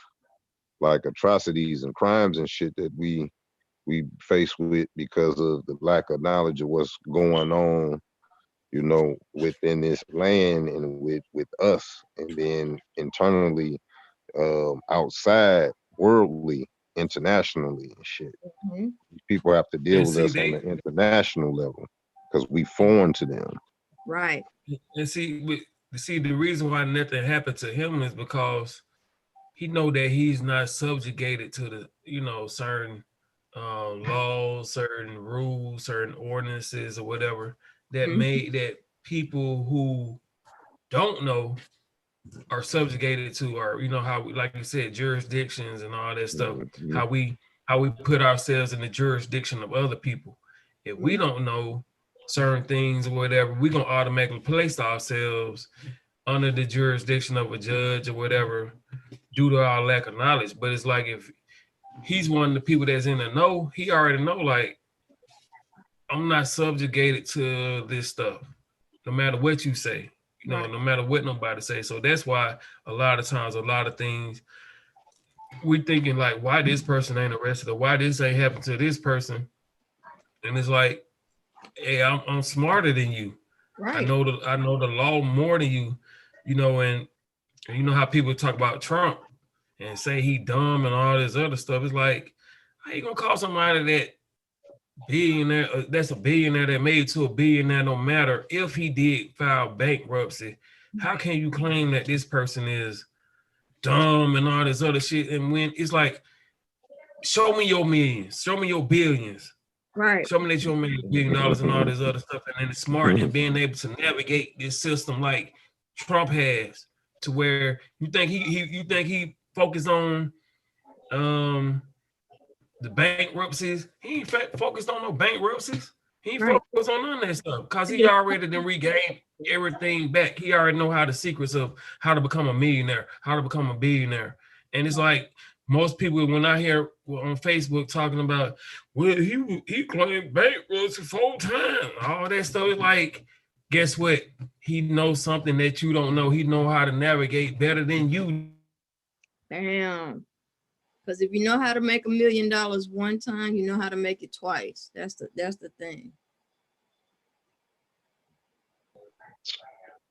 like atrocities and crimes and shit that we face with because of the lack of knowledge of what's going on, within this land and with us, and then internally, outside, worldly, internationally and shit. People have to deal with us on the international level because we foreign to them. Right. And see, the reason why nothing happened to him is because he know that he's not subjugated to the, certain laws, certain rules, certain ordinances or whatever that made that people who don't know are subjugated to, or how we, like you said, jurisdictions and all that stuff, how we put ourselves in the jurisdiction of other people. If we don't know certain things or whatever, we're gonna automatically place ourselves under the jurisdiction of a judge or whatever due to our lack of knowledge. But it's like if he's one of the people that's in the know, he already know, like, I'm not subjugated to this stuff, no matter what you say, no matter what nobody say. So that's why a lot of times, a lot of things, we thinking like, why this person ain't arrested or why this ain't happened to this person. And it's like, hey, I'm smarter than you. Right. I know the law more than you, and you know how people talk about Trump and say he dumb and all this other stuff. It's like, how you gonna call somebody that billionaire, that's a billionaire that made to a billionaire, no matter if he did file bankruptcy? How can you claim that this person is dumb and all this other shit? And when it's like, show me your millions, show me your billions. Right. Show me that you're making $1 billion and all this other stuff, and then it's smart and being able to navigate this system like Trump has, to where you think he focused on the bankruptcies. He ain't focused on no bankruptcies. He ain't focused on none of that stuff because he already done regained everything back. He already know how the secrets of how to become a millionaire, how to become a billionaire. And it's like, most people, when I hear on Facebook talking about, well, he claimed bankruptcy 4 times, all that stuff, it's like, guess what? He knows something that you don't know. He know how to navigate better than you. Damn. Because if you know how to make $1 million one time, you know how to make it twice. That's the thing.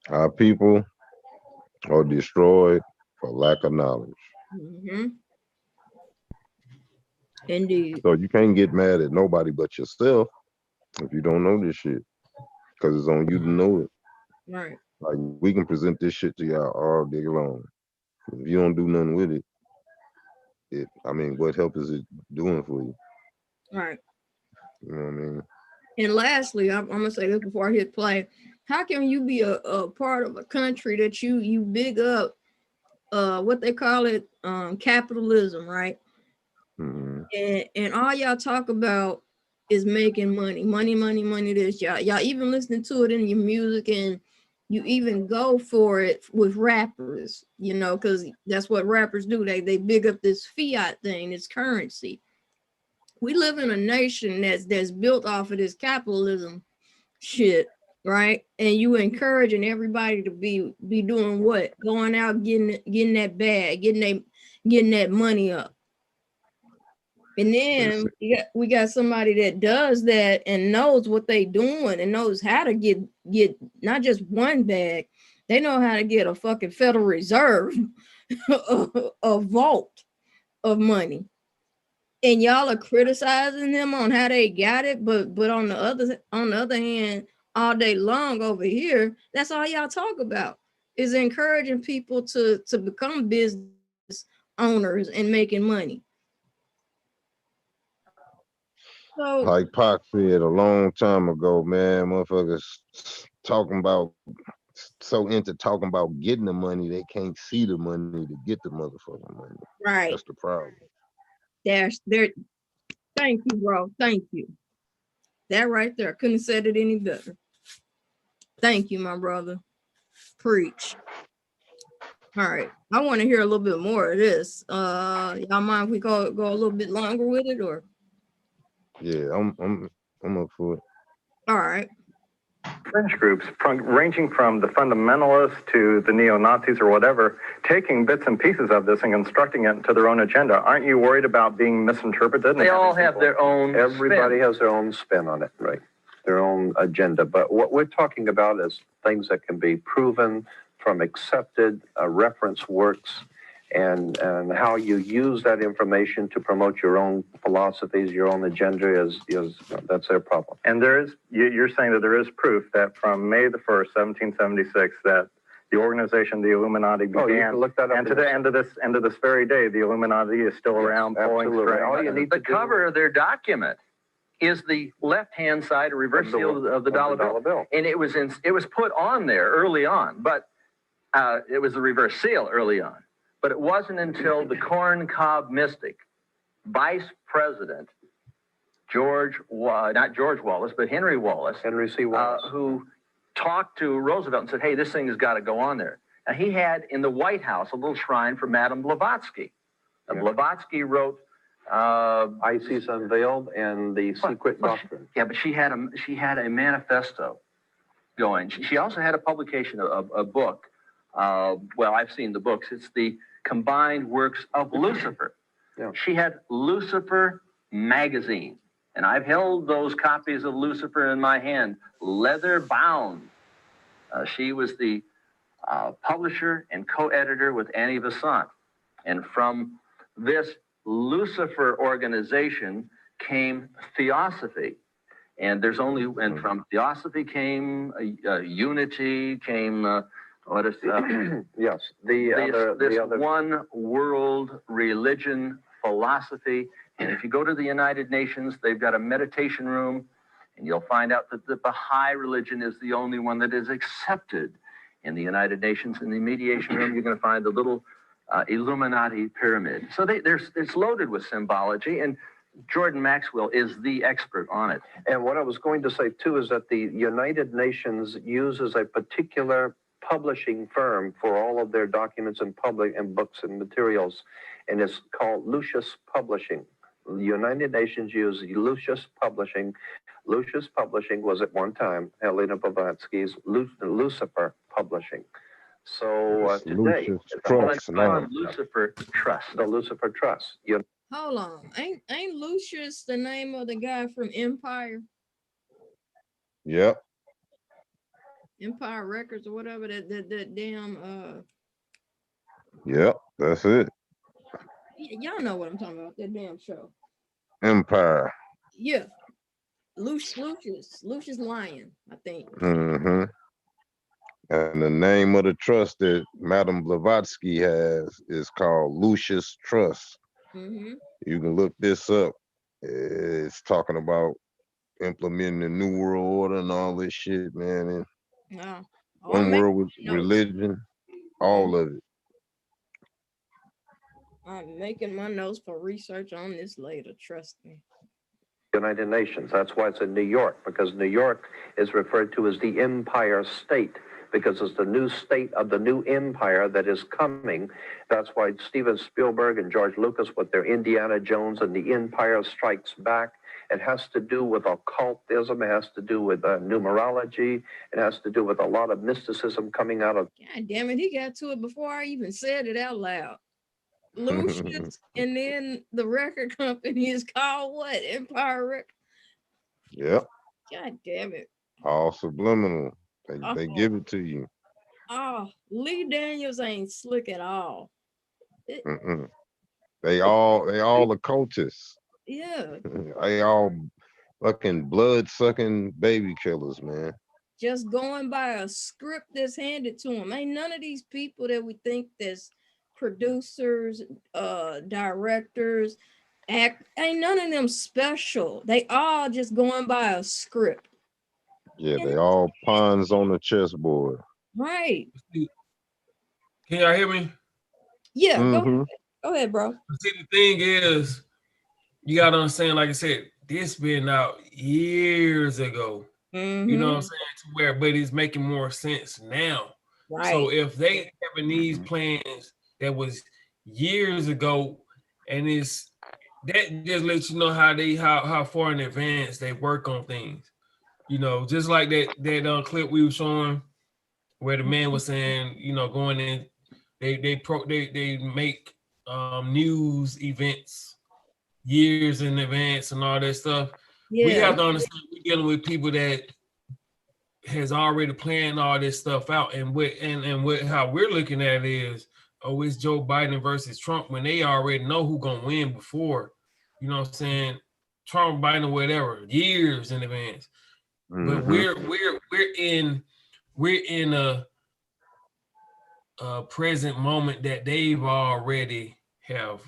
Our people are destroyed for lack of knowledge. Indeed. So you can't get mad at nobody but yourself if you don't know this shit, because it's on you to know it. Right. Like, we can present this shit to y'all all day long. If you don't do nothing with it, what help is it doing for you? Right. You know what I mean? And lastly, I'm gonna say this before I hit play. How can you be a part of a country that you big up what they call it, capitalism, right? And all y'all talk about is making money this, y'all even listening to it in your music, and you even go for it with rappers, because that's what rappers do. They big up this fiat thing, this currency. We live in a nation that's built off of this capitalism shit, right? And you encouraging everybody to be doing what? Going out, getting that bag, getting that money up. And then we got somebody that does that and knows what they doing and knows how to get not just one bag, they know how to get a fucking Federal Reserve, a vault of money. And y'all are criticizing them on how they got it, but on the other hand, all day long over here, that's all y'all talk about is encouraging people to become business owners and making money. So, like Pac said a long time ago, man, motherfuckers talking about so into talking about getting the money, they can't see the money to get the motherfucking money. right. That's the problem. There's there. Thank you, bro. Thank you. That right there. Couldn't have said it any better. Thank you, my brother. Preach. All right. I want to hear a little bit more of this. Y'all mind if we go a little bit longer with it, or? Yeah, I'm up for it. All right. Fringe groups, ranging from the fundamentalists to the neo-Nazis or whatever, taking bits and pieces of this and constructing it into their own agenda. Aren't you worried about being misinterpreted? They all have their own Everybody spin. has their own spin on it, right? Their own agenda. But what we're talking about is things that can be proven from accepted reference works, and how you use that information to promote your own philosophies, your own agenda is that's their problem. And you're saying that there is proof that from May the 1st, 1776, that the organization, the Illuminati, began. Oh, you can look that up. And to the end of this very day, the Illuminati is still around pulling strings. All you need the cover of their document is the left-hand side, a reverse seal of the dollar bill. And it was put on there early on, but it was the reverse seal early on. But it wasn't until the Corn Cob mystic, Vice President not George Wallace, but Henry Wallace, Henry C. Wallace, who talked to Roosevelt and said, "Hey, this thing has got to go on there." And he had in the White House a little shrine for Madame Blavatsky. And Blavatsky wrote ISIS Unveiled and the Secret Doctrine. Yeah, but she had a manifesto going. She also had a publication of a book. Well, I've seen the books. It's the Combined Works of Lucifer. Yeah. She had Lucifer magazine, and I've held those copies of Lucifer in my hand, leather bound. She was the publisher and co-editor with Annie Besant. And from this Lucifer organization came Theosophy. And from Theosophy came Unity, came what is yes, this one world religion philosophy. And if you go to the United Nations, they've got a meditation room, and you'll find out that the Baha'i religion is the only one that is accepted in the United Nations. In the mediation room, you're going to find the little Illuminati pyramid. So it's loaded with symbology, and Jordan Maxwell is the expert on it. And what I was going to say too is that the United Nations uses a particular publishing firm for all of their documents and books and materials, and it's called Lucius Publishing. The United Nations uses Lucius Publishing. Lucius Publishing was at one time Helena Blavatsky's Lucifer Publishing. So today, Lucifer Trust. The Lucifer Trust. Hold on, ain't Lucius the name of the guy from Empire? Yep. Empire Records or whatever, that damn Yep, that's it. y'all know what I'm talking about, that damn show. Empire. Yeah. Lucius Lion, I think. Mm-hmm. And the name of the trust that Madame Blavatsky has is called Lucius Trust. Mm-hmm. You can look this up. It's talking about implementing the New World Order and all this shit, man. And one world with religion, all of it. I'm making my notes for research on this later, trust me. United Nations. That's why it's in New York, because New York is referred to as the Empire State, because it's the new state of the new empire that is coming. That's why Steven Spielberg and George Lucas with their Indiana Jones and the Empire Strikes Back. It has to do with occultism. It has to do with numerology. It has to do with a lot of mysticism coming out of. God damn it, he got to it before I even said it out loud. Lucius, and then the record company is called what? Empire Records. Yep. God damn it. All subliminal. They Oh. give it to you. Oh, Lee Daniels ain't slick at all. Mm-mm. They all occultists. Yeah, They all fucking blood sucking baby killers, man. just going by a script that's handed to them. Ain't none of these people that we think that's producers, directors, ain't none of them special. They all just going by a script. Yeah, they all pawns on the chessboard. Right. Can y'all hear me? Yeah, Mhm. go ahead, bro. See, the thing is, you gotta understand, like I said, this been out years ago. You know what I'm saying? To where, but it's making more sense now. Right. So if they having these plans that was years ago, and it's that just lets you know how far in advance they work on things. You know, just like that clip we were showing where the man was saying, you know, going in, they make news events years in advance and all that stuff. We Yeah. have to understand we're dealing with people that has already planned all this stuff out, and how we're looking at it is, oh, it's Joe Biden versus Trump, when they already know who's gonna win before, you know what I'm saying, Trump, Biden, whatever, years in advance. But we're in a present moment that they've already have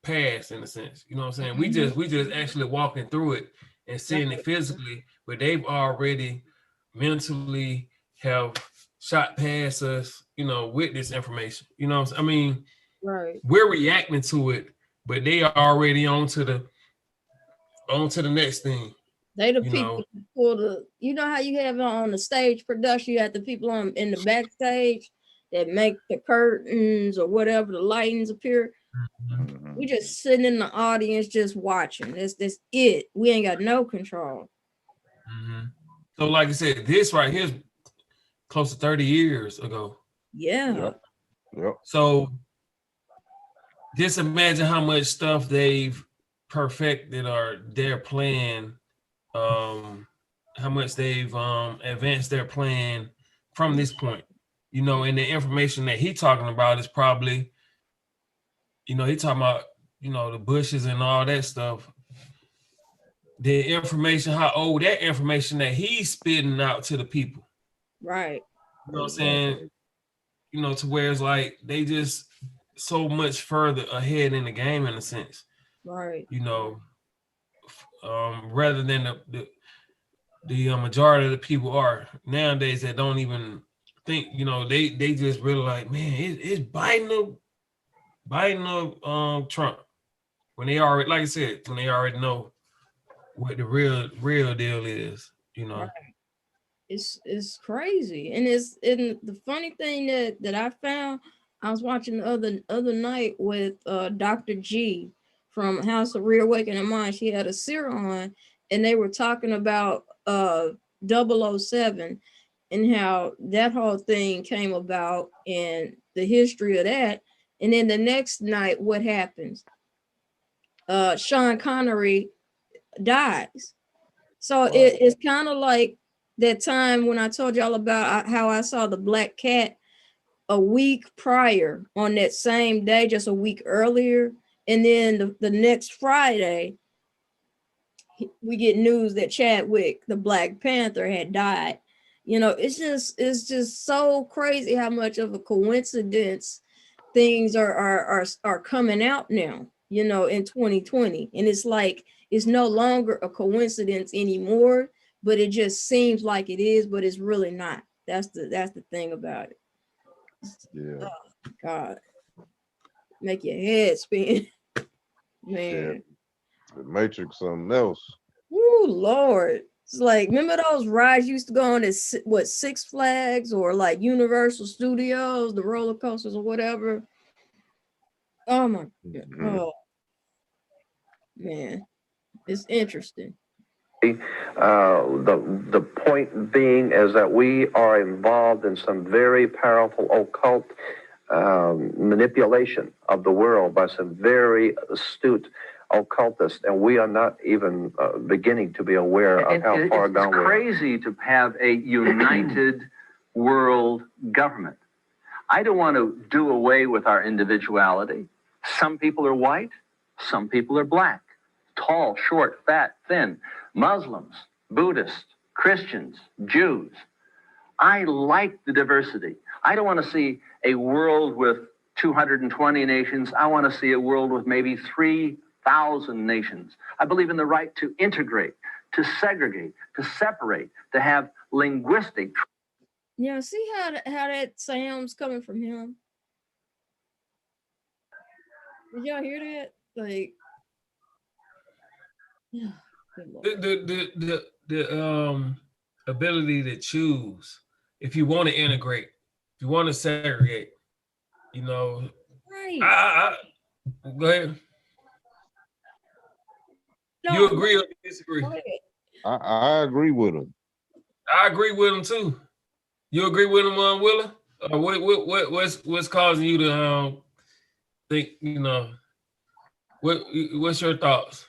passed, in a sense. You know what I'm saying? We just actually walking through it and seeing it physically, but they've already mentally have shot past us, you know, with this information. You know what I mean? Right. We're reacting to it, but they are already on to the next thing. They the you people know. for the, you know how you have on the stage production, you have the people in the backstage that make the curtains or whatever, the lightings appear. We just sitting in the audience just watching. That's it. We ain't got no control. So like I said, this right here is close to 30 years ago. Yeah. Yep. So just imagine how much stuff they've perfected or their plan, how much they've advanced their plan from this point. You know, and the information that he talking about is probably, you know, he talking about, you know, the bushes and all that stuff. The information, how old that information that he's spitting out to the people. Right. You know what I'm saying? You know, to where it's like they just so much further ahead in the game, in a sense. Right. You know, rather than the majority of the people are nowadays that don't even think, you know, they just really like, man, it's Biden or Trump. When they already, like I said, when they already know what the real deal is, you know. Right. It's crazy. And the funny thing that I found, I was watching the other night with Dr. G from House of Reawakening Mind. She had a serum on, and they were talking about 007 and how that whole thing came about and the history of that. And then the next night, what happens? Sean Connery dies. So it's kind of like that time when I told y'all about how I saw the black cat a week prior on that same day, just a week earlier. And then the next Friday, we get news that Chadwick, the Black Panther, had died. You know, it's just so crazy how much of a coincidence things are coming out now, you know, in 2020. And it's like, it's no longer a coincidence anymore, but it just seems like it is, but it's really not. That's the thing about it. Yeah. Oh, God. Make your head spin. Man. Yeah. The Matrix, something else. Ooh, Lord. It's like, remember those rides used to go on at Six Flags or like Universal Studios, the roller coasters or whatever? Oh my God. Oh man, it's interesting. The point being is that we are involved in some very powerful occult manipulation of the world by some very astute occultists, and we are not even beginning to be aware of how far gone we are. It's crazy to have a united world government. I don't want to do away with our individuality. Some people are white, some people are black, tall, short, fat, thin, Muslims, Buddhists, Christians, Jews. I like the diversity. I don't want to see a world with 220 nations. I want to see a world with maybe 3,000 nations. I believe in the right to integrate, to segregate, to separate, to have linguistic. Yeah, see how that sounds coming from him? Did y'all hear that? Like, yeah, good Lord. The ability to choose if you want to integrate, if you want to segregate, you know. Right. I go ahead. No, You agree or disagree? I agree with him. I agree with him too. You agree with him, Willa? What's causing you to think? You know, what's your thoughts?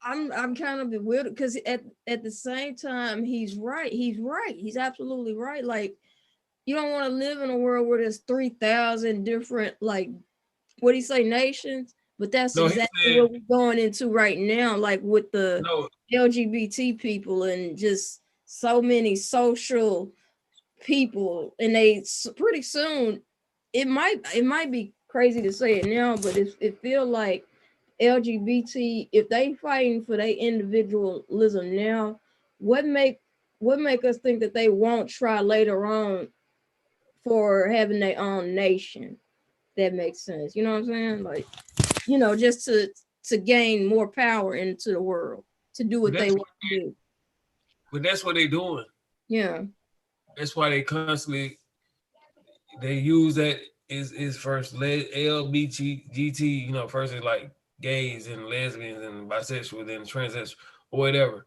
I'm kind of bewildered because at the same time he's right. He's absolutely right. Like, you don't want to live in a world where there's 3,000 different, like, what do you say, nations? But that's exactly what we're going into right now, like with the LGBT people and just so many social people, and they pretty soon, it might be crazy to say it now, but it feel like LGBT, if they fighting for their individualism now, what make us think that they won't try later on for having their own nation? That makes sense. You know what I'm saying? Like, you know, just to gain more power into the world, to do what they want to do. But that's what they're doing. Yeah. That's why they constantly use that is first LGBT, you know, first is like gays and lesbians and bisexual, then transsexual or whatever.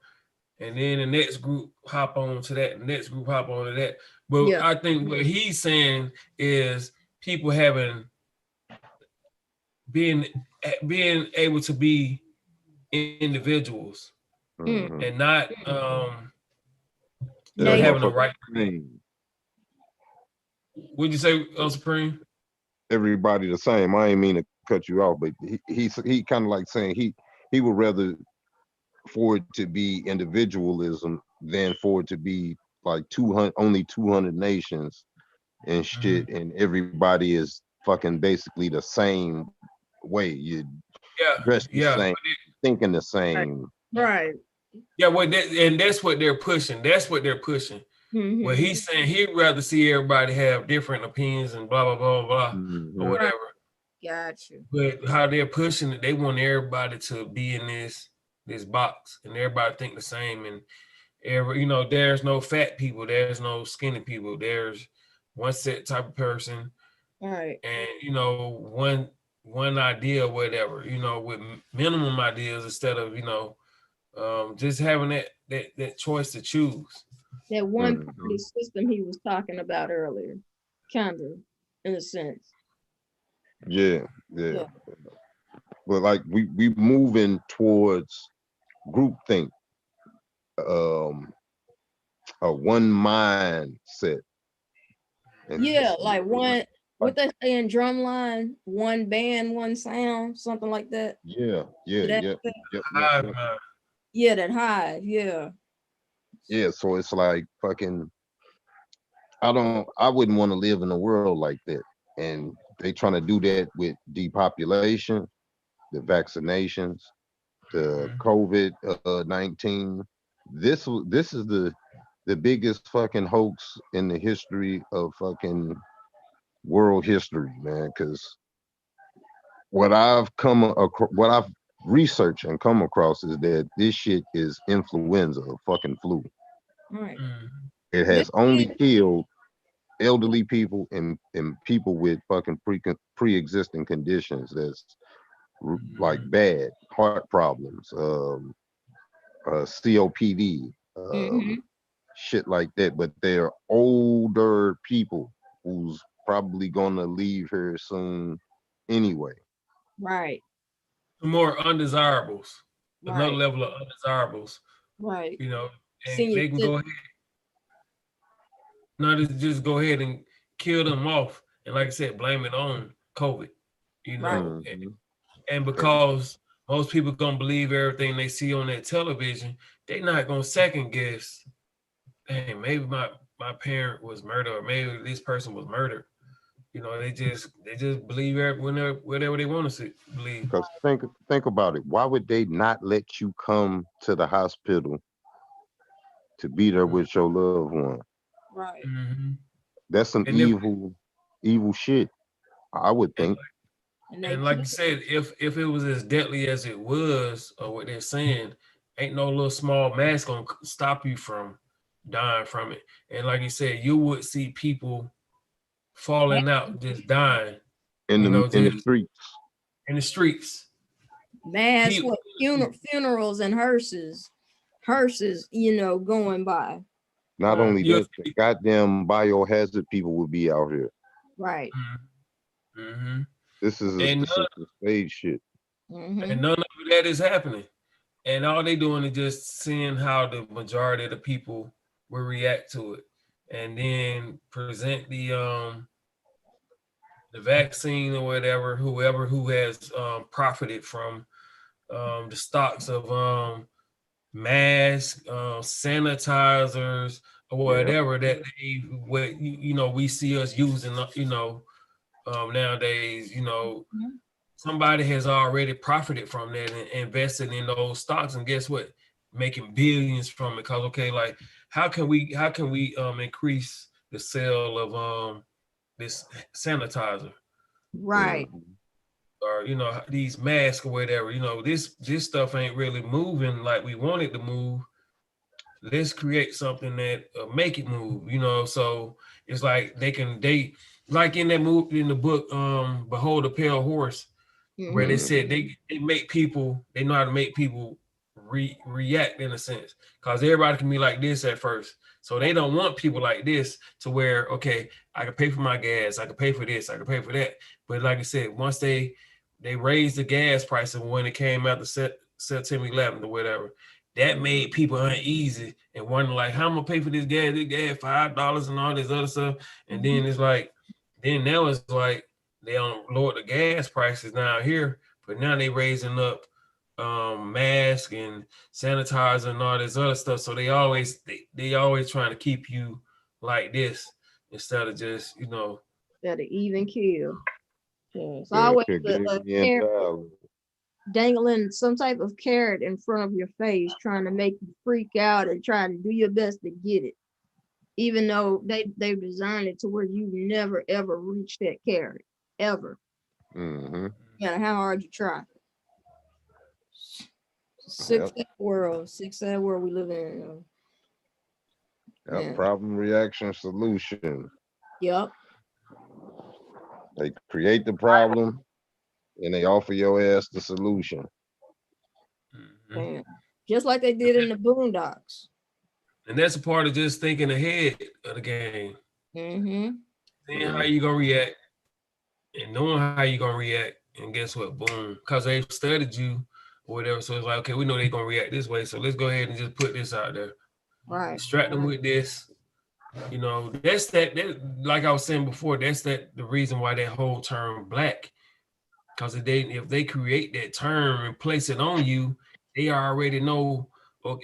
And then the next group hop on to that, the next group hop on to that. But yeah. I think what he's saying is people being able to be individuals and not having the right. What'd you say, Supreme? Everybody the same. I ain't mean to cut you off, but he kind of like saying he would rather for it to be individualism than for it to be like only 200 nations and shit, and everybody is fucking basically the same way. You dress the same, thinking the same. Right. Yeah, and that's what they're pushing. That's what they're pushing. Mm-hmm. Well, he's saying he'd rather see everybody have different opinions and blah, blah, blah, blah, or whatever. Got you. But how they're pushing it, they want everybody to be in this box and everybody think the same. And there's no fat people, there's no skinny people, there's one set type of person. All right. And one idea or whatever, with minimum ideas instead of, just having that choice to choose. That one party system he was talking about earlier, kind of, in a sense. Yeah. But like we moving towards groupthink, a one mindset. Yeah, like one. What they say in Drumline, one band, one sound, something like that. Yeah. Yeah, that Hive, yeah. Yeah, so it's like fucking, I wouldn't want to live in a world like that. And they trying to do that with depopulation, the vaccinations, the COVID-19. This is the biggest fucking hoax in the history of fucking world history, man. Because what I've researched and come across is that this shit is influenza, fucking flu. Right. It has only killed elderly people and people with fucking pre-existing conditions that's like bad heart problems, COPD, shit like that. But they're older people whose probably gonna leave here soon anyway. Right. More undesirables, another Right. level of undesirables, Right. you know, and Senior they can go ahead. No, just go ahead and kill them off. And like I said, blame it on COVID, you know, and because most people gonna believe everything they see on that television, they not gonna second guess, hey, maybe my parent was murdered, or maybe this person was murdered. You know, they just believe whatever they want to believe. Because think about it. Why would they not let you come to the hospital to be there with your loved one? Right. That's some evil shit, I would think. And like you said, if it was as deadly as it was, or what they're saying, ain't no little small mask gonna stop you from dying from it. And like you said, you would see people falling out, just dying in the streets. In the streets. Mass what funerals and hearses, you know, going by. Not only this, the goddamn biohazard people will be out here. Right. This is a stage shit. And none of that is happening. And all they doing is just seeing how the majority of the people will react to it, and then present the vaccine or whatever, whoever who has profited from the stocks of masks, sanitizers, or whatever that we see us using, nowadays, somebody has already profited from that and invested in those stocks, and guess what? Making billions from it. Because like how can we increase the sale of this sanitizer? Right. Or these masks or whatever. This stuff ain't really moving like we want it to move. Let's create something that make it move. So it's like they like in that movie, in the book Behold the Pale Horse, where they said they make people, they know how to make people react in a sense, because everybody can be like this at first. So they don't want people like this to where, okay, I can pay for my gas, I can pay for this, I can pay for that. But like I said, once they raised the gas prices when it came out the September 11th or whatever, that made people uneasy and wondering like, how am I gonna pay for this gas? This gas $5 and all this other stuff. And then it's like, now it's like they don't lower the gas prices now here, but now they raising up mask and sanitizer and all this other stuff. So they always trying to keep you like this instead of just that even kill. It's always dangling some type of carrot in front of your face, trying to make you freak out and trying to do your best to get it, even though they've designed it to where you never ever reach that carrot ever. No matter how hard you try. Sick world we live in. Problem, reaction, solution. Yep. They create the problem and they offer your ass the solution. Just like they did in the Boondocks. And that's a part of just thinking ahead of the game. Seeing how you gonna react and knowing how you gonna react, and guess what? Boom. Because they've studied you or whatever. So it's like, okay, we know they're gonna react this way. So let's go ahead and just put this out there. Right. Distract them with this. That's that like I was saying before, that's the reason why that whole term black. Because if they create that term and place it on you, they already know,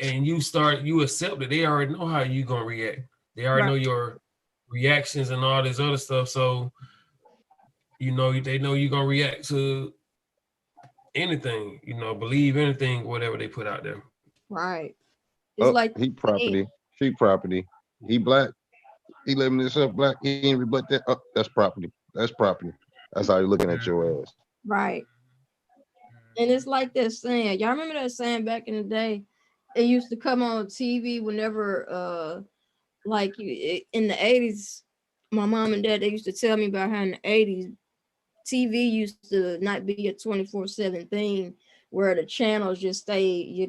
and you accept it, they already know how you gonna react. They already know your reactions and all this other stuff. So they know you're gonna react to anything, believe anything, whatever they put out there. Right. It's like he property, she property. He black. He living himself black. He ain't rebut that. Oh, that's property. That's property. That's how you're looking at your ass. Right. And it's like that saying. Y'all remember that saying back in the day? It used to come on TV whenever, like in the 80s, my mom and dad, they used to tell me about how in the 80s, TV used to not be a 24/7 thing where the channels just stay,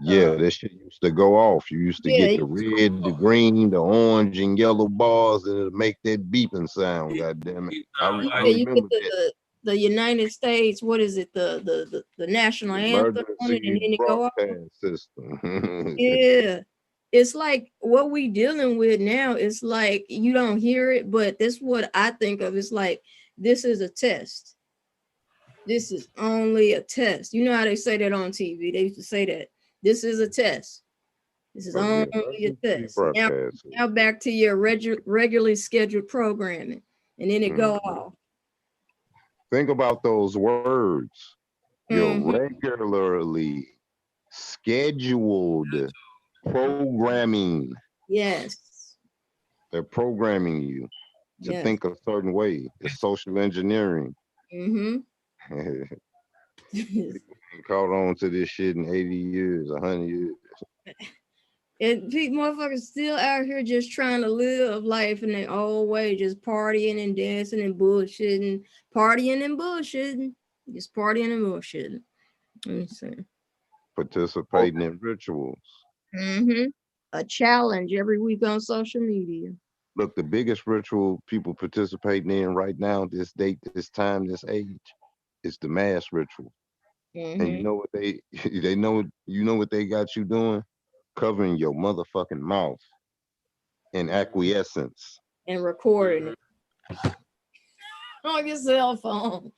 Yeah, that shit used to go off. You used to get the red, the green, the orange, and yellow bars, and it'll make that beeping sound. God damn it! I you remember get that. the United States. What is it? The national anthem on it, and then it go off. Broadcast system. Yeah, it's like what we dealing with now. It's like you don't hear it, but that's what I think of. It's like this is a test. This is only a test. You know how they say that on TV? They used to say that. This is a test. This is only a test. Now back to your regularly scheduled programming, and then it go off. Think about those words. Your regularly scheduled programming. Yes. They're programming you to think a certain way. It's social engineering. Caught on to this shit in 80 years, 100 years. And motherfuckers still out here just trying to live life in their old way, just partying and dancing and bullshitting, just partying and bullshitting. Let me see. Participating in rituals. A challenge every week on social media. Look, the biggest ritual people participating in right now, this date, this time, this age, is the mass ritual. And you know what you know what they got you doing? Covering your motherfucking mouth in acquiescence. And recording it on your cell phone.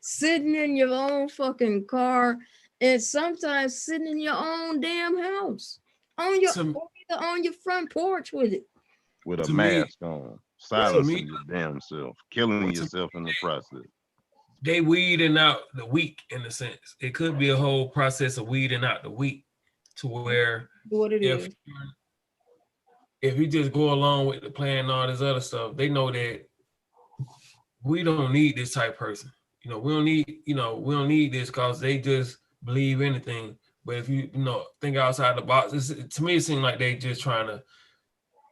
Sitting in your own fucking car, and sometimes sitting in your own damn house. On your front porch with it. With a mask on. Silencing your damn self. Killing yourself in the process. They weeding out the weak in a sense. It could be a whole process of weeding out the weak to where if you just go along with the plan and all this other stuff, they know that we don't need this type of person. We don't need this because they just believe anything. But if you think outside the box, to me it seems like they just trying to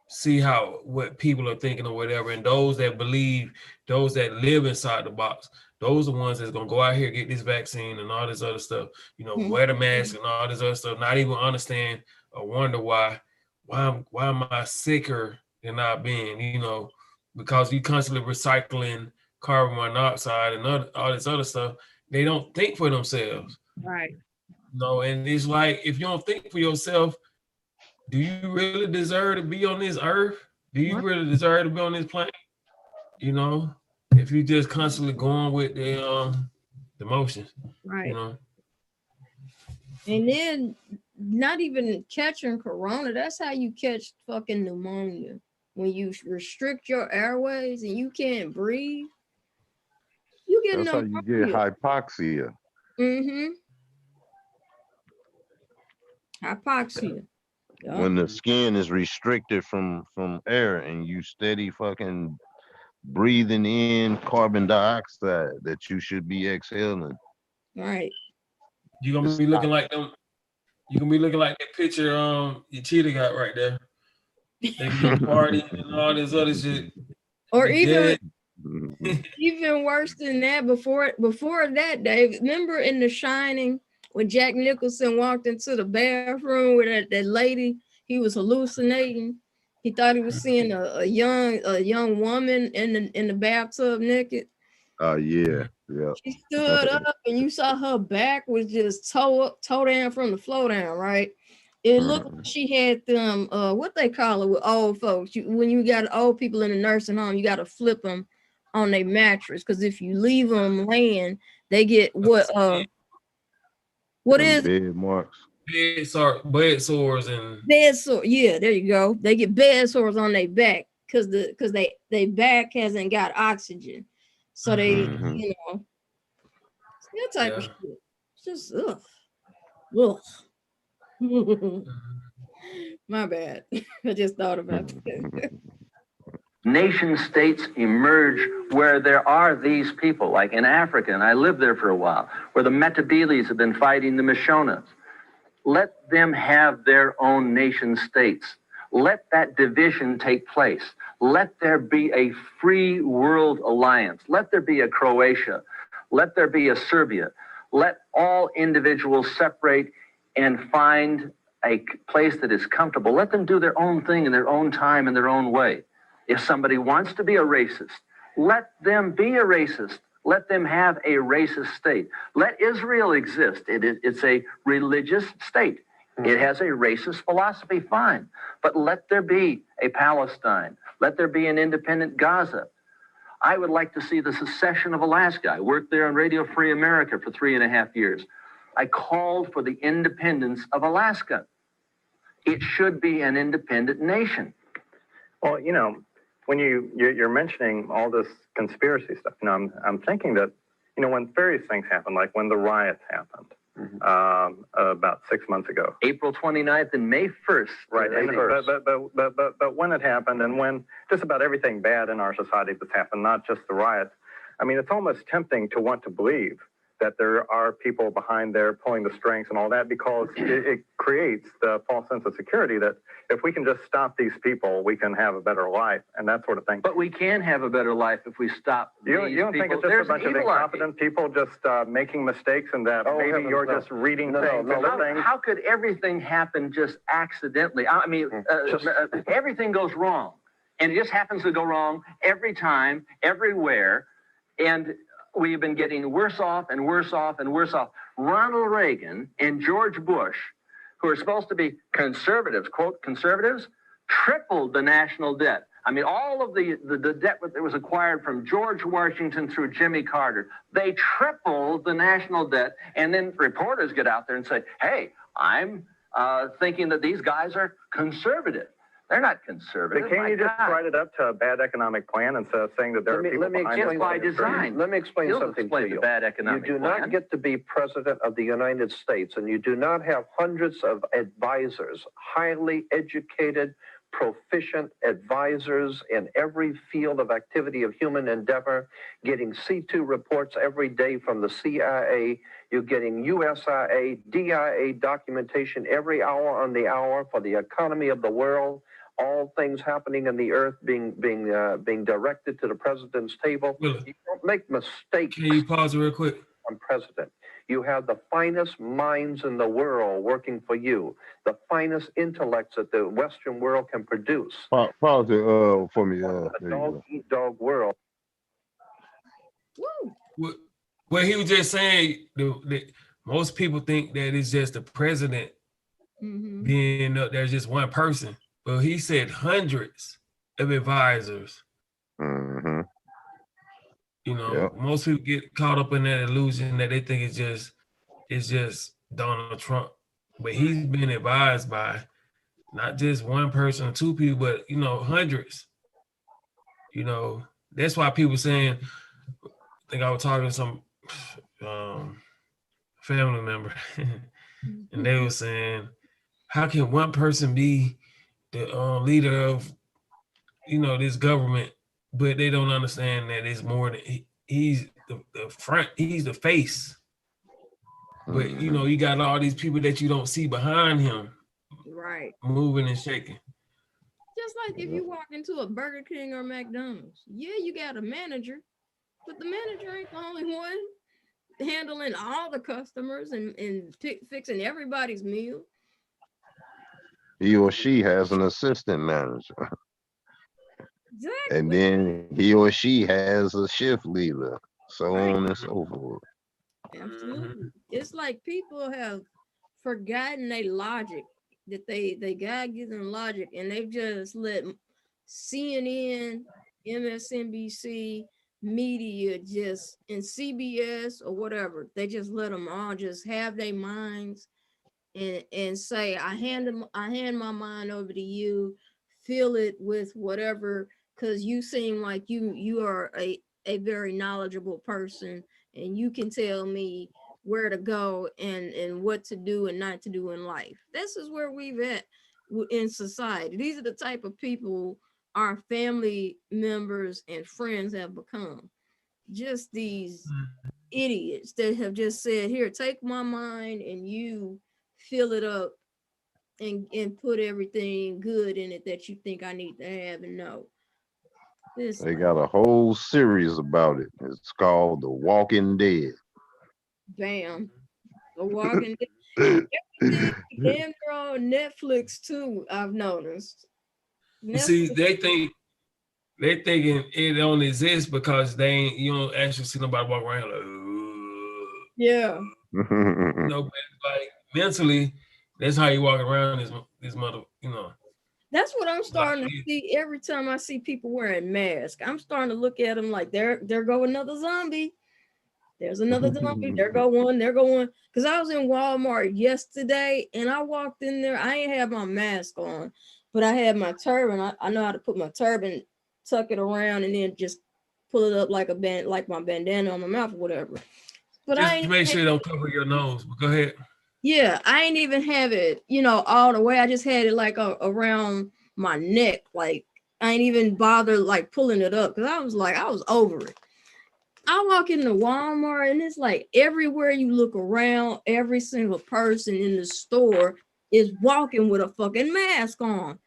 see what people are thinking or whatever. And those that believe, those that live inside the box, those are the ones that's gonna go out here, get this vaccine and all this other stuff, wear the mask and all this other stuff, not even understand or wonder why am I sicker than I've been, because you constantly recycling carbon monoxide and all this other stuff. They don't think for themselves. Right. And it's like, if you don't think for yourself, do you really deserve to be on this earth? Do you really deserve to be on this planet? If you just constantly going with the motions, right? And then not even catching corona. That's how you catch fucking pneumonia. When you restrict your airways and you can't breathe, you get That's how you get hypoxia. Hypoxia. When the skin is restricted from air and you steady fucking breathing in carbon dioxide that you should be exhaling. Right. You're gonna be looking like them. You're gonna be looking like that picture your cheetah got right there. They can party and all this other shit. Or even worse than that, before that, Dave, remember in The Shining when Jack Nicholson walked into the bathroom with that lady, he was hallucinating. He thought he was seeing a young woman in the bathtub naked. Oh yeah. She stood up and you saw her back was just toe down from the floor down, right? It looked like she had them what they call it with old folks. When you got old people in the nursing home, you got to flip them on their mattress, because if you leave them laying, they get what is bed marks. Bed sores and bed sores. Yeah, there you go. They get bed sores on their back because they back hasn't got oxygen, so they that type of shit. It's just ugh. My bad. I just thought about that. Nation states emerge where there are these people, like in Africa, and I lived there for a while, where the Metabeles have been fighting the Mashonas. Let them have their own nation states. Let that division take place. Let there be a free world alliance. Let there be a Croatia. Let there be a Serbia. Let all individuals separate and find a place that is comfortable. Let them do their own thing in their own time, in their own way. If somebody wants to be a racist, let them be a racist. Let them have a racist state. Let Israel exist. It's a religious state. It has a racist philosophy, fine. But let there be a Palestine. Let there be an independent Gaza. I would like to see the secession of Alaska. I worked there on Radio Free America for 3.5 years. I called for the independence of Alaska. It should be an independent nation. Well, you know, when you're mentioning all this conspiracy stuff, you know, I'm thinking that, you know, when various things happen, like when the riots happened about 6 months ago, April 29th and May 1st. Right, but when it happened, and when just about everything bad in our society that's happened, not just the riots, I mean, it's almost tempting to want to believe that there are people behind there pulling the strings and all that, because it creates the false sense of security that if we can just stop these people, we can have a better life and that sort of thing. But we can have a better life if we stop You don't think it's just a bunch of incompetent people just making mistakes, and that maybe you're just reading things? How could everything happen just accidentally? I mean, everything goes wrong, and it just happens to go wrong every time, everywhere, and we've been getting worse off and worse off and worse off. Ronald Reagan and George Bush, who are supposed to be conservatives, quote, conservatives, tripled the national debt. I mean, all of the debt that was acquired from George Washington through Jimmy Carter, they tripled the national debt. And then reporters get out there and say, hey, I'm thinking that these guys are conservative. They're not conservative. But can't you just write it up to a bad economic plan instead of saying that there are people behind it? By design. Let me explain something to you. Bad economic you do not get to be president of the United States, and you do not have hundreds of advisors, highly educated, proficient advisors in every field of activity of human endeavor, getting C2 reports every day from the CIA. You're getting USIA, DIA documentation every hour on the hour for the economy of the world. All things happening in the earth being directed to the president's table. You don't make mistakes. Can you pause real quick? I'm president. You have the finest minds in the world working for you, the finest intellects that the Western world can produce. Pause it for me. A dog-eat-dog world. Well, he was just saying that most people think that it's just the president being up there, just one person. But he said hundreds of advisors. Mm-hmm. You know, most people get caught up in that illusion that they think it's just Donald Trump. But he's been advised by not just one person or two people, but, you know, hundreds. You know, that's why people saying, I think I was talking to some family member, and they were saying, how can one person be the leader of, you know, this government, but they don't understand that it's more than he's the front, he's the face. But you know, you got all these people that you don't see behind him, right, moving and shaking. Just like if you walk into a Burger King or McDonald's, yeah, you got a manager, but the manager ain't the only one handling all the customers and fixing everybody's meal. He or she has an assistant manager. Exactly. And then he or she has a shift leader, so on and so forth. Absolutely. It's like people have forgotten their logic, that they God gives them logic, and they've just let CNN, MSNBC, media just, and CBS or whatever, they just let them all just have their minds and say, I hand my mind over to you, fill it with whatever, because you seem like you are a very knowledgeable person, and you can tell me where to go and what to do and not to do in life. This is where we've at in society. These are the type of people our family members and friends have become. Just these idiots that have just said, here, take my mind and you fill it up and put everything good in it that you think I need to have and know. They got a whole series about it. It's called The Walking Dead. Bam. The Walking Dead. Everything damn near on Netflix too, I've noticed. See, they thinking it don't exist because they ain't, you don't actually see nobody walk around like, yeah. But like mentally, that's how you walk around this mother, That's what I'm starting to see every time I see people wearing masks. I'm starting to look at them like there go another zombie. There's another zombie. There go one. Because I was in Walmart yesterday and I walked in there. I ain't have my mask on, but I had my turban. I know how to put my turban, tuck it around, and then just pull it up like a band, like my bandana on my mouth or whatever. But just I ain't make sure you don't cover your nose. But go ahead. Yeah, I ain't even have it, all the way. I just had it like around my neck. Like I ain't even bothered like pulling it up because I was over it. I walk into Walmart and it's like everywhere you look around, every single person in the store is walking with a fucking mask on.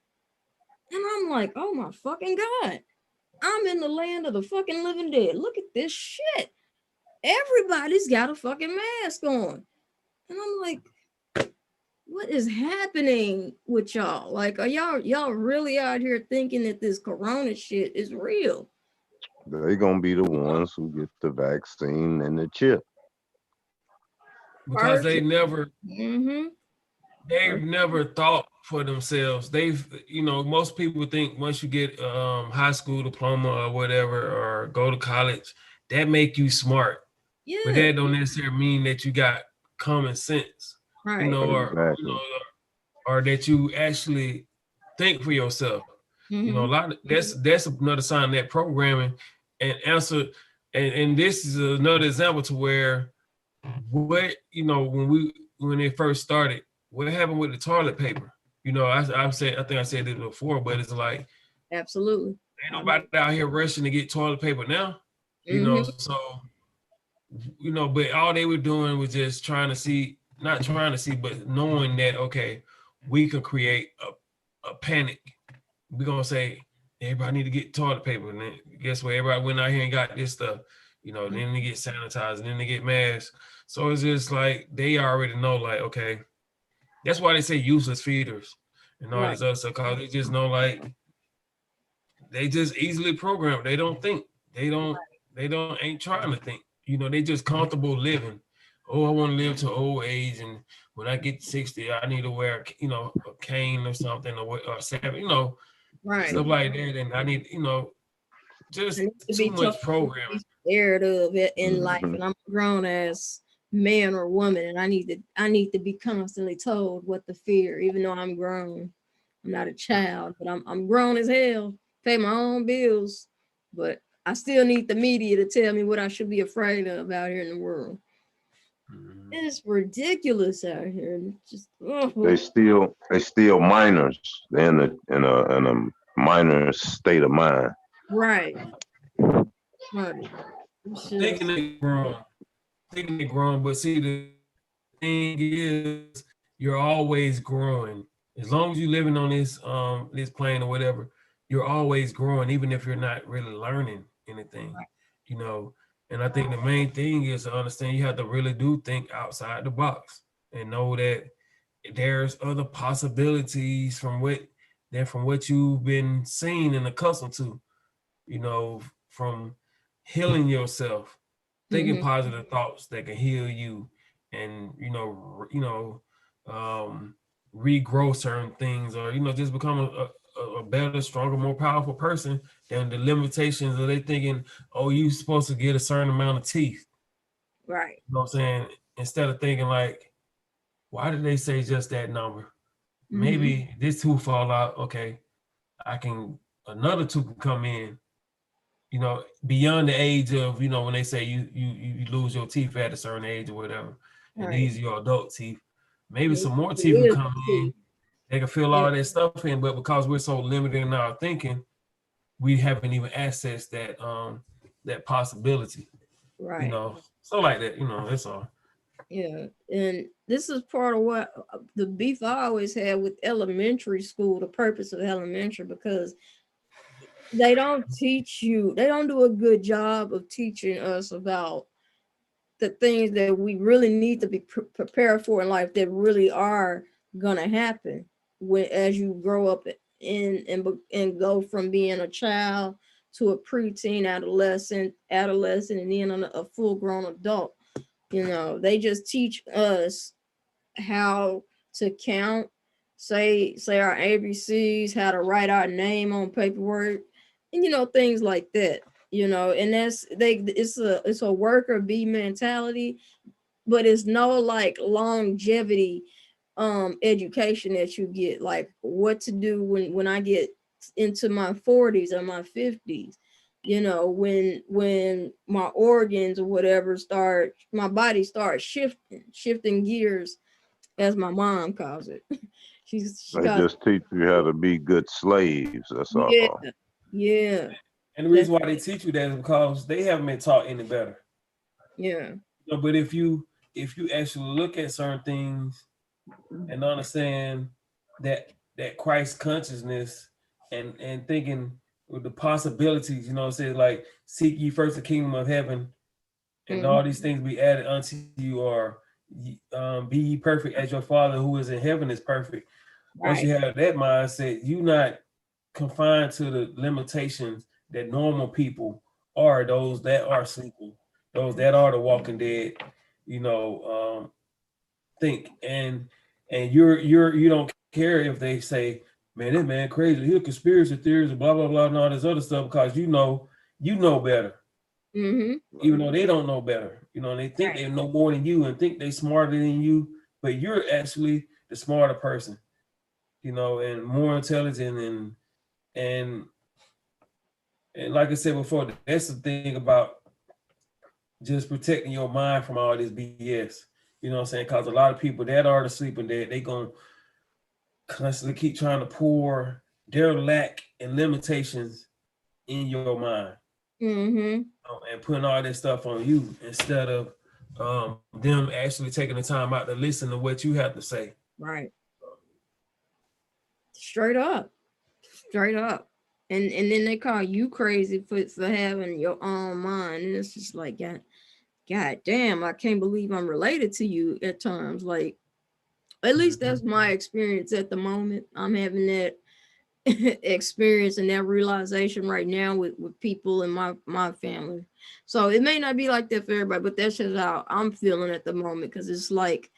And I'm like, oh my fucking God. I'm in the land of the fucking living dead. Look at this shit. Everybody's got a fucking mask on. And I'm like, what is happening with y'all? Like, are y'all really out here thinking that this corona shit is real? They're gonna be the ones who get the vaccine and the chip. Because they've never thought for themselves. Most people think once you get high school diploma or whatever, or go to college, that make you smart. Yeah. But that don't necessarily mean that you got common sense. Right. Or that you actually think for yourself. A lot of that's another sign that programming and answer, and this is another example to where when it first started, what happened with the toilet paper? I think I said this before, but it's like absolutely ain't nobody out here rushing to get toilet paper now. But all they were doing was just not trying to see, but knowing that, okay, we could create a panic. We're going to say, everybody need to get toilet paper. And then guess what? Everybody went out here and got this stuff. Then they get sanitized, and then they get masks. So it's just like, they already know, like, okay, that's why they say useless feeders and all this other stuff, because they just know, like, they just easily program. They don't think. Ain't trying to think. They just comfortable living. Oh, I want to live to old age, and when I get 60, I need to wear, a cane or something, or seven, stuff like that. And I need, just too much programming. Scared of it in life, and I'm a grown ass man or woman, and I need to be constantly told what to fear, even though I'm grown. I'm not a child, but I'm grown as hell. Pay my own bills, but I still need the media to tell me what I should be afraid of out here in the world. It's ridiculous out here. Just they still minors. They're in a minor state of mind. Right. Thinking they're grown, but see, the thing is, you're always growing. As long as you're living on this plane or whatever, you're always growing, even if you're not really learning anything. And I think the main thing is to understand you have to really do think outside the box and know that there's other possibilities from what you've been seen and accustomed to, from healing yourself, thinking positive thoughts that can heal you and, regrow certain things, or, just become a better, stronger, more powerful person than the limitations of they thinking, oh, you supposed to get a certain amount of teeth. Right. You know what I'm saying? Instead of thinking like, why did they say just that number? Maybe this tooth fall out. Okay, another tooth can come in, beyond the age of, when they say you lose your teeth at a certain age or whatever, and these are your adult teeth. Maybe some more teeth will come in. They can fill all that stuff in, but because we're so limited in our thinking, we haven't even accessed that possibility. Right. So like that, that's all. Yeah, and this is part of what the beef I always had with elementary school, the purpose of elementary, because they don't do a good job of teaching us about the things that we really need to be prepared for in life that really are gonna happen when as you grow up and go from being a child to a preteen, adolescent, and then a full-grown adult. You know, they just teach us how to count, say our ABCs, how to write our name on paperwork, and you know, things like that. You know, and it's a worker bee mentality, but it's no like longevity education that you get, like what to do when I get into my 40s or my 50s, you know, when my organs or whatever my body starts shifting gears, as my mom calls it. They just teach you how to be good slaves. That's all. Yeah. And the reason why they teach you that is because they haven't been taught any better. Yeah. You know, but if you actually look at certain things and understand that Christ consciousness and thinking with the possibilities, you know, it says like, seek ye first the kingdom of heaven, and all these things be added unto you, or be ye perfect as your Father who is in heaven is perfect. Once you have that mindset, you not confined to the limitations that normal people are, those that are sleeping, those that are the walking dead, you know, think. And you don't care if they say, man, this man crazy, he's a conspiracy theorist and blah blah blah and all this other stuff, because you know better. Even though they don't know better, you know, and they think they know more than you and think they smarter than you, but you're actually the smarter person, you know, and more intelligent, and like I said before, that's the thing about just protecting your mind from all this BS. You know what I'm saying? Because a lot of people that are asleep and they gonna constantly keep trying to pour their lack and limitations in your mind. And putting all that stuff on you instead of them actually taking the time out to listen to what you have to say. Right. Straight up. And then they call you crazy for having your own mind. And it's just like, God damn, I can't believe I'm related to you at times. Like, at least that's my experience at the moment. I'm having that experience and that realization right now with people in my family. So it may not be like that for everybody, but that's just how I'm feeling at the moment, because it's like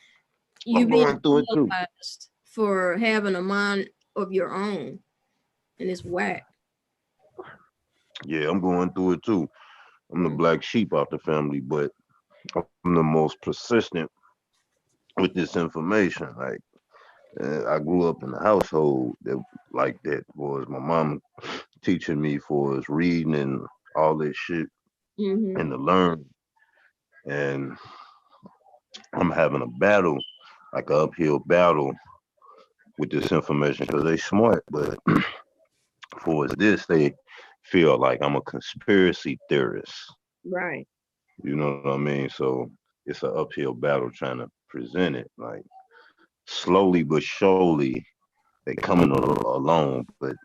you being penalized for having a mind of your own, and it's whack. Yeah, I'm going through it too. I'm the black sheep of the family, but I'm the most persistent with this information. Like, I grew up in a household that was my mom teaching me for us reading and all this shit and to learn. And I'm having a battle, like an uphill battle with this information, because they smart, but for this, they feel like I'm a conspiracy theorist. Right. You know what I mean? So it's an uphill battle trying to present it. Like, slowly but surely, they coming along. But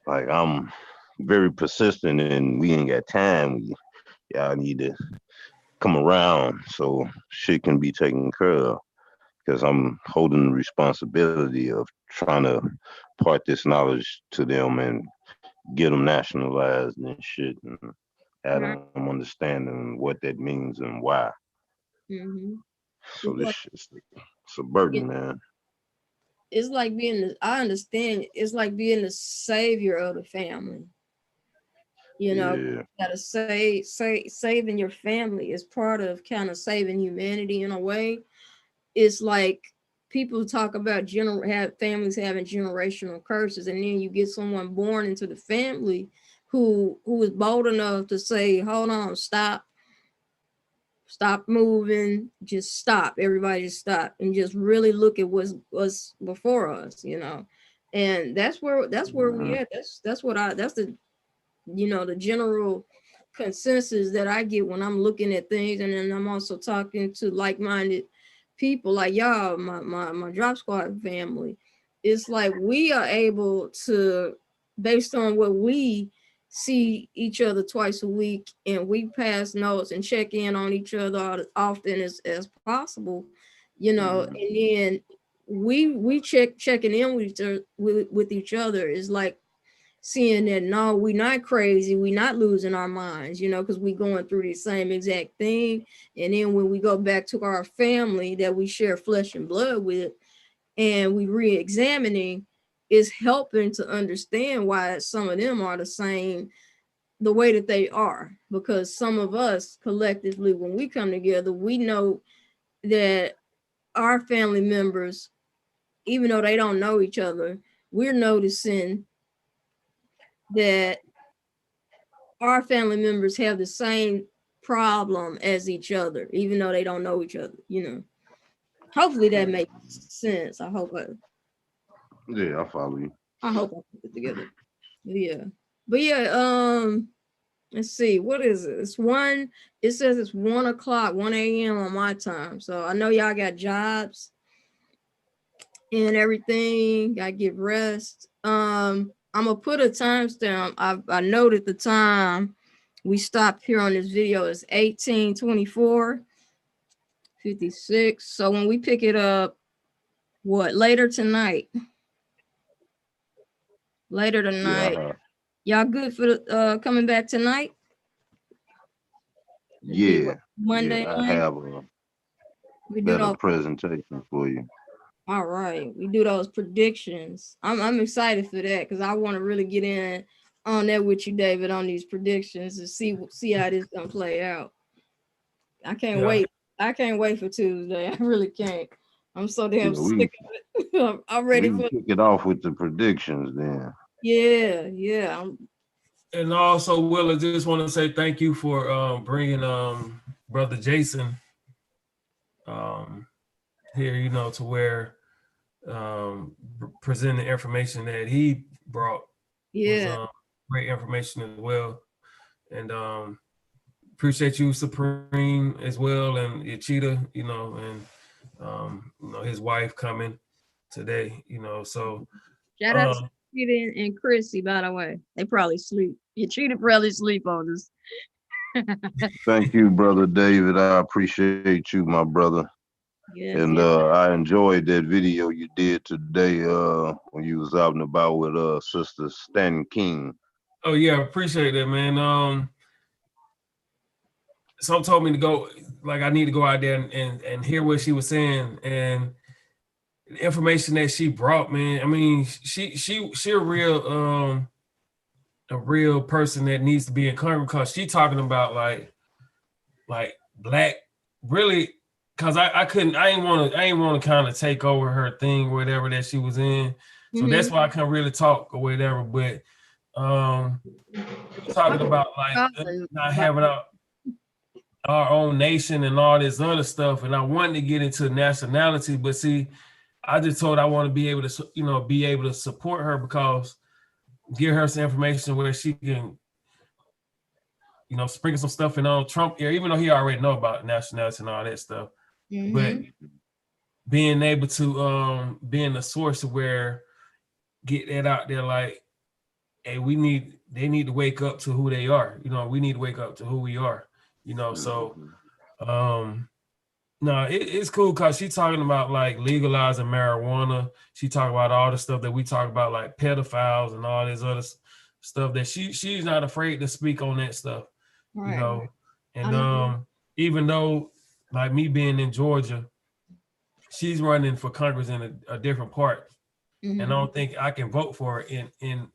like, I'm very persistent, and we ain't got time. Y'all need to come around so shit can be taken care of. Because I'm holding the responsibility of trying to impart this knowledge to them and get them nationalized and shit, and have them understanding what that means and why. So this shit's a burden, man. It's like I understand, it's like being the savior of the family. You know, you gotta saving your family is part of kind of saving humanity in a way. It's like people talk about families having generational curses, and then you get someone born into the family who is bold enough to say, hold on, stop moving, just stop, everybody just stop, and just really look at what's before us, you know. And that's where we at. That's the, you know, the general consensus that I get when I'm looking at things. And then I'm also talking to like-minded people like y'all, my Drop Squad family. It's like we are able to, based on what we see each other twice a week, and we pass notes and check in on each other as often as possible, you know, and then we checking in with each other is like seeing that no, we're not crazy, we're not losing our minds, you know, because we going through the same exact thing. And then when we go back to our family that we share flesh and blood with, and we re-examining, is helping to understand why some of them are the same, the way that they are. Because some of us collectively, when we come together, we know that our family members, even though they don't know each other, we're noticing that our family members have the same problem as each other, even though they don't know each other, you know. Hopefully that makes sense. I hope Yeah, I follow you. I hope I put it together. But yeah, let's see, what is it? It says it's 1 o'clock, 1 a.m. on my time. So I know y'all got jobs and everything, gotta get rest. I'm gonna put a timestamp. I noted the time we stopped here on this video is 18:24:56. So when we pick it up, what, later tonight? Y'all good for the coming back tonight? Yeah. Monday I night? have a We do better those, presentation for you. all right. We do those predictions. I'm excited for that because I want to really get in on that with you, David, on these predictions and see how this gonna play out. I can't wait. I can't wait for Tuesday. I really can't. I'm so damn sick of it. I'm ready for kick it off with the predictions then. Yeah. And also, Will, I just want to say thank you for bringing Brother Jason here, you know, to where presenting the information that he brought. Yeah. Great information as well. And appreciate you, Supreme, as well, and Yachida, you know, and you know, his wife coming today, you know. So Shout out to Cheetah and Chrissy, by the way. They probably sleep. Cheetah probably sleep on this. Thank you, Brother David. I appreciate you, my brother. And I enjoyed that video you did today when you was out and about with Sister Stan King. Oh yeah, appreciate that, man. Some told me to go, like I need to go out there and hear what she was saying, and the information that she brought, man. I mean, she a real person that needs to be encouraged, because she talking about like black, really, because I ain't want to kind of take over her thing, whatever that she was in. So that's why I can't really talk or whatever. But talking about like not having our own nation and all this other stuff, and I wanted to get into nationality, but see, I just told I want to be able to, you know, support her, because give her some information where she can, you know, sprinkle some stuff in on Trump here, even though he already know about nationality and all that stuff. But being able to being the source of where get that out there, like, hey, they need to wake up to who they are. You know, we need to wake up to who we are. You know, so no, it's cool, because she's talking about like legalizing marijuana. She talking about all the stuff that we talk about, like pedophiles and all this other stuff, that she's not afraid to speak on that stuff. Right. You know, and even though, like me being in Georgia, she's running for Congress in a different part, and I don't think I can vote for her in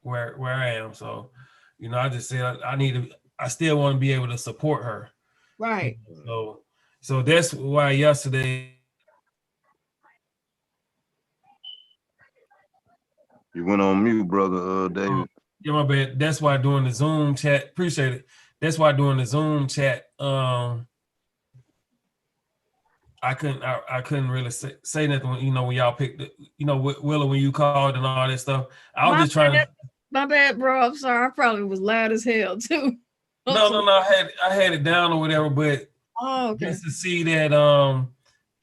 where I am. So, you know, I just said I still want to be able to support her. Right. So that's why yesterday. You went on mute, Brother David. Yeah, my bad. That's why during the Zoom chat, appreciate it. That's why during the Zoom chat, I couldn't really say nothing when, you know, when y'all picked it, you know, Willa, when you called and all that stuff. I was just trying to. My bad, bro. I'm sorry. I probably was loud as hell too. No. I had it down or whatever, but just to see that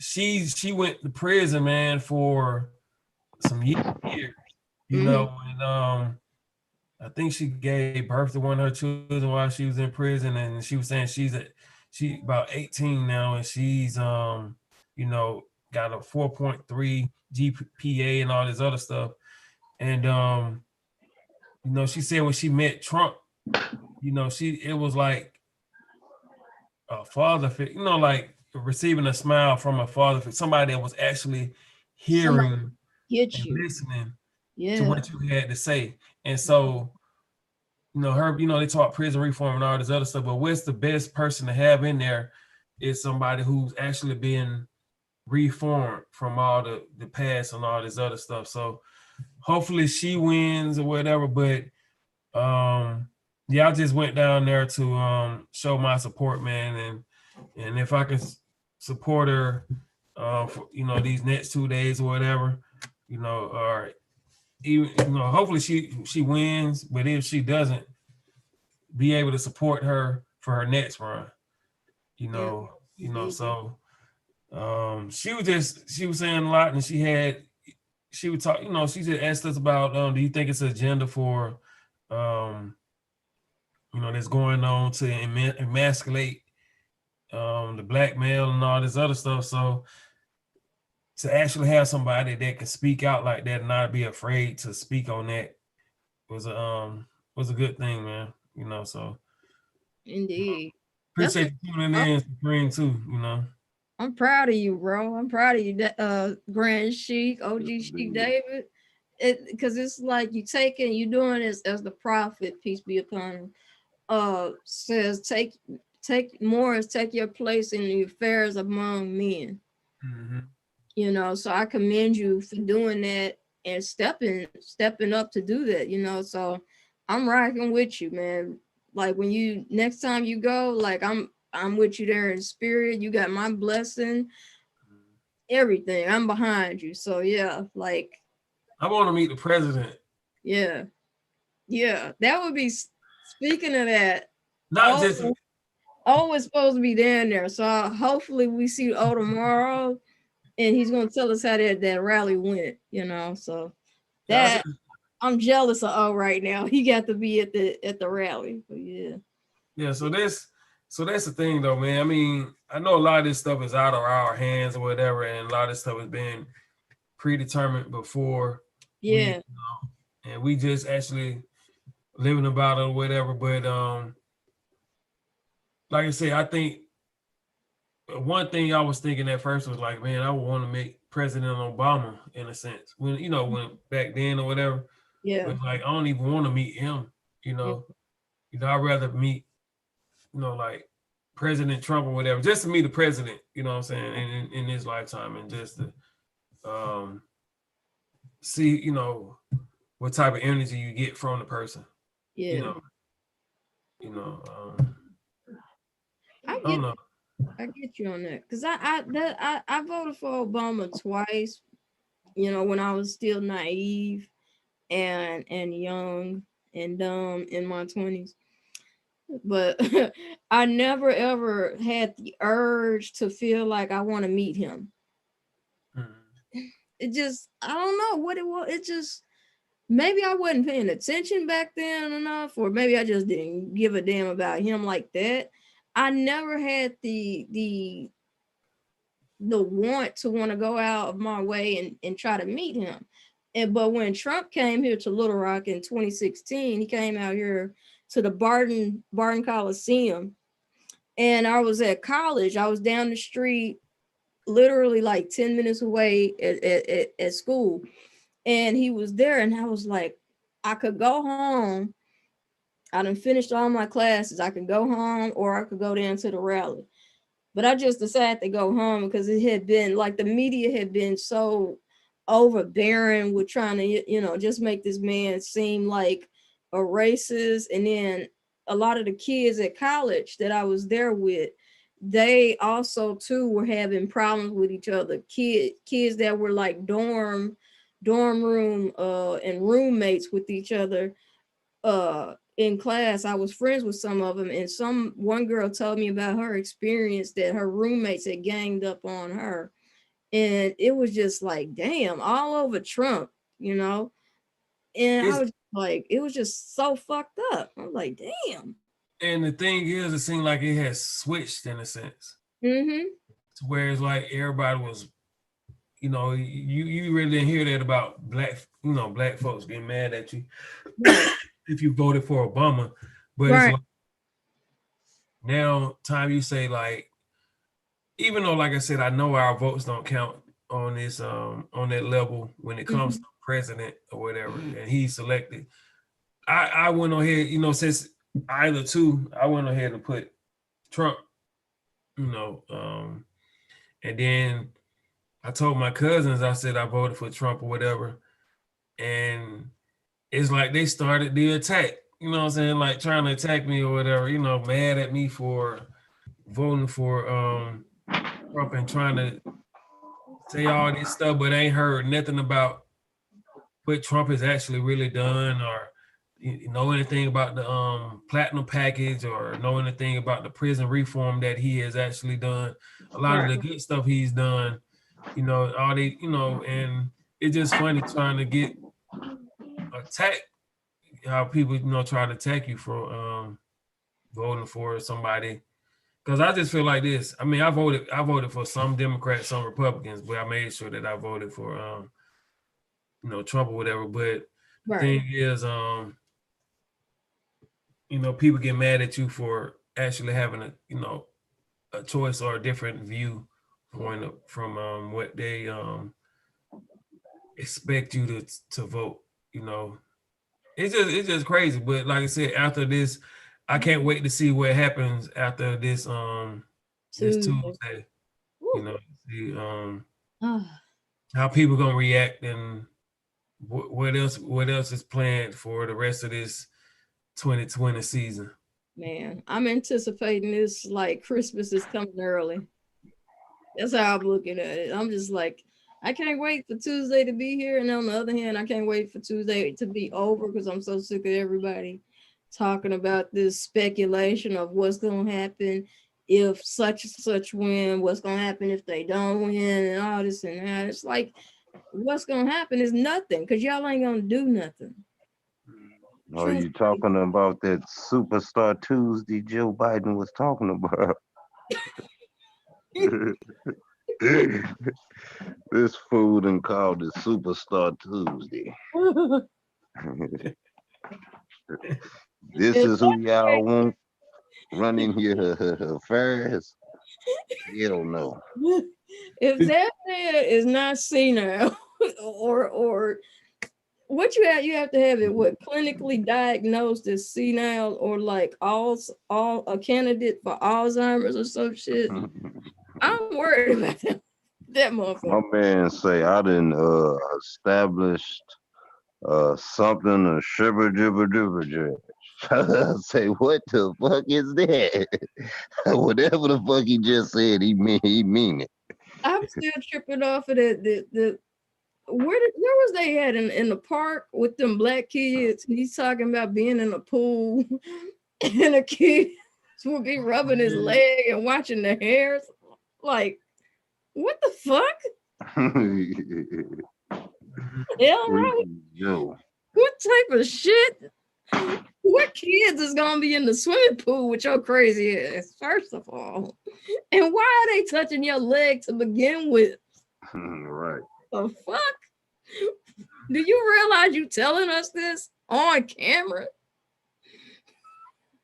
she went to prison, man, for some years, you know, I think she gave birth to one of her children while she was in prison, and she was saying she about 18 now, and she's you know, got a 4.3 GPA and all this other stuff. And you know, she said when she met Trump, you know, it was like a father figure, you know, like receiving a smile from a father figure, somebody that was actually hearing and listening to what you had to say. And so, you know, her, you know, they talk prison reform and all this other stuff, but what's the best person to have in there is somebody who's actually been reformed from all the past and all this other stuff. So hopefully she wins or whatever, but yeah, I just went down there to show my support, man, and if I can support her for, you know, these next 2 days or whatever, you know, or even, you know, hopefully she wins, but if she doesn't, be able to support her for her next run, you know, so she was saying a lot, and she would talk, you know, she just asked us about do you think it's an agenda for you know, that's going on to emasculate the black male and all this other stuff. So to actually have somebody that can speak out like that and not be afraid to speak on that was a good thing, man. You know, so indeed. Appreciate you tuning in, Supreme, too, you know. I'm proud of you, bro. I'm proud of you, Grand Sheik, OG Sheik David. Because it's like you doing this as the prophet, peace be upon him, says take your place in the affairs among men. Mm-hmm. You know, so I commend you for doing that and stepping up to do that, you know. So I'm rocking with you, man. Like when next time you go, like I'm with you there in spirit. You got my blessing, everything. I'm behind you. So yeah, like I want to meet the president. Yeah. That would be, speaking of that, O is supposed to be down there. So hopefully we see O tomorrow, and he's gonna tell us how that rally went, you know. So that I'm jealous of O right now. He got to be at the rally. But yeah. Yeah, so that's the thing though, man. I mean, I know a lot of this stuff is out of our hands or whatever, and a lot of this stuff has been predetermined before. Yeah. And we just actually living about it or whatever. But like I said, I think one thing I was thinking at first was like, man, I would want to make President Obama in a sense. When when back then or whatever. Yeah. But like I don't even want to meet him, you know. You know, I'd rather meet, you know, like President Trump or whatever, just to meet the president, you know what I'm saying, in his lifetime, and just to see, you know, what type of energy you get from the person. Yeah. I don't know. I get you on that, because I voted for Obama twice, you know, when I was still naive and young and dumb in my 20s. But I never ever had the urge to feel like I want to meet him. It just, I don't know what it was. It just, maybe I wasn't paying attention back then enough, or maybe I just didn't give a damn about him like that. I never had the want to go out of my way and try to meet him. But when Trump came here to Little Rock in 2016, he came out here to the Barton Coliseum, and I was at college. I was down the street, literally like 10 minutes away at school, and he was there, and I was like, I could go home. I done finished all my classes. I could go home, or I could go down to the rally. But I just decided to go home because it had been like the media had been so overbearing with trying to, you know, just make this man seem like a racist. And then a lot of the kids at college that I was there with, they also too were having problems with each other. Kids that were like dorm room and roommates with each other in class. I was friends with some of them, and one girl told me about her experience that her roommates had ganged up on her. And it was just like, damn, all over Trump, you know. And I was Like it was just so fucked up. I'm like, damn. And the thing is, it seemed like it has switched in a sense. Mm-hmm. To where it's like everybody was, you know, you really didn't hear that about black folks getting mad at you if you voted for Obama. But it's like now time you say like, even though like I said, I know our votes don't count on this on that level when it comes to president or whatever, and he's selected. I went on ahead, you know, since either two, I went ahead and put Trump, you know, and then I told my cousins, I said I voted for Trump or whatever. And it's like they started the attack, you know what I'm saying? Like trying to attack me or whatever, you know, mad at me for voting for Trump and trying to say all this stuff, but ain't heard nothing about what Trump has actually really done, or you know anything about the platinum package, or know anything about the prison reform that he has actually done. A lot of the good stuff he's done, you know, all they, you know, and it's just funny trying to get attacked, how people, you know, try to attack you for voting for somebody. Because I just feel like this. I mean, I voted for some Democrats, some Republicans, but I made sure that I voted for you know, Trump or whatever. But the thing is, you know, people get mad at you for actually having a, you know, a choice or a different view from what they expect you to vote. You know, it's just crazy. But like I said, after this, I can't wait to see what happens after this this Tuesday. You know, see how people gonna react and what else is planned for the rest of this 2020 season. Man, I'm anticipating this like Christmas is coming early. That's how I'm looking at it. I'm just like, I can't wait for Tuesday to be here. And on the other hand, I can't wait for Tuesday to be over because I'm so sick of everybody talking about this speculation of what's going to happen if such and such win, what's going to happen if they don't win, and all this and that. It's like, what's going to happen is nothing because y'all ain't going to do nothing. Are you talking about that Superstar Tuesday Joe Biden was talking about? This fool done called it Superstar Tuesday. This is who y'all want running your affairs? Hell no. If that man is not senile or what you have to have it what clinically diagnosed as senile or like all a candidate for Alzheimer's or some shit. I'm worried about that motherfucker. My man say I done established something a shibber jibber jibber jibber. I say, what the fuck is that? Whatever the fuck he just said, he mean it. I'm still tripping off of that. Where was they at in the park with them black kids? He's talking about being in a pool and the kids will be rubbing his leg and watching the hairs. Like, what the fuck? Hell right. What type of shit? What kids is gonna be in the swimming pool with your crazy ass, first of all? And why are they touching your leg to begin with? Right. The fuck? Do you realize you telling us this on camera?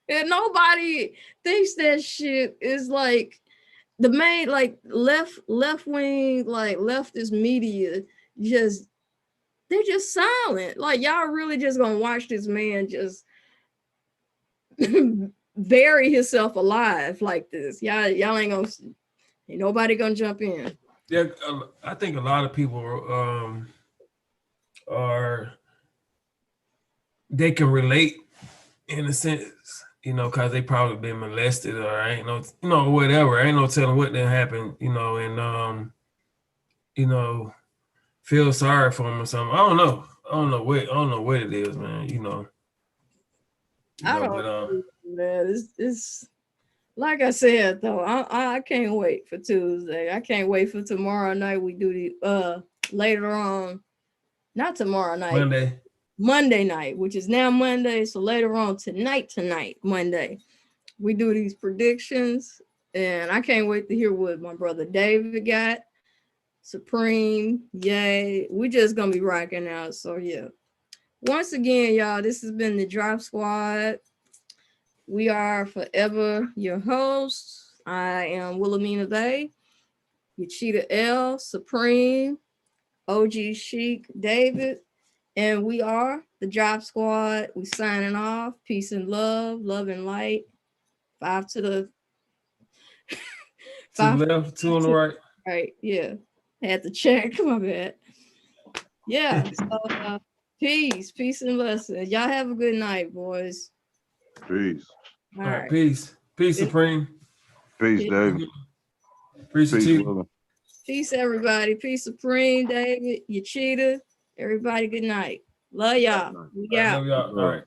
And nobody thinks that shit is like the main like left wing, like leftist media they're just silent. Like y'all really just gonna watch this man just bury himself alive like this. Y'all ain't gonna ain't nobody gonna jump in. Yeah, I think a lot of people they can relate in a sense, you know, because they probably been molested or ain't no, you know, whatever. Ain't no telling what done happened, you know, and you know, feel sorry for them or something. I don't know what it is, man. You know. I don't know, man. It's like I said though. I can't wait for Tuesday. I can't wait for tomorrow night. We do the later on, not tomorrow night. Monday night, which is now Monday. So later on tonight, Monday, we do these predictions. And I can't wait to hear what my brother David got. Supreme, yay. We just gonna be rocking out. So yeah. Once again, y'all, this has been the Drop Squad. We are forever your hosts. I am Wilhelmina Bay, Yachita L, Supreme, OG Chic, David, and we are the Drop Squad. We signing off. Peace and love, love and light. 5 to the 5 to the left, 2 on the right. Right, yeah. Had to check. My bad. Yeah. So, peace and blessings. Y'all have a good night, boys. Peace. All right. Peace. Peace, Supreme. Peace, David. Peace, Willie. Peace, everybody. Peace, Supreme, David, Yachita. Everybody, good night. Love y'all. We out. Love y'all. All right.